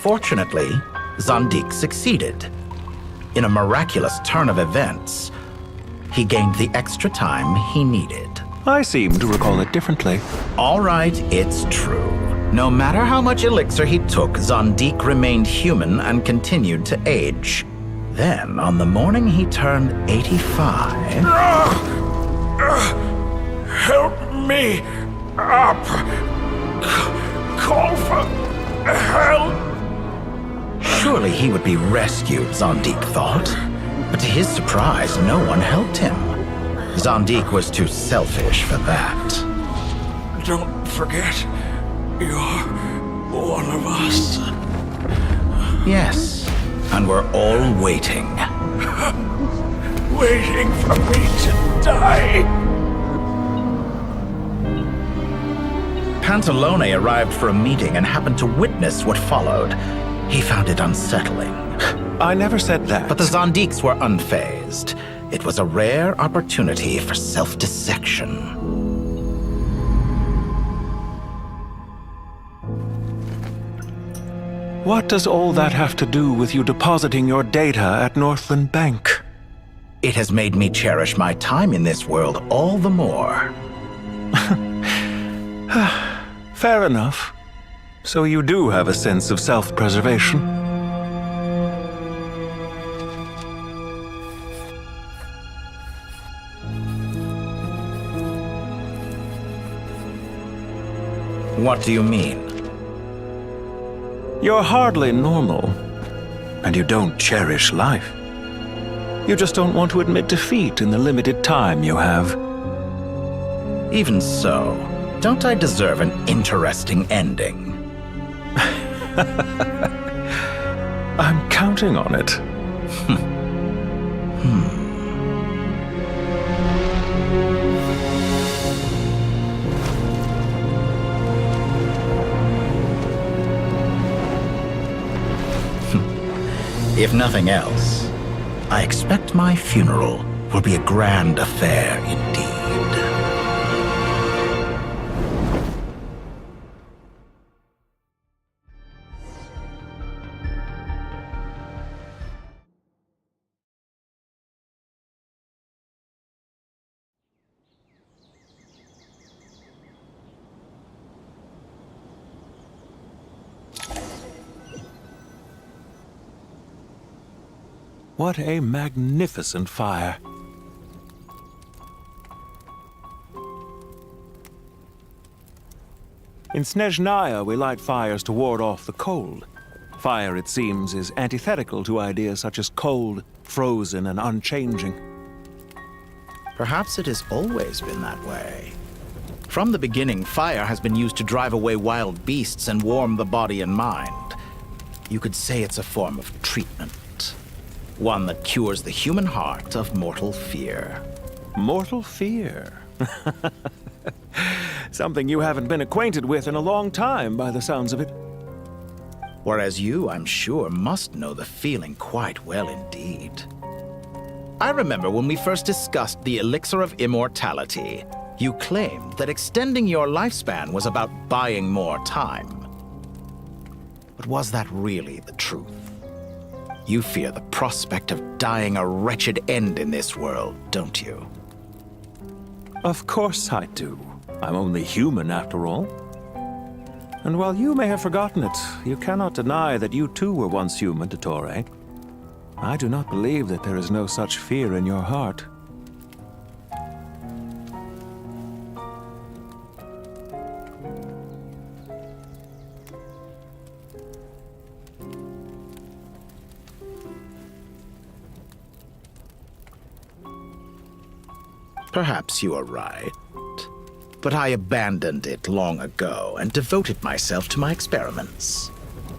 Fortunately, Zandik succeeded. In a miraculous turn of events, he gained the extra time he needed. I seem to recall it differently. All right, it's true. No matter how much elixir he took, Zandik remained human and continued to age. Then, on the morning he turned 85... Help me up! Call for help! Surely he would be rescued, Zandik thought. But to his surprise, no one helped him. Zandik was too selfish for that. Don't forget, you're one of us. Yes, and we're all waiting. Waiting for me to die. Pantalone arrived for a meeting and happened to witness what followed. He found it unsettling. I never said that. But the Zandiks were unfazed. It was a rare opportunity for self-dissection. What does all that have to do with you depositing your data at Northland Bank? It has made me cherish my time in this world all the more. Fair enough. So you do have a sense of self-preservation. What do you mean? You're hardly normal, and you don't cherish life. You just don't want to admit defeat in the limited time you have. Even so, don't I deserve an interesting ending? I'm counting on it. If nothing else, I expect my funeral will be a grand affair indeed. What a magnificent fire. In Snezhnaya, we light fires to ward off the cold. Fire, it seems, is antithetical to ideas such as cold, frozen, and unchanging. Perhaps it has always been that way. From the beginning, fire has been used to drive away wild beasts and warm the body and mind. You could say it's a form of treatment. One that cures the human heart of mortal fear. Mortal fear? Something you haven't been acquainted with in a long time, by the sounds of it. Whereas you, I'm sure, must know the feeling quite well indeed. I remember when we first discussed the elixir of immortality, you claimed that extending your lifespan was about buying more time. But was that really the truth? You fear the prospect of dying a wretched end in this world, don't you? Of course I do. I'm only human, after all. And while you may have forgotten it, you cannot deny that you too were once human, Dottore. I do not believe that there is no such fear in your heart. Perhaps you are right. But I abandoned it long ago and devoted myself to my experiments.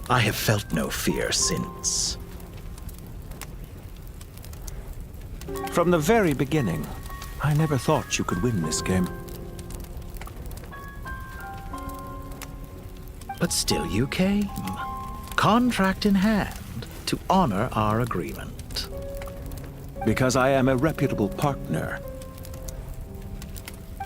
I have felt no fear since. From the very beginning, I never thought you could win this game. But still you came, contract in hand, to honor our agreement. Because I am a reputable partner.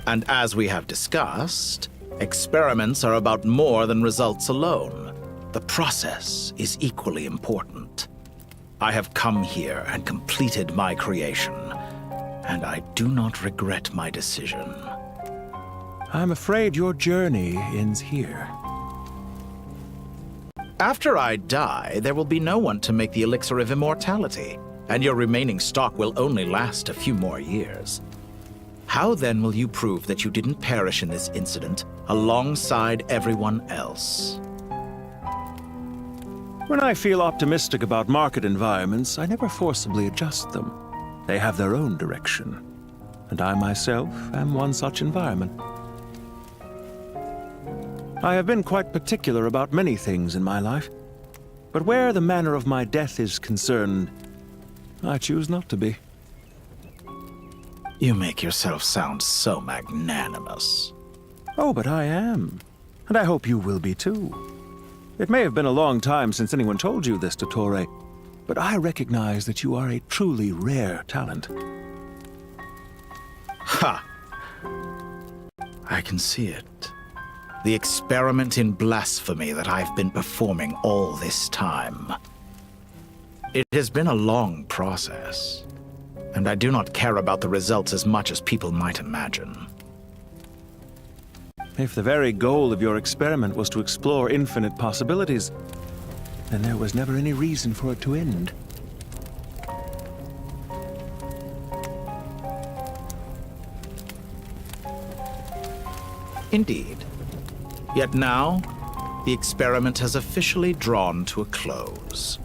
And as we have discussed, experiments are about more than results alone. The process is equally important. I have come here and completed my creation, and I do not regret my decision. I'm afraid your journey ends here. After I die, there will be no one to make the elixir of immortality, and your remaining stock will only last a few more years. How then will you prove that you didn't perish in this incident alongside everyone else? When I feel optimistic about market environments, I never forcibly adjust them. They have their own direction, and I myself am one such environment. I have been quite particular about many things in my life, but where the manner of my death is concerned, I choose not to be. You make yourself sound so magnanimous. Oh, but I am. And I hope you will be too. It may have been a long time since anyone told you this, Dottore, but I recognize that you are a truly rare talent. Ha! I can see it. The experiment in blasphemy that I've been performing all this time. It has been a long process, and I do not care about the results as much as people might imagine. If the very goal of your experiment was to explore infinite possibilities, then there was never any reason for it to end. Indeed. Yet now, the experiment has officially drawn to a close.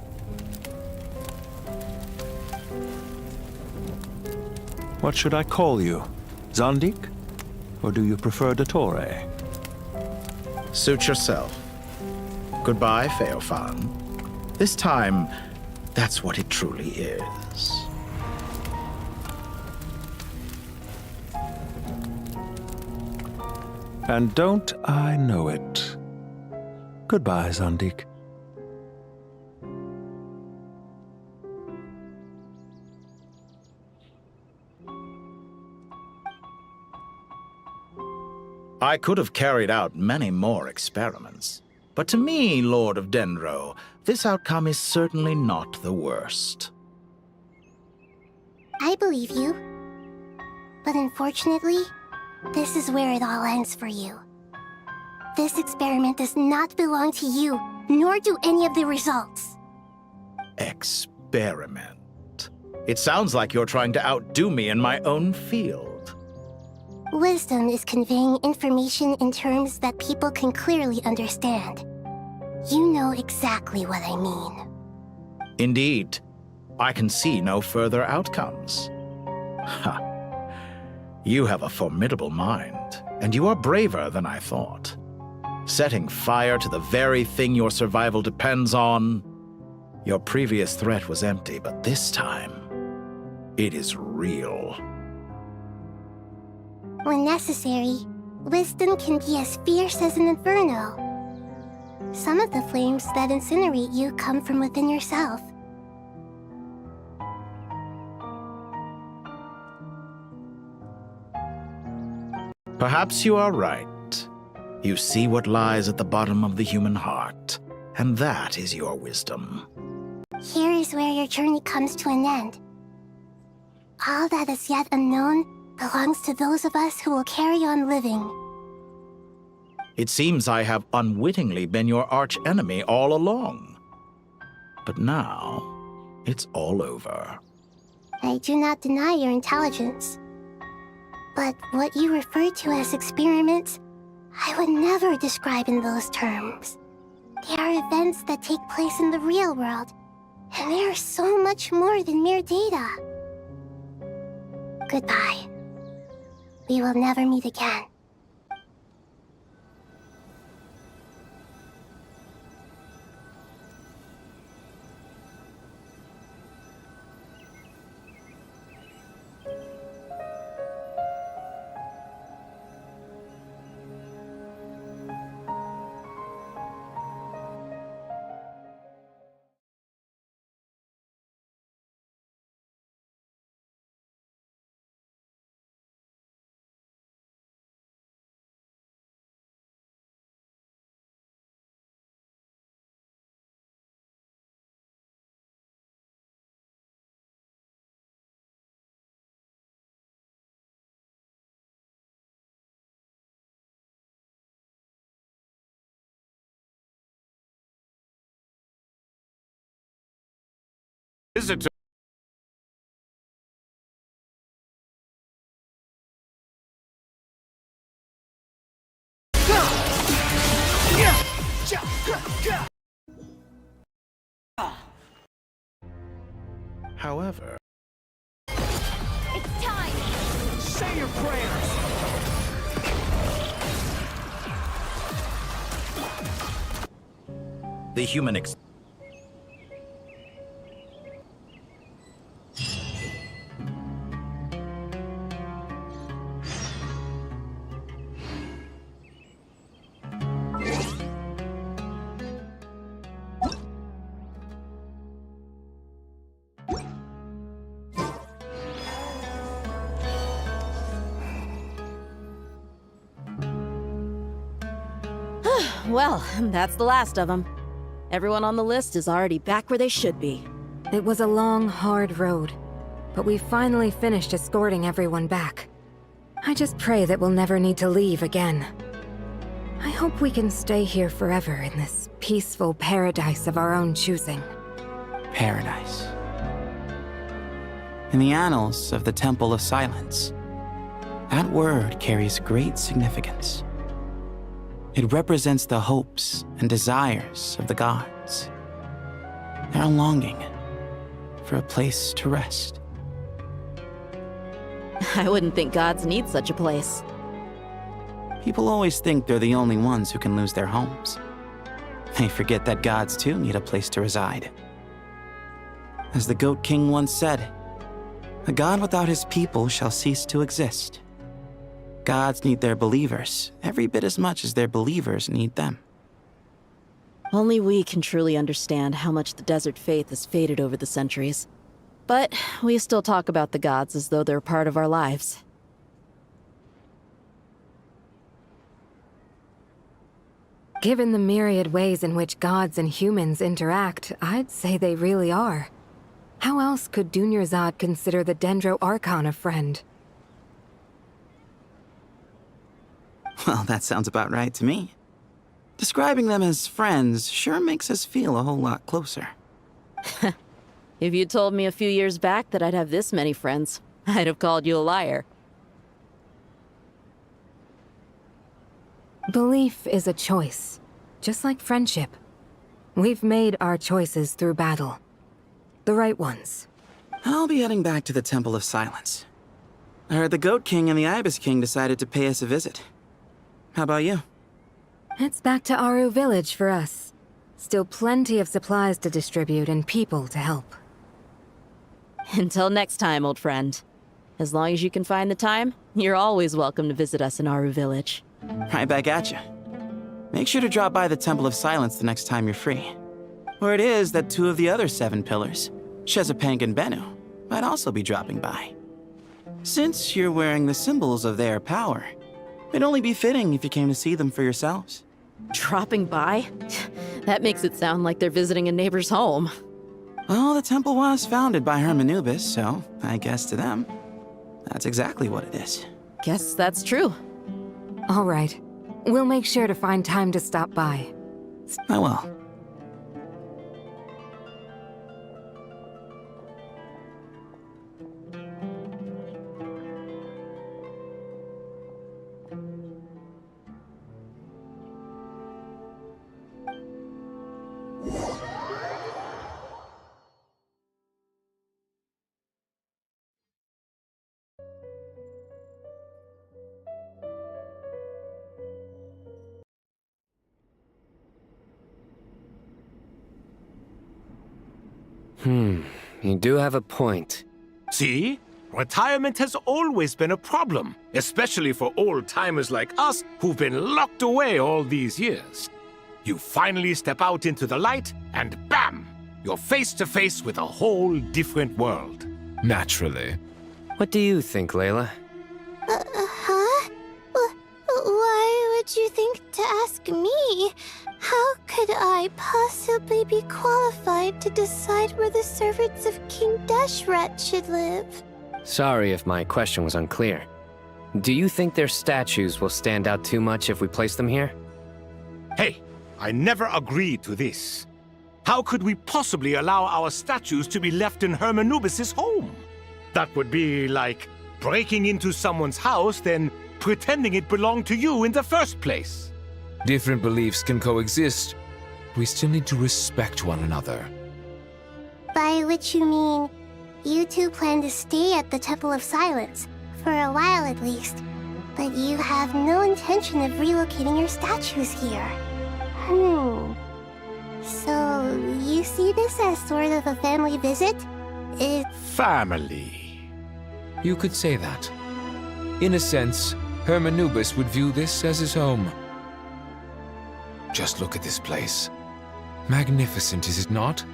What should I call you? Zandik? Or do you prefer Dottore? Suit yourself. Goodbye, Feofan. This time, that's what it truly is. And don't I know it? Goodbye, Zandik. I could have carried out many more experiments, but to me, Lord of Dendro, this outcome is certainly not the worst. I believe you. But unfortunately, this is where it all ends for you. This experiment does not belong to you, nor do any of the results. Experiment? It sounds like you're trying to outdo me in my own field. Wisdom is conveying information in terms that people can clearly understand. You know exactly what I mean. Indeed. I can see no further outcomes. Ha. You have a formidable mind, and you are braver than I thought. Setting fire to the very thing your survival depends on. Your previous threat was empty, but this time, it is real. When necessary, wisdom can be as fierce as an inferno. Some of the flames that incinerate you come from within yourself. Perhaps you are right. You see what lies at the bottom of the human heart, and that is your wisdom. Here is where your journey comes to an end. All that is yet unknown belongs to those of us who will carry on living. It seems I have unwittingly been your arch-enemy all along. But now, it's all over. I do not deny your intelligence. But what you refer to as experiments, I would never describe in those terms. They are events that take place in the real world, and they are so much more than mere data. Goodbye. We will never meet again. Visitor. However, It's time! Say your prayers! the human Well, that's the last of them. Everyone on the list is already back where they should be. It was a long, hard road, but we finally finished escorting everyone back. I just pray that we'll never need to leave again. I hope we can stay here forever in this peaceful paradise of our own choosing. Paradise. In the annals of the Temple of Silence, that word carries great significance. It represents the hopes and desires of the gods. Their longing for a place to rest. I wouldn't think gods need such a place. People always think they're the only ones who can lose their homes. They forget that gods too need a place to reside. As the Goat King once said, "A god without his people shall cease to exist." Gods need their believers every bit as much as their believers need them. Only we can truly understand how much the desert faith has faded over the centuries. But we still talk about the gods as though they're part of our lives. Given the myriad ways in which gods and humans interact, I'd say they really are. How else could Dunyarzad consider the Dendro Archon a friend? Well, that sounds about right to me. Describing them as friends sure makes us feel a whole lot closer. If you told me a few years back that I'd have this many friends, I'd have called you a liar. Belief is a choice, just like friendship. We've made our choices through battle. The right ones. I'll be heading back to the Temple of Silence. I heard the Goat King and the Ibis King decided to pay us a visit. How about you? It's back to Aru Village for us. Still plenty of supplies to distribute and people to help. Until next time, old friend. As long as you can find the time, you're always welcome to visit us in Aru Village. Right back at you. Make sure to drop by the Temple of Silence the next time you're free. Or it is that 2 of the other 7 pillars, Shezapang and Bennu, might also be dropping by. Since you're wearing the symbols of their power, it'd only be fitting if you came to see them for yourselves. Dropping by? That makes it sound like they're visiting a neighbor's home. Well, the temple was founded by Hermanubis, so I guess to them, that's exactly what it is. Guess that's true. All right. We'll make sure to find time to stop by. I will. You do have a point. See? Retirement has always been a problem, especially for old-timers like us who've been locked away all these years. You finally step out into the light, and bam! You're face to face with a whole different world. Naturally. What do you think, Layla? Huh? Why would you think to ask me? How could I possibly be qualified to decide where the servants of King Deshret should live? Sorry if my question was unclear. Do you think their statues will stand out too much if we place them here? Hey, I never agreed to this. How could we possibly allow our statues to be left in Hermanubis' home? That would be like breaking into someone's house, then pretending it belonged to you in the first place. Different beliefs can coexist. We still need to respect one another. By which you mean, you two plan to stay at the Temple of Silence, for a while at least, but you have no intention of relocating your statues here. So, you see this as sort of a family visit? Family. You could say that. In a sense, Hermanubis would view this as his home. Just look at this place. Magnificent, is it not?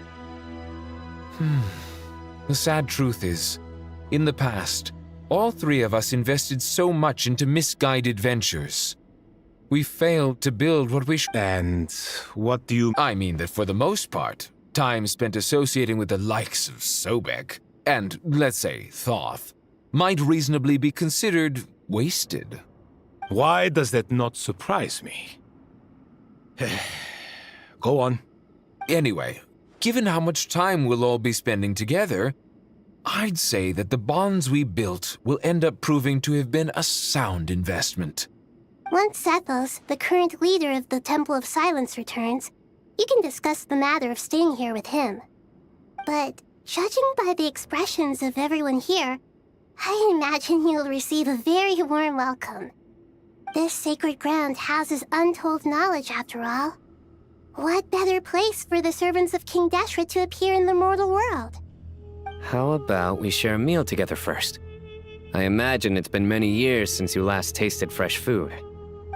The sad truth is, in the past, all 3 of us invested so much into misguided ventures. We failed to build what we And what do you... I mean that for the most part, time spent associating with the likes of Sobek, and, let's say, Thoth, might reasonably be considered wasted. Why does that not surprise me? Go on. Anyway, given how much time we'll all be spending together, I'd say that the bonds we built will end up proving to have been a sound investment. Once Sethos, the current leader of the Temple of Silence, returns, you can discuss the matter of staying here with him. But judging by the expressions of everyone here, I imagine you'll receive a very warm welcome. This sacred ground houses untold knowledge, after all. What better place for the servants of King Deshret to appear in the mortal world? How about we share a meal together first? I imagine it's been many years since you last tasted fresh food.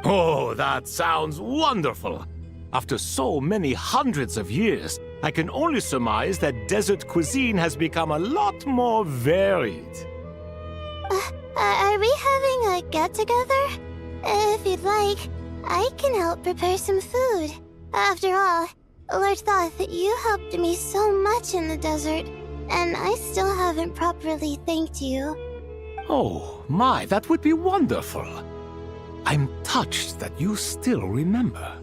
Oh, that sounds wonderful! After so many hundreds of years, I can only surmise that desert cuisine has become a lot more varied. Are we having a get-together? If you'd like, I can help prepare some food. After all, Lord Thoth, you helped me so much in the desert, and I still haven't properly thanked you. Oh, my, that would be wonderful. I'm touched that you still remember.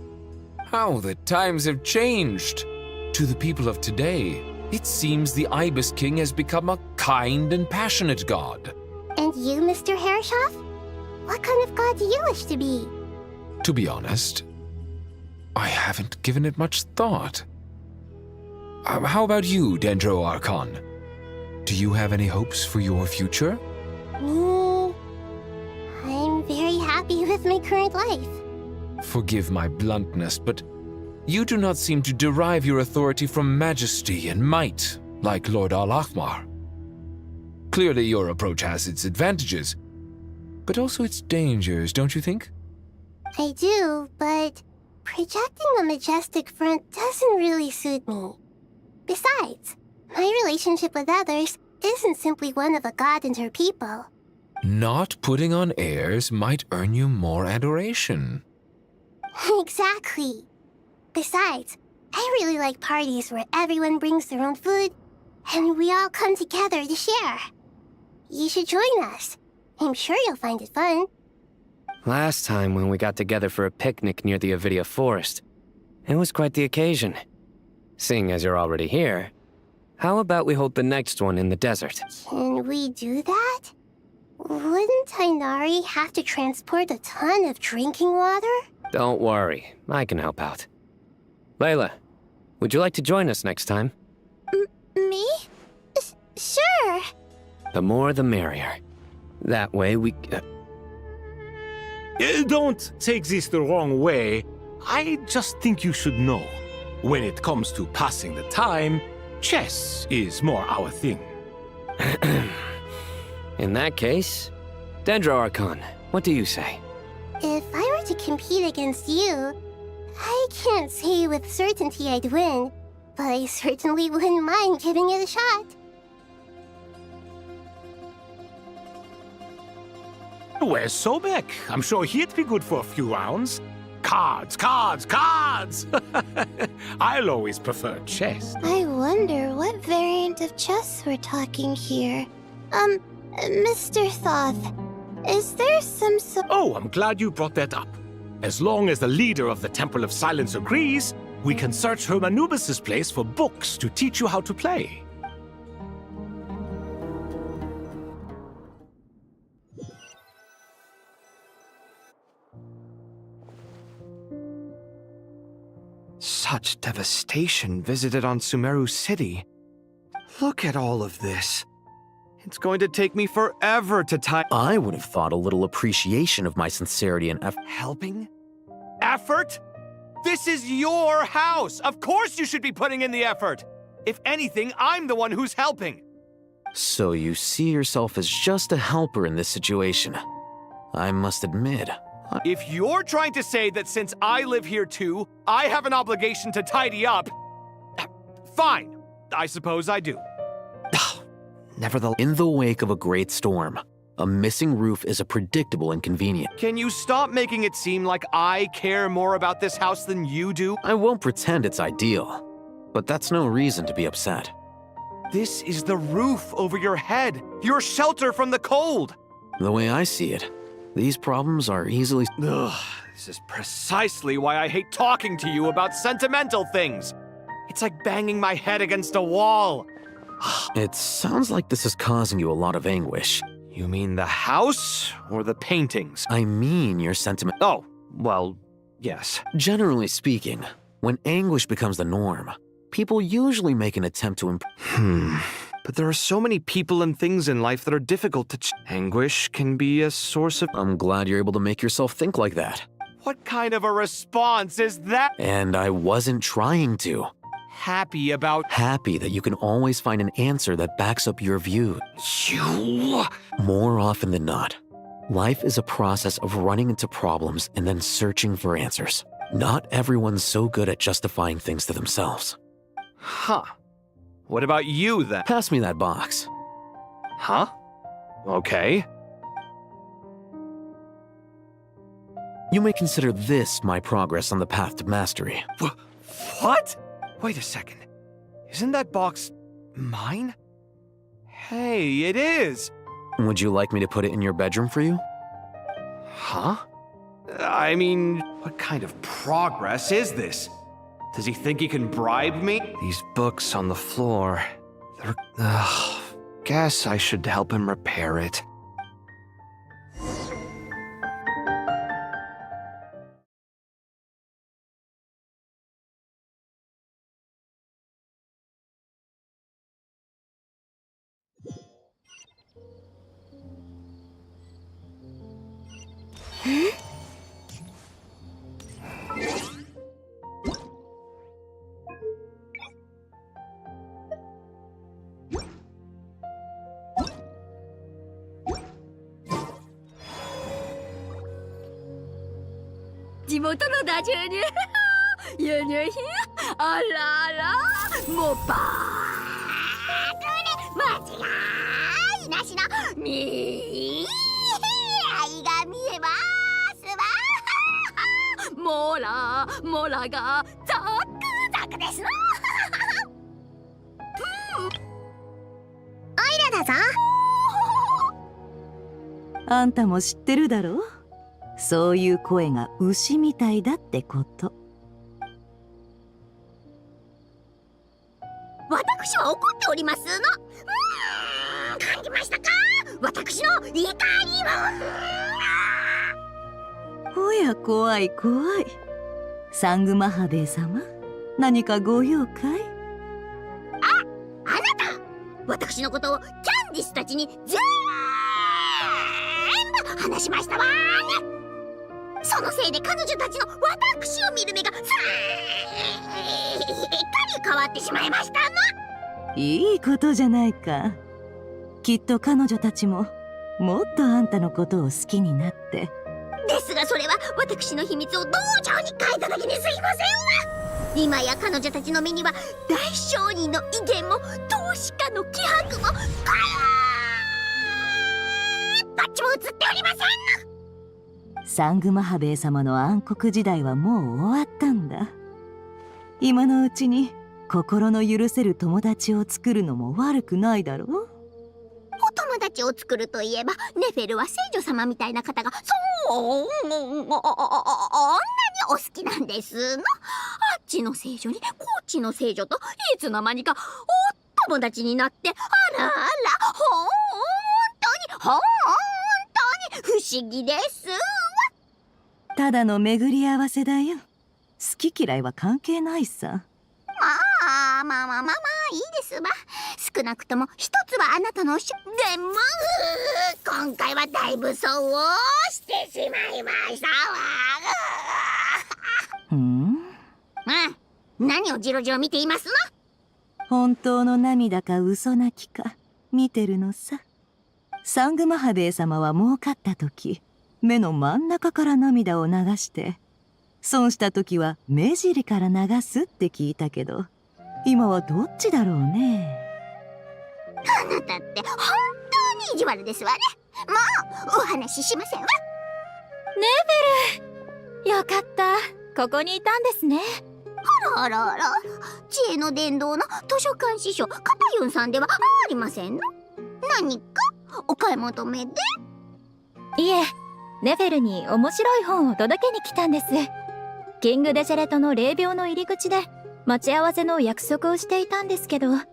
How the times have changed! To the people of today, it seems the Ibis King has become a kind and passionate god. And you, Mr. Herreshoff? What kind of god do you wish to be? To be honest, I haven't given it much thought. How about you, Dendro Archon? Do you have any hopes for your future? Me? I'm very happy with my current life. Forgive my bluntness, but You do not seem to derive your authority from majesty and might, like Lord Al-Ahmar. Clearly your approach has its advantages, but also its dangers, don't you think? I do, but projecting a majestic front doesn't really suit me. Besides, my relationship with others isn't simply one of a god and her people. Not putting on airs might earn you more adoration. Exactly. Besides, I really like parties where everyone brings their own food and we all come together to share. You should join us. I'm sure you'll find it fun. Last time when we got together for a picnic near the Avidia Forest, it was quite the occasion. Seeing as you're already here, how about we hold the next one in the desert? Can we do that? Wouldn't Tainari have to transport a ton of drinking water? Don't worry, I can help out. Layla, would you like to join us next time? Me? Sure. The more the merrier. That way we... Don't take this the wrong way. I just think you should know. When it comes to passing the time, chess is more our thing. In that case, Dendro Archon, what do you say? If I were to compete against you, I can't say with certainty I'd win, but I certainly wouldn't mind giving it a shot. Where's Sobek? I'm sure he'd be good for a few rounds. Cards, cards, cards! I'll always prefer chess. I wonder what variant of chess we're talking here. Mr. Thoth, is there some Oh, I'm glad you brought that up. As long as the leader of the Temple of Silence agrees, we can search Hermanubis' place for books to teach you how to play. Such devastation visited on Sumeru City. Look at all of this. It's going to take me forever to tie. I would have thought a little appreciation of my sincerity and Helping? Effort? This is your house! Of course you should be putting in the effort! If anything, I'm the one who's helping! So you see yourself as just a helper in this situation. I must admit, If you're trying to say that since I live here too, I have an obligation to tidy up, fine. I suppose I do. nevertheless, in the wake of a great storm, a missing roof is a predictable inconvenience. Can you stop making it seem like I care more about this house than you do? I won't pretend it's ideal, but that's no reason to be upset. This is the roof over your head, your shelter from the cold. The way I see it, these problems are easily... Ugh, this is precisely why I hate talking to you about sentimental things. It's like banging my head against a wall. It sounds like this is causing you a lot of anguish. You mean the house or the paintings? I mean your sentiment. Oh, well, yes. Generally speaking, when anguish becomes the norm, people usually make an attempt to But there are so many people and things in life that are difficult to Anguish can be a source of... I'm glad you're able to make yourself think like that. What kind of a response is that? And I wasn't trying to. Happy about... Happy that you can always find an answer that backs up your view. You... More often than not, life is a process of running into problems and then searching for answers. Not everyone's so good at justifying things to themselves. Huh. What about you, then? Pass me that box. Huh? Okay. You may consider this my progress on the path to mastery. What? Wait a second. Isn't that box mine? Hey, it is! Would you like me to put it in your bedroom for you? Huh? I mean, what kind of progress is this? Does he think he can bribe me? These books on the floor. They're... guess I should help him repair it. 地元の打注に輸入品あらあらもうバークレ間違いなしの未来が見えますわモラがザクザクですのオイラだぞ。あんたも知ってるだろう。そういう声が牛みたいだってこと。私は怒っておりますの。感じましたか、私の怒りを。おや、怖い怖い。サングマハベイ様、何かご用かい？あなた、私のことをキャンディスたちに全部話しましたわね。そのせいで彼女たちの私を見る目がすっかり変わってしまいましたの。いいことじゃないか。きっと彼女たちももっとあんたのことを好きになって。ですがそれは私の秘密を道場に書いただけですいませんわ。今や彼女たちの目には大商人の威厳も投資家の気迫もバッチも映っておりませんの。サングマハベイ様の暗黒時代はもう終わったんだ。今のうちに心の許せる友達を作るのも悪くないだろう。お友達を作るといえばネフェルは聖女様みたいな方がそんなにお好きなんですの。あっちの聖女にこっちの聖女といつの間にかお友達になって、あらあら本当に不思議ですわ。ただの巡り合わせだよ。好き嫌いは関係ないさ。まあいいですわ。少なくとも一つはあなたのでも今回はだいぶそうしてしまいましたわ。何をジロジロ見ていますの？本当の涙か嘘泣きか見てるのさ。サングマハベイ様は儲かった時目の真ん中から涙を流して、損した時は目尻から流すって聞いたけど、今はどっちだろうね。あなたって本当に意地悪ですわね。もうお話ししませんわ。ネベル、よかった、ここにいたんですね。あら知恵の伝道の図書館司書カタユンさんではありませんの。何かお買い求めで？いえ、ネベルに面白い本を届けに来たんです。キングデジェレトの霊廟の入り口で待ち合わせの約束をしていたんですけど、あ、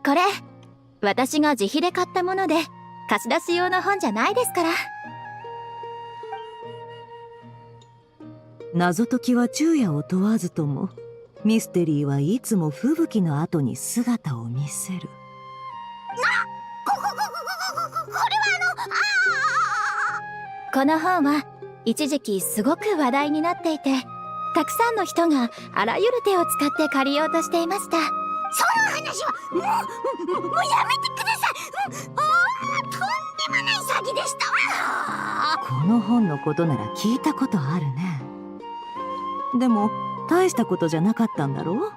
これ私が自費で買ったもので貸し出し用の本じゃないですから。謎解きは昼夜を問わずとも、ミステリーはいつも吹雪の後に姿を見せる。この本は一時期すごく話題になっていて、たくさんの人があらゆる手を使って借りようとしていました。その話はもうやめてください。とんでもない詐欺でしたわ。この本のことなら聞いたことあるね。でも大したことじゃなかったんだろう。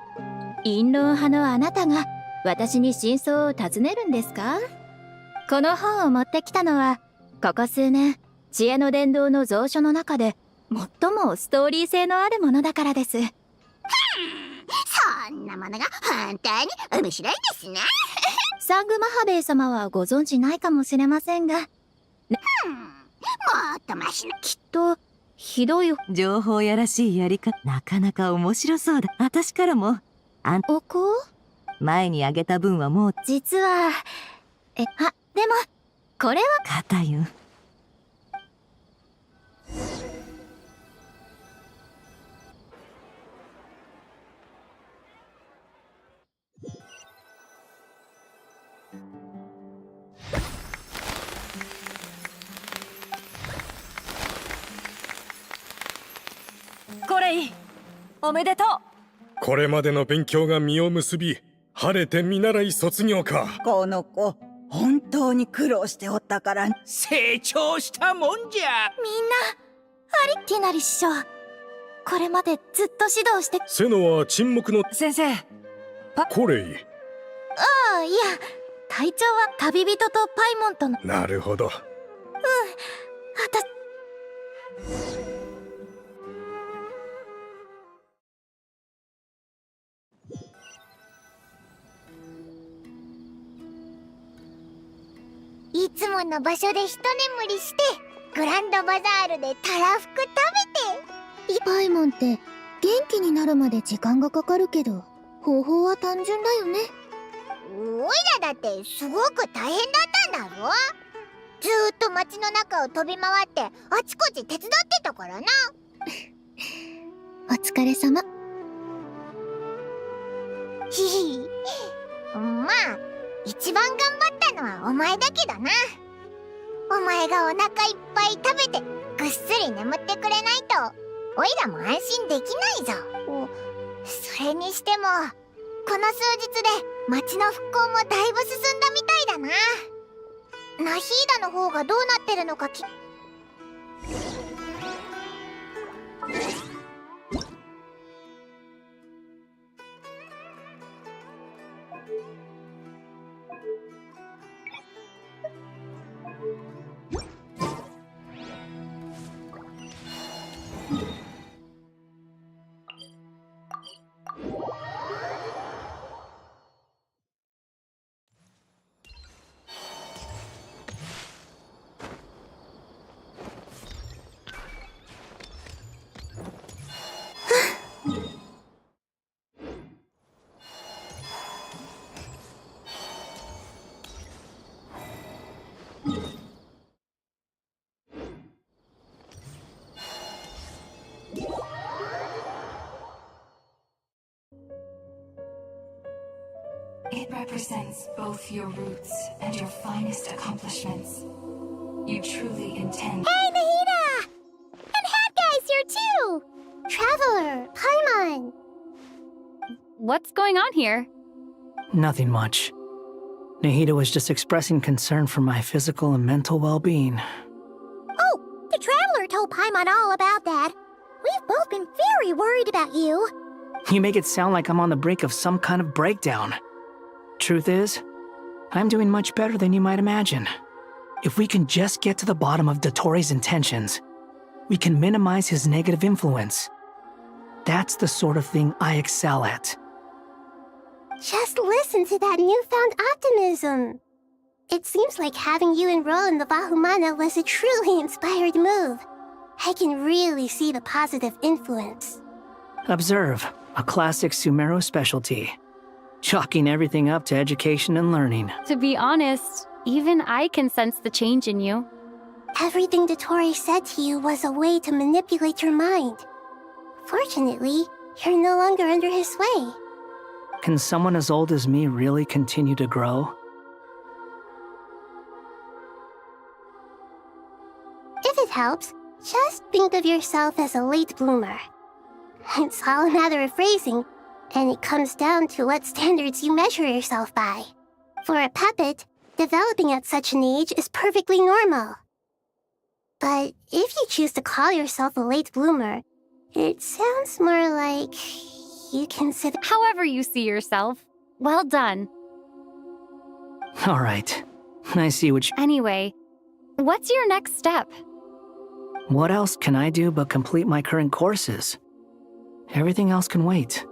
陰論派のあなたが私に真相を尋ねるんですか？この本を持ってきたのは、ここ数年知恵の伝道の蔵書の中で最もストーリー性のあるものだからです。そんなものが本当に面白いですね。サングマハベイ様はご存知ないかもしれませんが、もっとマシな、きっとひどい情報やらしいやり方、なかなか面白そうだ。私からもおこ？前にあげた分はもう。実はでもこれはカタユン。これいい。おめでとう。これまでの勉強が実を結び、晴れて見習い卒業か。この子本当に苦労しておったから。成長したもんじゃ。みんなありっきティナリ師匠。これまでずっと指導して。セノは沈黙の先生。コレイ。ああ、いや、隊長は旅人とパイモンとの。なるほど。いつもの場所で一眠りして、グランドバザールでたらふく食べて。パイモンって元気になるまで時間がかかるけど、方法は単純だよね。おいらだってすごく大変だったんだぞ。ずーっと街の中を飛び回ってあちこち手伝ってたからな。お疲れ様。ひひ。まあ一番頑張ったのはお前だけどな。お前がお腹いっぱい食べてぐっすり眠ってくれないとおいらも安心できないぞ。それにしてもこの数日で町の復興もだいぶ進んだみたいだな。ナヒーダの方がどうなってるのかIt represents both your roots and your finest accomplishments. You truly intend— Hey, Nahida! And Hat Guy's here too! Traveler, Paimon! What's going on here? Nothing much. Nahida was just expressing concern for my physical and mental well-being. Oh, the Traveler told Paimon all about that. We've both been very worried about you. You make it sound like I'm on the brink of some kind of breakdown. Truth is, I'm doing much better than you might imagine. If we can just get to the bottom of Dottoro's intentions, we can minimize his negative influence. That's the sort of thing I excel at. Just listen to that newfound optimism. It seems like having you enroll in the Bahumana was a truly inspired move. I can really see the positive influence. Observe, a classic Sumeru specialty. Chalking everything up to education and learning. To be honest, even I can sense the change in you. Everything Dottore said to you was a way to manipulate your mind. Fortunately, you're no longer under his sway. Can someone as old as me really continue to grow? If it helps, just think of yourself as a late bloomer. It's all a matter of phrasing, and it comes down to what standards you measure yourself by. For a puppet, developing at such an age is perfectly normal. But if you choose to call yourself a late bloomer, it sounds more like you consider— However you see yourself. Well done. All right. I see what you— Anyway, what's your next step? What else can I do but complete my current courses? Everything else can wait.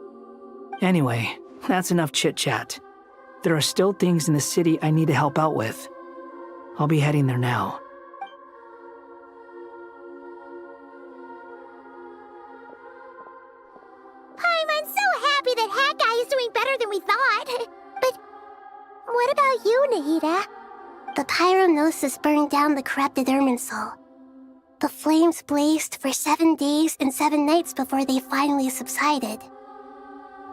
Anyway, that's enough chit-chat. There are still things in the city I need to help out with. I'll be heading there now. I'm so happy that Hat Guy is doing better than we thought. But what about you, Nahida? The pyronosis burned down the corrupted Irminsul. The flames blazed for 7 days and 7 nights before they finally subsided.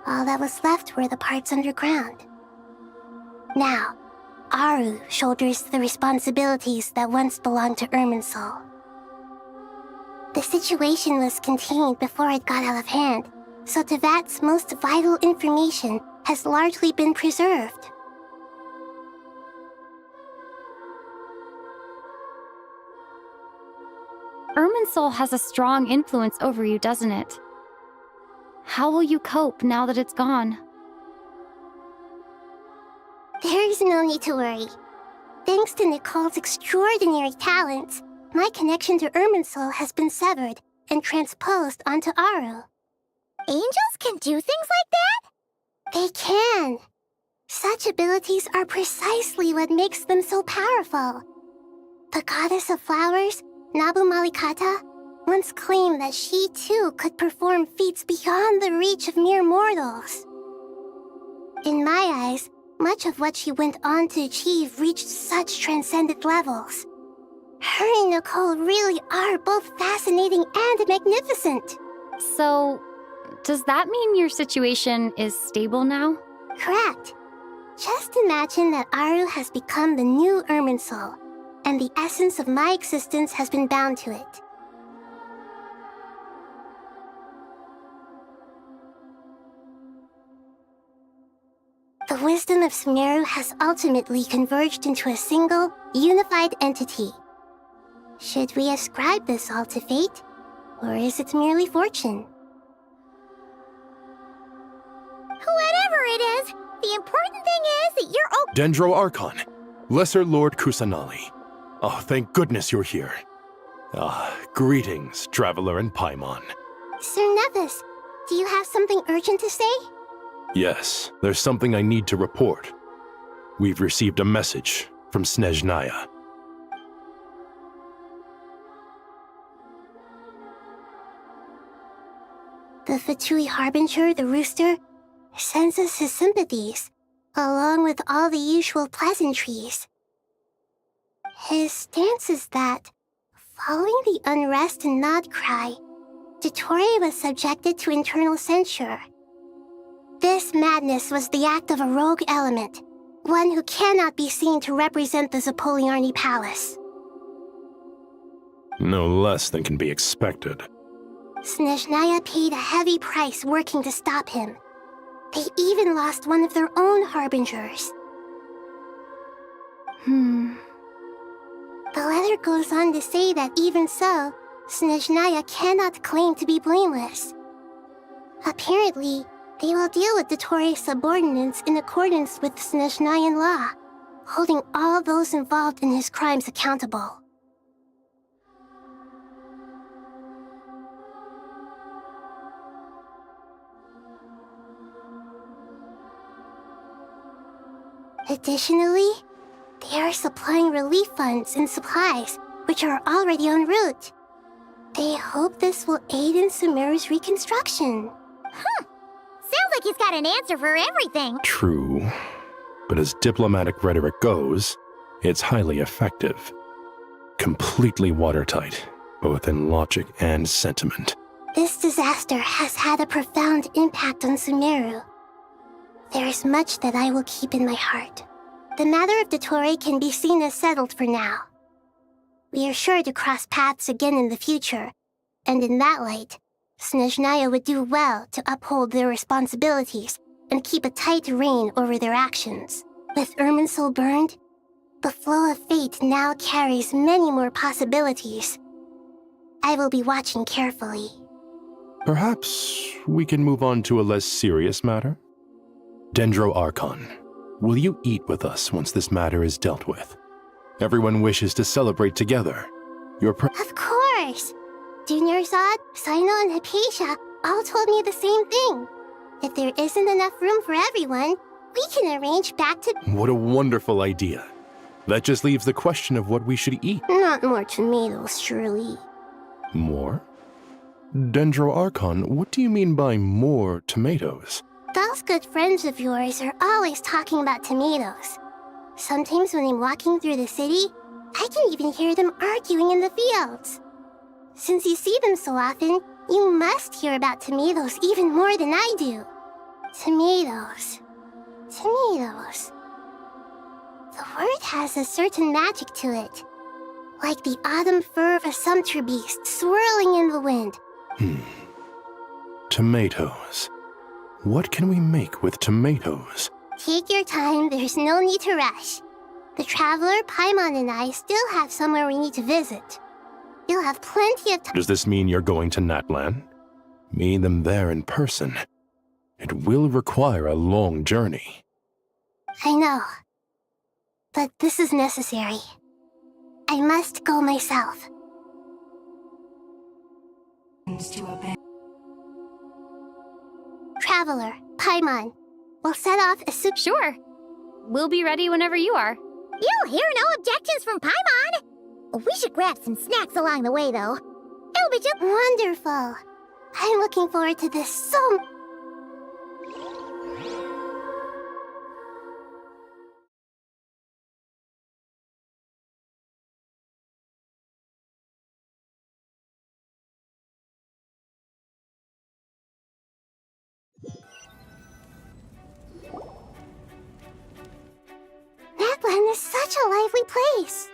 All that was left were the parts underground. Now, Aru shoulders the responsibilities that once belonged to Irminsul. The situation was contained before it got out of hand, so Tevat's most vital information has largely been preserved. Soul has a strong influence over you, doesn't it? How will you cope now that it's gone? There is no need to worry. Thanks to Nicole's extraordinary talents, my connection to Soul has been severed and transposed onto Aru. Angels can do things like that? They can. Such abilities are precisely what makes them so powerful. The goddess of flowers, Nabu Malikata, once claimed that she too could perform feats beyond the reach of mere mortals. In my eyes, much of what she went on to achieve reached such transcendent levels. Her and Nicole really are both fascinating and magnificent. So, does that mean your situation is stable now? Correct. Just imagine that Aru has become the new Soul, and the essence of my existence has been bound to it. The wisdom of Sumeru has ultimately converged into a single, unified entity. Should we ascribe this all to fate, or is it merely fortune? Whatever it is, the important thing is that you're okay. Dendro Archon, Lesser Lord Kusanali. Oh, thank goodness you're here. Greetings, Traveler and Paimon. Sir Nevis, do you have something urgent to say? Yes, there's something I need to report. We've received a message from Snezhnaya. The Fatui Harbinger, the Rooster, sends us his sympathies, along with all the usual pleasantries. His stance is that, following the unrest and Nod Cry, Dottore was subjected to internal censure. This madness was the act of a rogue element, one who cannot be seen to represent the Zapoliarni Palace. No less than can be expected. Snezhnaya paid a heavy price working to stop him. They even lost one of their own harbingers. The letter goes on to say that even so, Snezhnaya cannot claim to be blameless. Apparently, they will deal with Dottore's subordinates in accordance with Snezhnayan law, holding all those involved in his crimes accountable. Additionally, they are supplying relief funds and supplies, which are already en route. They hope this will aid in Sumeru's reconstruction. Sounds like he's got an answer for everything. True, but as diplomatic rhetoric goes, it's highly effective. Completely watertight, both in logic and sentiment. This disaster has had a profound impact on Sumeru. There is much that I will keep in my heart. The matter of Dottore can be seen as settled for now. We are sure to cross paths again in the future, and in that light, Snezhnaya would do well to uphold their responsibilities and keep a tight rein over their actions. With Irminsul burned, the flow of fate now carries many more possibilities. I will be watching carefully. Perhaps we can move on to a less serious matter? Dendro Archon, will you eat with us once this matter is dealt with? Everyone wishes to celebrate together. Of course! Junior Zod, Sino, and Hypatia all told me the same thing. If there isn't enough room for everyone, we can arrange back to... What a wonderful idea. That just leaves the question of what we should eat. Not more tomatoes, surely. More? Dendro Archon, what do you mean by more tomatoes? Those good friends of yours are always talking about tomatoes. Sometimes when I'm walking through the city, I can even hear them arguing in the fields. Since you see them so often, you must hear about tomatoes even more than I do. Tomatoes. Tomatoes. The word has a certain magic to it. Like the autumn fur of a sumpter beast swirling in the wind. Tomatoes. What can we make with tomatoes? Take your time, there's no need to rush. The Traveler, Paimon, and I still have somewhere we need to visit. You'll have plenty of time. Does this mean you're going to Natlan? Meet them there in person. It will require a long journey. I know. But this is necessary. I must go myself. Traveler, Paimon, we'll set off as soon. Sure. We'll be ready whenever you are. You'll hear no objections from Paimon. We should grab some snacks along the way, though. It'll be just wonderful. I'm looking forward to this so. Natlan is such a lively place.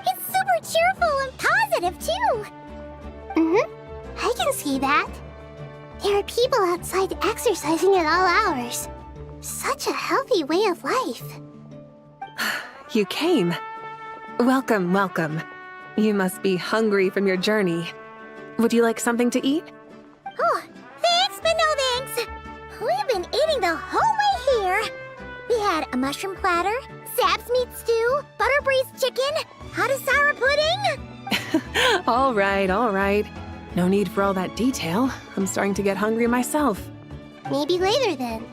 It's super cheerful and positive, too. I can see that. There are people outside exercising at all hours. Such a healthy way of life. You came. Welcome, welcome. You must be hungry from your journey. Would you like something to eat? Oh, thanks, but no thanks. We've been eating the whole way here. We had a mushroom platter, Sap's meat stew, butter braised chicken, hot and sour pudding. All right. No need for all that detail. I'm starting to get hungry myself. Maybe later then.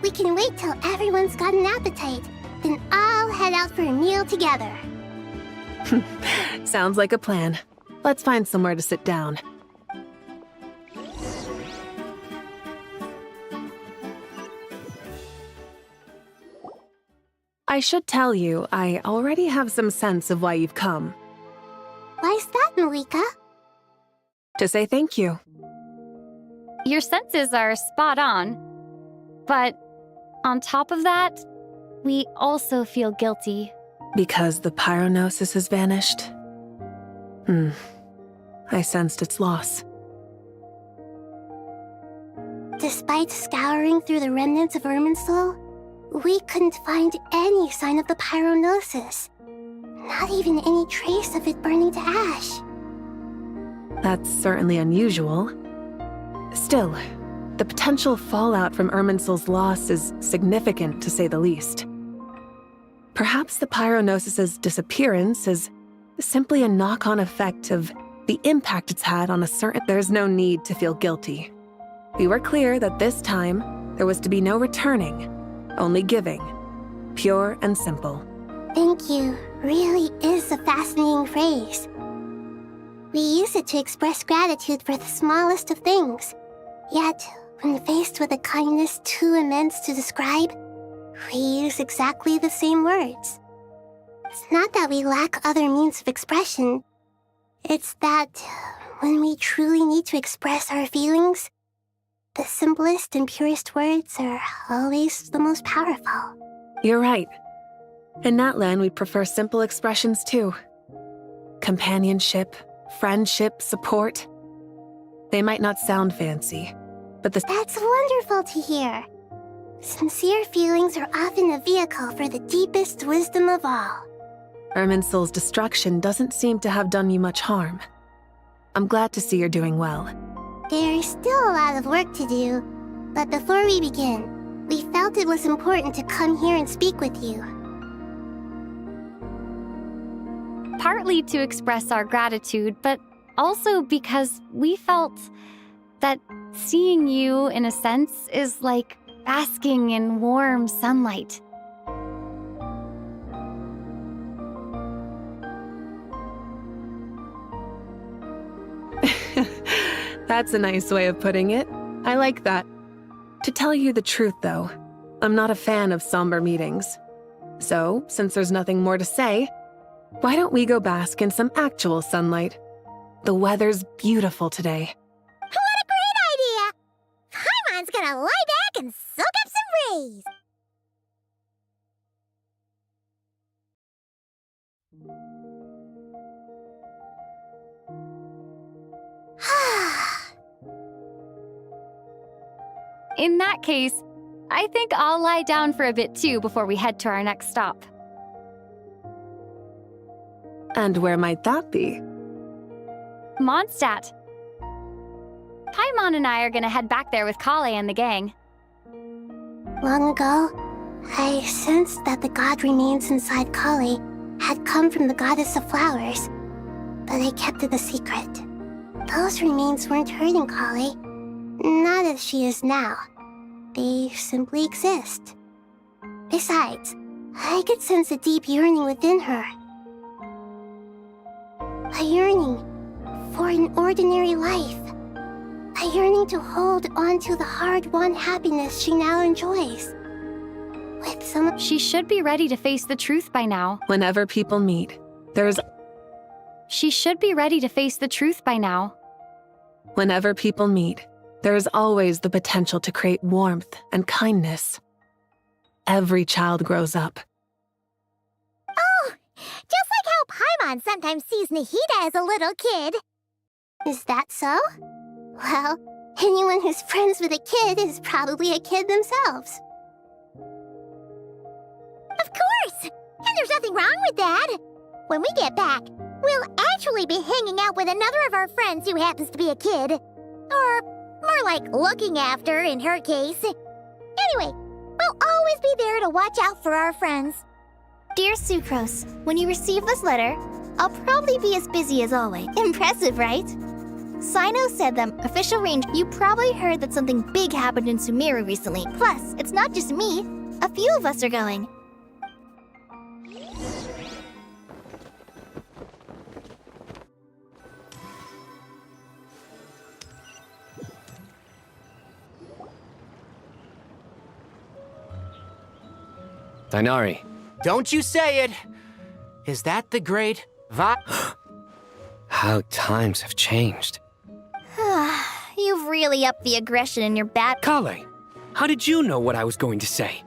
We can wait till everyone's got an appetite, then all head out for a meal together. Sounds like a plan. Let's find somewhere to sit down. I should tell you, I already have some sense of why you've come. Why's that, Malika? To say thank you. Your senses are spot on. But on top of that, we also feel guilty. Because the pyronosis has vanished? I sensed its loss. Despite scouring through the remnants of Irminsul, we couldn't find any sign of the pyronosis. Not even any trace of it burning to ash. That's certainly unusual. Still, the potential fallout from Irminsul's loss is significant, to say the least. Perhaps the pyronosis's disappearance is simply a knock-on effect of the impact it's had on a certain... There's no need to feel guilty. We were clear that this time, there was to be no returning, only giving. Pure and simple. Thank you really is a fascinating phrase. We use it to express gratitude for the smallest of things. Yet, when faced with a kindness too immense to describe, we use exactly the same words. It's not that we lack other means of expression. It's that when we truly need to express our feelings, the simplest and purest words are always the most powerful. You're right. In Natlan, we prefer simple expressions too. Companionship, friendship, support. They might not sound fancy, but That's wonderful to hear. Sincere feelings are often a vehicle for the deepest wisdom of all. Irminsul's destruction doesn't seem to have done you much harm. I'm glad to see you're doing well. There's still a lot of work to do, but before we begin, we felt it was important to come here and speak with you. Partly to express our gratitude, but also because we felt that seeing you, in a sense, is like basking in warm sunlight. That's a nice way of putting it. I like that. To tell you the truth, though, I'm not a fan of somber meetings. So, since there's nothing more to say, why don't we go bask in some actual sunlight? The weather's beautiful today. What a great idea! Paimon's gonna lie back and soak up some rays. In that case, I think I'll lie down for a bit too before we head to our next stop. And where might that be? Mondstadt. Paimon and I are gonna head back there with Kale and the gang. Long ago, I sensed that the god remains inside Kali had come from the goddess of flowers, but I kept it a secret. Those remains weren't hurting Kali, not as she is now. They simply exist. Besides, I could sense a deep yearning within her. A yearning for an ordinary life. A yearning to hold on to the hard-won happiness she now enjoys. With some... She should be ready to face the truth by now. Whenever people meet, there's... She should be ready to face the truth by now. Whenever people meet, there is always the potential to create warmth and kindness. Every child grows up. Oh, just like how Paimon sometimes sees Nahida as a little kid. Is that so? Well, anyone who's friends with a kid is probably a kid themselves. Of course! And there's nothing wrong with that. When we get back, we'll actually be hanging out with another of our friends who happens to be a kid. Or more like looking after, in her case. Anyway, we'll always be there to watch out for our friends. Dear Sucrose, when you receive this letter, I'll probably be as busy as always. Impressive, right? Sino said that official range, you probably heard that something big happened in Sumeru recently. Plus, it's not just me. A few of us are going. Dainari. Don't you say it! Is that the great How times have changed. You've really upped the aggression in your bat. Kale, how did you know what I was going to say?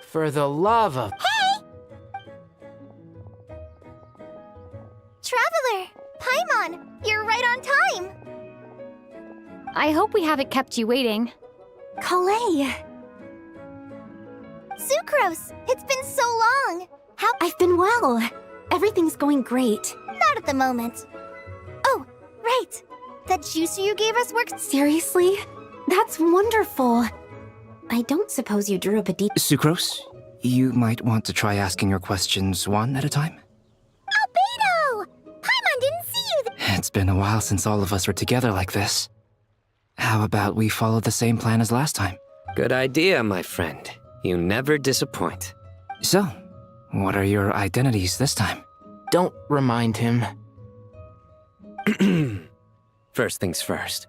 For the love of... Hey! Traveler! Paimon! You're right on time! I hope we haven't kept you waiting. Kale! Sucrose! It's been so long! How— I've been well. Everything's going great. Not at the moment. Oh, right! That juicer you gave us works— Seriously? That's wonderful. I don't suppose you drew up a deep— Sucrose, you might want to try asking your questions one at a time. Albedo! Paimon didn't see you It's been a while since all of us were together like this. How about we follow the same plan as last time? Good idea, my friend. You never disappoint. So, what are your identities this time? Don't remind him. First things first.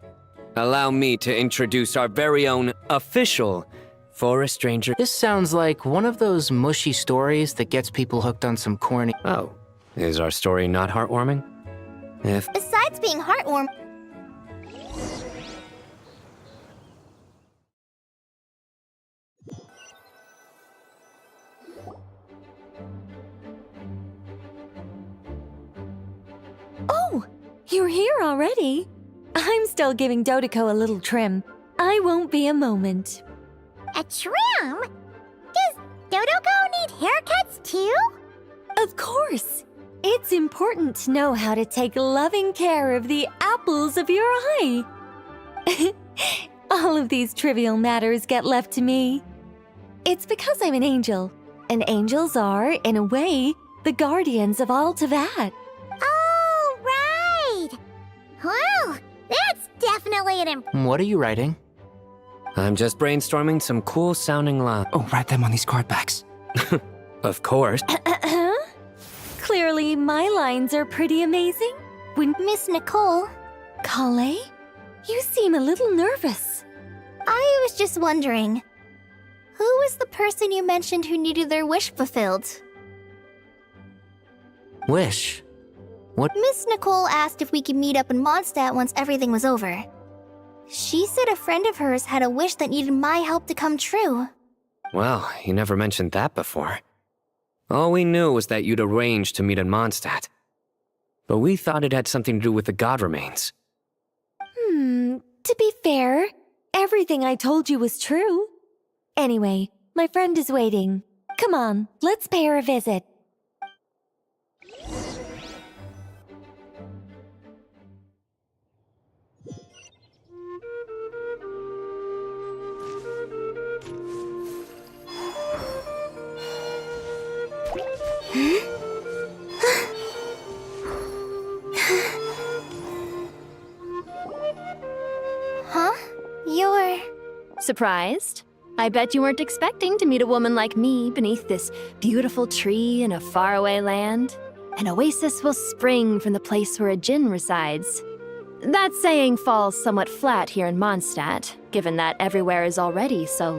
Allow me to introduce our very own official forest ranger. This sounds like one of those mushy stories that gets people hooked on some corny— Oh, is our story not heartwarming? If— Besides being heartwarming— Oh, you're here already? I'm still giving Dodeko a little trim. I won't be a moment. A trim? Does Dodoko need haircuts too? Of course. It's important to know how to take loving care of the apples of your eye. All of these trivial matters get left to me. It's because I'm an angel, and angels are, in a way, the guardians of all Tevat. Oh, right! Well, that's definitely an What are you writing? I'm just brainstorming some cool-sounding lines. Oh, write them on these card backs. Of course. Clearly, my lines are pretty amazing. When Miss Nicole... Kale? You seem a little nervous. I was just wondering, who was the person you mentioned who needed their wish fulfilled? Wish? What? Miss Nicole asked if we could meet up in Mondstadt once everything was over. She said a friend of hers had a wish that needed my help to come true. Well, you never mentioned that before. All we knew was that you'd arranged to meet in Mondstadt. But we thought it had something to do with the god remains. To be fair, everything I told you was true. Anyway, my friend is waiting. Come on, let's pay her a visit. Surprised? I bet you weren't expecting to meet a woman like me beneath this beautiful tree in a faraway land. An oasis will spring from the place where a Jinn resides. That saying falls somewhat flat here in Mondstadt, given that everywhere is already so...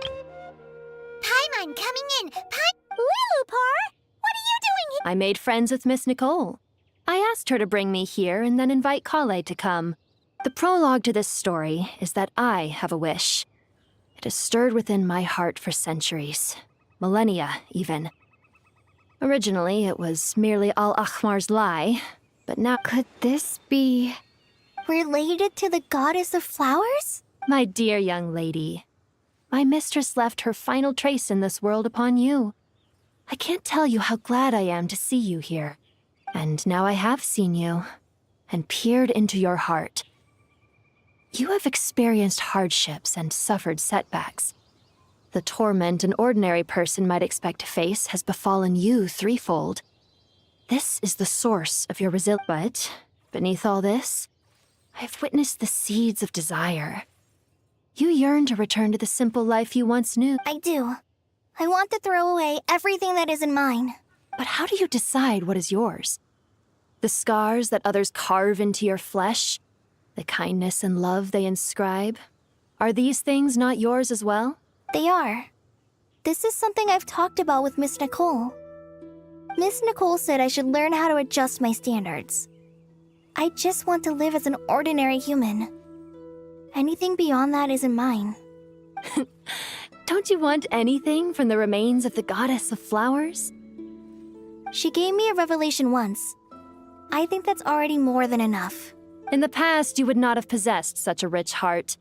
Paimon coming in! Lilupar! What are you doing here? I made friends with Miss Nicole. I asked her to bring me here and then invite Kale to come. The prologue to this story is that I have a wish. It has stirred within my heart for centuries. Millennia, even. Originally, it was merely Al-Ahmar's lie, but now... Could this be... related to the goddess of flowers? My dear young lady, my mistress left her final trace in this world upon you. I can't tell you how glad I am to see you here. And now I have seen you, and peered into your heart. You have experienced hardships and suffered setbacks. The torment an ordinary person might expect to face has befallen you threefold. This is the source of your resilience. But, beneath all this, I've witnessed the seeds of desire. You yearn to return to the simple life you once knew. I do. I want to throw away everything that isn't mine. But how do you decide what is yours? The scars that others carve into your flesh? The kindness and love they inscribe? Are these things not yours as well? They are. This is something I've talked about with Miss Nicole. Miss Nicole said I should learn how to adjust my standards. I just want to live as an ordinary human. Anything beyond that isn't mine. Don't you want anything from the remains of the goddess of flowers? She gave me a revelation once. I think that's already more than enough. In the past, you would not have possessed such a rich heart.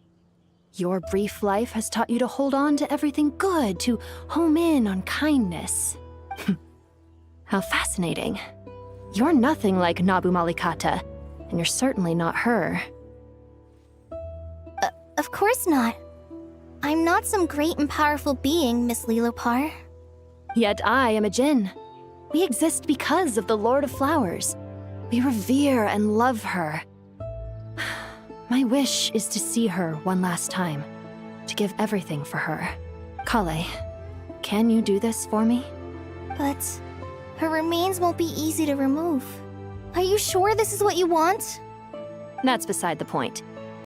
Your brief life has taught you to hold on to everything good, to home in on kindness. How fascinating. You're nothing like Nabu Malikata, and you're certainly not her. Of course not. I'm not some great and powerful being, Miss Lilopar. Yet I am a Jinn. We exist because of the Lord of Flowers. We revere and love her. My wish is to see her one last time, to give everything for her. Kale, can you do this for me? But her remains won't be easy to remove. Are you sure this is what you want? That's beside the point.